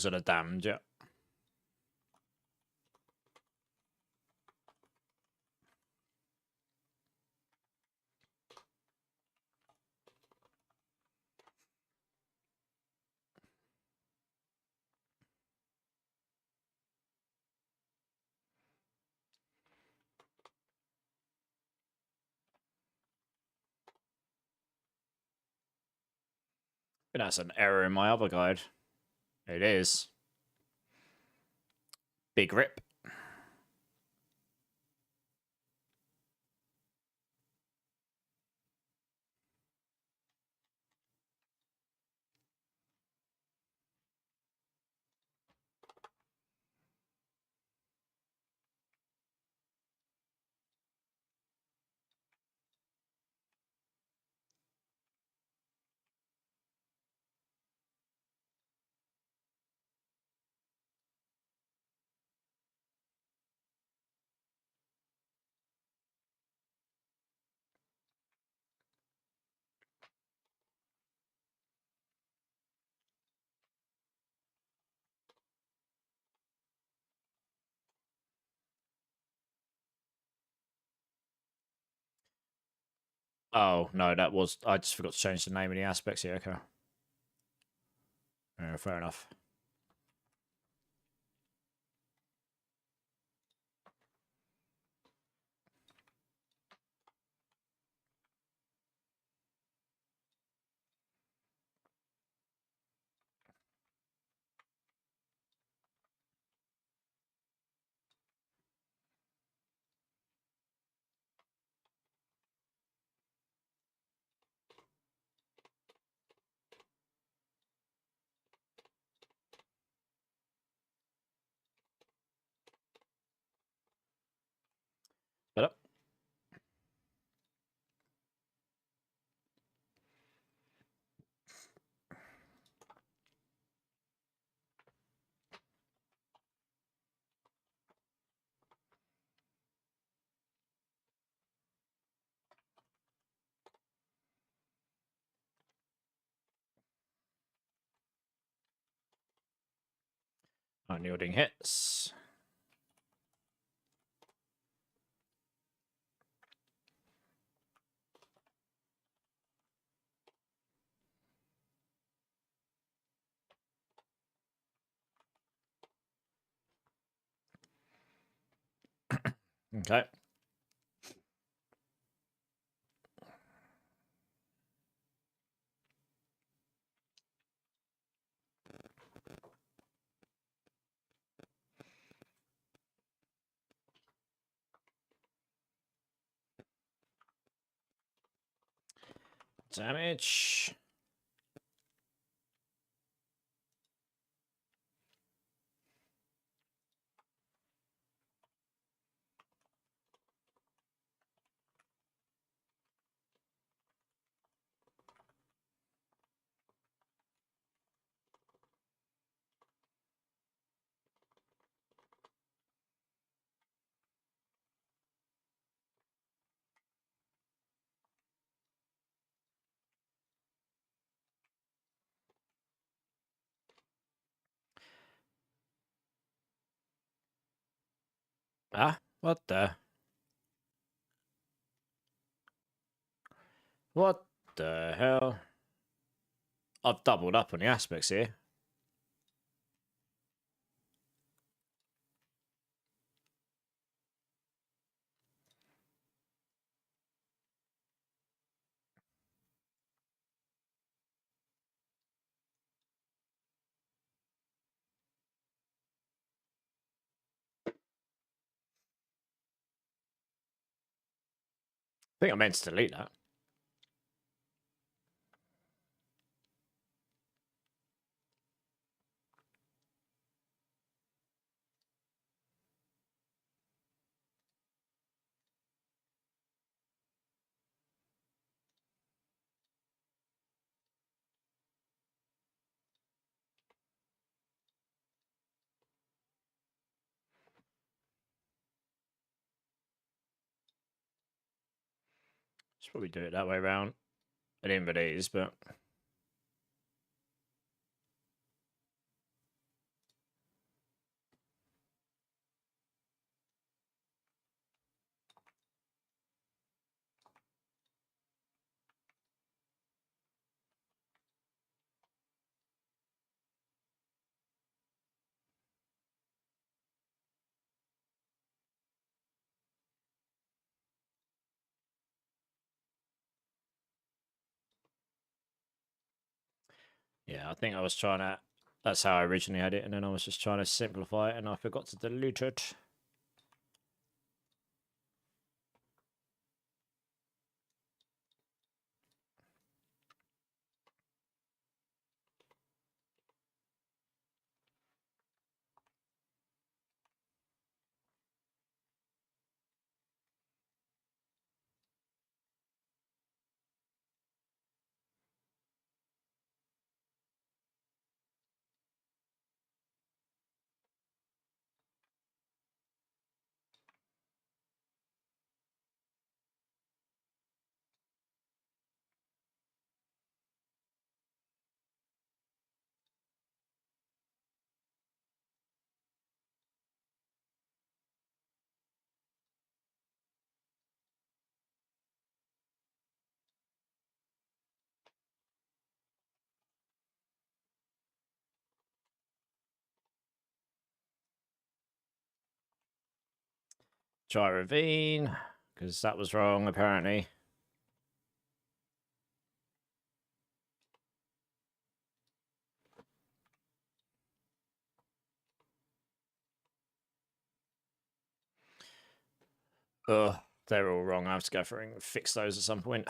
of the Damned, yeah. And that's an error in my other guide. It is. Big rip. Oh, no, that was... I just forgot to change the name of the aspects here, okay. Yeah, fair enough. But unyielding hits. Okay. Damage. Ah, what the... What the hell? I've doubled up on the aspects here. I think I meant to delete that. Should probably do it that way around. It ain't what it is, but yeah, I think I was trying to. That's how I originally had it, and then I was just trying to simplify it, and I forgot to delete it. Try Ravine, because that was wrong, apparently. Ugh, they're all wrong. I have to go through and fix those at some point.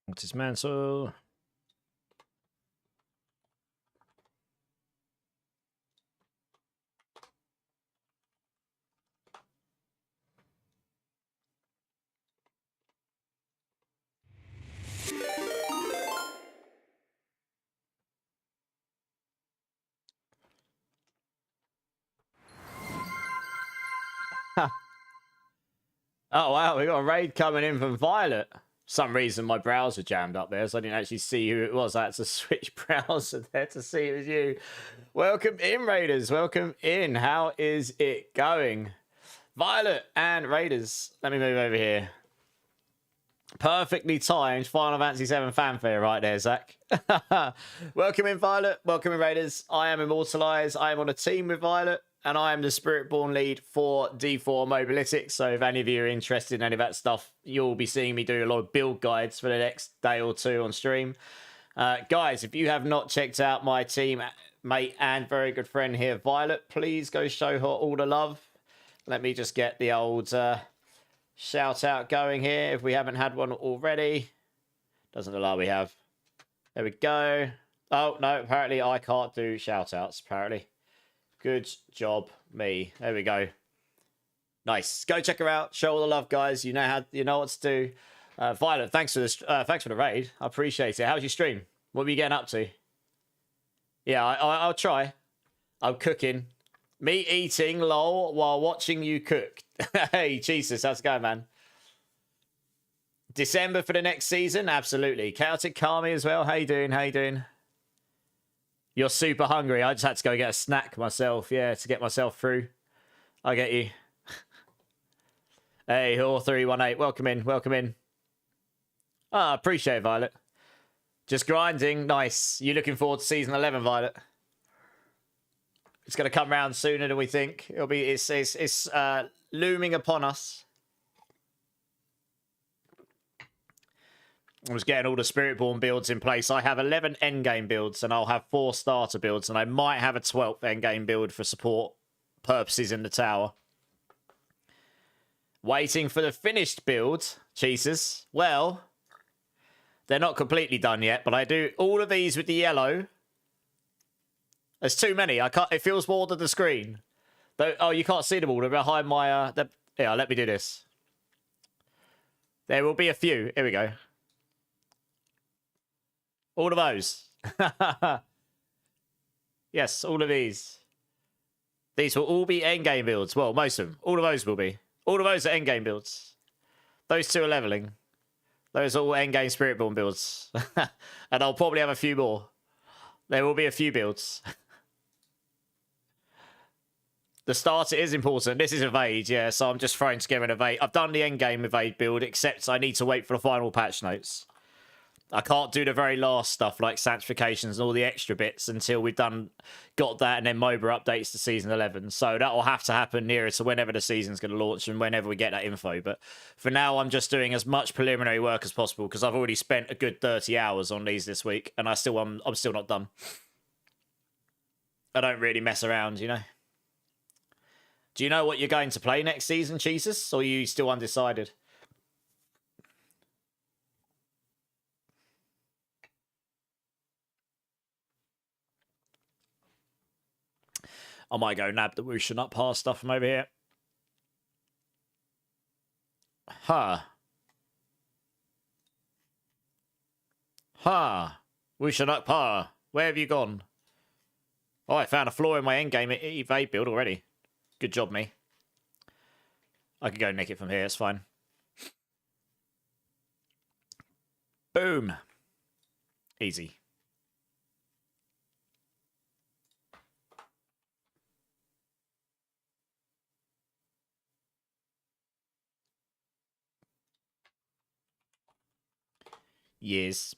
What's his mantle? Oh, wow, we got a raid coming in from Violet. For some reason, my browser jammed up there, so I didn't actually see who it was. I had to switch browser there to see it was you. Welcome in, Raiders. Welcome in. How is it going? Violet and Raiders. Let me move over here. Perfectly timed Final Fantasy VII fanfare right there, Zach. Welcome in, Violet. Welcome in, Raiders. I am Immortalized. I am on a team with Violet, and I am the Spiritborn lead for D4 Mobalytics. So if any of you are interested in any of that stuff, you'll be seeing me do a lot of build guides for the next day or two on stream. Guys, if you have not checked out my team, mate and very good friend here, Violet, please go show her all the love. Let me just get the old shout out going here if we haven't had one already. Doesn't look like we have. There we go. Oh, no, apparently I can't do shout outs, apparently. Good job, me. There we go. Nice. Go check her out. Show all the love, guys. You know what to do. Violet, thanks for this. Thanks for the raid. I appreciate it. How's your stream? What were you getting up to? Yeah, I'll try. I'm cooking. Me eating, lol, while watching you cook. Hey, Jesus, how's it going, man? December for the next season? Absolutely. Chaotic Kami as well. How you doing? How you doing? You're super hungry. I just had to go get a snack myself, yeah, to get myself through. I get you. Hey, 4318, welcome in, welcome in. Ah, appreciate it, Violet. Just grinding, nice. You looking forward to season 11, Violet? It's going to come round sooner than we think. It's looming upon us. I was getting all the Spiritborn builds in place. I have 11 endgame builds, and I'll have 4 starter builds, and I might have a 12th endgame build for support purposes in the tower. Waiting for the finished build, Jesus. Well, they're not completely done yet, but I do all of these with the yellow. There's too many. I can't. It feels more than the screen. Oh, you can't see them all. They're behind my. Yeah, let me do this. There will be a few. Here we go. All of those. Yes, all of these. These will all be endgame builds. Well, most of them. All of those will be. All of those are endgame builds. Those 2 are leveling. Those are all endgame Spiritborn builds. And I'll probably have a few more. There will be a few builds. The starter is important. This is Evade, yeah, so I'm just throwing together an Evade. I've done the endgame Evade build, except I need to wait for the final patch notes. I can't do the very last stuff, like sanctifications and all the extra bits, until we've got that, and then MOBA updates to Season 11. So that will have to happen nearer to whenever the season's going to launch and whenever we get that info. But for now, I'm just doing as much preliminary work as possible, because I've already spent a good 30 hours on these this week, and I'm still not done. I don't really mess around, you know. Do you know what you're going to play next season, Jesus? Or are you still undecided? I might go nab the Whoosh and Up Par stuff from over here. Huh. Huh. Whoosh and Up Par. Where have you gone? Oh, I found a flaw in my endgame evade build already. Good job, me. I can go nick it from here, it's fine. Boom. Easy. Yes.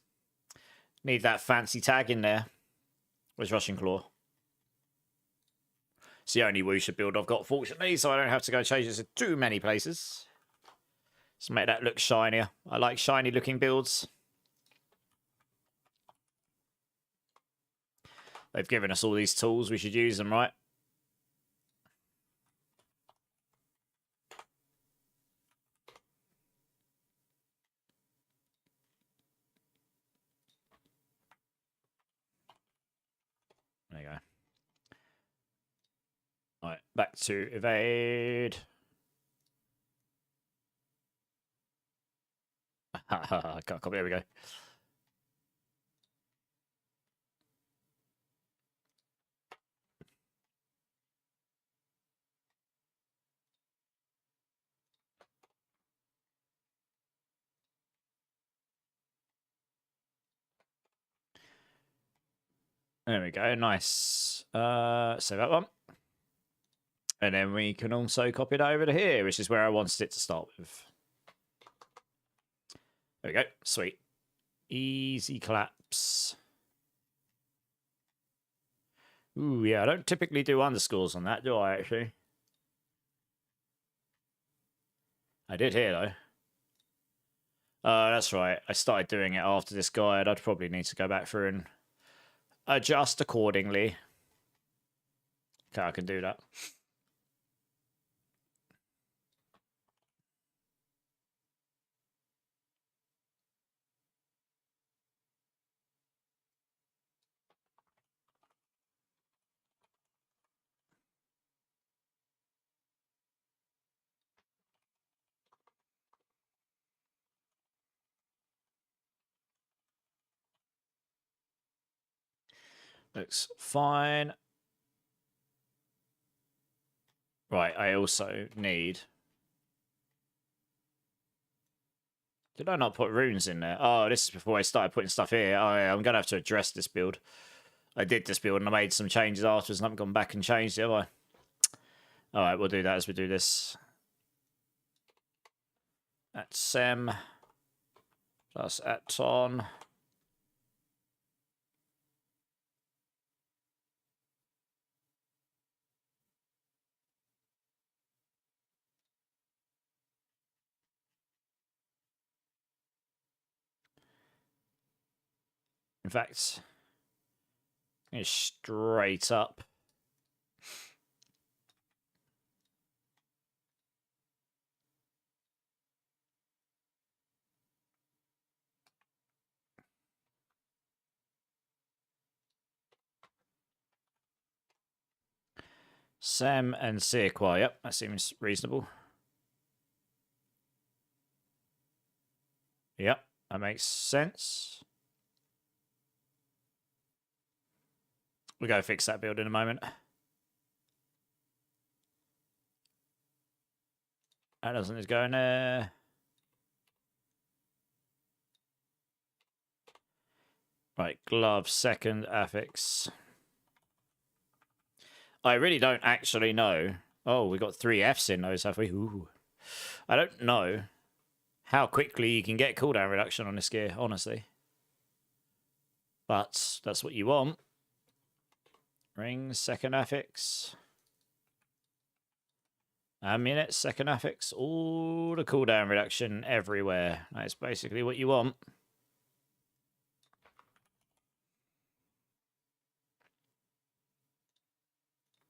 Need that fancy tag in there. Where's Rushing Claw? It's the only Wusha build I've got, fortunately, so I don't have to go change this in too many places. Let's make that look shinier. I like shiny looking builds. They've given us all these tools. We should use them, right? There you go. All right, back to evade. Can't copy. There we go. There we go. Nice. Save that one. And then we can also copy it over to here, which is where I wanted it to start with. There we go. Sweet. Easy claps. Ooh, yeah, I don't typically do underscores on that, do I, actually? I did here, though. That's right. I started doing it after this guide. I'd probably need to go back through and adjust accordingly. Okay, I can do that. Looks fine. Right, I also need... Did I not put runes in there? Oh, this is before I started putting stuff here. Oh, yeah, I'm going to have to address this build. I did this build and I made some changes afterwards and I haven't gone back and changed it, have I? Alright, we'll do that as we do this. That's Sem. Plus Aton. In fact, straight up. Sem and Sequoia. Yep, that seems reasonable. Yep, that makes sense. We'll go fix that build in a moment. That doesn't is going there. Right, glove second affix. I really don't actually know. Oh, we got 3 Fs in those, have we? Ooh. I don't know how quickly you can get cooldown reduction on this gear, honestly. But that's what you want. Ring, second affix. Amulet, second affix. All the cooldown reduction everywhere. That's basically what you want.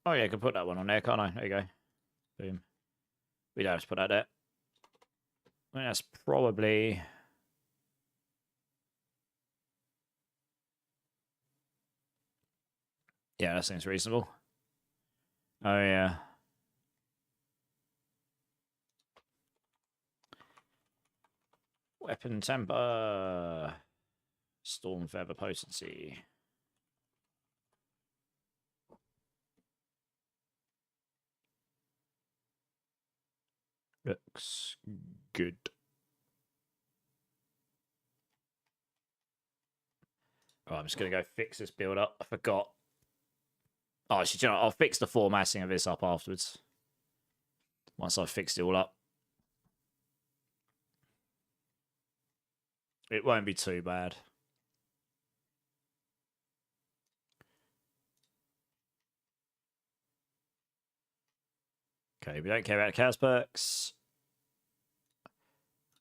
Oh yeah, I can put that one on there, can't I? There you go. Boom. We don't have to put that there. I think that's probably... Yeah, that seems reasonable. Oh yeah. Weapon temper. Storm feather potency. Looks good. Oh, I'm just going to go fix this build up. I forgot. Oh, actually, you know, I'll fix the formatting of this up afterwards. Once I've fixed it all up. It won't be too bad. Okay, we don't care about the Chaos perks.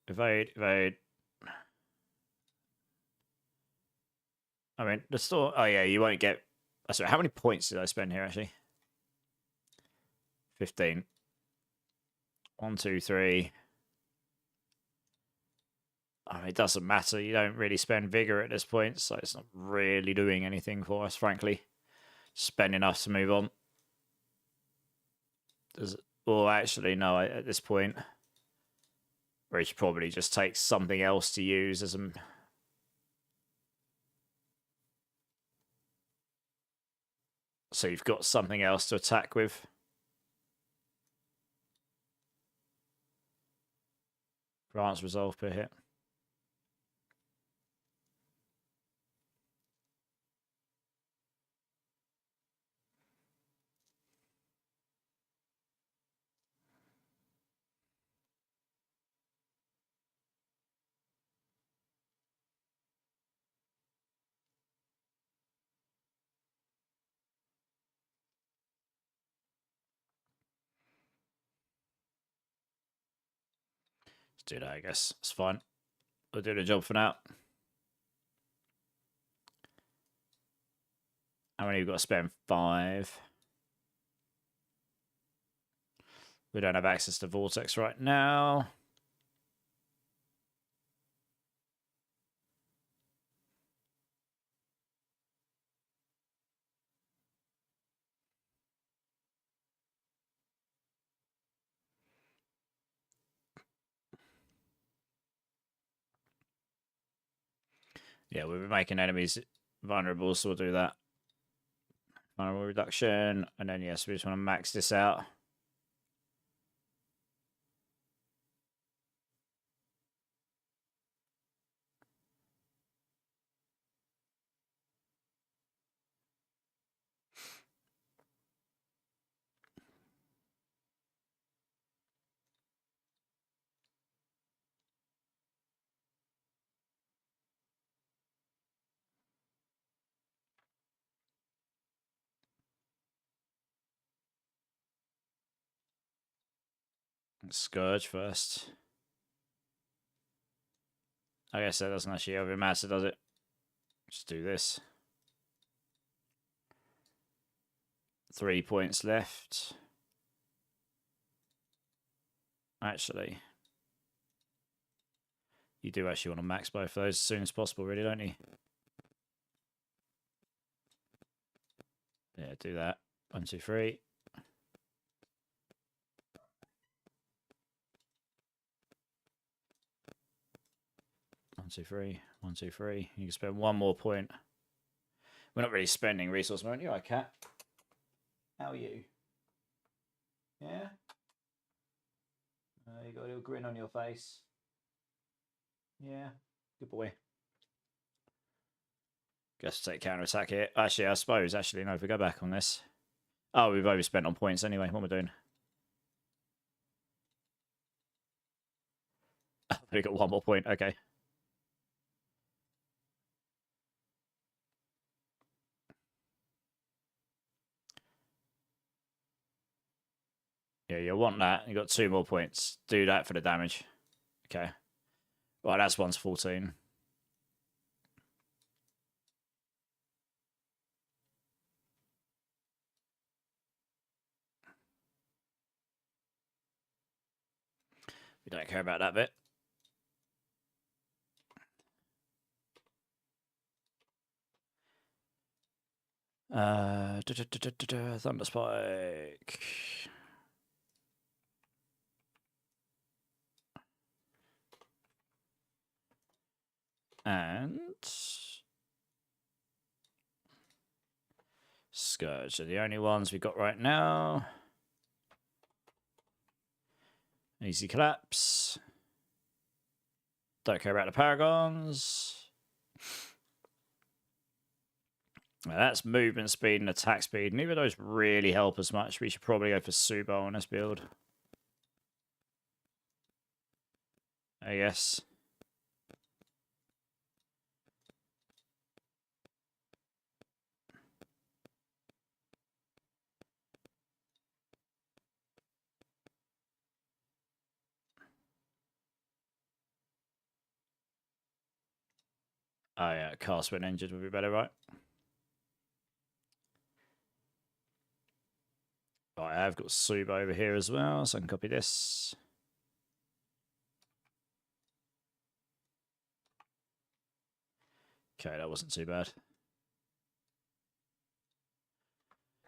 Evade, evade. I mean, the store... Oh, yeah, you won't get... Sorry, how many points did I spend here, actually? 15. 1, 2, 3. I mean, it doesn't matter. You don't really spend Vigor at this point, so it's not really doing anything for us, frankly. Spend enough to move on. Well, actually, no, at this point... We should probably just take something else to use as a... So you've got something else to attack with. Grants resolve per hit. Let's do that, I guess. It's fine. We'll do the job for now. How many have we got to spend? 5. We don't have access to Vortex right now. Yeah, we'll be making enemies vulnerable, so we'll do that. Final reduction. And then, yes, we just want to max this out. Scourge first. I guess that doesn't actually over matter, does it? Just do this. 3 points left. Actually, you do actually want to max both of those as soon as possible, really, don't you? Yeah, do that. 1, 2, 3. 1, 2, 3. 1, 2, 3. You can spend 1 more point. We're not really spending resource moment. You alright, cat? How are you? Yeah? You got a little grin on your face. Yeah, good boy. Guess we'll take counter attack here. Actually, I suppose. Actually, no. If we go back on this. Oh, we've overspent on points anyway. What am I doing? We got 1 more point. Okay. Yeah, you'll want that. You got 2 more points. Do that for the damage. Okay. Right, that's 1 to 14. We don't care about that bit. Thunder Spike. And Scourge are the only ones we've got right now. Easy collapse. Don't care about the Paragons. Now that's movement speed and attack speed. Neither of those really help as much. We should probably go for Subo on this build, I guess. Oh yeah, cast when injured would be better, right? Right, I've got Subo over here as well, so I can copy this. Okay, that wasn't too bad.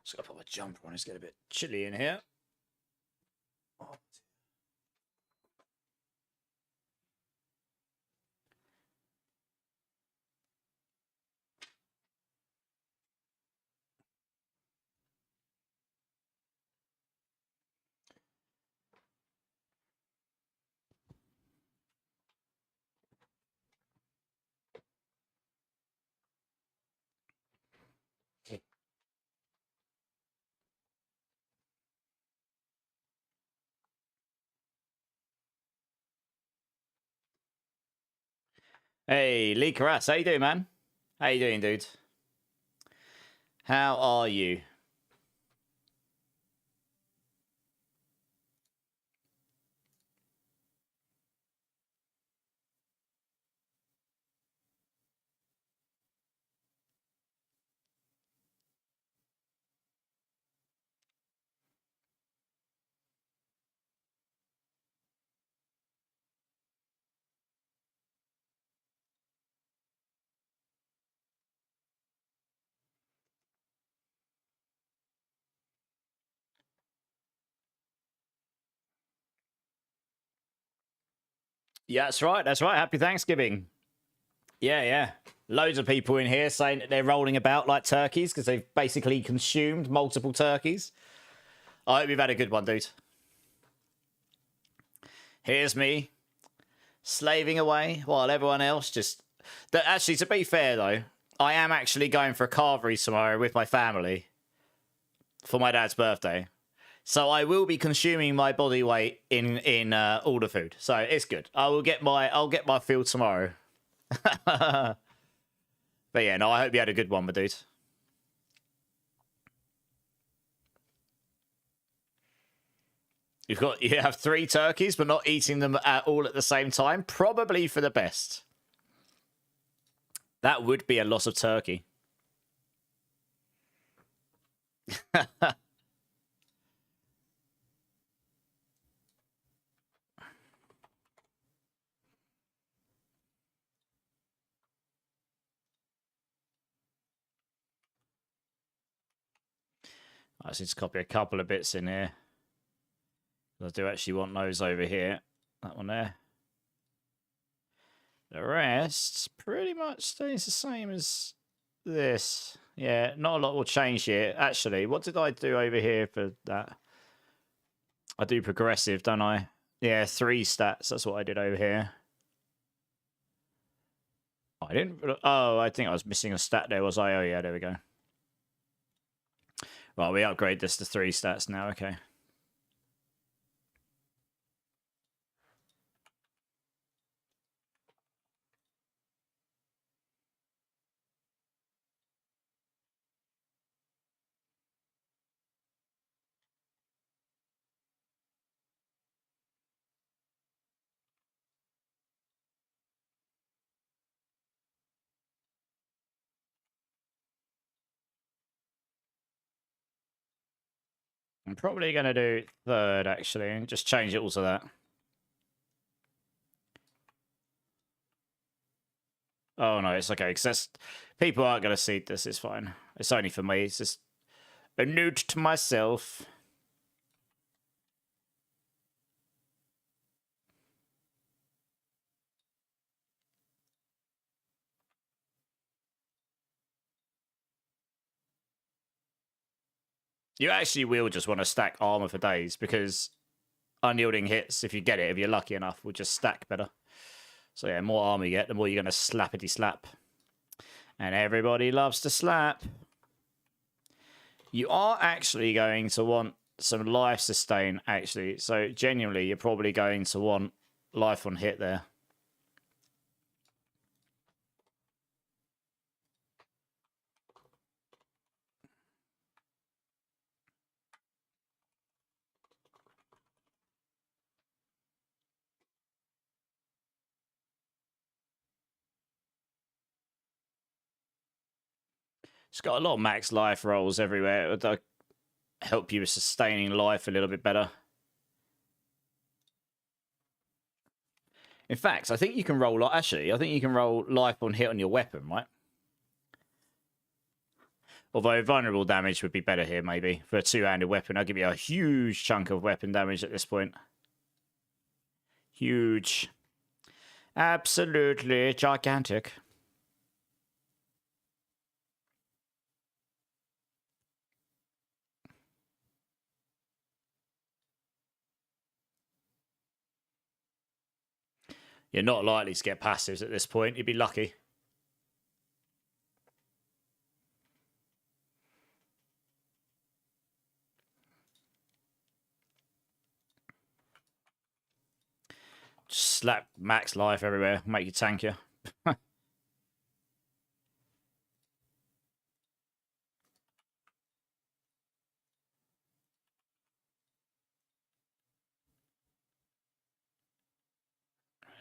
Just gotta put my jumper on, it's getting a bit chilly in here. Oh. Hey, Lee Carras, how you doing, man? How you doing, dude? How are you? Yeah, that's right. That's right. Happy Thanksgiving. Yeah, yeah. Loads of people in here saying that they're rolling about like turkeys because they've basically consumed multiple turkeys. I hope you've had a good one, dude. Here's me slaving away while everyone else just... Actually, to be fair, though, I am actually going for a carvery tomorrow with my family for my dad's birthday. So I will be consuming my body weight in all the food. So it's good. I'll get my fill tomorrow. But yeah, no, I hope you had a good one, my dude. You have 3 turkeys, but not eating them all at the same time. Probably for the best. That would be a loss of turkey. I just need to copy a couple of bits in here. I do actually want those over here. That one there. The rest pretty much stays the same as this. Yeah, not a lot will change here. Actually, what did I do over here for that? I do progressive, don't I? Yeah, 3 stats. That's what I did over here. Oh, I didn't... Oh, I think I was missing a stat there, was I? Oh, yeah, there we go. Right, we upgrade this to 3 stats now, okay. I'm probably going to do 3rd, actually, and just change it all to that. Oh, no, it's okay, because people aren't going to see this, it's fine. It's only for me, it's just a note to myself. You actually will just want to stack armor for days, because unyielding hits, if you get it, if you're lucky enough, will just stack better. So yeah, more armor you get, the more you're going to slappity slap. And everybody loves to slap. You are actually going to want some life sustain, actually. So genuinely, you're probably going to want life on hit there. It's got a lot of max life rolls everywhere. It'll help you with sustaining life a little bit better. In fact, I think you can roll... Actually, I think you can roll life on hit on your weapon, right? Although vulnerable damage would be better here, maybe. For a 2-handed weapon, I'll give you a huge chunk of weapon damage at this point. Huge. Absolutely gigantic. You're not likely to get passives at this point. You'd be lucky. Just slap max life everywhere. Make you tankier.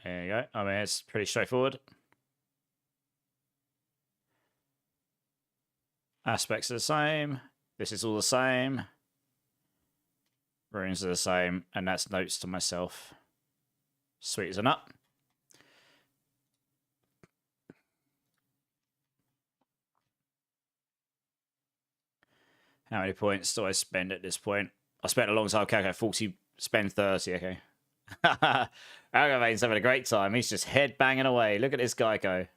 There you go. I mean, it's pretty straightforward. Aspects are the same. This is all the same. Runes are the same. And that's notes to myself. Sweet as a nut. How many points do I spend at this point? I spent a long time. Okay, 40, spend 30, okay. Aggravate's having a great time. He's just head banging away. Look at this guy go.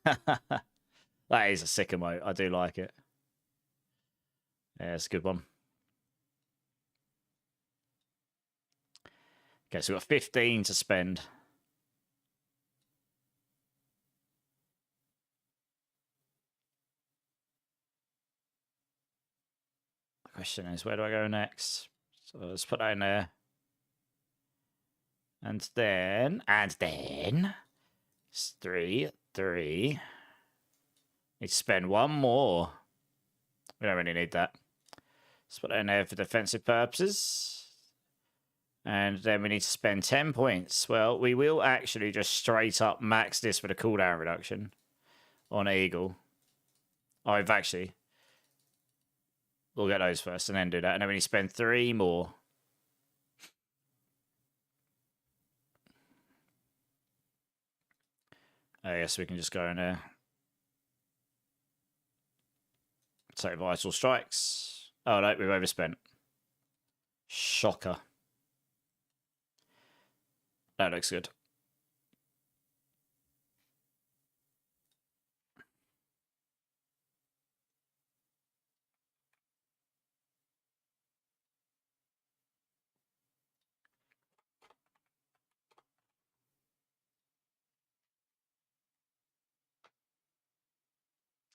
That is a sick emote. I do like it. Yeah, it's a good one. Okay, so we've got 15 to spend. The question is, where do I go next? So let's put that in there. And then it's 3. Need to spend one more. We don't really need that. Let's put that in there for defensive purposes. And then we need to spend 10 points. Well, we will actually just straight up max this for the cooldown reduction on Eagle. Oh, we'll get those first and then do that. And then we need to spend 3 more. I guess we can just go in there. Take vital strikes. Oh no, we've overspent. Shocker. That looks good.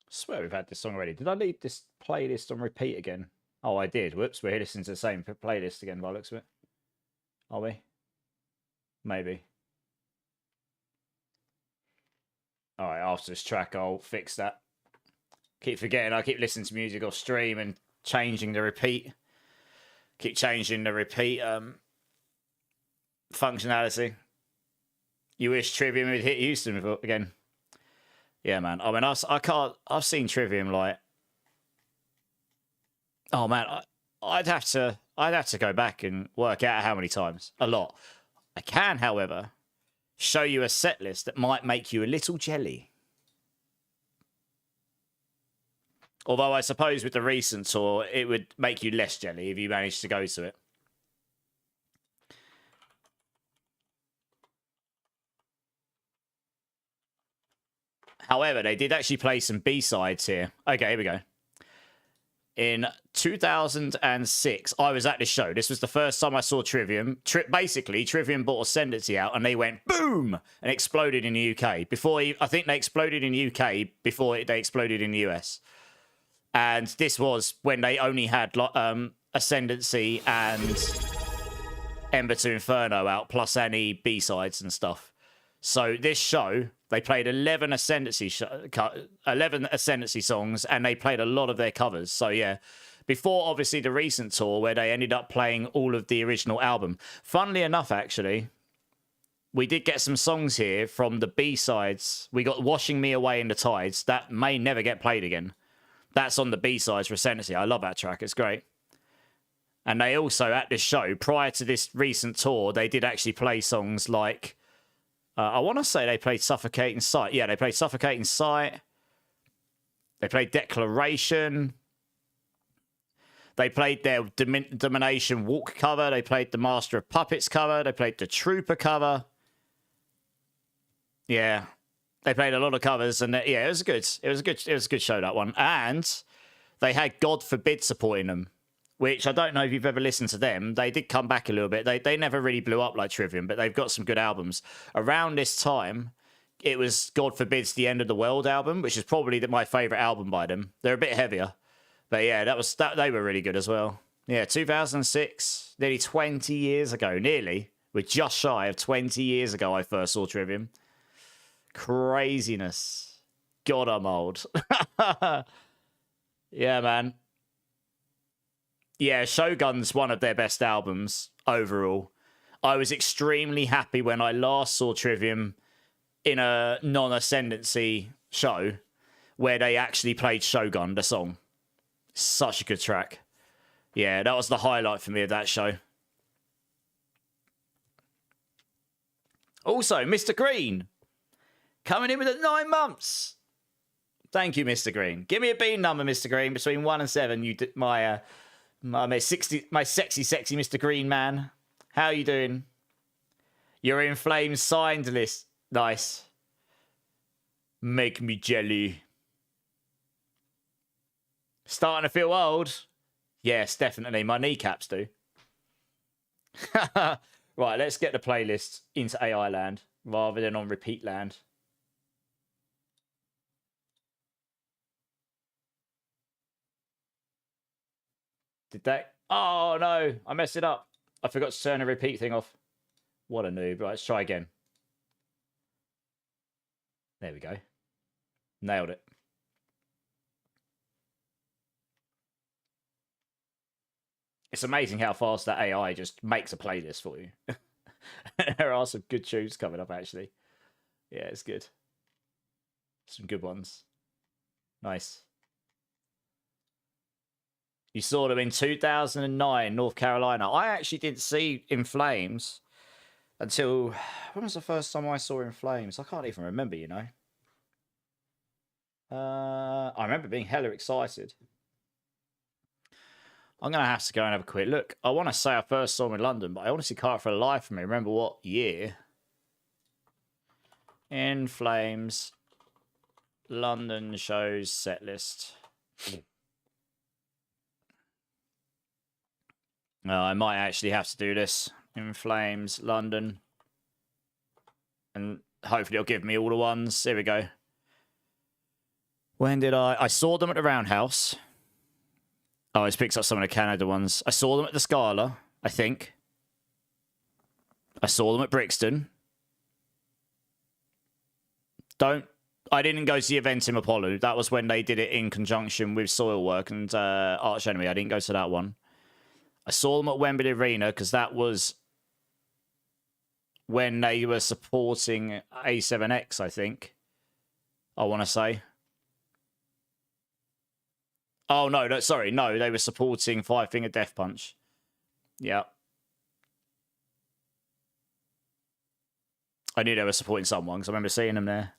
I swear we've had this song already. Did I leave this playlist on repeat again? Oh, I did. Whoops, we're listening to the same playlist again by the looks of it. Are we? Maybe. Alright, after this track, I'll fix that. Keep forgetting, I keep listening to music off stream and changing the repeat. Keep changing the repeat functionality. You wish Trivium would hit Houston again. Yeah, man. I mean, I've seen Trivium like. Oh man, I'd have to go back and work out how many times. A lot. I can, however, show you a set list that might make you a little jelly. Although I suppose with the recent tour, it would make you less jelly if you managed to go to it. However, they did actually play some B-sides here. Okay, here we go. In 2006, I was at this show. This was the first time I saw Trivium. Basically, Trivium bought Ascendancy out, and they went boom and exploded in the UK. I think they exploded in the UK before they exploded in the US. And this was when they only had Ascendancy and Ember to Inferno out, plus any B-sides and stuff. So this show, they played 11 Ascendancy songs, and they played a lot of their covers. So yeah, before obviously the recent tour where they ended up playing all of the original album. Funnily enough, actually, we did get some songs here from the B-sides. We got Washing Me Away in the Tides. That may never get played again. That's on the B-sides for Ascendancy. I love that track. It's great. And they also, at this show, prior to this recent tour, they did actually play songs like... I want to say they played Suffocating Sight. Yeah, they played Suffocating Sight. They played Declaration. They played their Domination Walk cover. They played the Master of Puppets cover. They played the Trooper cover. Yeah, they played a lot of covers, and yeah, it was a good show, that one. And they had God Forbid supporting them, which I don't know if you've ever listened to them. They did come back a little bit. They never really blew up like Trivium, but they've got some good albums. Around this time, it was God Forbid's The End of the World album, which is probably my favourite album by them. They're a bit heavier. But yeah, they were really good as well. Yeah, 2006, nearly 20 years ago. Nearly. We're just shy of 20 years ago I first saw Trivium. Craziness. God, I'm old. Yeah, man. Yeah, Shogun's one of their best albums overall. I was extremely happy when I last saw Trivium in a non-Ascendancy show where they actually played Shogun, the song. Such a good track. Yeah, that was the highlight for me of that show. Also, Mr. Green, coming in with 9 months. Thank you, Mr. Green. Give me a bean number, Mr. Green, between 1 and 7. My sexy Mr. Green man. How are you doing? You're in Flames signed list. Nice. Make me jelly. Starting to feel old. Yes, definitely. My kneecaps do. Right, let's get the playlist into AI land rather than on repeat land. Did that? Oh, no. I messed it up. I forgot to turn the repeat thing off. What a noob. Right, let's try again. There we go. Nailed it. It's amazing how fast that AI just makes a playlist for you. There are some good tunes coming up, actually. Yeah, it's good. Some good ones. Nice. You saw them in 2009, North Carolina. I actually didn't see In Flames until... When was the first time I saw In Flames? I can't even remember, you know. I remember being hella excited. I'm going to have to go and have a quick look. I want to say I first saw him in London, but I honestly can't for the life of me remember what year. In Flames, London shows set list. I might actually have to do this. In Flames, London. And hopefully it'll give me all the ones. Here we go. When did I saw them at the Roundhouse. Oh, it's picked up some of the Canada ones. I saw them at the Scala, I think. I saw them at Brixton. I didn't go to the event in Apollo. That was when they did it in conjunction with Soilwork and Arch Enemy. I didn't go to that one. I saw them at Wembley Arena because that was when they were supporting A7X, I think. I want to say. Oh, no, sorry. No, they were supporting Five Finger Death Punch. Yeah. I knew they were supporting someone because I remember seeing them there.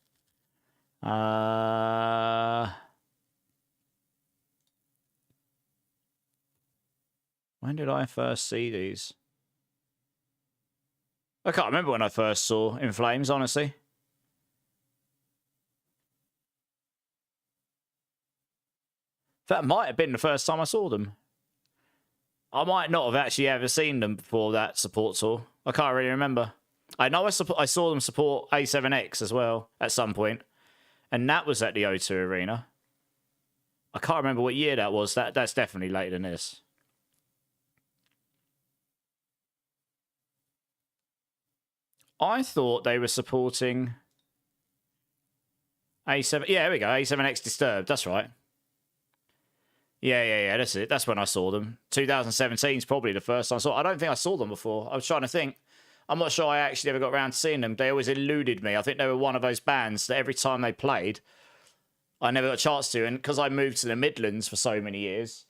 When did I first see these? I can't remember when I first saw In Flames, honestly. That might have been the first time I saw them. I might not have actually ever seen them before that support tour. I can't really remember. I know I saw them support A7X as well at some point. And that was at the O2 Arena. I can't remember what year that was. That's definitely later than this. I thought they were supporting A7... Yeah, there we go. A7X Disturbed. That's right. Yeah, that's it. That's when I saw them. 2017 is probably the first time I saw. I don't think I saw them before. I was trying to think. I'm not sure I actually ever got around to seeing them. They always eluded me. I think they were one of those bands that every time they played, I never got a chance to. And because I moved to the Midlands for so many years,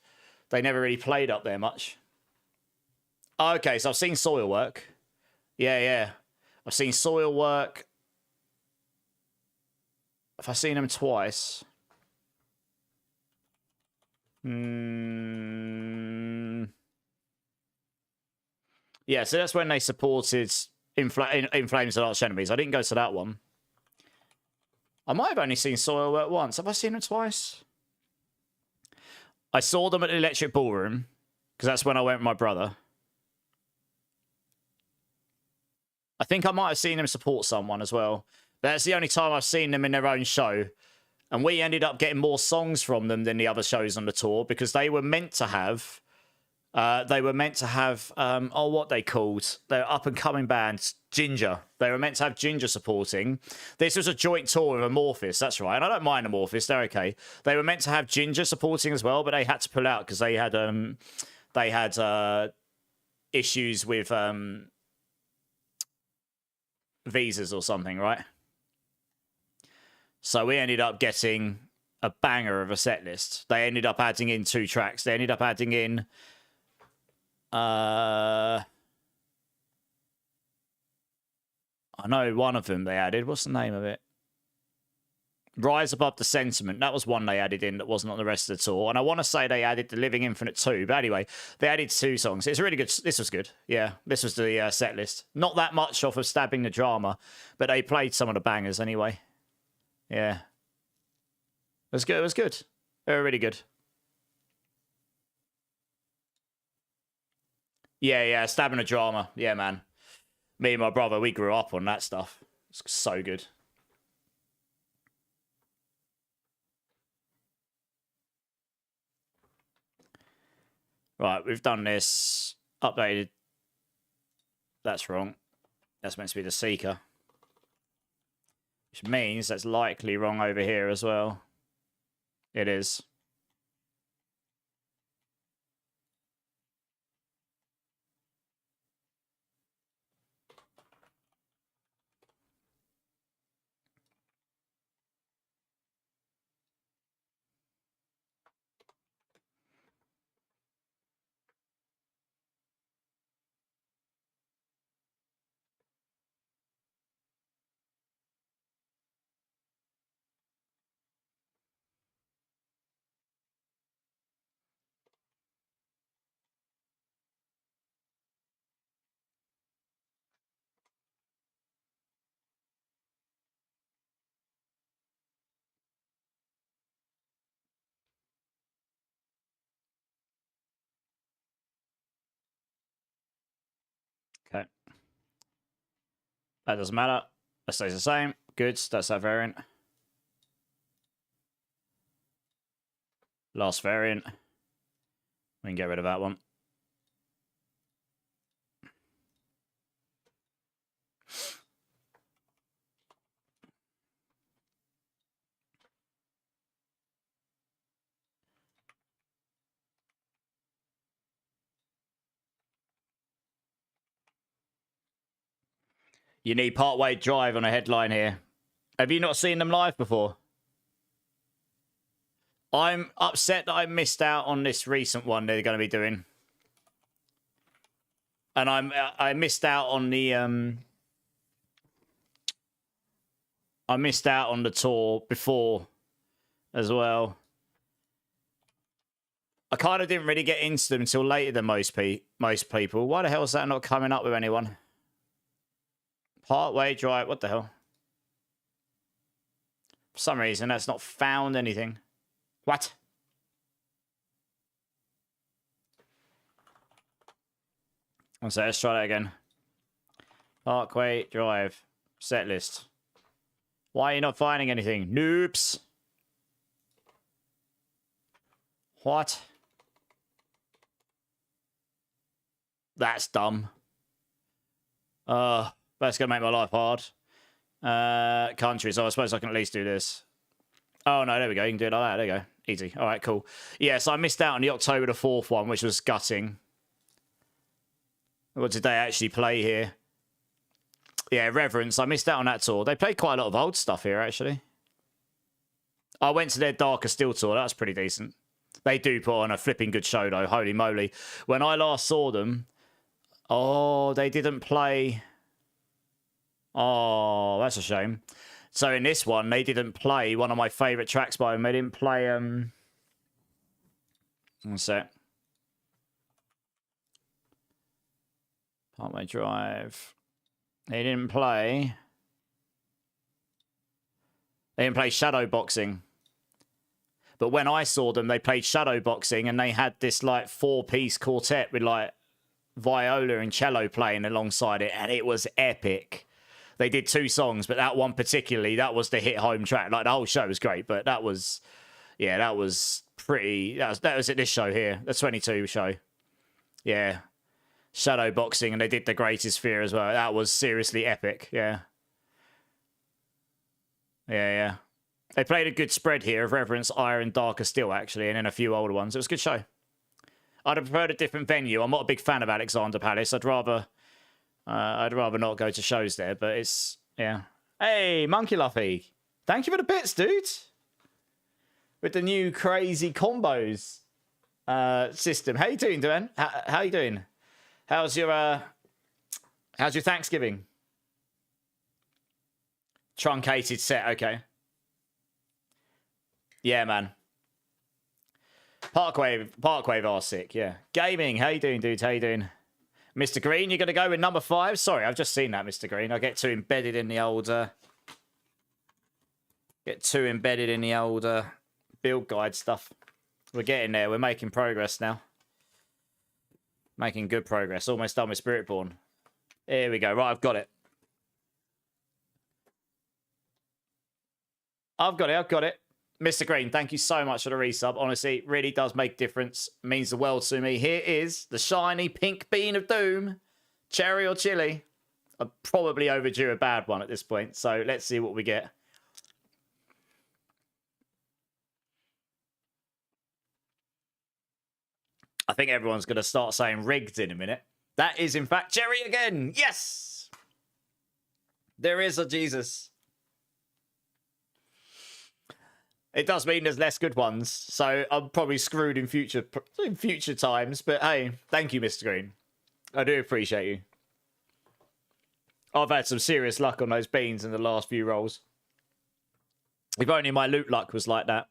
they never really played up there much. Okay, so I've seen Soilwork. Yeah. I've seen Soilwork. Have I seen them twice? Yeah, so that's when they supported In Flames and Arch Enemies. I didn't go to that one. I might have only seen Soilwork once. Have I seen them twice? I saw them at the Electric Ballroom, because that's when I went with my brother. I think I might have seen them support someone as well. That's the only time I've seen them in their own show. And we ended up getting more songs from them than the other shows on the tour because they were meant to have... what they called? They're up-and-coming bands, Ginger. They were meant to have Ginger supporting. This was a joint tour with Amorphis, that's right. And I don't mind Amorphis, they're okay. They were meant to have Ginger supporting as well, but they had to pull out because they had issues with visas or something, right? So we ended up getting a banger of a set list. They ended up adding in 2 tracks. They ended up adding in... I know one of them they added. What's the name of it? Rise Above the Sentiment. That was one they added in that wasn't on the rest of the tour. And I want to say they added The Living Infinite 2. But anyway, they added 2 songs. It's really good. This was good. Yeah, this was the set list. Not that much off of Stabbing the Drama, but they played some of the bangers anyway. Yeah. It was good. It was good. They were really good. Yeah, yeah. Stabbing a drama. Yeah, man. Me and my brother, we grew up on that stuff. It's so good. Right, we've done this. Updated. That's wrong. That's meant to be the Seeker. Which means that's likely wrong over here as well. It is. Okay. That doesn't matter. That stays the same. Good. That's that variant. Last variant. We can get rid of that one. You need Partway Drive on a headline here. Have you not seen them live before? I'm upset that I missed out on this recent one they're going to be doing. And I missed out on the I missed out on the tour before as well. I kind of didn't really get into them until later than most people. Why the hell is that not coming up with anyone? Partway Drive, what the hell? For some reason, that's not found anything. What? So let's try that again. Parkway Drive. Set list. Why are you not finding anything? Noobs. What? That's dumb. That's going to make my life hard. Countries. Oh, I suppose I can at least do this. Oh, no, there we go. You can do it like that. There you go. Easy. All right, cool. Yeah, so I missed out on the October the 4th one, which was gutting. What did they actually play here? Yeah, Reverence. I missed out on that tour. They played quite a lot of old stuff here, actually. I went to their Darker Steel tour. That was pretty decent. They do put on a flipping good show, though. Holy moly. When I last saw them... Oh, they didn't play... Oh, that's a shame. So in this one, they didn't play one of my favourite tracks by them. They didn't play... One sec. Partway Drive. They didn't play... They didn't play Shadow Boxing. But when I saw them, they played Shadow Boxing and they had this, like, 4-piece quartet with, like, viola and cello playing alongside it, and it was epic. They did 2 songs, but that one particularly, that was the hit home track. Like, the whole show was great, but that was... Yeah, that was pretty... That was at this show here, the 22 show. Yeah. Shadow Boxing, and they did The Greatest Fear as well. That was seriously epic, yeah. Yeah. They played a good spread here of Reverence, Iron, Darker Steel, actually, and then a few older ones. It was a good show. I'd have preferred a different venue. I'm not a big fan of Alexander Palace. I'd rather not go to shows there, but it's... Yeah. Hey, Monkey Luffy. Thank you for the bits, dude. With the new crazy combos system. How you doing, Dan? How you doing? How's your Thanksgiving? Truncated set, okay. Yeah, man. Parkwave are sick, yeah. Gaming, how you doing, dude? How you doing? Mr. Green, you're going to go with number 5? Sorry, I've just seen that, Mr. Green. I get too embedded in the old... Get too embedded in the old build guide stuff. We're getting there. We're making progress now. Making good progress. Almost done with Spiritborn. Here we go. Right, I've got it. I've got it. Mr. Green, thank you so much for the resub. Honestly, it really does make a difference. It means the world to me. Here is the shiny pink bean of doom. Cherry or chili. I'm probably overdue a bad one at this point. So let's see what we get. I think everyone's going to start saying rigged in a minute. That is, in fact, cherry again. Yes! There is a Jesus. It does mean there's less good ones, so I'm probably screwed in future times. But hey, thank you, Mr. Green. I do appreciate you. I've had some serious luck on those beans in the last few rolls. If only my loot luck was like that.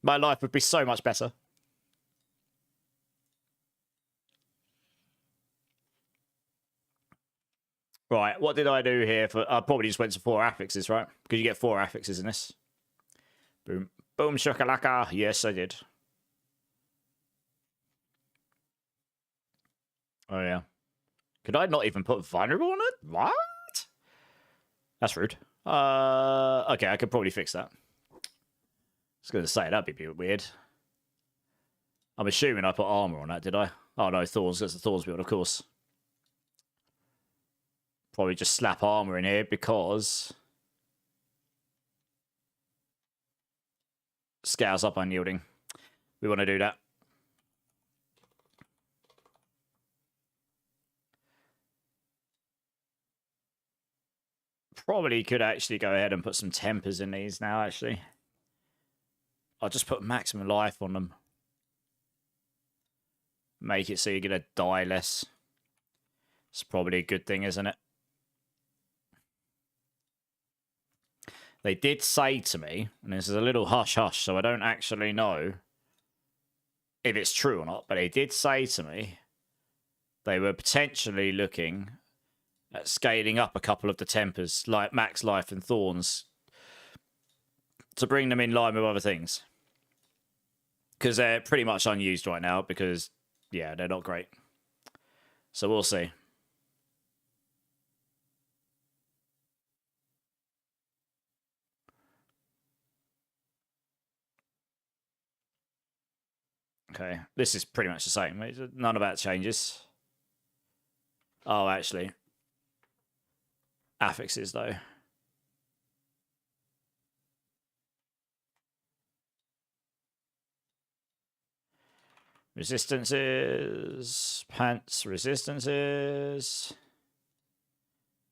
My life would be so much better. Right, what did I do here? I probably just went to 4 affixes, right? Because you get 4 affixes in this. Boom. Boom shakalaka. Yes, I did. Oh, yeah. Could I not even put vulnerable on it? What? That's rude. Okay, I could probably fix that. I was going to say, that'd be a bit weird. I'm assuming I put armor on that, did I? Oh, no, thorns. That's the thorns build, of course. Probably just slap armor in here because scales up unyielding. We want to do that. Probably could actually go ahead and put some tempers in these now, actually. I'll just put maximum life on them. Make it so you're going to die less. It's probably a good thing, isn't it? They did say to me, and this is a little hush-hush, so I don't actually know if it's true or not, but they did say to me they were potentially looking at scaling up a couple of the tempers, like Max Life and Thorns, to bring them in line with other things. Because they're pretty much unused right now, because, yeah, they're not great. So we'll see. Okay, this is pretty much the same. None of that changes. Oh, actually. Affixes, though. Resistances. Pants. Resistances.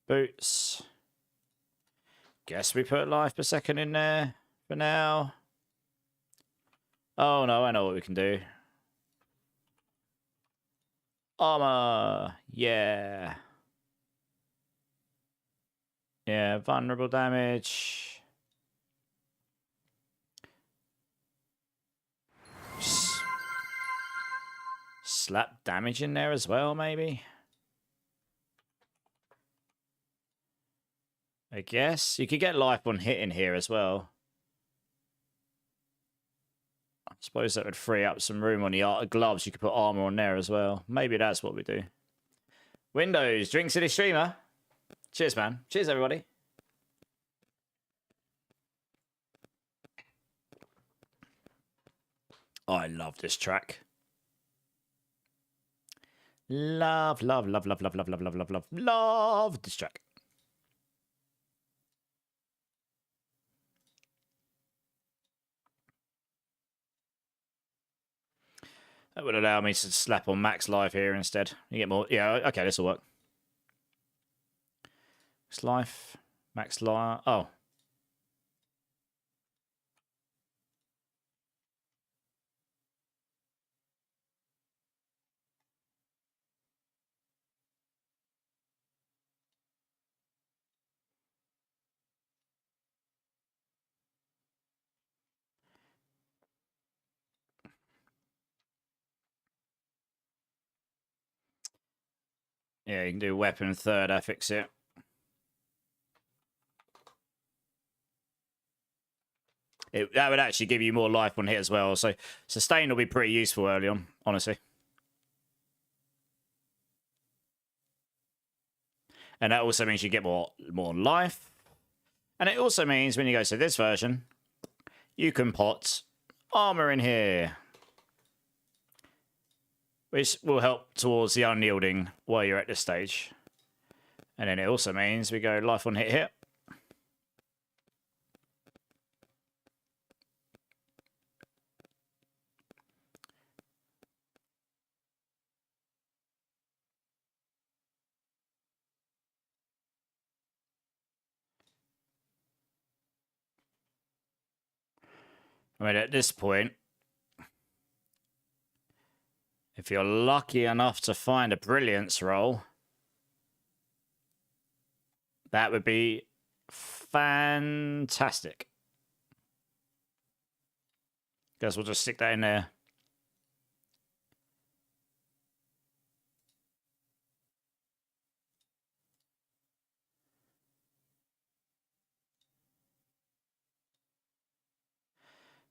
Boots. Guess we put life per second in there for now. Oh, no, I know what we can do. Armor. Yeah. Yeah, vulnerable damage. Slap damage in there as well, maybe? I guess. You could get life on hit in here as well. I suppose that would free up some room on the gloves. You could put armor on there as well. Maybe that's what we do. Windows, Drink City Streamer. Cheers, man. Cheers, everybody. Oh, I love this track. Love this track. That would allow me to slap on max life here instead. You get more. Yeah, okay, this will work. Max life. Max life. Oh. Yeah, you can do weapon third affix it. That would actually give you more life on hit as well. So sustain will be pretty useful early on, honestly. And that also means you get more life. And it also means when you go to this version, you can pot armor in here, which will help towards the unyielding while you're at this stage. And then it also means we go life on hit here. I mean, at this point, if you're lucky enough to find a brilliance roll, that would be fantastic. Guess we'll just stick that in there.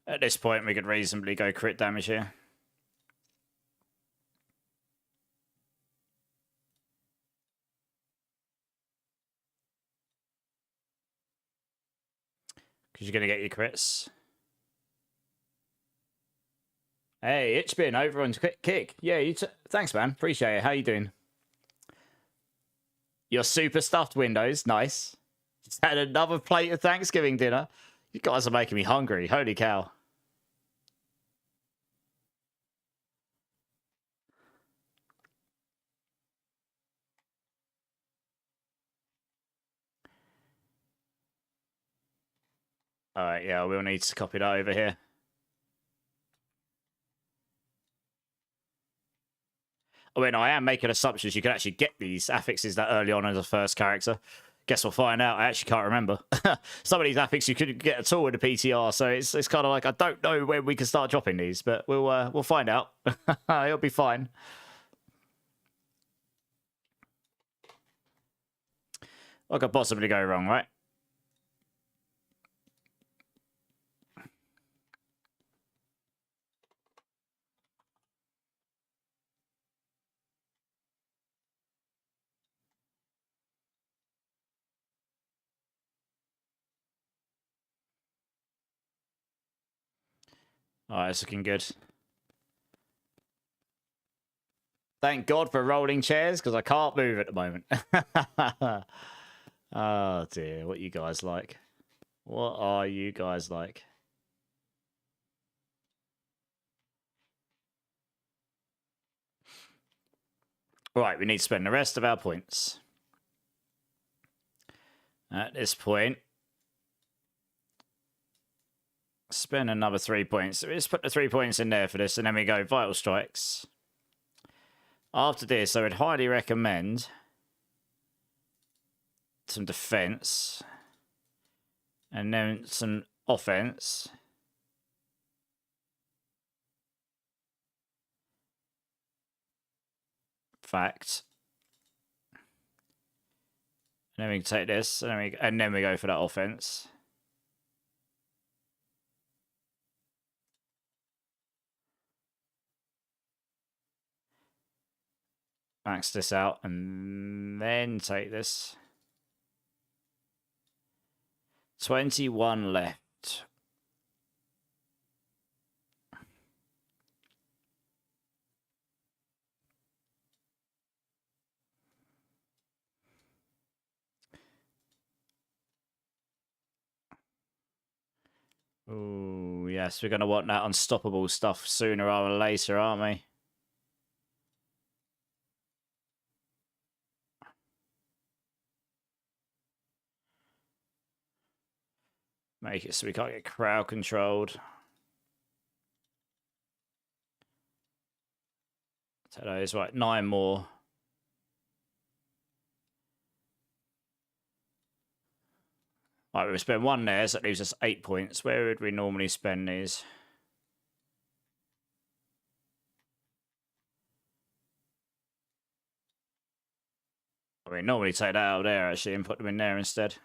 At this point, we could reasonably go crit damage here. Because you're going to get your crits. Hey, Itchbin, over on Kick. Yeah, thanks, man. Appreciate it. How you doing? Your super stuffed Windows. Nice. Just had another plate of Thanksgiving dinner. You guys are making me hungry. Holy cow. Alright, yeah, we'll need to copy that over here. Oh, wait, no, I am making assumptions you can actually get these affixes that early on as a first character. Guess we'll find out. I actually can't remember. Some of these affixes you couldn't get at all with the PTR, so it's kind of like I don't know when we can start dropping these, but we'll find out. It'll be fine. What could possibly go wrong, right? Alright, it's looking good. Thank God for rolling chairs, because I can't move at the moment. Oh dear, what you guys like? What are you guys like? Right, we need to spend the rest of our points. At this point, spend another 3 points. Let's put the 3 points in there for this, and then we go Vital Strikes. After this, I would highly recommend some defense and then some offense. Fact. And then we can take this, and then we go for that offense. Max this out, and then take this. 21 left. Oh, yes, we're going to want that unstoppable stuff sooner rather than later, aren't we? Make it so we can't get crowd controlled. So those, right, 9 more. Right, we spend 1 there, so that leaves us 8 points. Where would we normally spend these? I mean, normally take that out of there, actually, and put them in there instead.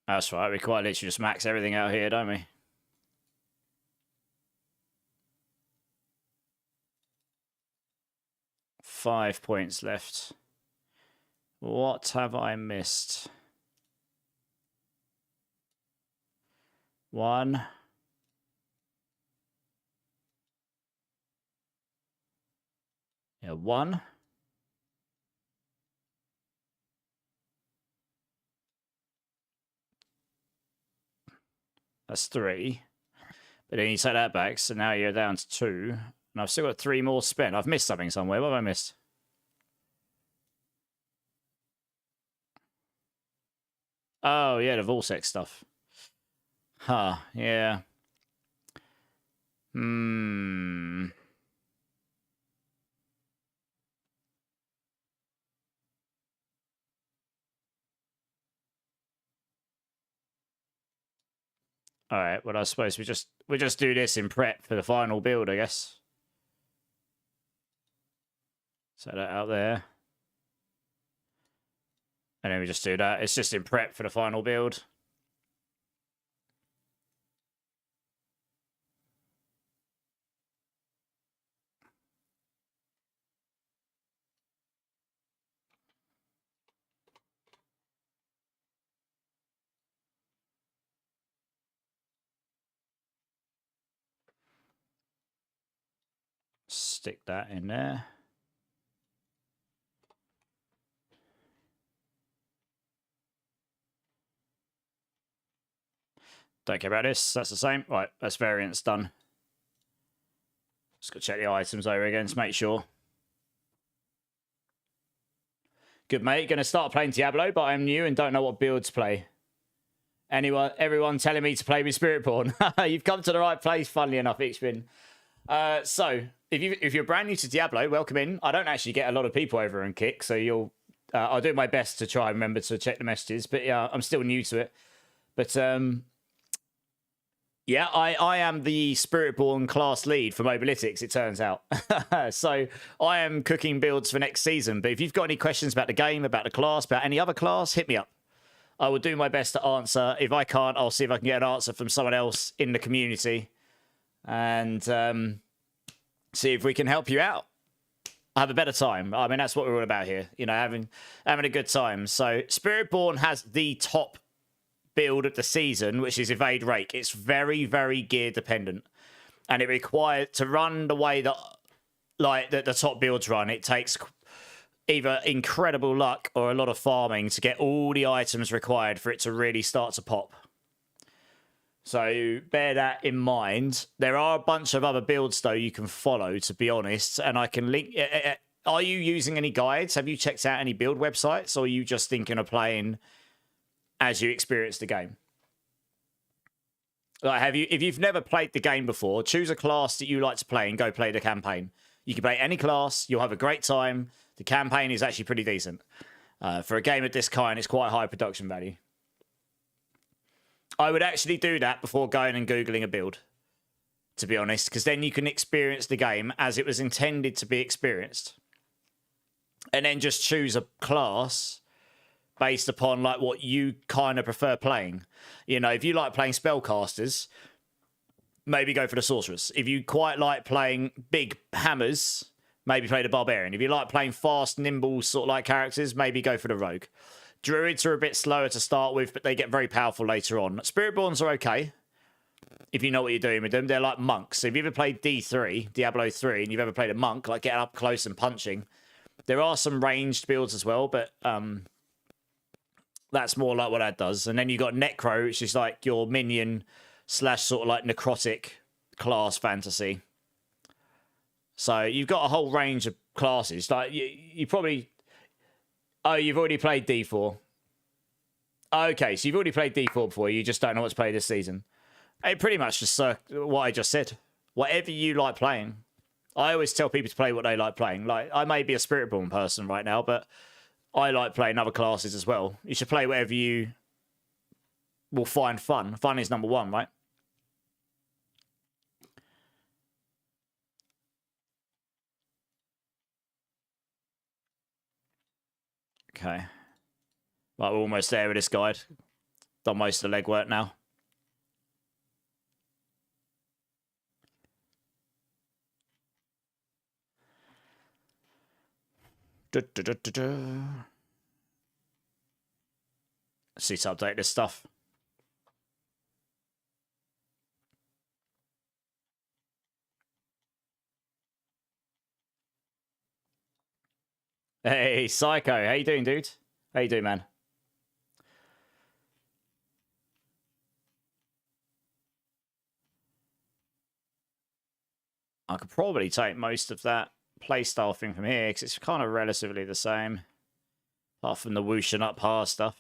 That's right. We quite literally just max everything out here, don't we? Five points left. What have I missed? One. Yeah, one. That's three. But then you take that back, so now you're down to two. And I've still got three more to spend. I've missed something somewhere. What have I missed? Oh, yeah, the Volsec stuff. Huh, yeah. Hmm. All right, well, I suppose we just do this in prep for the final build, I guess. Set that out there. And then we just do that. It's just in prep for the final build. Stick that in there. Don't care about this. That's the same. Right, that's variants done. Just got to check the items over again to make sure. Good, mate. Going to start playing Diablo, but I'm new and don't know what build to play. Everyone telling me to play with Spiritborn. You've come to the right place, funnily enough, Ixbin. So, if you're brand new to Diablo, welcome in. I don't actually get a lot of people over on Kick, so I'll do my best to try and remember to check the messages. But yeah, I'm still new to it. But yeah, I am the Spiritborn class lead for Mobalytics, it turns out. So I am cooking builds for next season. But if you've got any questions about the game, about the class, about any other class, hit me up. I will do my best to answer. If I can't, I'll see if I can get an answer from someone else in the community. And see if we can help you out. Have a better time. I mean, that's what we're all about here. You know, having a good time. So Spiritborn has the top build of the season, which is Evade Rake. It's very, very gear dependent, and it requires to run the way that the top builds run. It takes either incredible luck or a lot of farming to get all the items required for it to really start to pop. So bear that in mind. There are a bunch of other builds though you can follow, to be honest, and I can link. Are you using any guides? Have you checked out any build websites, or are you just thinking of playing as you experience the game? Like, if you've never played the game before, choose a class that you like to play and go play the campaign. You can play any class, you'll have a great time. The campaign is actually pretty decent. For a game of this kind, it's quite high production value. I would actually do that before going and Googling a build, to be honest, because then you can experience the game as it was intended to be experienced. And then just choose a class based upon like what you kind of prefer playing. You know, if you like playing spellcasters, maybe go for the sorceress. If you quite like playing big hammers, maybe play the barbarian. If you like playing fast, nimble sort of like characters, maybe go for the rogue. Druids are a bit slower to start with, but they get very powerful later on. Spiritborns are okay if you know what you're doing with them. They're like monks. So if you ever played D3, Diablo 3, and you've ever played a monk, like getting up close and punching, there are some ranged builds as well, but that's more like what that does. And then you got Necro, which is like your minion / sort of like necrotic class fantasy. So you've got a whole range of classes. Like you probably... Oh, you've already played D4. Okay, so you've already played D4 before. You just don't know what to play this season. It pretty much just what I just said. Whatever you like playing. I always tell people to play what they like playing. Like, I may be a Spiritborn person right now, but I like playing other classes as well. You should play whatever you will find fun. Fun is number one, right? Okay. Right, we're almost there with this guide. Done most of the legwork now. Let's see to update this stuff. Hey, Psycho. How you doing, dude? How you doing, man? I could probably take most of that playstyle thing from here because it's kind of relatively the same. Apart from the whooshing up par stuff.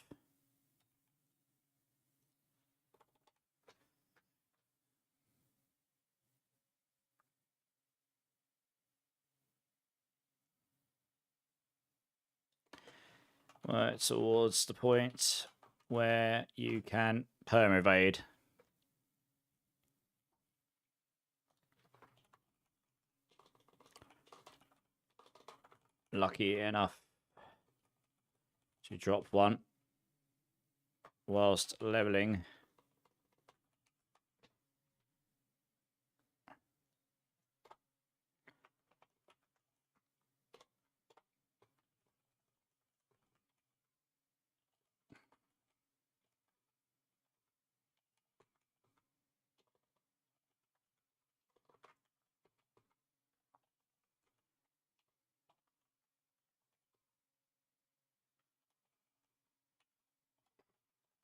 Right, towards the point where you can perm evade. Lucky enough to drop one whilst leveling.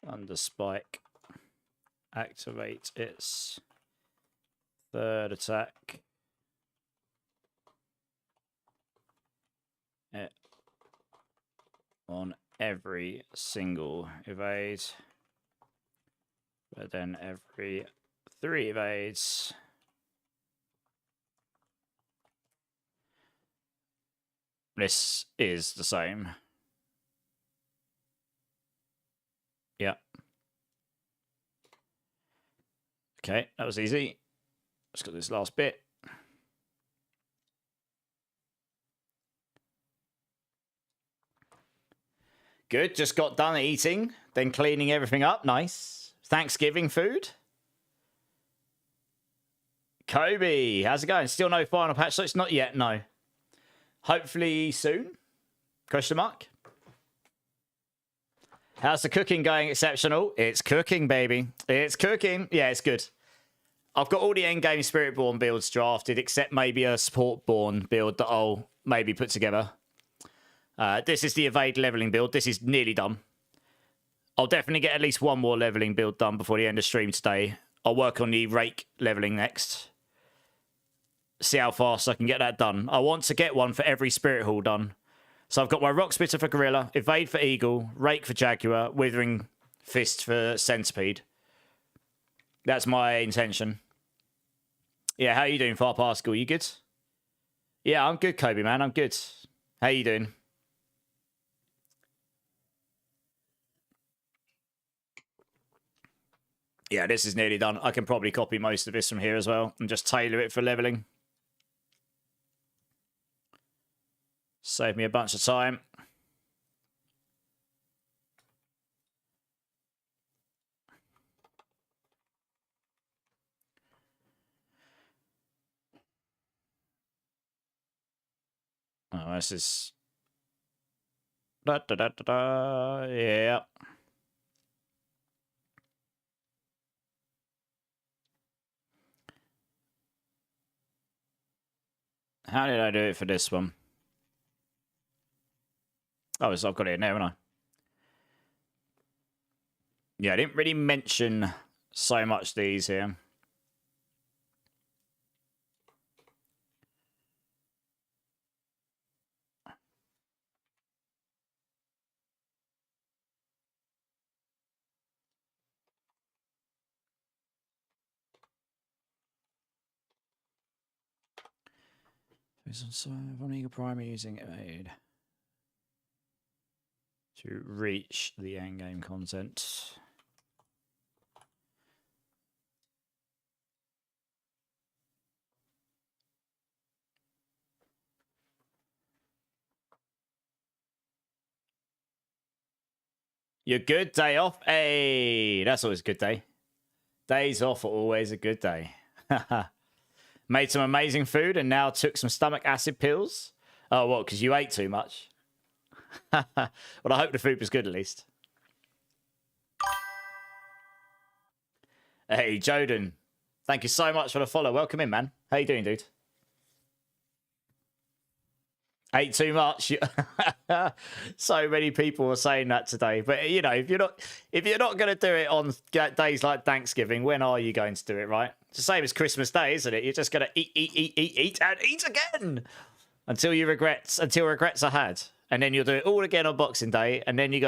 Under spike. Activate its third attack. On every single evade. But then every 3 evades. This is the same. Yeah. Okay, that was easy. Let's got this last bit. Good, just got done eating, then cleaning everything up. Nice. Thanksgiving food. Kobe, how's it going? Still no final patch, so it's not yet, no. Hopefully soon? Question mark. How's the cooking going? Exceptional. It's cooking, baby. It's cooking. Yeah, it's good. I've got all the endgame Spiritborn builds drafted, except maybe a Supportborn build that I'll maybe put together. This is the evade leveling build. This is nearly done. I'll definitely get at least one more leveling build done before the end of stream today. I'll work on the rake leveling next. See how fast I can get that done. I want to get one for every Spirit Hall done. So I've got my Rock Splitter for Gorilla, Evade for Eagle, Rake for Jaguar, Withering Fist for Centipede. That's my intention. Yeah, how you doing, Far Particle? You good? Yeah, I'm good, Kobe, man. I'm good. How you doing? Yeah, this is nearly done. I can probably copy most of this from here as well and just tailor it for leveling. Save me a bunch of time. Oh, this is... Da, da, da, da, da. Yeah. How did I do it for this one? Oh, so I've got it in there, haven't I? Yeah, I didn't really mention so much these here. So, on Eagle Prime using Evade to reach the endgame content. Your good day off? Hey, that's always a good day. Days off are always a good day. Made some amazing food and now took some stomach acid pills. Oh, what? Because you ate too much? Well, I hope the food was good at least. Hey, Joden. Thank you so much for the follow. Welcome in, man. How you doing, dude? Ate too much. So many people were saying that today. But you know, if you're not going to do it on days like Thanksgiving, when are you going to do it? Right? It's the same as Christmas Day, isn't it? You're just going to eat, and eat again until regrets are had, and then you'll do it all again on Boxing Day, and then you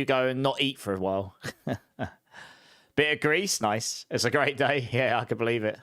go and not eat for a while. Bit of Greece, nice. It's a great day. Yeah, I can believe it.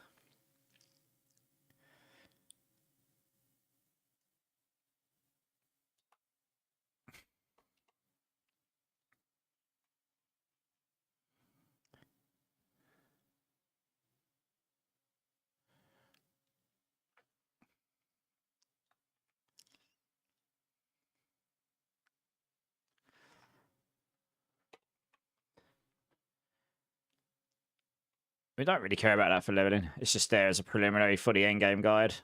We don't really care about that for leveling. It's just there as a preliminary for the endgame guide.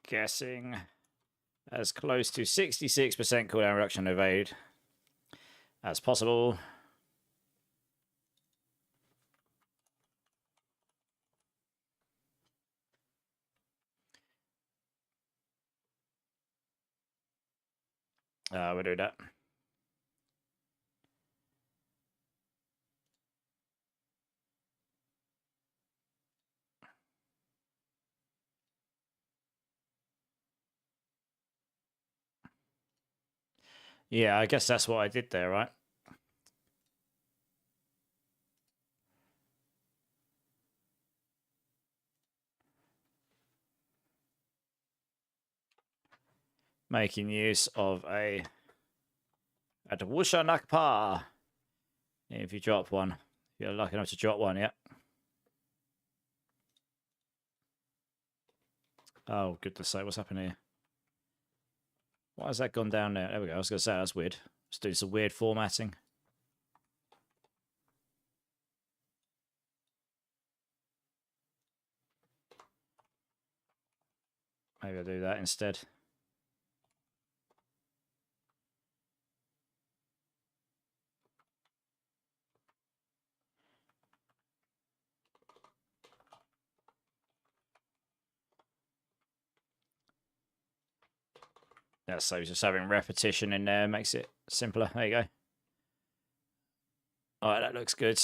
Guessing as close to 66% cooldown reduction evade as possible. We'll do that. Yeah, I guess that's what I did there, right? Making use of a Wusha Nakpa. If you drop one. You're lucky enough to drop one, yeah. Oh, goodness sake, what's happening here? Why has that gone down there? There we go. I was going to say, that's weird. Let's do some weird formatting. Maybe I'll do that instead. Yeah, so just having repetition in there makes it simpler. There you go. All right, that looks good.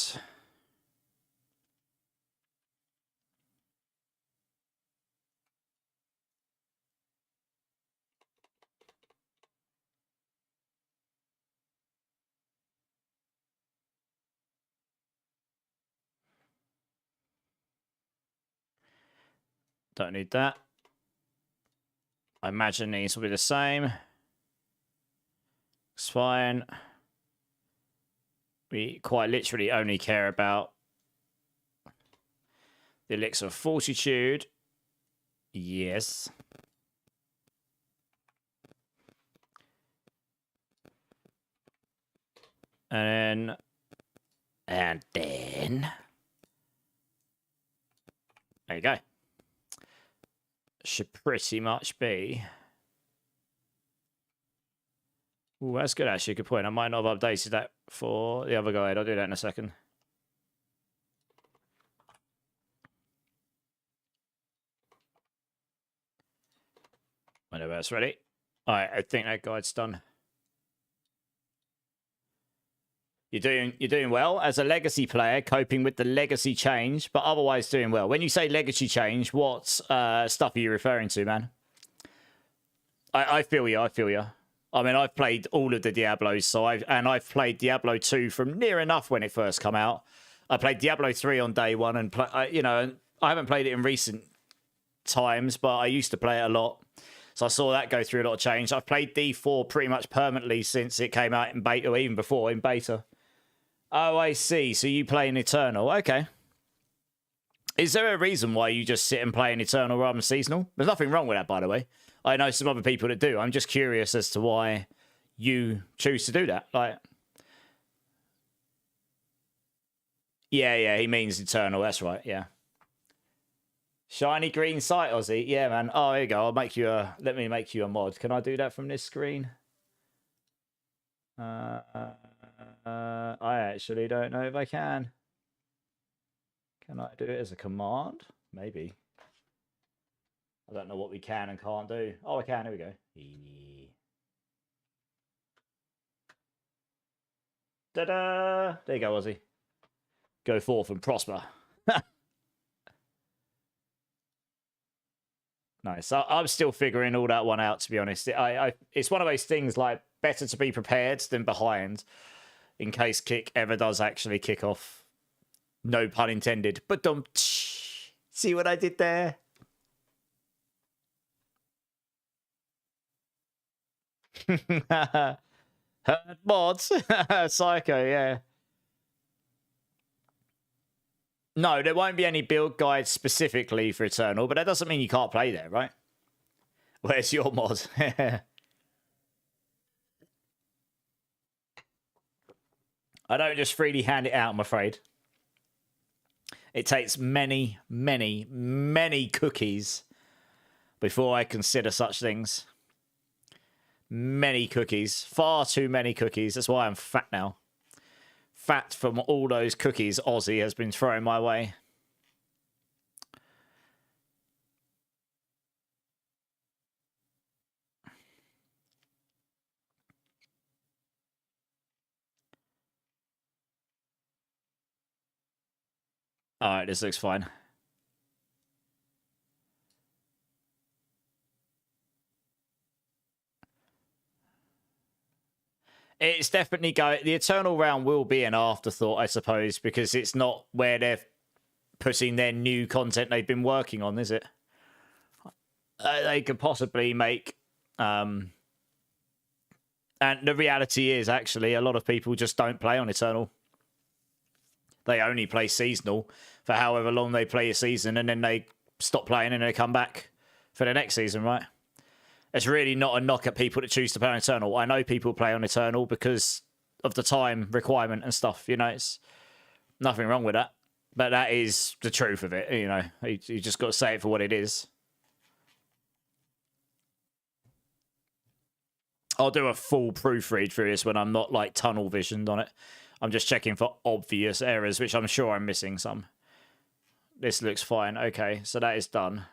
Don't need that. I imagine these will be the same. It's fine. We quite literally only care about the Elixir of Fortitude. Yes. And then there you go. Should pretty much be. Ooh, that's good actually. Good point. I might not have updated that for the other guide. I'll do that in a second. Whenever it's ready. All right, I think that guide's done. You're doing well as a legacy player, coping with the legacy change, but otherwise doing well. When you say legacy change, what stuff are you referring to, man? I feel you. I feel you. I mean, I've played all of the Diablos, so I've played Diablo 2 from near enough when it first came out. I played Diablo 3 on day one, and you know, I haven't played it in recent times, but I used to play it a lot. So I saw that go through a lot of change. I've played D4 pretty much permanently since it came out in beta, or even before in beta. Oh, I see. So you play in Eternal. Okay. Is there a reason why you just sit and play an Eternal rather than seasonal? There's nothing wrong with that, by the way. I know some other people that do. I'm just curious as to why you choose to do that. Like, yeah, he means Eternal. That's right. Yeah. Shiny green site, Aussie. Yeah, man. Oh, there you go. I'll make you a. Let me make you a mod. Can I do that from this screen? I actually don't know if I can. Can I do it as a command? Maybe. I don't know what we can and can't do. Oh, I can. Here we go. Ta-da! There you go, Aussie. Go forth and prosper. Nice. I'm still figuring all that one out, to be honest. It's one of those things like better to be prepared than behind in case kick ever does actually kick off. No pun intended. But don't see what I did there? Herd mods. Psycho, yeah. No, there won't be any build guides specifically for Eternal, but that doesn't mean you can't play there, right? Where's your mod? I don't just freely hand it out, I'm afraid. It takes many, many, many cookies before I consider such things. Many cookies. Far too many cookies. That's why I'm fat now. Fat from all those cookies Aussie has been throwing my way. Alright, this looks fine. It's definitely going. The Eternal round will be an afterthought, I suppose, because it's not where they're putting their new content they've been working on, is it? They could possibly make. And the reality is, actually, a lot of people just don't play on Eternal. They only play seasonal for however long they play a season, and then they stop playing and they come back for the next season, right? It's really not a knock at people that choose to play on Eternal. I know people play on Eternal because of the time requirement and stuff. You know, it's nothing wrong with that. But that is the truth of it. You know, you just got to say it for what it is. I'll do a full proofread through this when I'm not like tunnel visioned on it. I'm just checking for obvious errors, which I'm sure I'm missing some. This looks fine. Okay, so that is done.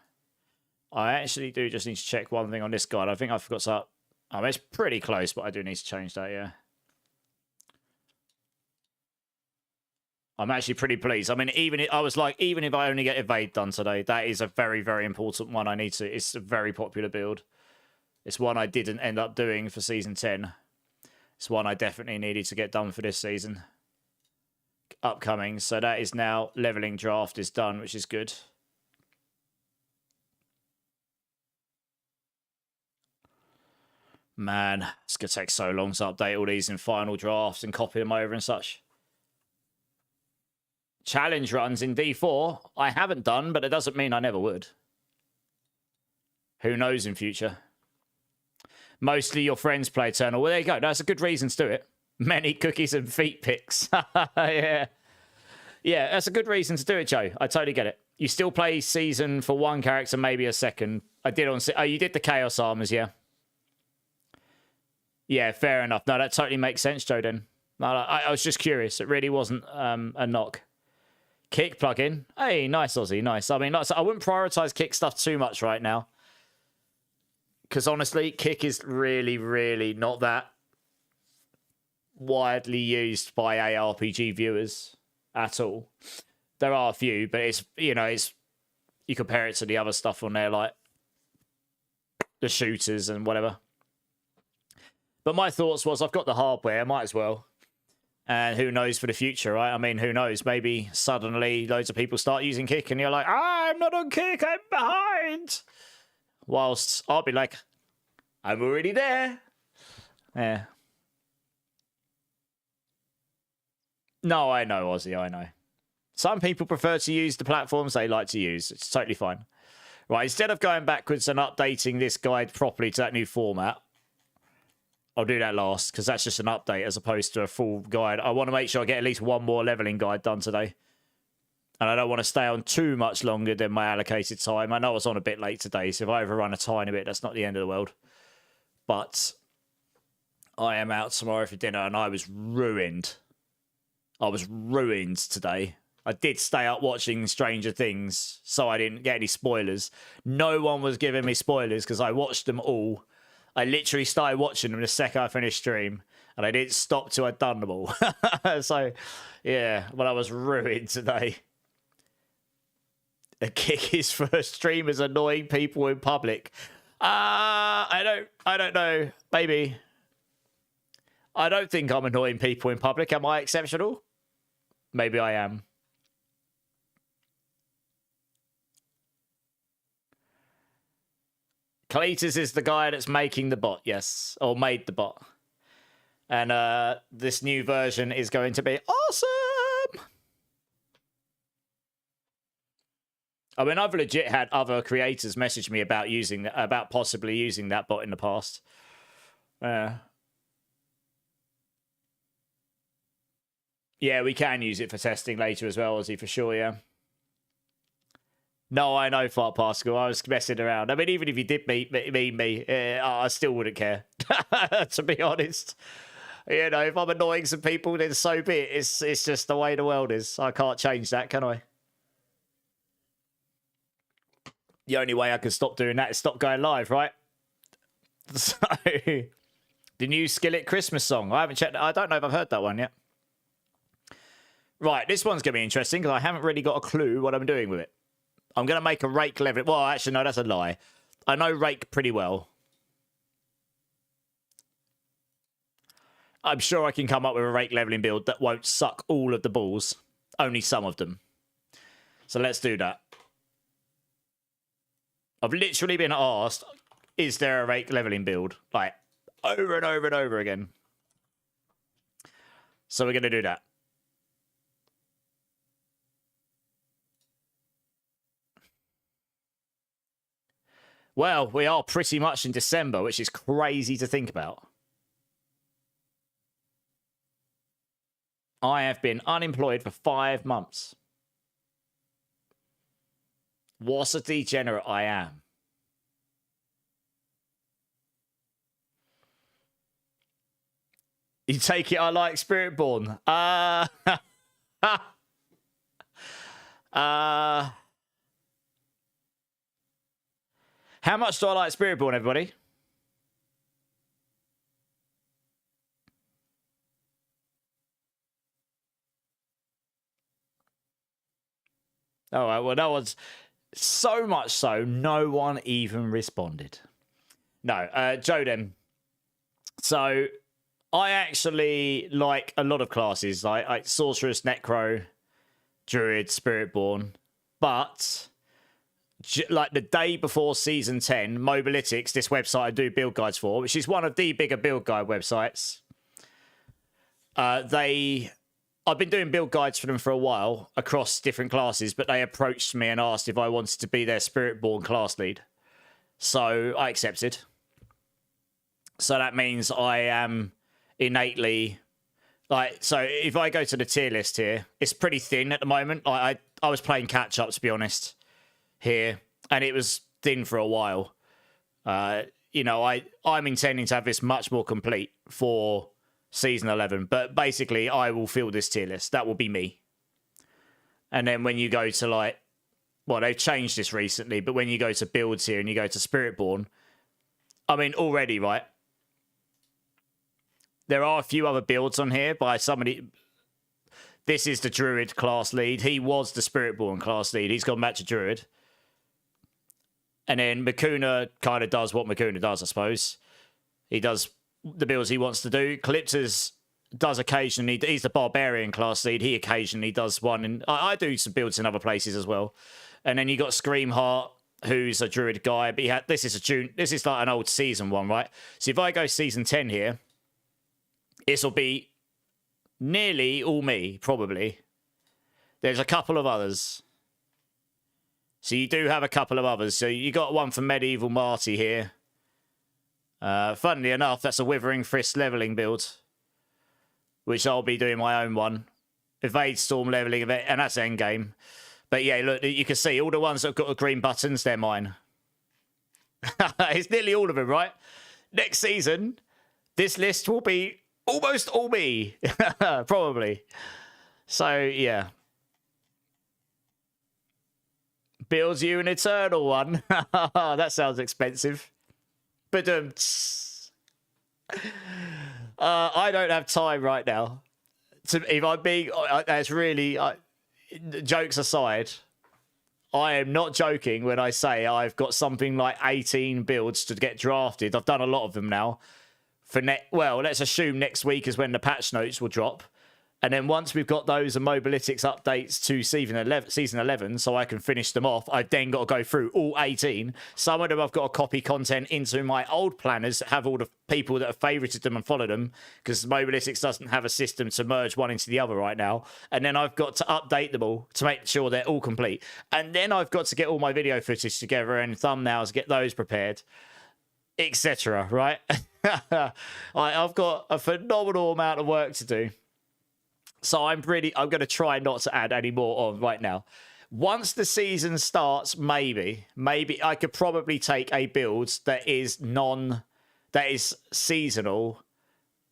I actually do just need to check one thing on this guide. I think I forgot to... Oh, it's pretty close, but I do need to change that, yeah. I'm actually pretty pleased. I mean, even if I only get evade done today, that is a very, very important one I need to... It's a very popular build. It's one I didn't end up doing for Season 10. It's one I definitely needed to get done for this season. Upcoming. So that is now... Leveling draft is done, which is good. Man, it's going to take so long to update all these in final drafts and copy them over and such. Challenge runs in D4, I haven't done, but it doesn't mean I never would. Who knows in future? Mostly your friends play Eternal. Well, there you go. That's a good reason to do it. Many cookies and feet pics. Yeah. Yeah, that's a good reason to do it, Joe. I totally get it. You still play season for one character, maybe a second. I did on... Oh, you did the Chaos Armors, yeah. Yeah, fair enough. No, that totally makes sense, Joe, then. No, I was just curious. It really wasn't a knock. Kick plugin. Hey, nice, Aussie. Nice. I mean, I wouldn't prioritize kick stuff too much right now. Because honestly, kick is really, really not that widely used by ARPG viewers at all. There are a few, but it's, you know, it's... You compare it to the other stuff on there, like the shooters and whatever. But my thoughts was, I've got the hardware, might as well. And who knows for the future, right? I mean, who knows? Maybe suddenly loads of people start using kick and you're like, I'm not on kick, I'm behind. Whilst I'll be like, I'm already there. Yeah. No, I know, Aussie, I know. Some people prefer to use the platforms they like to use. It's totally fine. Right, instead of going backwards and updating this guide properly to that new format, I'll do that last, because that's just an update as opposed to a full guide. I want to make sure I get at least one more leveling guide done today. And I don't want to stay on too much longer than my allocated time. I know I was on a bit late today, so if I overrun a tiny bit, that's not the end of the world. But I am out tomorrow for dinner, and I was ruined. I was ruined today. I did stay up watching Stranger Things, so I didn't get any spoilers. No one was giving me spoilers, because I watched them all. I literally started watching them the second I finished stream, and I didn't stop till I'd done them all. So, yeah, but I was ruined today. The kick is for streamers annoying people in public. I don't know. Maybe. I don't think I'm annoying people in public. Am I exceptional? Maybe I am. Cletus is the guy that's making the bot, yes. Or made the bot. And this new version is going to be awesome! I mean, I've legit had other creators message me about possibly using that bot in the past. Yeah, we can use it for testing later as well, Ozzy, for sure, yeah. No, I know, Fart Particle. I was messing around. I mean, even if you did mean me, I still wouldn't care, to be honest. You know, if I'm annoying some people, then so be it. It's just the way the world is. I can't change that, can I? The only way I can stop doing that is stop going live, right? So, the new Skillet Christmas song. I haven't checked. I don't know if I've heard that one yet. Right, this one's going to be interesting because I haven't really got a clue what I'm doing with it. I'm going to make a rake level. Well, actually, no, that's a lie. I know rake pretty well. I'm sure I can come up with a rake leveling build that won't suck all of the balls. Only some of them. So let's do that. I've literally been asked, is there a rake leveling build? Like, over and over and over again. So we're going to do that. Well, we are pretty much in December, which is crazy to think about. I have been unemployed for 5 months. What a degenerate I am. You take it I like Spiritborn. How much do I like Spiritborn, everybody? All right, well, no one's... So much so, no one even responded. No, Joden. So, I actually like a lot of classes, like Sorceress, Necro, Druid, Spiritborn. But, like the day before Season 10, Mobalytics, this website I do build guides for, which is one of the bigger build guide websites, I've been doing build guides for them for a while across different classes, but they approached me and asked if I wanted to be their Spiritborn class lead. So I accepted. So that means I am innately... so if I go to the tier list here, it's pretty thin at the moment. I was playing catch-up, to be honest, here, and it was thin for a while. You know, I'm intending to have this much more complete for... Season 11, but basically I will fill this tier list. That will be me. And then when you go to like, well, they've changed this recently, but when you go to builds here and you go to Spiritborn, I mean, already, right? There are a few other builds on here by somebody. This is the Druid class lead. He was the Spiritborn class lead. He's gone back to Druid. And then Makuna kind of does what Makuna does, I suppose. He does the builds he wants to do. Calyptus does occasionally. He's the Barbarian class lead. He occasionally does one. And I do some builds in other places as well. And then you got Screamheart, who's a Druid guy. But this is this is like an old season one, right? So if I go season 10 here, this will be nearly all me, probably. There's a couple of others. So you do have a couple of others. So you got one for Medieval Marty here. Funnily enough, that's a Withering Fist leveling build, which I'll be doing my own one. Evade Storm leveling event, and that's endgame. But yeah, look, you can see all the ones that have got the green buttons, they're mine. It's nearly all of them, right? Next season, this list will be almost all me. Probably. So, yeah. Builds you an Eternal one. That sounds expensive. But I don't have time right now. If I'm being, that's really, jokes aside, I am not joking when I say I've got something like 18 builds to get drafted. I've done a lot of them now. Well, let's assume next week is when the patch notes will drop. And then once we've got those and Mobalytics updates to season 11, so I can finish them off, I've then got to go through all 18. Some of them I've got to copy content into my old planners that have all the people that have favorited them and followed them, because Mobalytics doesn't have a system to merge one into the other right now. And then I've got to update them all to make sure they're all complete. And then I've got to get all my video footage together and thumbnails, get those prepared, etc. Right? I've got a phenomenal amount of work to do. So I'm going to try not to add any more on right now. Once the season starts, maybe I could probably take a build that is seasonal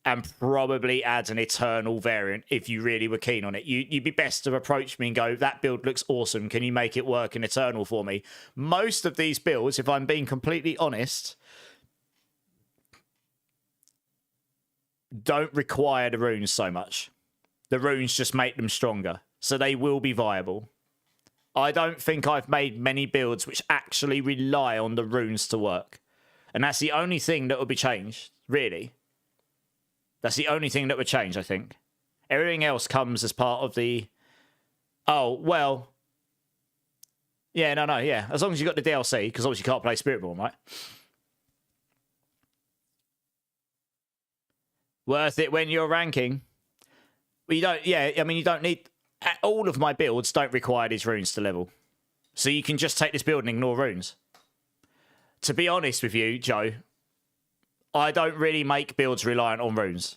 and probably add an Eternal variant if you really were keen on it. You'd be best to approach me and go, that build looks awesome. Can you make it work in Eternal for me? Most of these builds, if I'm being completely honest, don't require the runes so much. The runes just make them stronger, so they will be viable. I don't think I've made many builds which actually rely on the runes to work. And that's the only thing that will be changed, really. That's the only thing that would change, I think. Everything else comes as part of the... Oh, well... Yeah, no, yeah. As long as you got the DLC, because obviously you can't play Spiritborn, right? Worth it when you're ranking. You don't, yeah, I mean, you don't need... All of my builds don't require these runes to level. So you can just take this build and ignore runes. To be honest with you, Joe, I don't really make builds reliant on runes.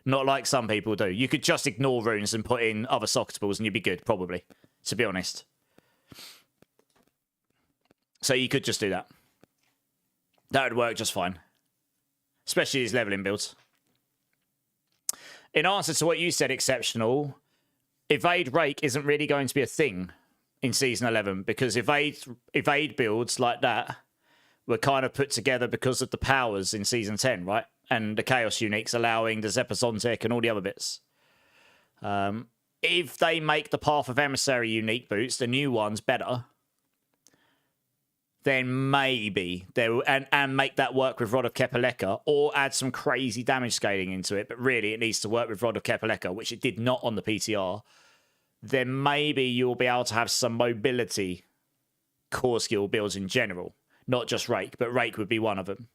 Not like some people do. You could just ignore runes and put in other socketables and you'd be good, probably. To be honest. So you could just do that. That would work just fine. Especially these leveling builds. In answer to what you said, Exceptional, Evade Rake isn't really going to be a thing in Season 11 because evade builds like that were kind of put together because of the powers in Season 10, right? And the Chaos Uniques allowing the Zepazontic and all the other bits. If they make the Path of Emissary unique boots, the new ones, better, then maybe they will, and make that work with Rod of Kepaleka, or add some crazy damage scaling into it, but really it needs to work with Rod of Kepaleka, which it did not on the PTR, then maybe you'll be able to have some mobility core skill builds in general. Not just Rake, but Rake would be one of them.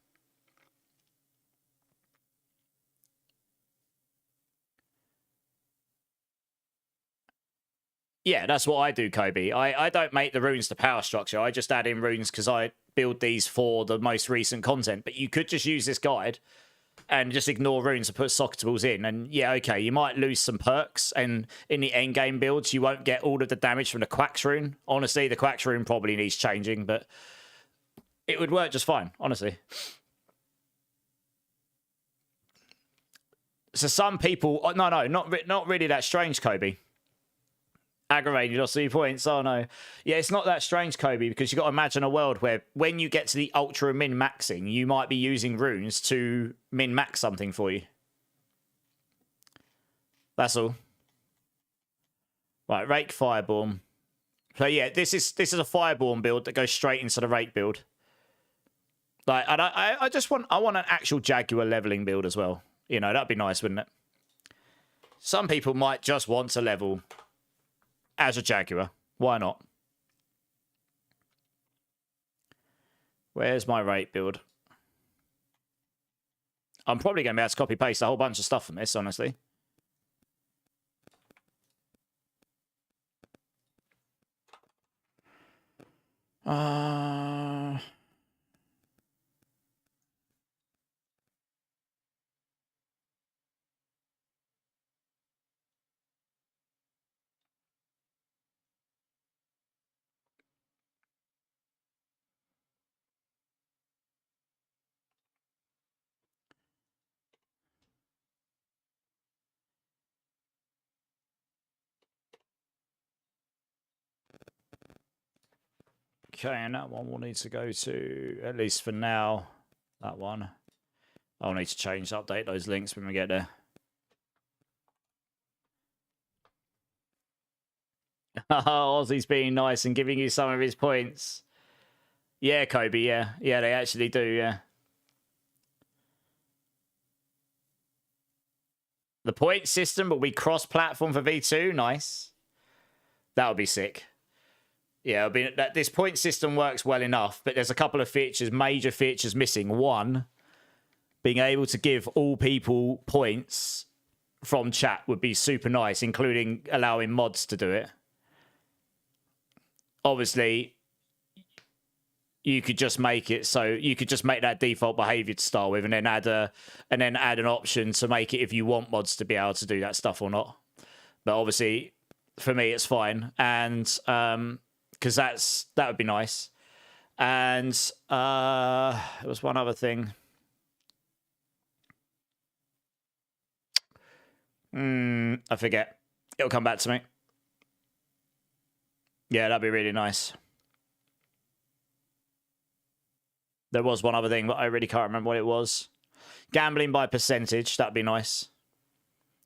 Yeah, that's what I do, Kobe. I don't make the runes to power structure. I just add in runes because I build these for the most recent content. But you could just use this guide and just ignore runes and put socketables in. And yeah, okay, you might lose some perks. And in the endgame builds, you won't get all of the damage from the Quacks rune. Honestly, the Quacks rune probably needs changing, but it would work just fine, honestly. So some people... No, not really that strange, Kobe. Aggravated, lost 3 points. Oh no. Yeah, it's not that strange, Kobe, because you've got to imagine a world where when you get to the ultra min-maxing, you might be using runes to min-max something for you. That's all. Right, Rake Fireborn. So yeah, this is a Fireborn build that goes straight into the Rake build. Like, I want an actual Jaguar leveling build as well. You know, that'd be nice, wouldn't it? Some people might just want to level as a Jaguar. Why not? Where's my Rake build? I'm probably going to be able to copy-paste a whole bunch of stuff from this, honestly. Uh... Okay, and that one will need to go to, at least for now, that one. I'll need to change, update those links when we get there. Ozzy's being nice and giving you some of his points. Yeah, Kobe, yeah. Yeah, they actually do, yeah. The point system will be cross-platform for V2. Nice. That would be sick. Yeah, this point system works well enough, but there's a couple of features, major features missing. One, being able to give all people points from chat would be super nice, including allowing mods to do it. Obviously, you could just make it so you could just make that default behavior to start with, and then add an option to make it if you want mods to be able to do that stuff or not. But obviously, for me, it's fine, and because that would be nice. And there was one other thing. I forget. It'll come back to me. Yeah, that'd be really nice. There was one other thing, but I really can't remember what it was. Gambling by percentage, that'd be nice.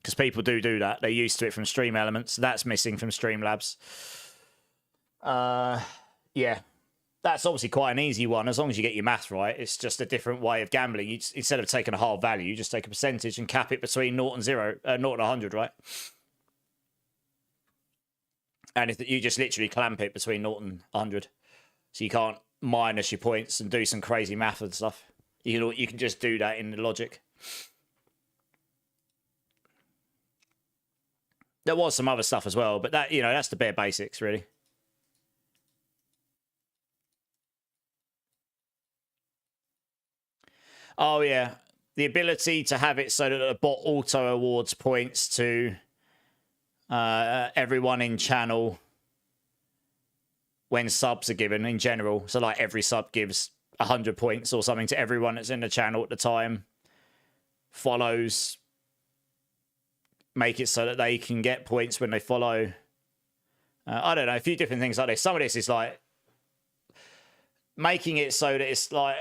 Because people do that. They're used to it from Stream Elements. That's missing from Streamlabs. Yeah. That's obviously quite an easy one. As long as you get your math right, it's just a different way of gambling. Instead of taking a hard value, you just take a percentage and cap it between 0 and 0, 0 and 100, right? And if you just literally clamp it between 0 and 100. So you can't minus your points and do some crazy math and stuff. You can just do that in the logic. There was some other stuff as well, but that, that's the bare basics, really. Oh, yeah. The ability to have it so that the bot auto awards points to everyone in channel when subs are given in general. So, like, every sub gives 100 points or something to everyone that's in the channel at the time. Follows. Make it so that they can get points when they follow. I don't know, a few different things like this. Some of this is like making it so that it's like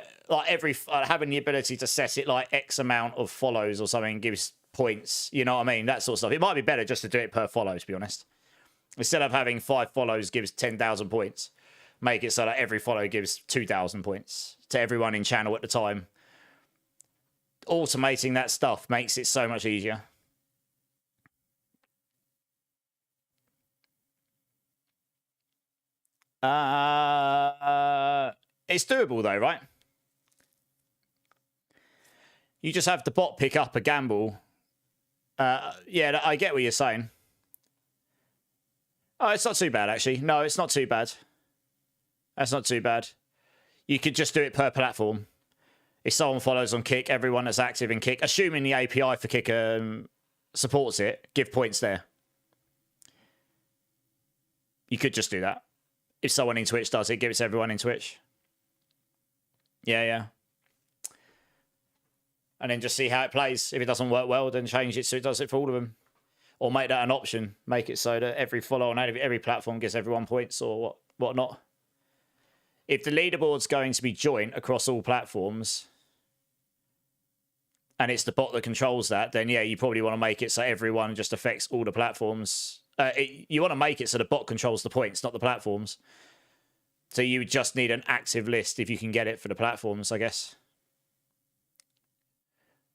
every having the ability to set it like X amount of follows or something gives points. You know what I mean? That sort of stuff. It might be better just to do it per follow, to be honest. Instead of having 5 follows gives 10,000 points, make it so that every follow gives 2,000 points to everyone in channel at the time. Automating that stuff makes it so much easier. It's doable though, right? You just have the bot pick up a gamble. Yeah, I get what you're saying. Oh, it's not too bad, actually. No, it's not too bad. That's not too bad. You could just do it per platform. If someone follows on Kick, everyone that's active in Kick, assuming the API for Kick supports it, give points there. You could just do that. If someone in Twitch does it, give it to everyone in Twitch. Yeah. And then just see how it plays. If it doesn't work well, then change it so it does it for all of them. Or make that an option. Make it so that every follow on every platform gives everyone points or whatnot. If the leaderboard's going to be joint across all platforms, and it's the bot that controls that, then yeah, you probably want to make it so everyone just affects all the platforms. You want to make it so the bot controls the points, not the platforms. So you just need an active list if you can get it for the platforms, I guess.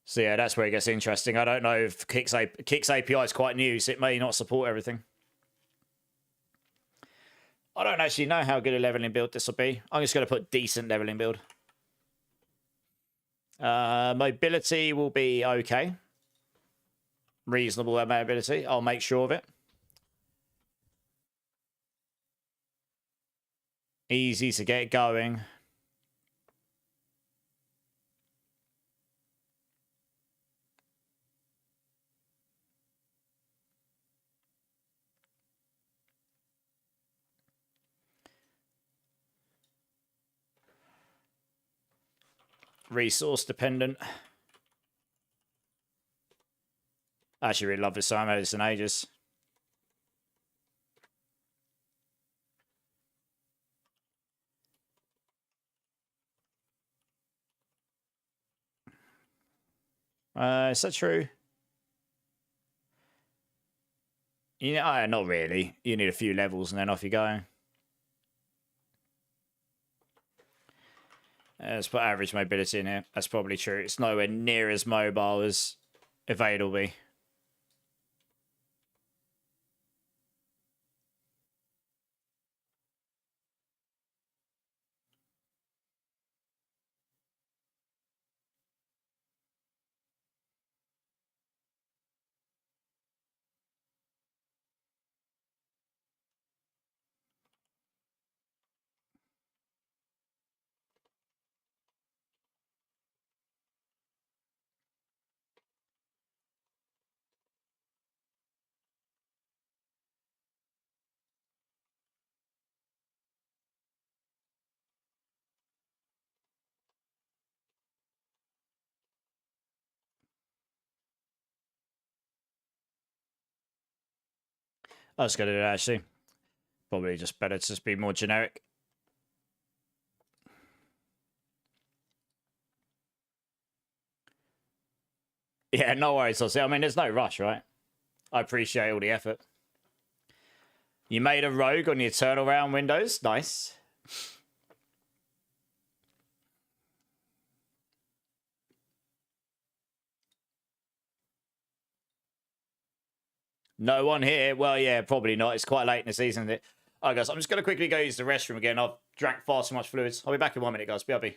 So yeah, that's where it gets interesting. I don't know if Kick's API is quite new, so it may not support everything. I don't actually know how good a leveling build this will be. I'm just going to put decent leveling build. Mobility will be okay. Reasonable mobility. I'll make sure of it. Easy to get going. Resource dependent. I actually really love this song. I haven't heard this in ages. Is that true? Yeah, not really. You need a few levels and then off you go. Let's put average mobility in here. That's probably true. It's nowhere near as mobile as Evade will be. I was going to do that, actually. Probably just better to just be more generic. Yeah, no worries, Ozzy. I mean, there's no rush, right? I appreciate all the effort. You made a rogue on the Eternal Round windows. Nice. No one here. Well, yeah, probably not. It's quite late in the season, isn't it? All right, guys, I'm just going to quickly go use the restroom again. I've drank far too much fluids. I'll be back in 1 minute, guys. BRB.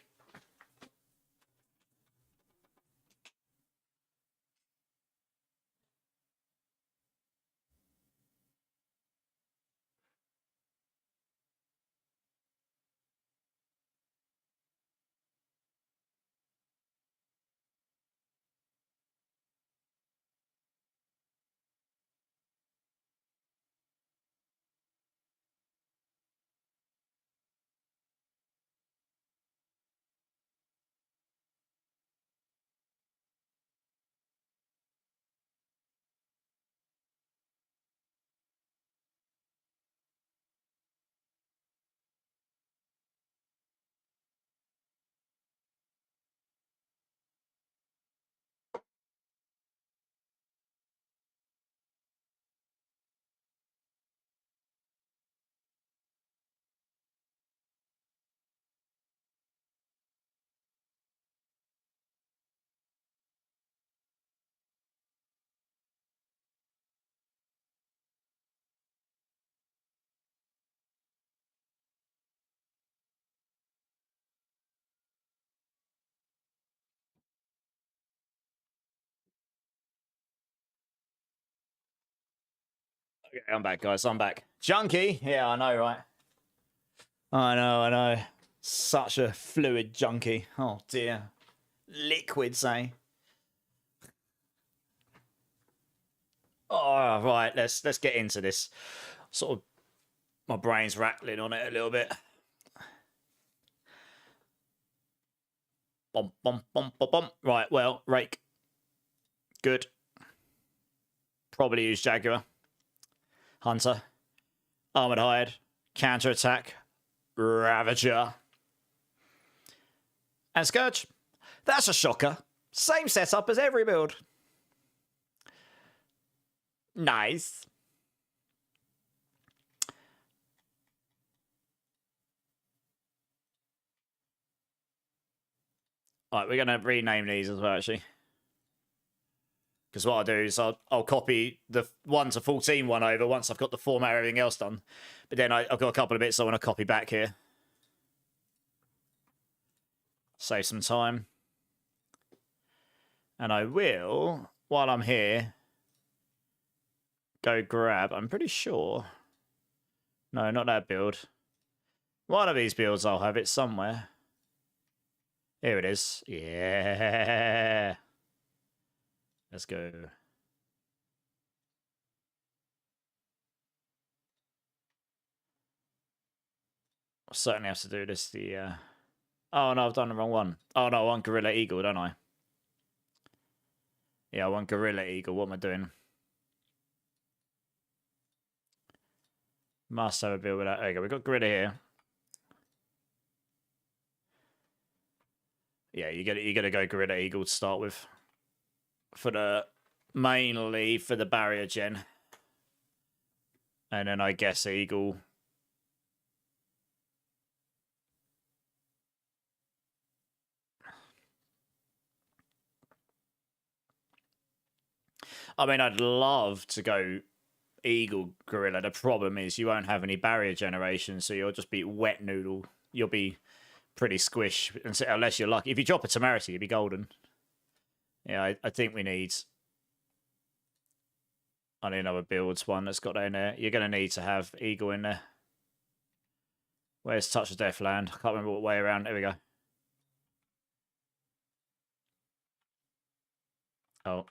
Okay, I'm back, guys. I'm back. Junkie? Yeah, I know, right? I know. Such a fluid junkie. Oh, dear. Liquids, eh? Oh, right. Let's get into this. Sort of, my brain's rattling on it a little bit. Bum, bum, bum, bum, bum. Right, well, Rake. Good. Probably use Jaguar. Hunter. Armored Hide. Counter attack. Ravager. And Scourge. That's a shocker. Same setup as every build. Nice. All right, we're going to rename these as well, actually. Because what I'll do is I'll copy the 1 to 14 one over once I've got the format and everything else done. But then I've got a couple of bits I want to copy back here. Save some time. And I will, while I'm here, go grab, I'm pretty sure. No, not that build. One of these builds, I'll have it somewhere. Here it is. Yeah. Let's go. I'll certainly have to do this. Oh, no, I've done the wrong one. Oh, no, I want Gorilla Eagle, don't I? Yeah, I want Gorilla Eagle. What am I doing? Must have a build with that. There you go. We've got Gorilla here. Yeah, you gotta go Gorilla Eagle to start with. Mainly for the barrier gen. And then I guess Eagle. I mean, I'd love to go Eagle Gorilla. The problem is you won't have any barrier generation, so you'll just be wet noodle. You'll be pretty squish, unless you're lucky. If you drop a temerity, you'll be golden. Yeah, I think we need... I need another builds one that's got that in there. You're going to need to have Eagle in there. Where's Touch of Death land? I can't remember what way around. There we go. Oh.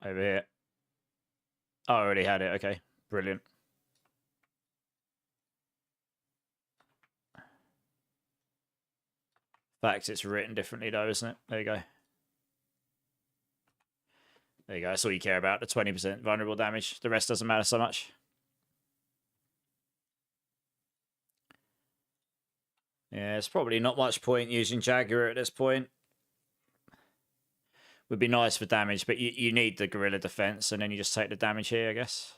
Over here. Oh, I already had it. Okay. Brilliant. Fact, it's written differently though, isn't it? There you go. There you go. That's all you care about. The 20% vulnerable damage. The rest doesn't matter so much. Yeah, it's probably not much point using Jaguar at this point. Would be nice for damage, but you need the Gorilla defense, and then you just take the damage here, I guess.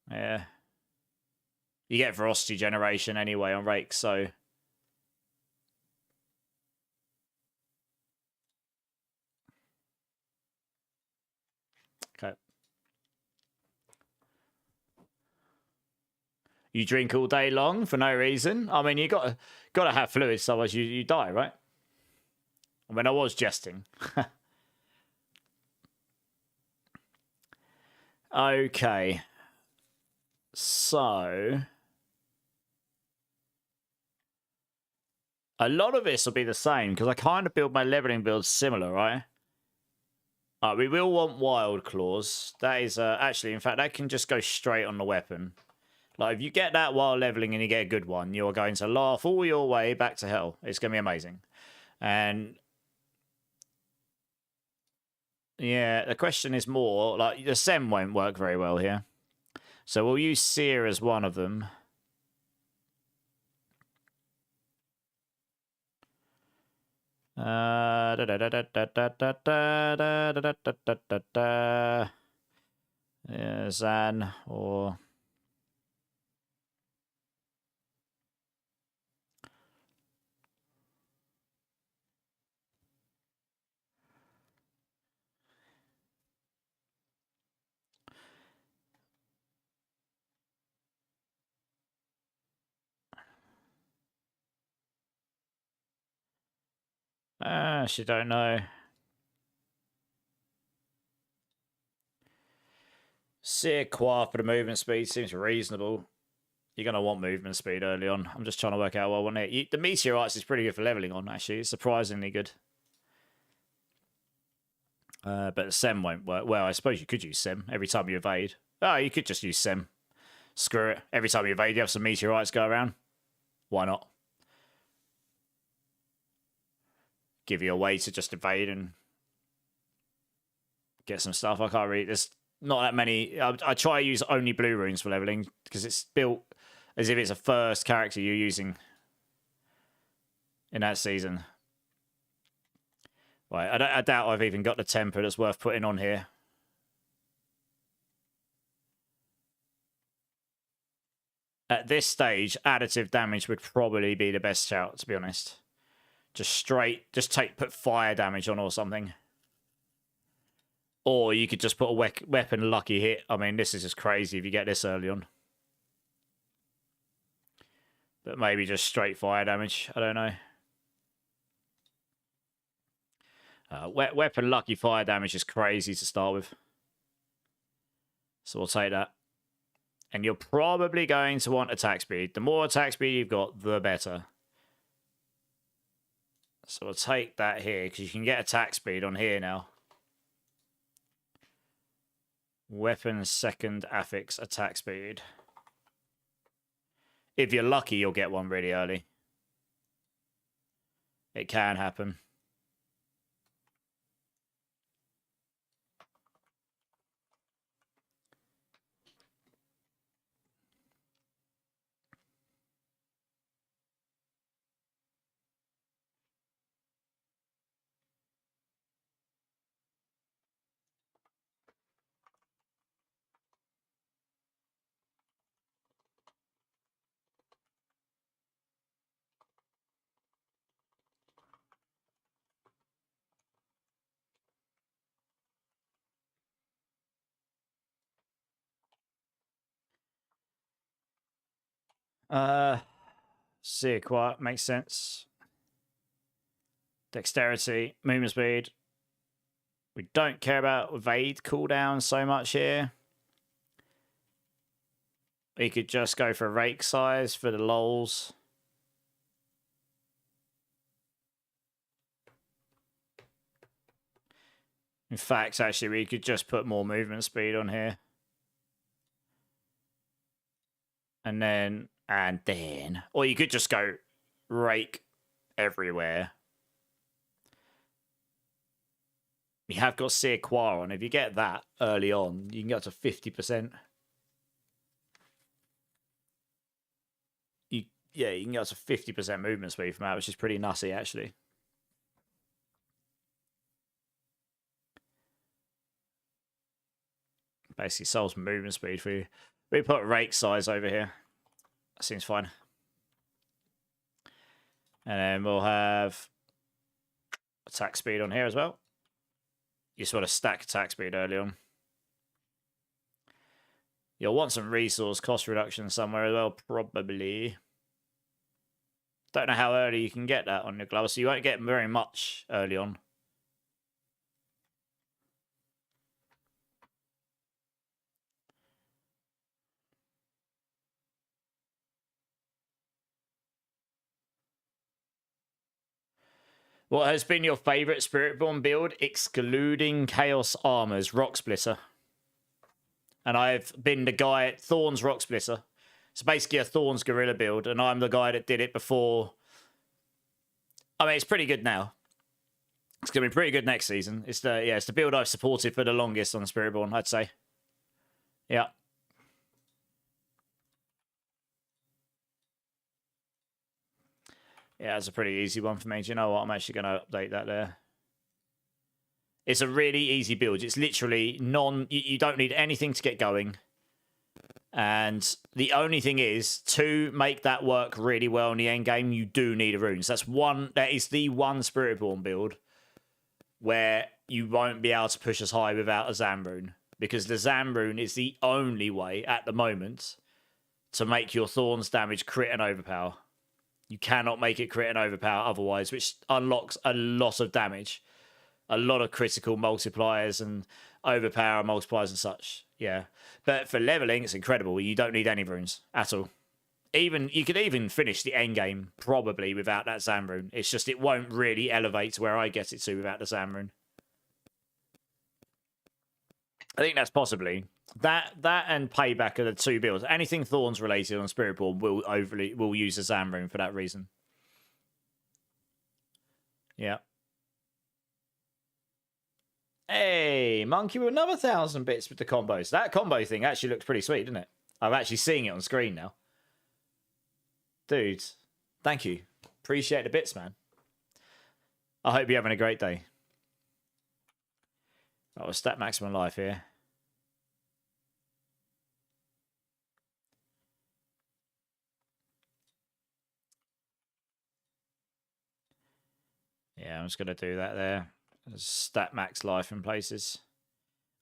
Yeah. You get Velocity generation anyway on Rake, so... Okay. You drink all day long for no reason? I mean, you gotta have fluids, otherwise you die, right? I mean, I was jesting. Okay. So... a lot of this will be the same, because I kind of build my leveling builds similar, right? We will want Wild Claws. That is, actually, in fact, that can just go straight on the weapon. Like, if you get that while leveling and you get a good one, you're going to laugh all your way back to hell. It's going to be amazing. And... yeah, the question is more, like, the Sem won't work very well here. So we'll use Seer as one of them. Zan or... she don't know. Seer Qua for the movement speed seems reasonable. You're going to want movement speed early on. I'm just trying to work out what I want here. The Meteorites is pretty good for leveling on, actually. It's surprisingly good. But the Sem won't work. Well, I suppose you could use Sem every time you evade. Oh, you could just use Sem. Screw it. Every time you evade, you have some Meteorites go around. Why not? Give you a way to just evade and get some stuff. I can't read. There's not that many. I try to use only blue runes for leveling because it's built as if it's a first character you're using in that season. Right, I doubt I've even got the temper that's worth putting on here. At this stage, additive damage would probably be the best shout, to be honest. Just put fire damage on or something. Or you could just put a weapon lucky hit. I mean, this is just crazy if you get this early on. But maybe just straight fire damage. I don't know. Weapon lucky fire damage is crazy to start with. So we'll take that. And you're probably going to want attack speed. The more attack speed you've got, the better. So we'll take that here, because you can get attack speed on here now. Weapon second affix attack speed. If you're lucky, you'll get one really early. It can happen. See, quiet makes sense. Dexterity, movement speed. We don't care about evade cooldown so much here. We could just go for rake size for the lols. In fact, actually, we could just put more movement speed on here. And then, or you could just go rake everywhere. You have got Seer Choir on. If you get that early on, you can get up to 50%. Yeah, you can get up to 50% movement speed from that, which is pretty nutty, actually. Basically solves movement speed for you. We put rake size over here. That seems fine. And then we'll have attack speed on here as well. You sort of stack attack speed early on. You'll want some resource cost reduction somewhere as well, probably. Don't know how early you can get that on your gloves, so you won't get very much early on. What has been your favourite Spiritborn build, excluding Chaos Armor's Rock Splitter? And I've been the guy at Thorn's Rock Splitter. It's basically a Thorn's Gorilla build, and I'm the guy that did it before. I mean, it's pretty good now. It's going to be pretty good next season. It's the build I've supported for the longest on Spiritborn, I'd say. Yeah. Yeah, it's a pretty easy one for me. Do you know what? I'm actually going to update that there. It's a really easy build. It's literally you don't need anything to get going. And the only thing is, to make that work really well in the end game, you do need a runes. That is the one Spiritborn build where you won't be able to push as high without a Zamrune. Because the Zamrune is the only way at the moment to make your Thorns damage crit and overpower. You cannot make it crit and overpower otherwise, which unlocks a lot of damage. A lot of critical multipliers and overpower multipliers and such. Yeah. But for leveling, it's incredible. You don't need any runes at all. You could even finish the end game probably without that Zamrune. It's just it won't really elevate to where I get it to without the Zamrune. I think that's possibly that and Payback are the two builds. Anything Thorns related on Spiritborn will use a Zamrune for that reason. Yeah. Hey, Monkey with another 1,000 bits with the combos. That combo thing actually looks pretty sweet, doesn't it? I'm actually seeing it on screen now. Dude, thank you. Appreciate the bits, man. I hope you're having a great day. Oh, stat maximum life here. Yeah, I'm just going to do that there. Stat max life in places.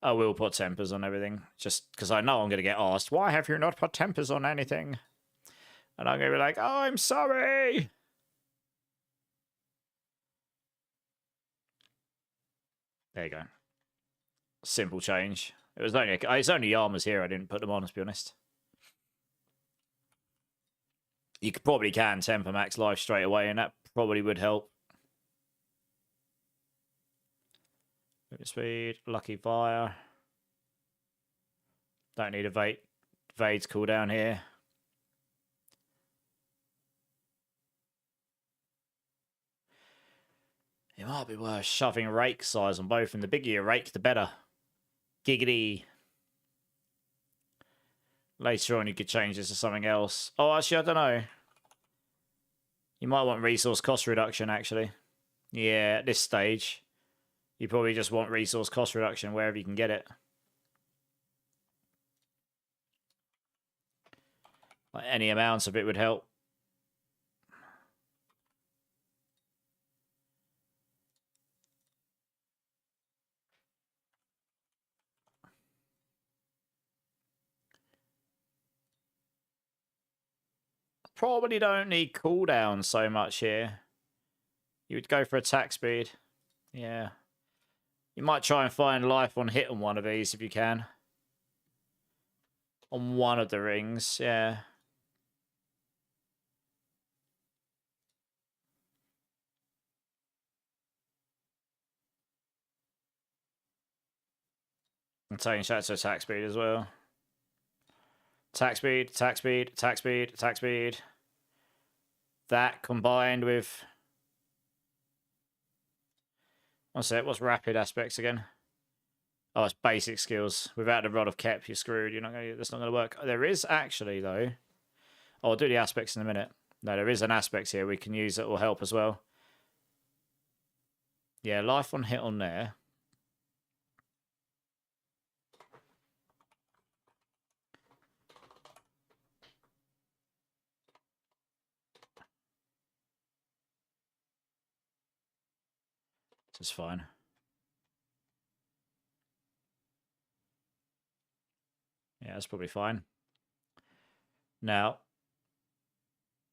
I will put tempers on everything, just because I know I'm going to get asked, why have you not put tempers on anything? And I'm going to be like, oh, I'm sorry. There you go. Simple change. It's only armors here. I didn't put them on, to be honest. You probably can temper max life straight away, and that probably would help. Movement speed, lucky fire. Don't need a Vade's cooldown here. It might be worth shoving rake size on both, and the bigger your rake, the better. Giggity. Later on, you could change this to something else. Oh, actually, I don't know. You might want resource cost reduction, actually. Yeah, at this stage, you probably just want resource cost reduction wherever you can get it. Like any amount of it would help. Probably don't need cooldown so much here. You would go for attack speed. Yeah. You might try and find life on hit on one of these if you can. On one of the rings, yeah. And change that to attack speed as well. Attack speed, attack speed, attack speed, attack speed. That combined with... What's it? What's rapid aspects again? Oh, it's basic skills. Without the Rod of Kep, you're screwed. You're not gonna. That's not going to work. There is actually, though... Oh, I'll do the aspects in a minute. No, there is an aspect here we can use that will help as well. Yeah, life on hit on there. This is fine. Yeah, that's probably fine. Now,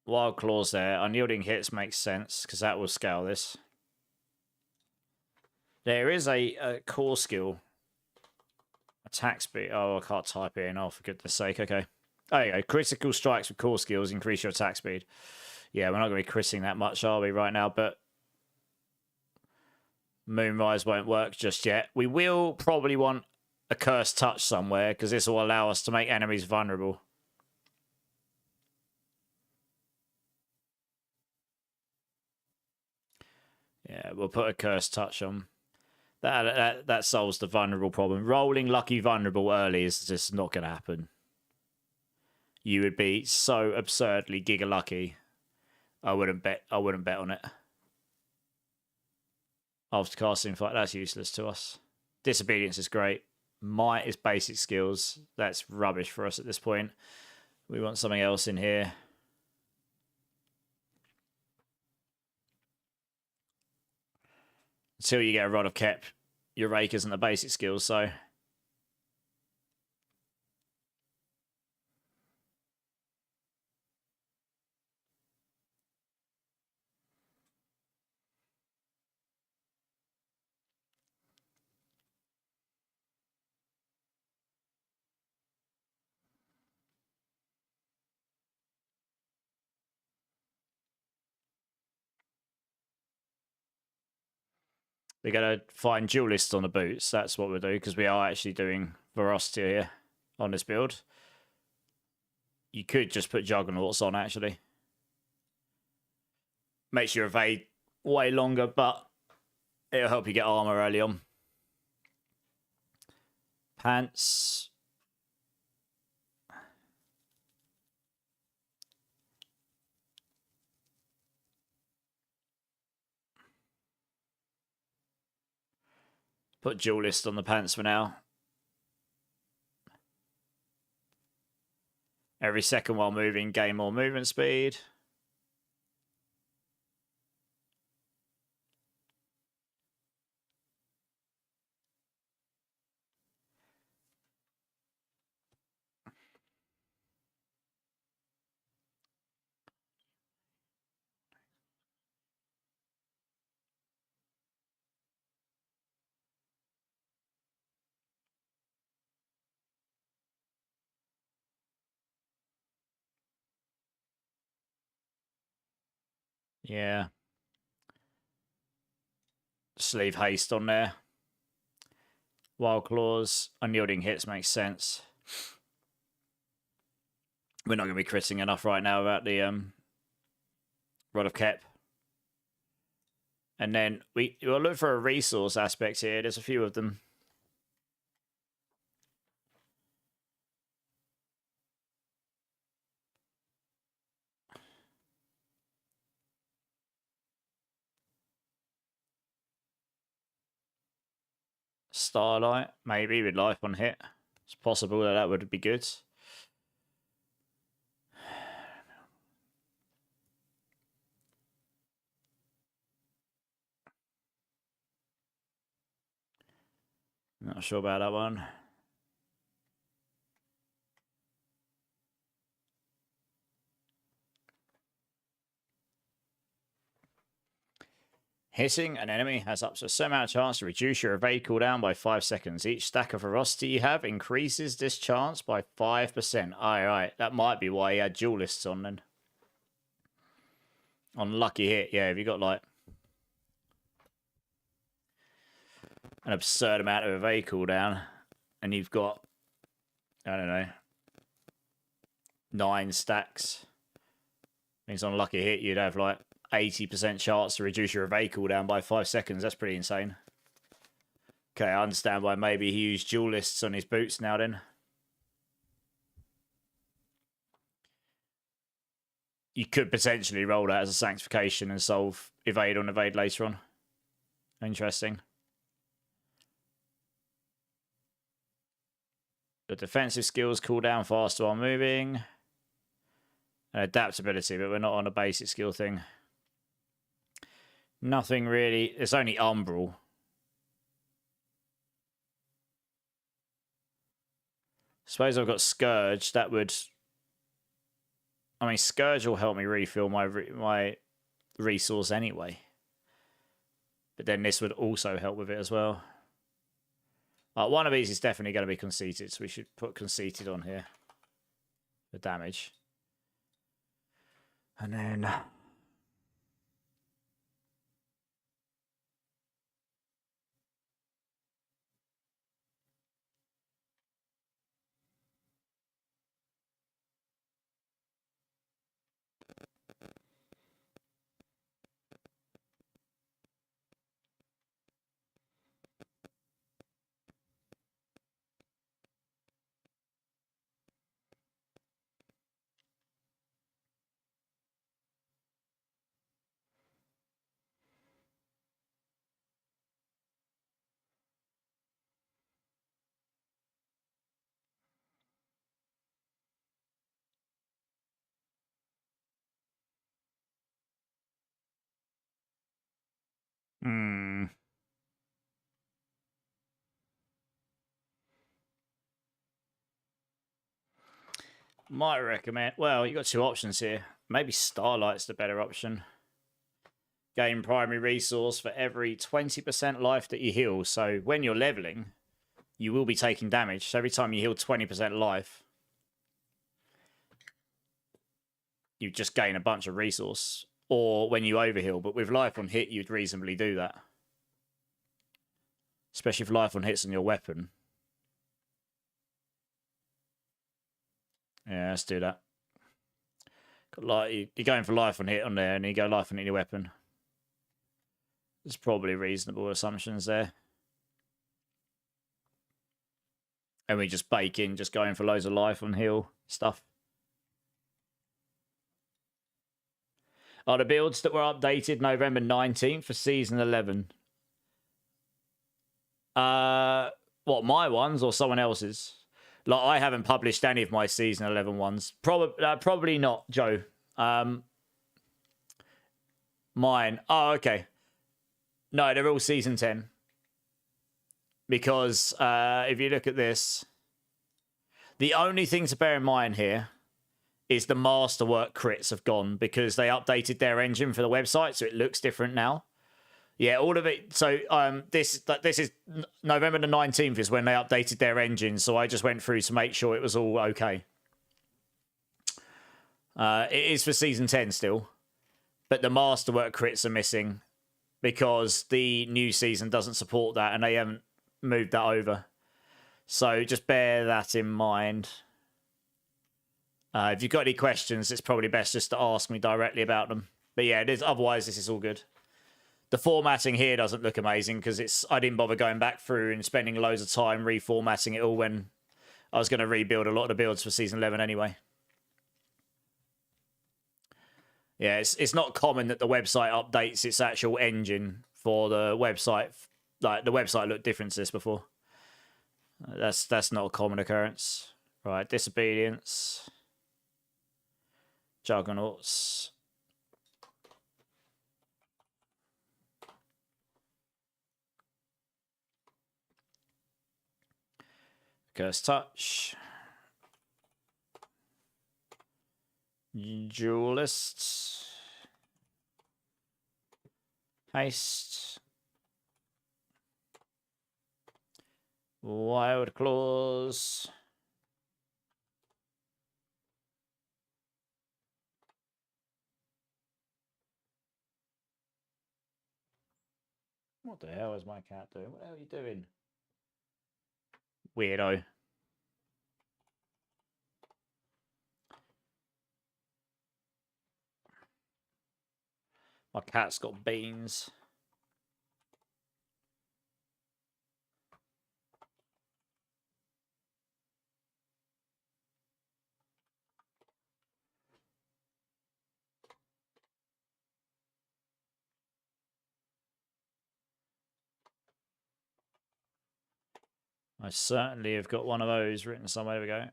Wild Claws there. Unyielding hits makes sense, because that will scale this. There is a core skill. Attack speed. Oh, I can't type it in. Oh, for goodness sake. Okay. There you go. Critical strikes with core skills increase your attack speed. Yeah, we're not going to be critting that much, are we, right now? But Moonrise won't work just yet. We will probably want a Cursed Touch somewhere, because this will allow us to make enemies vulnerable. Yeah, we'll put a Cursed Touch on. That solves the vulnerable problem. Rolling lucky vulnerable early is just not going to happen. You would be so absurdly giga lucky. I wouldn't bet on it. After casting fight, that's useless to us. Disobedience is great. Might is basic skills. That's rubbish for us at this point. We want something else in here. Until you get a Rod of Kep, your rake isn't a basic skill, so... We're going to find duelists on the boots. That's what we'll do, because we are actually doing Veracity here on this build. You could just put Juggernauts on, actually. Makes your evade way longer, but it'll help you get armor early on. Pants. Put duelist on the pants for now. Every second while moving, gain more movement speed. Yeah. Just leave haste on there. Wild claws, unyielding hits makes sense. We're not going to be critting enough right now about the Rod of Kep. And then we'll look for a resource aspect here. There's a few of them. Starlight, maybe with life on hit. It's possible that that would be good. Not sure about that one. Hitting an enemy has up to a certain amount of chance to reduce your evade cooldown by 5 seconds. Each stack of ferocity you have increases this chance by 5%. Alright, that might be why he had duelists on then. On lucky hit, yeah, if you got like an absurd amount of evade cooldown and you've got, I don't know, 9 stacks, means on lucky hit you'd have like 80% chance to reduce your evade cooldown by 5 seconds. That's pretty insane. Okay, I understand why maybe he used duelists on his boots now then. You could potentially roll that as a sanctification and solve evade on evade later on. Interesting. The defensive skills cool down faster while moving. And adaptability, but we're not on a basic skill thing. Nothing really. It's only Umbral. Suppose I've got Scourge. That would... I mean, Scourge will help me refill my resource anyway. But then this would also help with it as well. One of these is definitely going to be conceited, so we should put conceited on here. The damage. And then... Might recommend... Well, you got 2 options here. Maybe Starlight's the better option. Gain primary resource for every 20% life that you heal. So when you're leveling, you will be taking damage. So every time you heal 20% life, you just gain a bunch of resource. Or when you overheal. But with life on hit, you'd reasonably do that. Especially if life on hits on your weapon. Yeah, let's do that. You're going for life on hit on there, and you go life on hit in your weapon. There's probably reasonable assumptions there. And we just bake in, just going for loads of life on heal stuff. Are the builds that were updated November 19th for Season 11? What, my ones or someone else's? Like, I haven't published any of my Season 11 ones. Probably not, Joe. Mine. Oh, okay. No, they're all Season 10. Because if you look at this, the only thing to bear in mind here is the masterwork crits have gone because they updated their engine for the website, so it looks different now. Yeah, all of it. So this is November the 19th is when they updated their engine. So I just went through to make sure it was all okay. It is for Season 10 still. but the masterwork crits are missing because the new season doesn't support that and they haven't moved that over. So just bear that in mind. If you've got any questions, it's probably best just to ask me directly about them. But yeah, it is. Otherwise, this is all good. The formatting here doesn't look amazing because I didn't bother going back through and spending loads of time reformatting it all when I was going to rebuild a lot of the builds for Season 11 anyway. Yeah, it's not common that the website updates its actual engine for the website. Like, the website looked different to this before. That's not a common occurrence. Right, Disobedience. Juggernauts. Curse Touch. Duelists. Haste. Wild Claws. What the hell is my cat doing? What the hell are you doing? Weirdo. My cat's got beans. I certainly have got one of those written somewhere. There we go.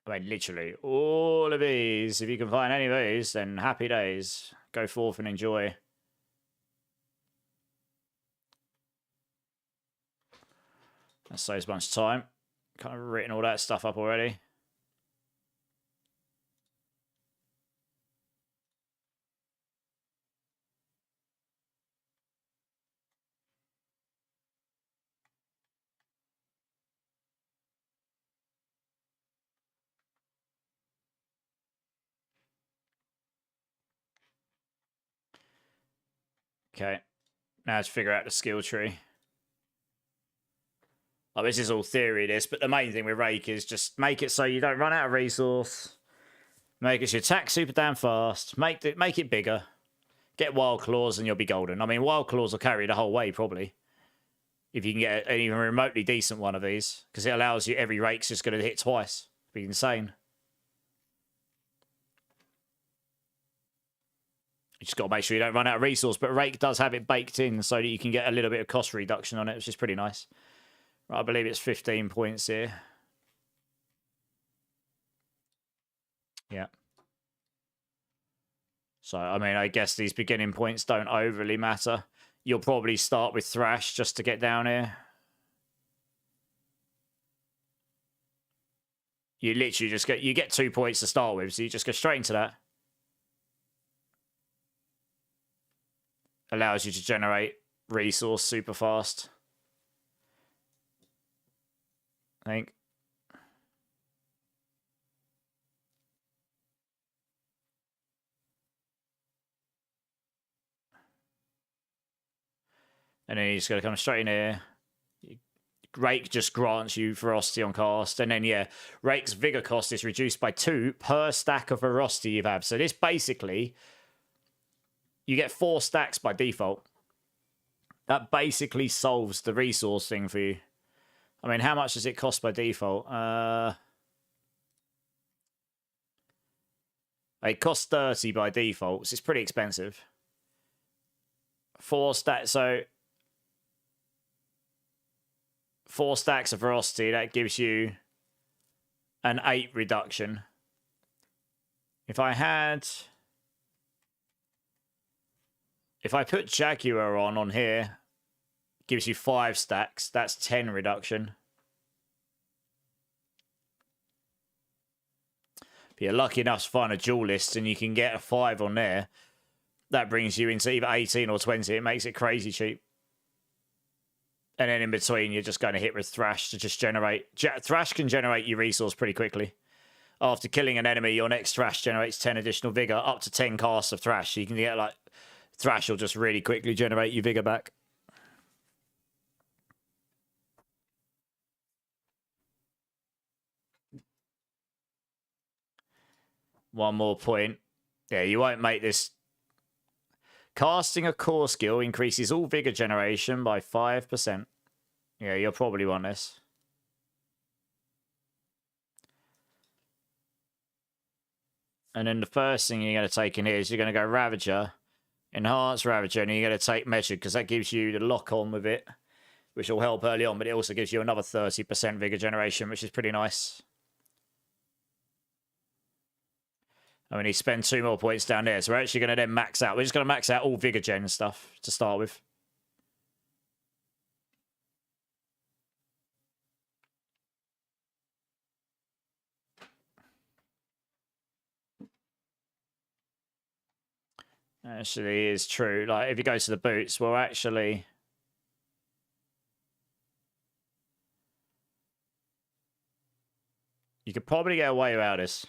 I mean, literally, all of these. If you can find any of these, then happy days. Go forth and enjoy. That saves a bunch of time. Kind of written all that stuff up already. Okay. Now to figure out the skill tree. Oh, this is all theory, this, but the main thing with Rake is just make it so you don't run out of resource. Make it so you attack super damn fast. Make it bigger. Get Wild Claws and you'll be golden. I mean, Wild Claws will carry the whole way, probably. If you can get an even remotely decent one of these. Because it allows you, every Rake's just going to hit twice. It'd be insane. You just got to make sure you don't run out of resource. But Rake does have it baked in so that you can get a little bit of cost reduction on it, which is pretty nice. Right, I believe it's 15 points here. Yeah. So, I mean, I guess these beginning points don't overly matter. You'll probably start with Thrash just to get down here. You literally just get 2 points to start with, so you just go straight into that. Allows you to generate resource super fast. I think. And then you just got to come straight in here. Rake just grants you ferocity on cast. And then, yeah, Rake's vigor cost is reduced by 2 per stack of ferocity you have. So this basically, you get 4 stacks by default. That basically solves the resource thing for you. I mean, how much does it cost by default? It costs 30 by default, so it's pretty expensive. 4 stacks, so 4 stacks of ferocity, that gives you an 8 reduction. If I put Jaguar on here, gives you 5 stacks, that's 10 reduction. If you're lucky enough to find a duelist and you can get a 5 on there, that brings you into either 18 or 20. It makes it crazy cheap. And then in between, you're just going to hit with Thrash to just generate... Thrash can generate your resource pretty quickly. After killing an enemy, your next Thrash generates 10 additional Vigor, up to 10 casts of Thrash. So you can get, like... Thrash will just really quickly generate your Vigor back. One more point. Yeah, you won't make this... Casting a core skill increases all Vigor generation by 5%. Yeah, you'll probably want this. And then the first thing you're going to take in here is you're going to go Ravager, Enhance Ravager, and you're going to take Measured, because that gives you the lock-on with it, which will help early on, but it also gives you another 30% Vigor generation, which is pretty nice. I mean, he spent 2 more points down there, so we're actually going to then max out. We're just going to max out all Vigor gen stuff to start with. Actually, is true. Like, if you go to the boots, well, actually... You could probably get away without this.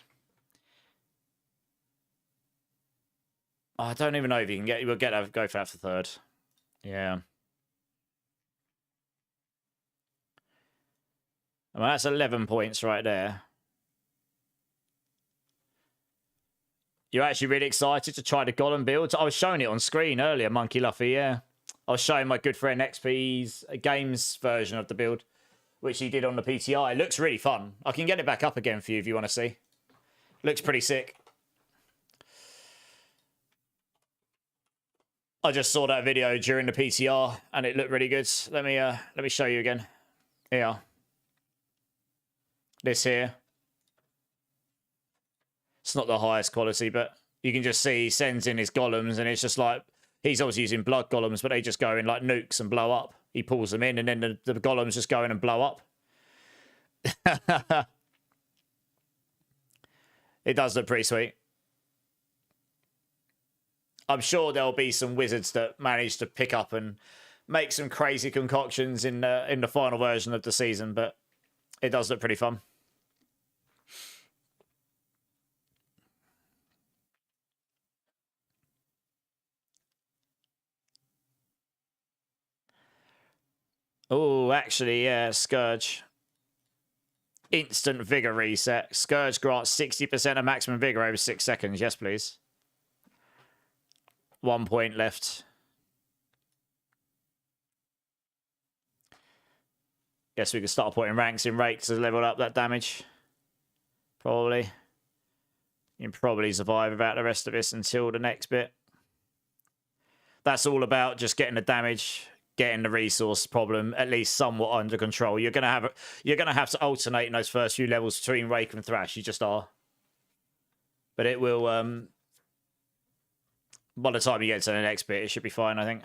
Oh, I don't even know if you can get... You'll go for that for third. Yeah. Well, that's 11 points right there. You're actually really excited to try the Golem build? I was showing it on screen earlier, Monkey Luffy, yeah. I was showing my good friend XP's games version of the build, which he did on the PTI. It looks really fun. I can get it back up again for you if you want to see. Looks pretty sick. I just saw that video during the PTR and it looked really good. Let me show you again. Here. This here. It's not the highest quality, but you can just see he sends in his golems, and it's just like, he's obviously using blood golems, but they just go in like nukes and blow up. He pulls them in, and then the golems just go in and blow up. It does look pretty sweet. I'm sure there'll be some wizards that manage to pick up and make some crazy concoctions in the final version of the season, but it does look pretty fun. Oh, actually, yeah, Scourge. Instant Vigor reset. Scourge grants 60% of maximum Vigor over 6 seconds. Yes, please. 1 point left. Guess we can start putting ranks in rakes to level up that damage. Probably. You can probably survive without the rest of this until the next bit. That's all about just getting the damage, getting the resource problem at least somewhat under control. You're gonna have to alternate in those first few levels between Rake and Thrash. You just are. But it will by the time you get to the next bit, it should be fine, I think.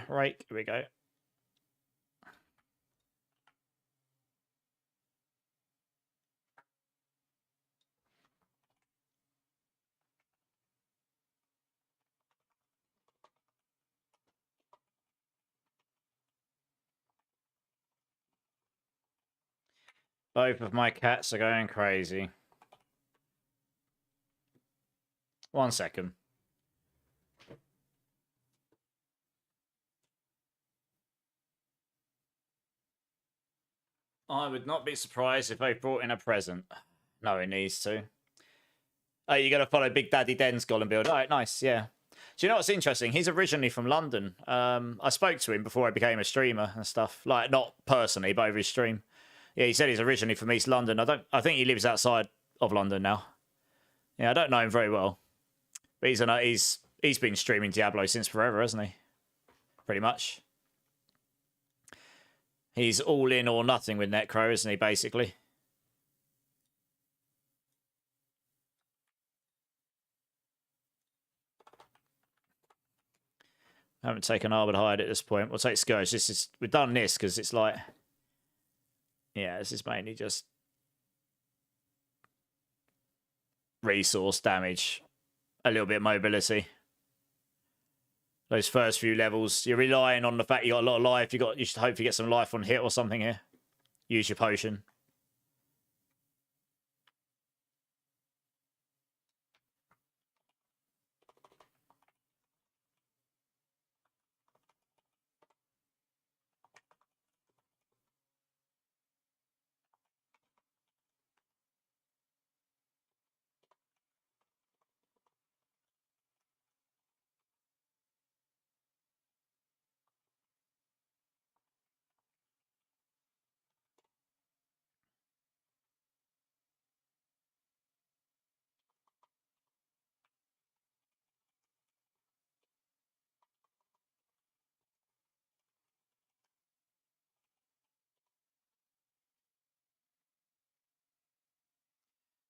Right, here we go. Both of my cats are going crazy. 1 second. I would not be surprised if they brought in a present. No, it needs to. Oh, you got to follow Big Daddy Den's Golem build. All right, nice, yeah. Do you know what's interesting? He's originally from London. I spoke to him before I became a streamer and stuff. Like, not personally, but over his stream. Yeah, he said he's originally from East London. I think he lives outside of London now. Yeah, I don't know him very well. But he's been streaming Diablo since forever, hasn't he? Pretty much. He's all in or nothing with Necro, isn't he, basically? haven't taken Armored Hide at this point. We'll take Scourge. We've done this because it's like, yeah, this is mainly just resource damage, a little bit of mobility. Those first few levels, you're relying on the fact you got a lot of life. You should hopefully get some life on hit or something here. Use your potion.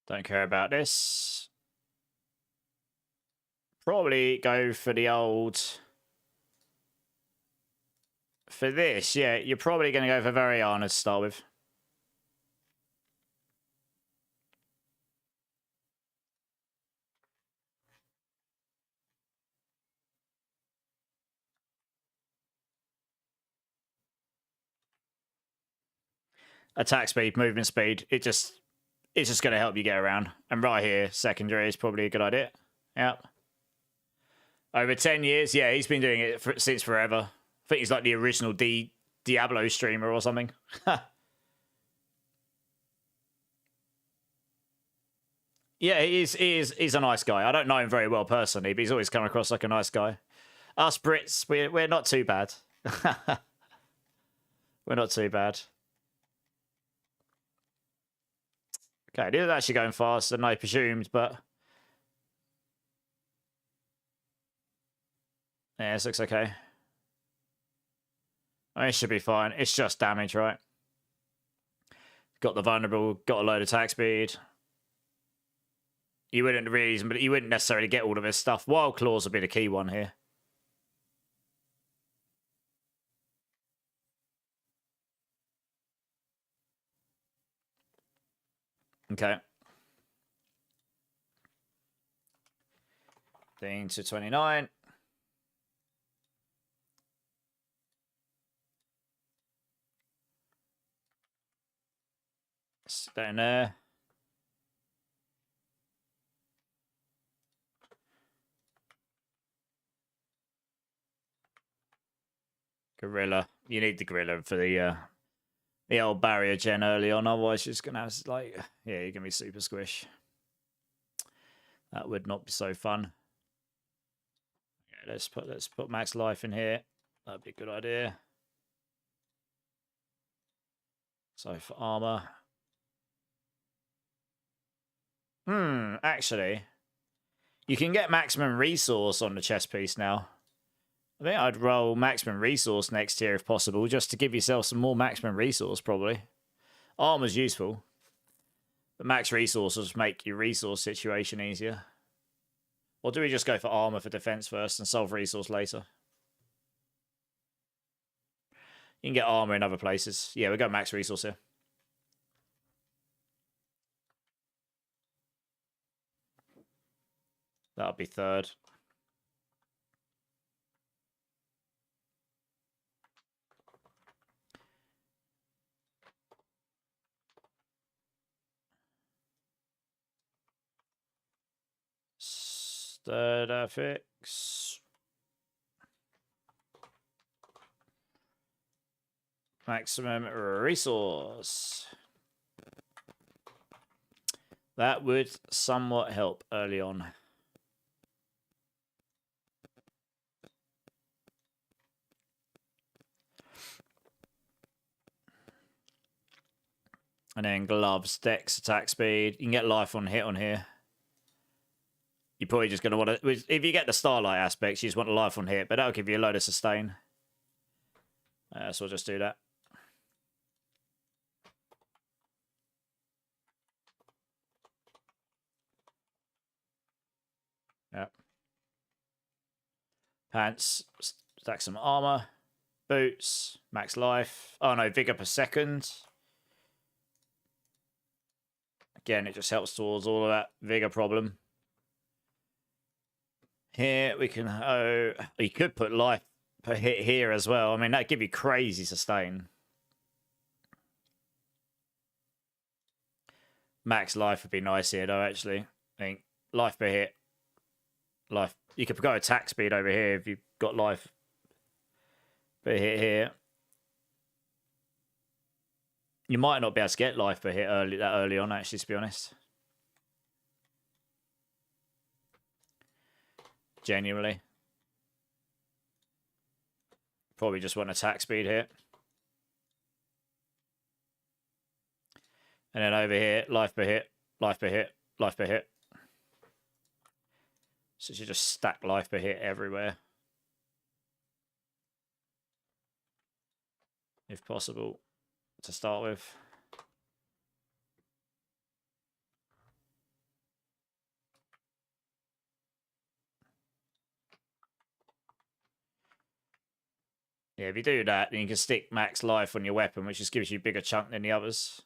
Don't care about this. Probably go for the old... For this, yeah, you're probably going to go for Variana to start with. Attack speed, movement speed, it's just going to help you get around. And right here, secondary is probably a good idea. Yep. Over 10 years, yeah, he's been doing it since forever. I think he's like the original Diablo streamer or something. Yeah, he's a nice guy. I don't know him very well personally, but he's always come across like a nice guy. Us Brits, we're not too bad. We're not too bad. Okay, this is actually going faster than I presumed, but... Yeah, this looks okay. Oh, it should be fine. It's just damage, right? Got the vulnerable, got a load of attack speed. You wouldn't necessarily get all of this stuff. Wild Claws would be the key one here. Okay. 15 to 29. Sit down there. Gorilla. You need the gorilla for the old barrier gen early on, otherwise you're just gonna have like, yeah, you're gonna be super squish. That would not be so fun. Yeah, let's put max life in here. That'd be a good idea. So for armor. Actually, you can get maximum resource on the chest piece now. I think I'd roll maximum resource next tier if possible, just to give yourself some more maximum resource, probably. Armor's useful, but max resources make your resource situation easier. Or do we just go for armor for defense first and solve resource later? You can get armor in other places. Yeah, we'll go max resource here. That'll be third. Third affix. Maximum resource. That would somewhat help early on. And then gloves, dex, attack speed. You can get life on hit on here. You're probably just going to want to... If you get the Starlight aspects, you just want a life on hit, but that'll give you a load of sustain. So we'll just do that. Yep. Pants. Stack some armor. Boots. Max life. Oh no, vigor per second. Again, it just helps towards all of that vigor problem. Here we can... Oh, you could put life per hit here as well. I mean, that'd give you crazy sustain. Max life would be nice here, though, actually. I think life per hit. Life. You could go attack speed over here if you've got life per hit here. You might not be able to get life per hit that early on, actually, to be honest. Genuinely. Probably just want attack speed here. And then over here, life per hit, life per hit, life per hit. So you just stack life per hit everywhere. If possible, to start with. Yeah, if you do that, then you can stick max life on your weapon, which just gives you a bigger chunk than the others.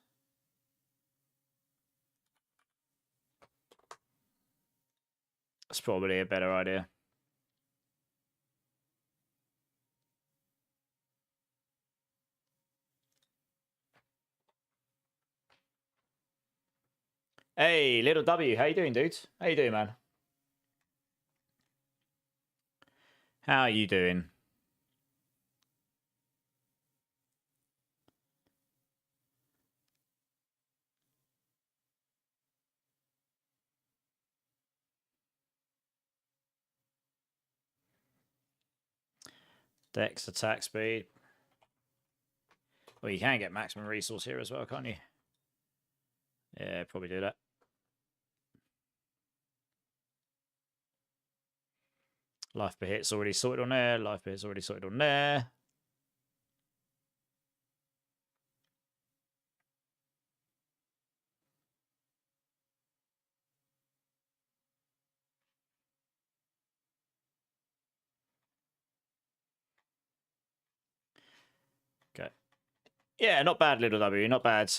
That's probably a better idea. Hey, Little W, how you doing, dude? How you doing, man? How are you doing? Dex, attack speed. Well, you can get maximum resource here as well, can't you? Yeah, probably do that. Life per hit's already sorted on there. Life per hit's already sorted on there. Okay. Yeah, not bad, Little W. Not bad.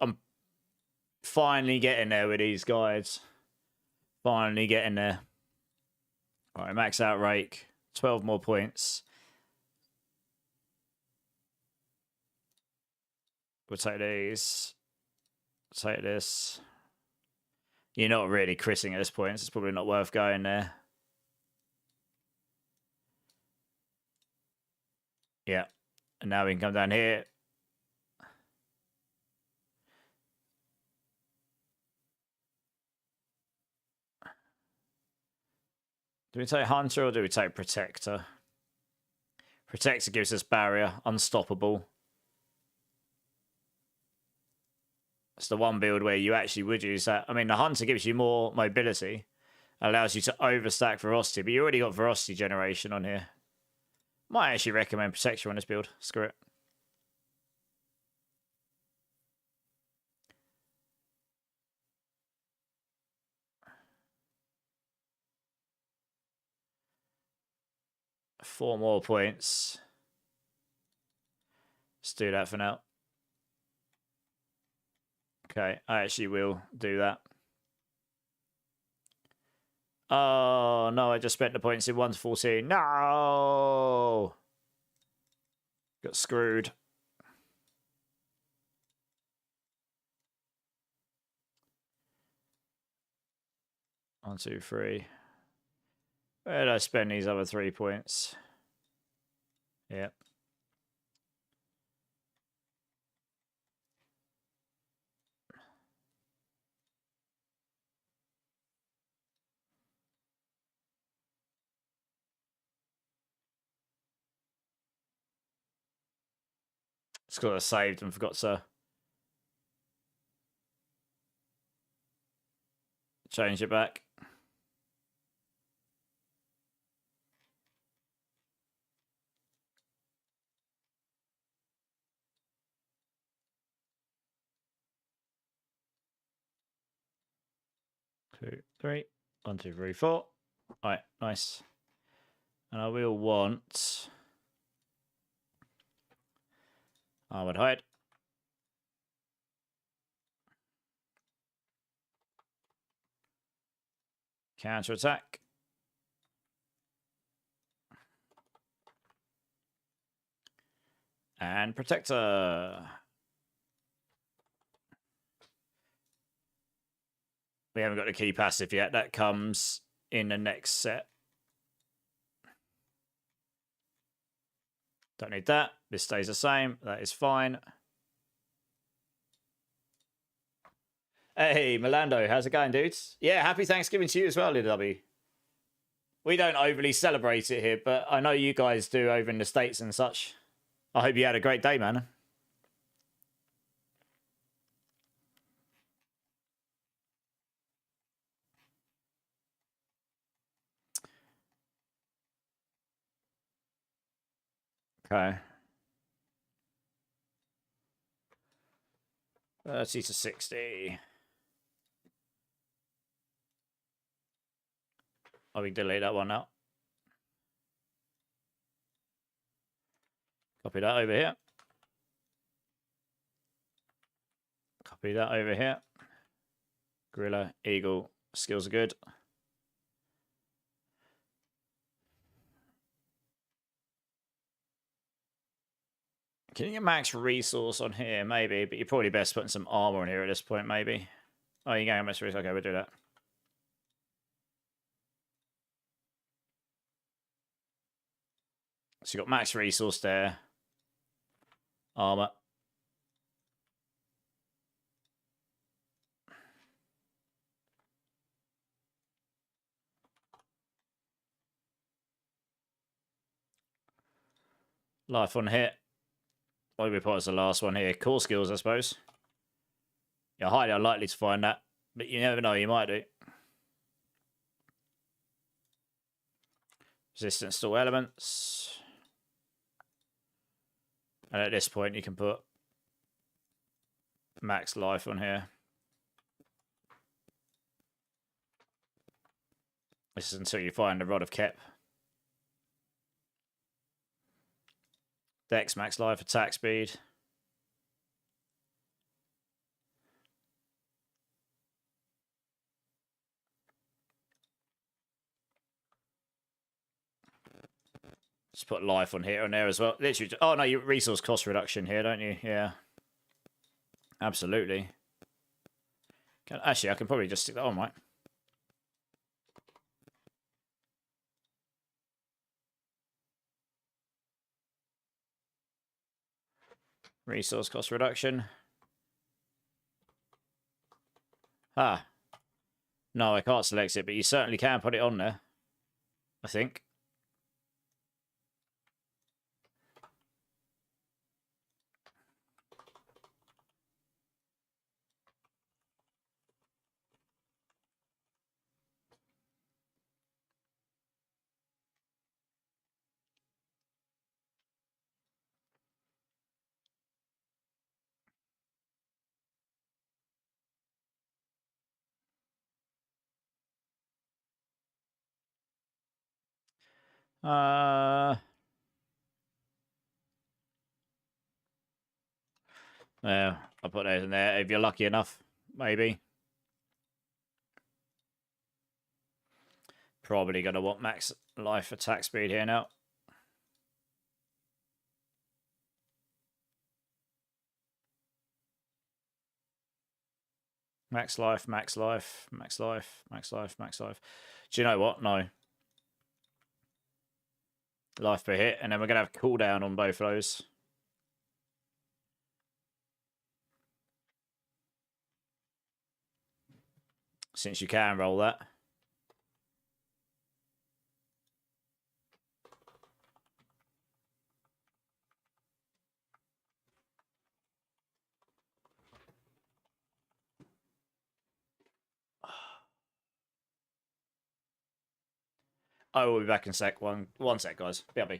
I'm finally getting there with these guides. Finally getting there. All right, max out rake. 12 more points. We'll take these. Take this. You're not really critting at this point. So it's probably not worth going there. Yeah. And now we can come down here. Do we take Hunter or do we take Protector? Protector gives us barrier. Unstoppable. It's the one build where you actually would use that. I mean, the Hunter gives you more mobility. Allows you to overstack Ferocity. But you already got Ferocity generation on here. Might actually recommend Protector on this build. Screw it. Four more points. Let's do that for now. Okay, I actually will do that. Oh, no, I just spent the points in 1 to 14. No! Got screwed. One, two, three. Where did I spend these other 3 points? Yep. It's got I saved and forgot to change it back. Two, three. 1, 2, 3, 4. All right, nice. And I will want armored hide. Counter attack. And protector. We haven't got the key passive yet. That comes in the next set. Don't need that. This stays the same. That is fine. Hey, Melando, how's it going, dudes? Yeah, happy Thanksgiving to you as well, W. We don't overly celebrate it here, but I know you guys do over in the States and such. I hope you had a great day, man. Okay. 30 to 60. I will delete that one out. Copy that over here. Copy that over here. Gorilla, Eagle, skills are good. Can you get max resource on here? Maybe, but you're probably best putting some armor on here at this point, maybe. Oh, you get max resource. Okay, we'll do that. So you got max resource there. Armor. Life on hit. What do we put as the last one here? Core skills, I suppose. You're highly unlikely to find that, but you never know, you might do. Resistance to all elements. And at this point, you can put max life on here. This is until you find the Rod of Kep. Dex, max life, attack speed. Just put life on here and there as well. Literally, oh no, you resource cost reduction here, don't you? Yeah. Absolutely. Actually, I can probably just stick that on, right? Resource cost reduction. Ah. No, I can't select it, but you certainly can put it on there. I think. Yeah, I'll put those in there if you're lucky enough, maybe. Probably gonna want max life attack speed here now. Max life, max life, max life, max life, max life. Do you know what? No. Life per hit, and then we're gonna have cooldown on both of those. Since you can roll that. I will be back in a sec. One sec, guys. BRB.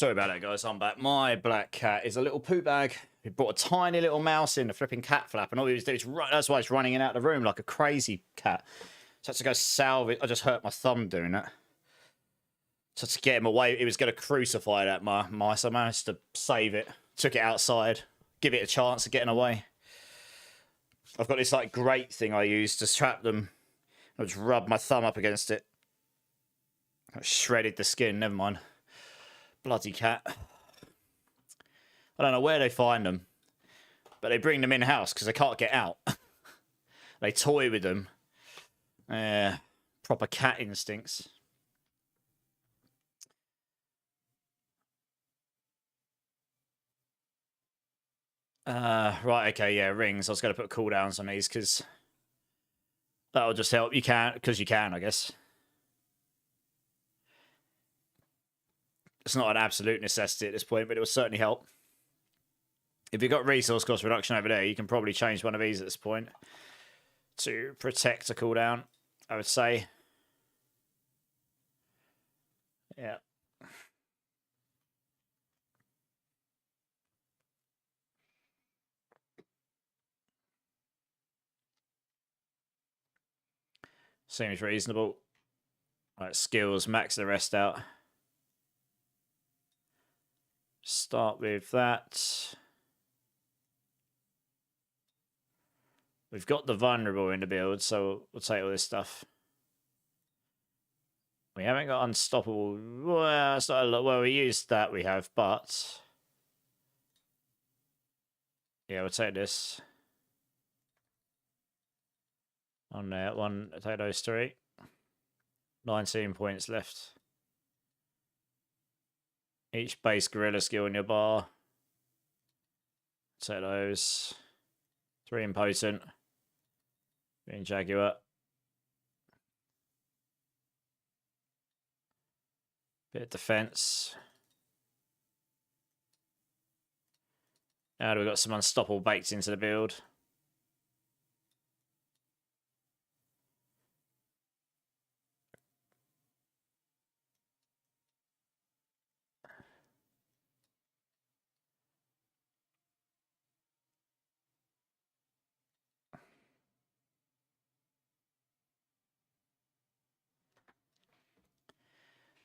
Sorry about that, guys. I'm back. My black cat is a little poo bag. He brought a tiny little mouse in, a flipping cat flap, and all he was doing is that's why it's running in and out of the room like a crazy cat. So I had to go salvage. I just hurt my thumb doing that. So to get him away, he was going to crucify that mice. I managed to save it. Took it outside, give it a chance of getting away. I've got this like grate thing I use to trap them. I just rubbed my thumb up against it. I shredded the skin. Never mind. Bloody cat. I don't know where they find them, but they bring them in house because they can't get out. They toy with them. Proper cat instincts. Right, okay, yeah, rings. I was going to put cooldowns on these because that'll just help. You can, because you can, I guess. It's not an absolute necessity at this point, but it will certainly help. If you've got resource cost reduction over there, you can probably change one of these at this point to protect a cooldown, I would say. Yeah. Seems reasonable. Right, skills, max the rest out. Start with that. We've got the vulnerable in the build, so we'll take all this stuff. We haven't got unstoppable. Well, it's not a lot. Well, we used that, we have, but yeah, we'll take this. On there, one, take those three. 19 points left. Each base gorilla skill in your bar. Take those. 3 impotent. Being Jaguar. Bit of defense. Now we've got some unstoppable baked into the build.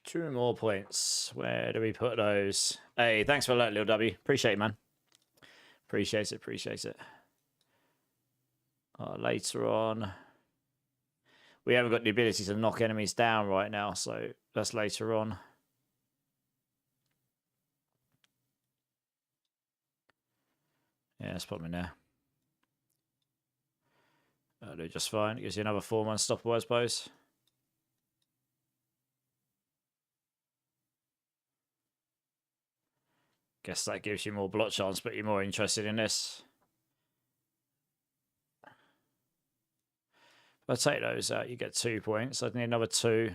Two more points. Where do we put those? Hey, thanks for that, Lil W. Appreciate it, man. Appreciate it, appreciate it. Later on. We haven't got the ability to knock enemies down right now, so that's later on. Yeah, let's put them in there. That'll do just fine. It gives you another 4 unstoppable, I suppose. Guess that gives you more blot chance, but you're more interested in this. If I take those out, you get 2 points. I'd need another 2.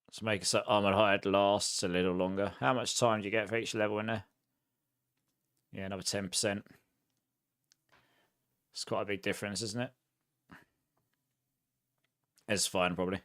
Let's make it so Armored Hide lasts a little longer. How much time do you get for each level in there? Yeah, another 10%. It's quite a big difference, isn't it? It's fine, probably.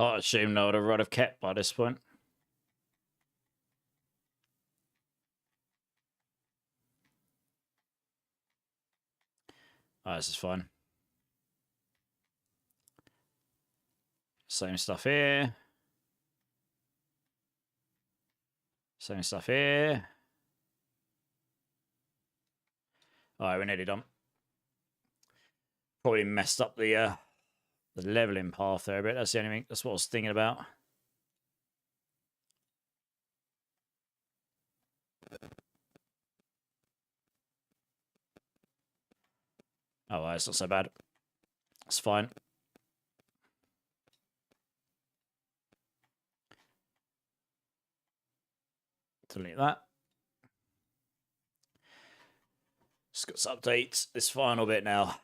Can't assume they would have rod have kept by this point. Oh, this is fine. Same stuff here. Same stuff here. Alright, we're nearly done. Probably messed up the leveling path there a bit. That's the only thing. That's what I was thinking about. Oh, well, it's not so bad. It's fine. Delete that. Just got to update this final bit now.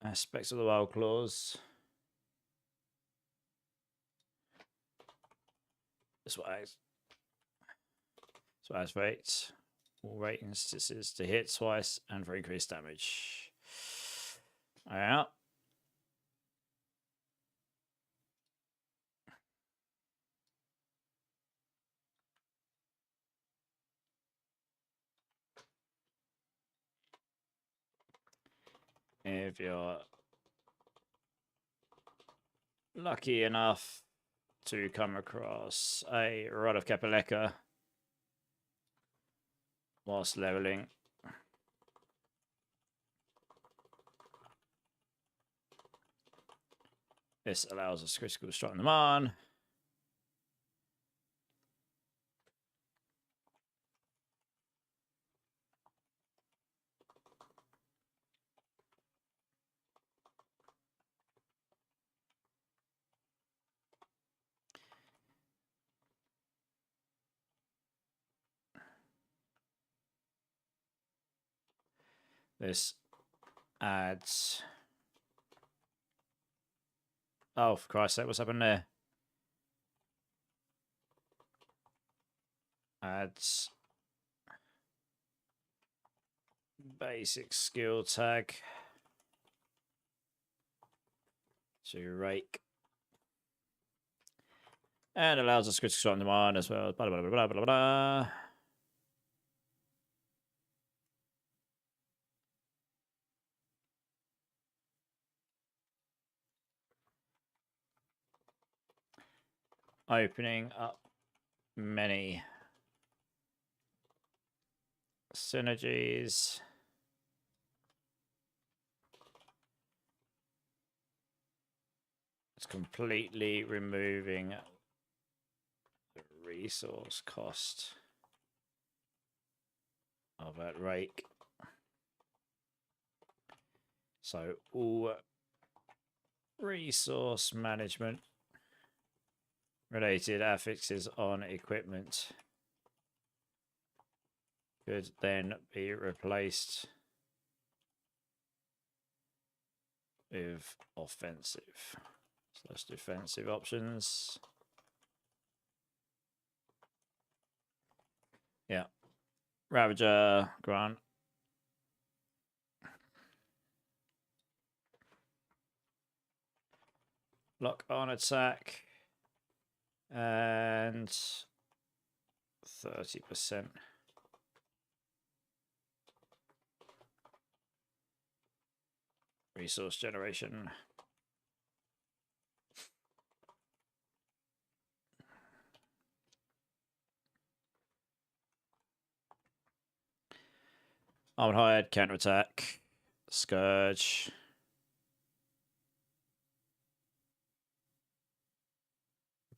Aspects of the wild clause. This one has rates. All rate instances to hit twice and for increased damage. Yeah. If you're lucky enough to come across a Rod of Kapaleka whilst leveling, this allows us critical strike them on. This adds... Oh, for Christ's sake, what's happened there? Adds basic skill tag to rake. And allows us critical strike on demand as well. Blah, blah, blah, blah, blah, blah. Opening up many synergies. It's completely removing the resource cost of that rake. So all resource management related affixes on equipment could then be replaced with offensive / defensive options. Yeah. Ravager, Grant. Lock on attack. And 30%. Resource generation. Armored Hired, counterattack, Scourge.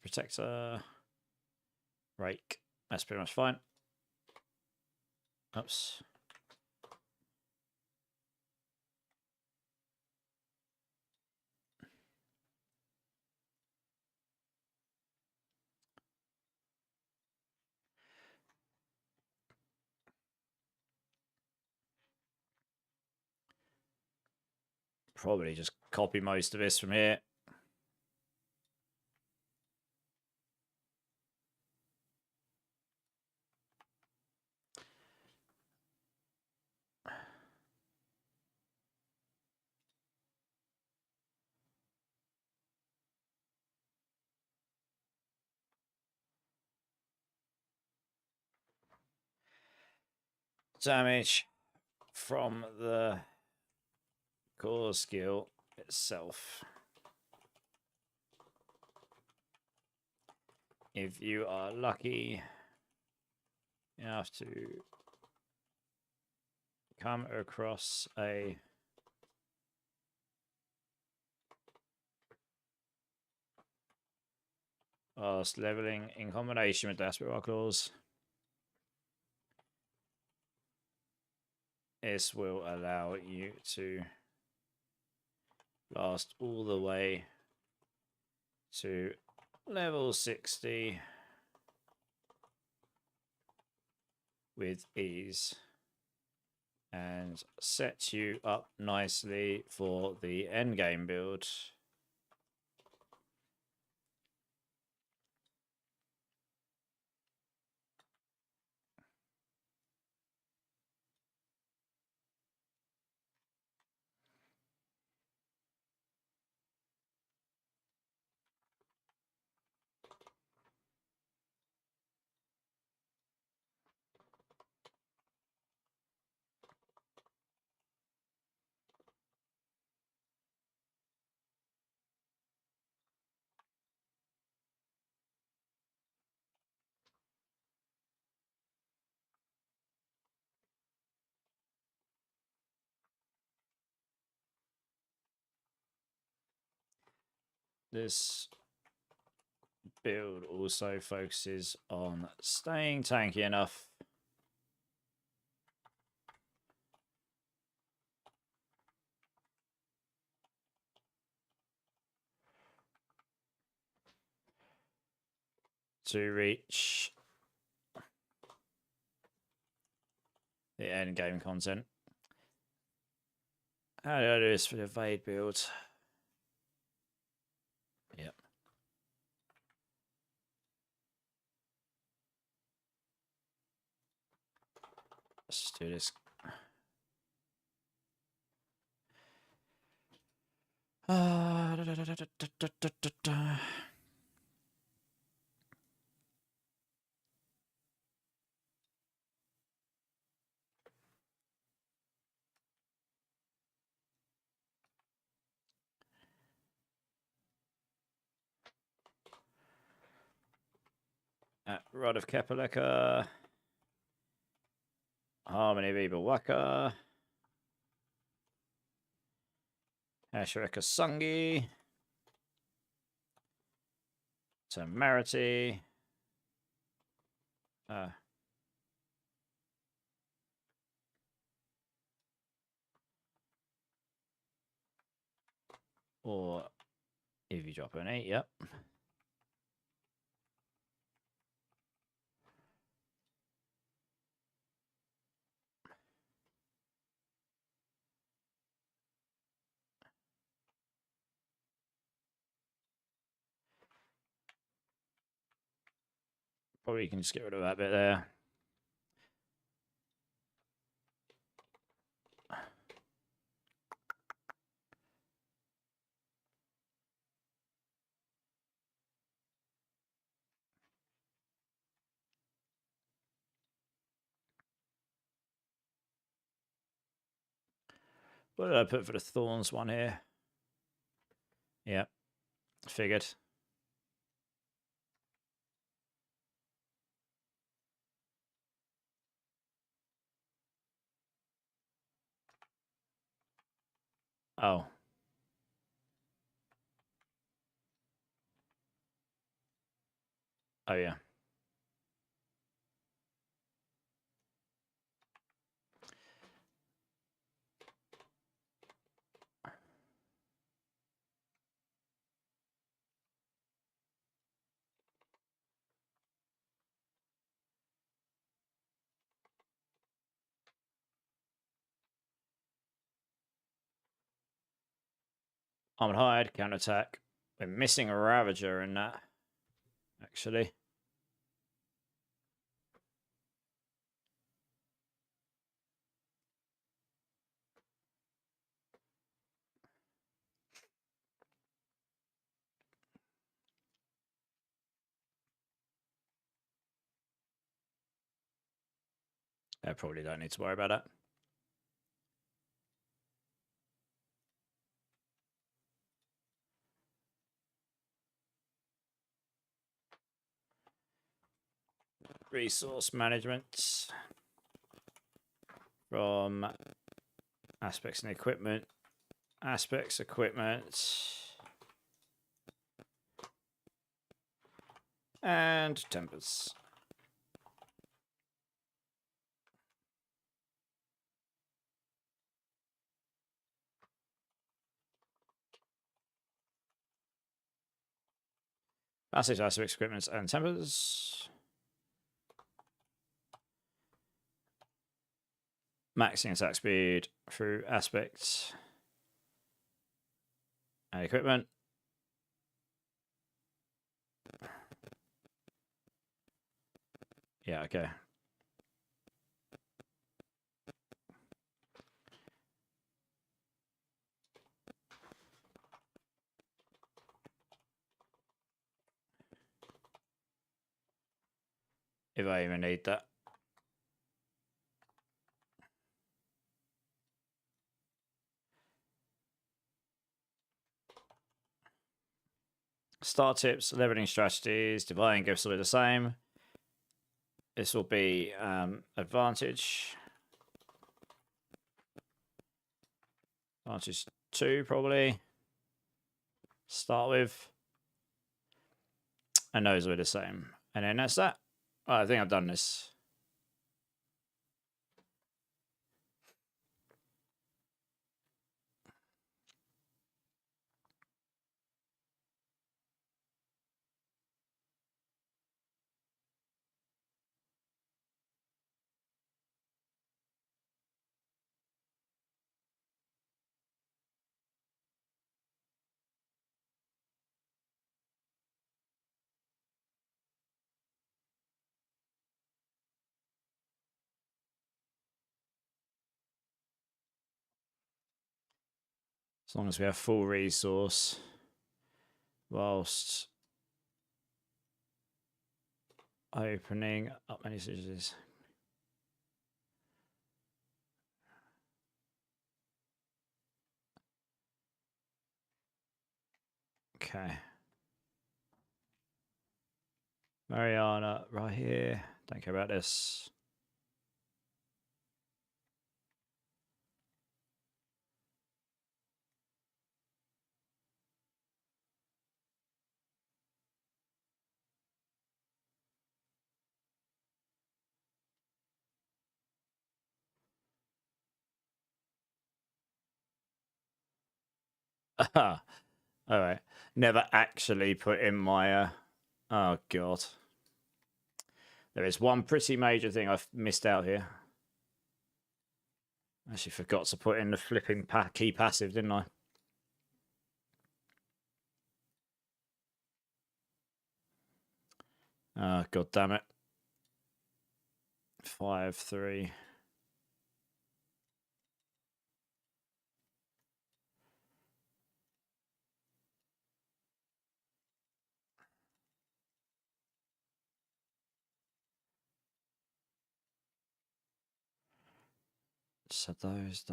Protector, rake. That's pretty much fine. Oops. Probably just copy most of this from here. Damage from the core skill itself. If you are lucky enough to come across a fast leveling in combination with the Spiritborn clause, this will allow you to last all the way to level 60 with ease and set you up nicely for the endgame build. This build also focuses on staying tanky enough to reach the end game content. How do I do this for the evade build? Yep. Let's do this. Rod of Kepaleka. Harmony Viva Waka. Ashreka Sungi. Temerity. Or if you drop an 8, yep. Probably you can just get rid of that bit there. What did I put for the Thorns one here? Yeah, figured. Oh. Oh, yeah. Armored hide, counterattack. We're missing a Ravager in that, actually. I probably don't need to worry about that. Resource management from aspects and equipment. Aspects, equipment, and tempers. Passage, aspects, equipment, and tempers. Maxing attack speed through aspects and equipment. Yeah, okay. If I even need that. Star tips, leveling strategies, divine gifts will be the same. This will be advantage. Advantage 2 probably. Start with. And those will be the same. And then that's that. Oh, I think I've done this. As long as we have full resource. Whilst opening up many messages. Okay. Mariana, right here. Don't care about this. All right. Never actually put in my. Oh god. There is one pretty major thing I've missed out here. Actually forgot to put in the flipping key passive, didn't I? Oh, god damn it. 5-3. So those.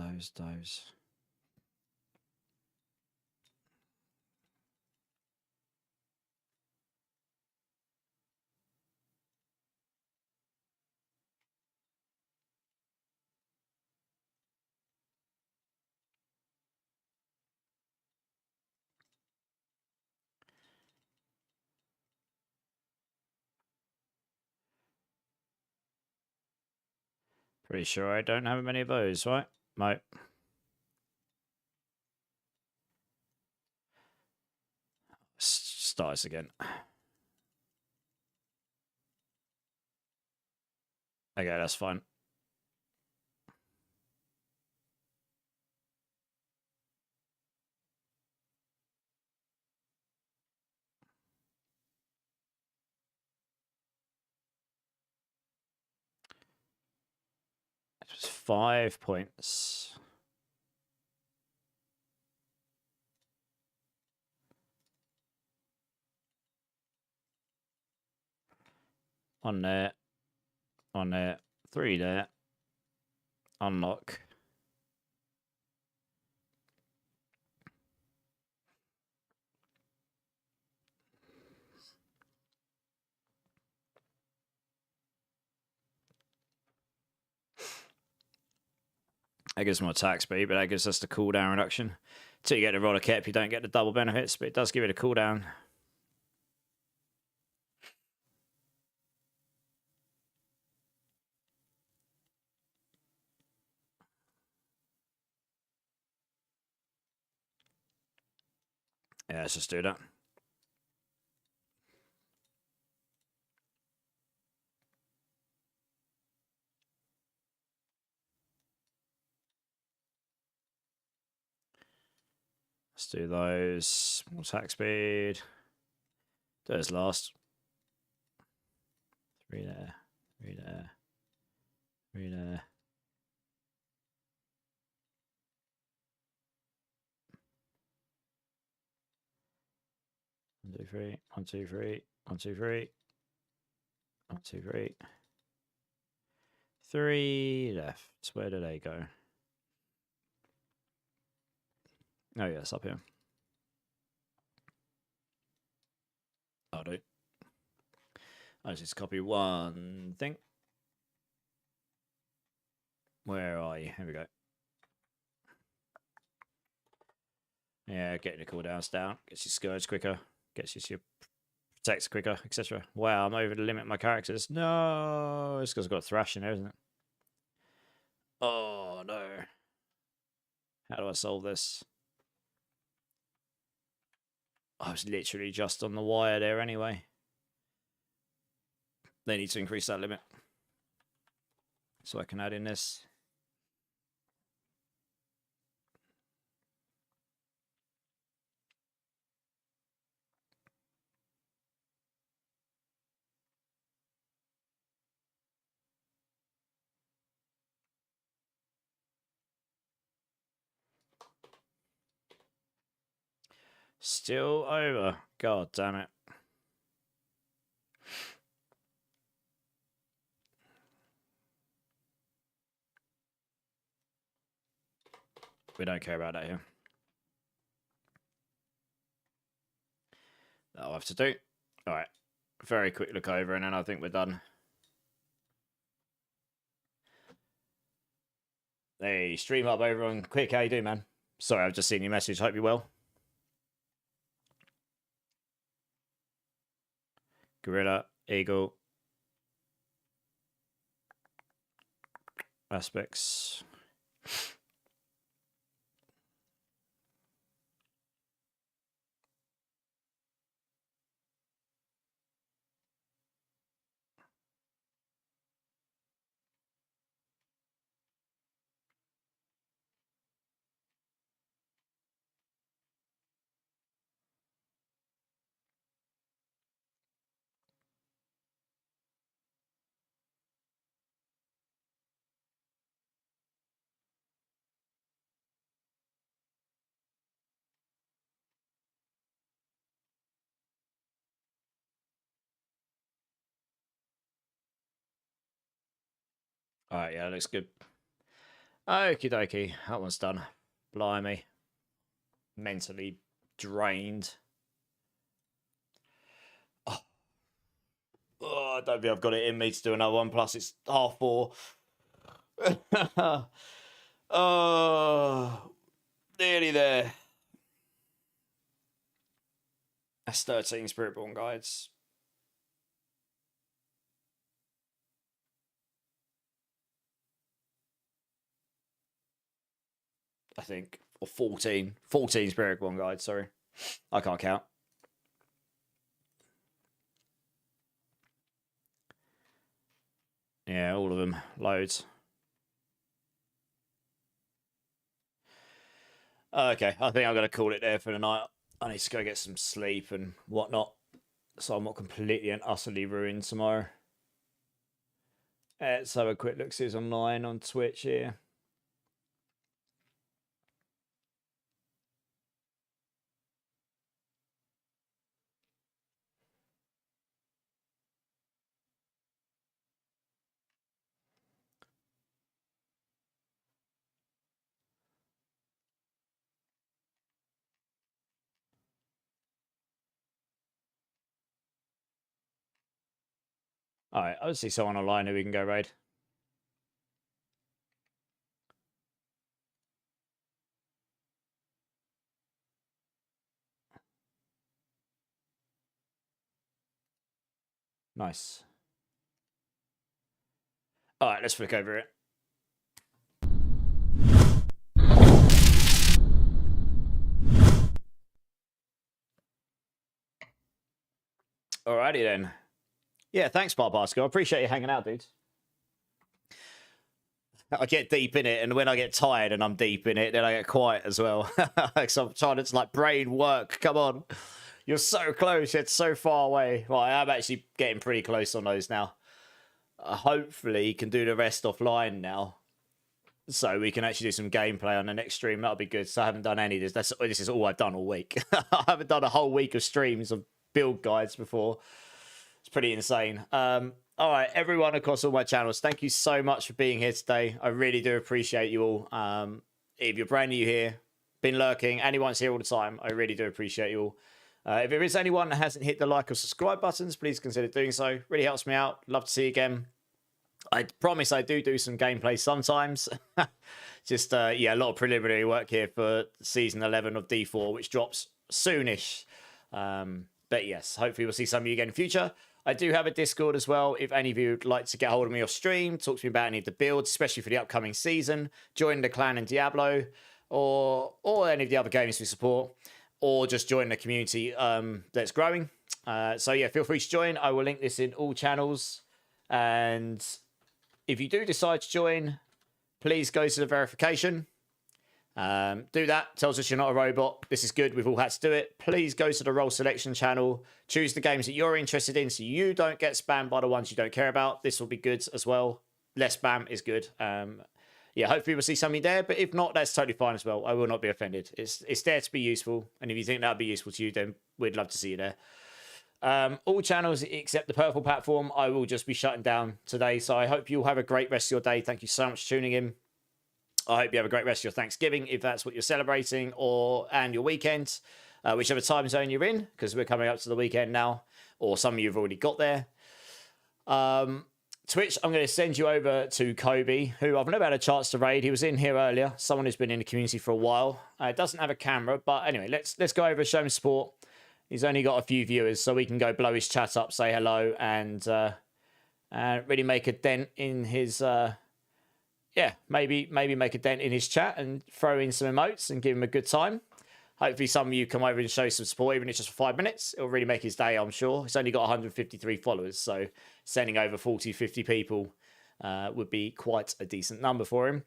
Pretty sure I don't have many of those, right? No. Start this again. Okay, that's fine. It's 5 points. On there. On there. 3 there. Unlock. That gives more attack speed, but that gives us the cooldown reduction. Until you get the roller cap, you don't get the double benefits, but it does give it a cooldown. Yeah, let's just do that. Let's do those. More attack speed. Do those last. 3 there. 3 there. 3 there. One, 2, 3. 1, 2, 3. 1, 2, 3. 1, 2, 3. 3 left. Where do they go? Oh, yeah, it's up here. I'll do. I'll just copy one thing. Where are you? Here we go. Yeah, getting the cooldowns down. Gets your scourge quicker. Gets you your protects quicker, etc. Wow, I'm over the limit of my characters. No! It's because I've got thrash in there, isn't it? Oh, no. How do I solve this? I was literally just on the wire there anyway. They need to increase that limit. So I can add in this. Still over. God damn it. We don't care about that here. That'll have to do. Alright. Very quick look over and then I think we're done. Hey, stream up over on Quick. How you doing, man? Sorry, I've just seen your message. Hope you're well. Gorilla, Eagle. Aspects. Alright, yeah, looks good. Okie dokie. That one's done. Blimey. Mentally drained. Oh, I don't think I've got it in me to do another one. Plus, it's 4:30. Oh, nearly there. That's 13 Spiritborn guides. I think. Or 14. 14 Spiritborn guides, sorry. I can't count. Yeah, all of them. Loads. Okay, I think I'm going to call it there for the night. I need to go get some sleep and whatnot. So I'm not completely and utterly ruined tomorrow. Let's have a quick look. See who's online on Twitch here. All right, I'll see someone online who we can go raid. Nice. All right, let's flick over it. Alrighty then. Yeah, thanks, Barbasco. I appreciate you hanging out, dude. I get deep in it, and when I get tired and I'm deep in it, then I get quiet as well. So I'm trying to like brain work. Come on. You're so close, yet so far away. Well, I'm actually getting pretty close on those now. Hopefully, you can do the rest offline now. So we can actually do some gameplay on the next stream. That'll be good. So I haven't done any of this. This is all I've done all week. I haven't done a whole week of streams of build guides before. It's pretty insane. All right, everyone across all my channels, thank you so much for being here today. I really do appreciate you all. If you're brand new here, been lurking, anyone's here all the time, I really do appreciate you all. If there is anyone that hasn't hit the like or subscribe buttons, please consider doing so. Really helps me out. Love to see you again. I promise I do some gameplay sometimes. Just, yeah, a lot of preliminary work here for Season 11 of D4, which drops soonish. But yes, hopefully we'll see some of you again in future. I do have a Discord as well. If any of you would like to get hold of me off stream, talk to me about any of the builds, especially for the upcoming season, join the clan in Diablo, or any of the other games we support, or just join the community that's growing. So yeah, feel free to join. I will link this in all channels. And if you do decide to join, please go to the verification. Do that. Tells us you're not a robot. This is good. We've all had to do it. Please go to the role selection channel. Choose the games that you're interested in so you don't get spammed by the ones you don't care about. This will be good as well. Less spam is good. Yeah, hopefully we'll see something there. But if not, that's totally fine as well. I will not be offended. It's there to be useful. And if you think that would be useful to you, then we'd love to see you there. All channels except the purple platform, I will just be shutting down today. So I hope you all have a great rest of your day. Thank you so much for tuning in. I hope you have a great rest of your Thanksgiving, if that's what you're celebrating, and your weekend, whichever time zone you're in, because we're coming up to the weekend now, or some of you have already got there. Twitch, I'm going to send you over to Kobe, who I've never had a chance to raid. He was in here earlier, someone who's been in the community for a while. Doesn't have a camera, but anyway, let's go over, show him support. He's only got a few viewers, so we can go blow his chat up, say hello, and really make a dent in his... yeah, maybe make a dent in his chat and throw in some emotes and give him a good time. Hopefully some of you come over and show some support, even if it's just for 5 minutes. It'll really make his day, I'm sure. He's only got 153 followers, so sending over 40, 50 people would be quite a decent number for him.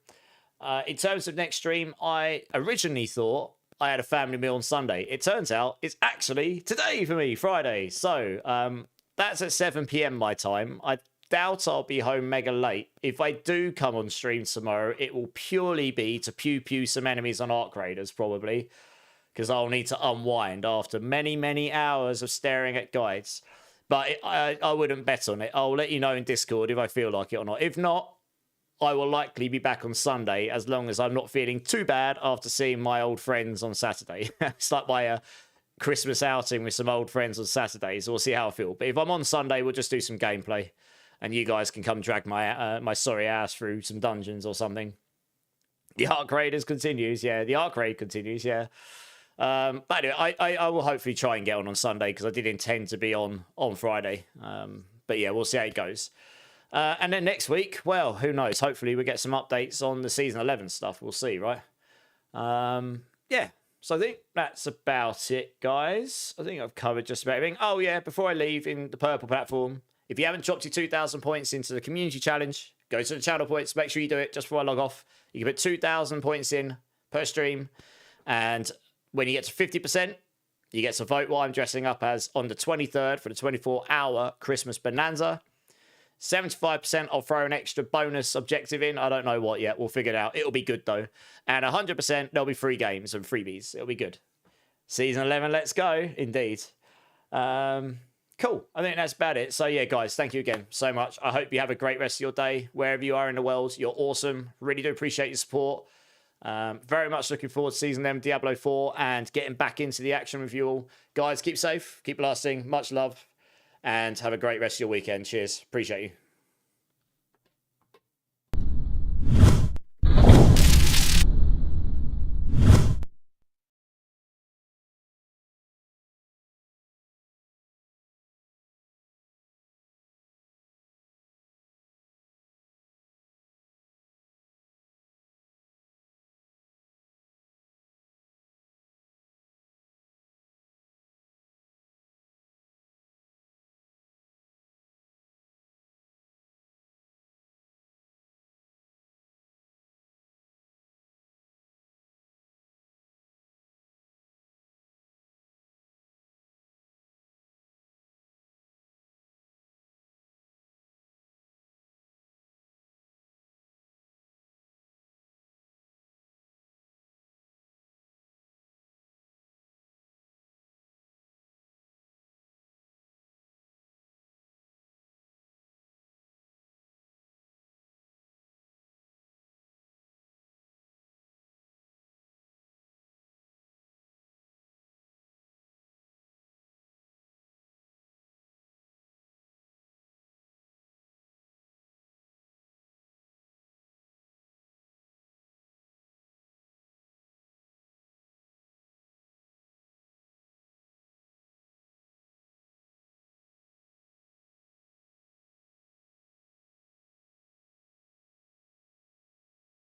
In terms of next stream, I originally thought I had a family meal on Sunday. It turns out it's actually today for me, Friday. So that's at 7 p.m. my time. I doubt I'll be home mega late. If I do come on stream tomorrow, it will purely be to pew some enemies on Arc Raiders, probably, because I'll need to unwind after many hours of staring at guides. But I wouldn't bet on it. I'll let you know in Discord if I feel like it or not. If not, I will likely be back on Sunday, as long as I'm not feeling too bad after seeing my old friends on Saturday. It's like my Christmas outing with some old friends on Saturday, so we'll see how I feel. But if I'm on Sunday, we'll just do some gameplay. And you guys can come drag my my sorry ass through some dungeons or something. The Arc Raiders continues, yeah. The Arc Raid continues, yeah. But anyway, I will hopefully try and get on Sunday, because I did intend to be on Friday. But yeah, we'll see how it goes. And then next week, well, who knows? Hopefully we get some updates on the Season 11 stuff. We'll see, right? Yeah. So I think that's about it, guys. I think I've covered just about everything. Oh, yeah, before I leave in the purple platform, if you haven't dropped your 2,000 points into the community challenge, go to the channel points. Make sure you do it just before I log off. You can put 2,000 points in per stream. And when you get to 50%, you get to vote what I'm dressing up as on the 23rd for the 24-hour Christmas Bonanza. 75% I'll throw an extra bonus objective in. I don't know what yet. We'll figure it out. It'll be good though. And 100% there'll be free games and freebies. It'll be good. Season 11, let's go. Indeed. Cool. I think that's about it. So yeah, guys, thank you again so much. I hope you have a great rest of your day wherever you are in the world. You're awesome. Really do appreciate your support. Very much looking forward to Season 11 Diablo 4 and getting back into the action with you all. Guys, keep safe, keep lasting. Much love, and have a great rest of your weekend. Cheers. Appreciate you.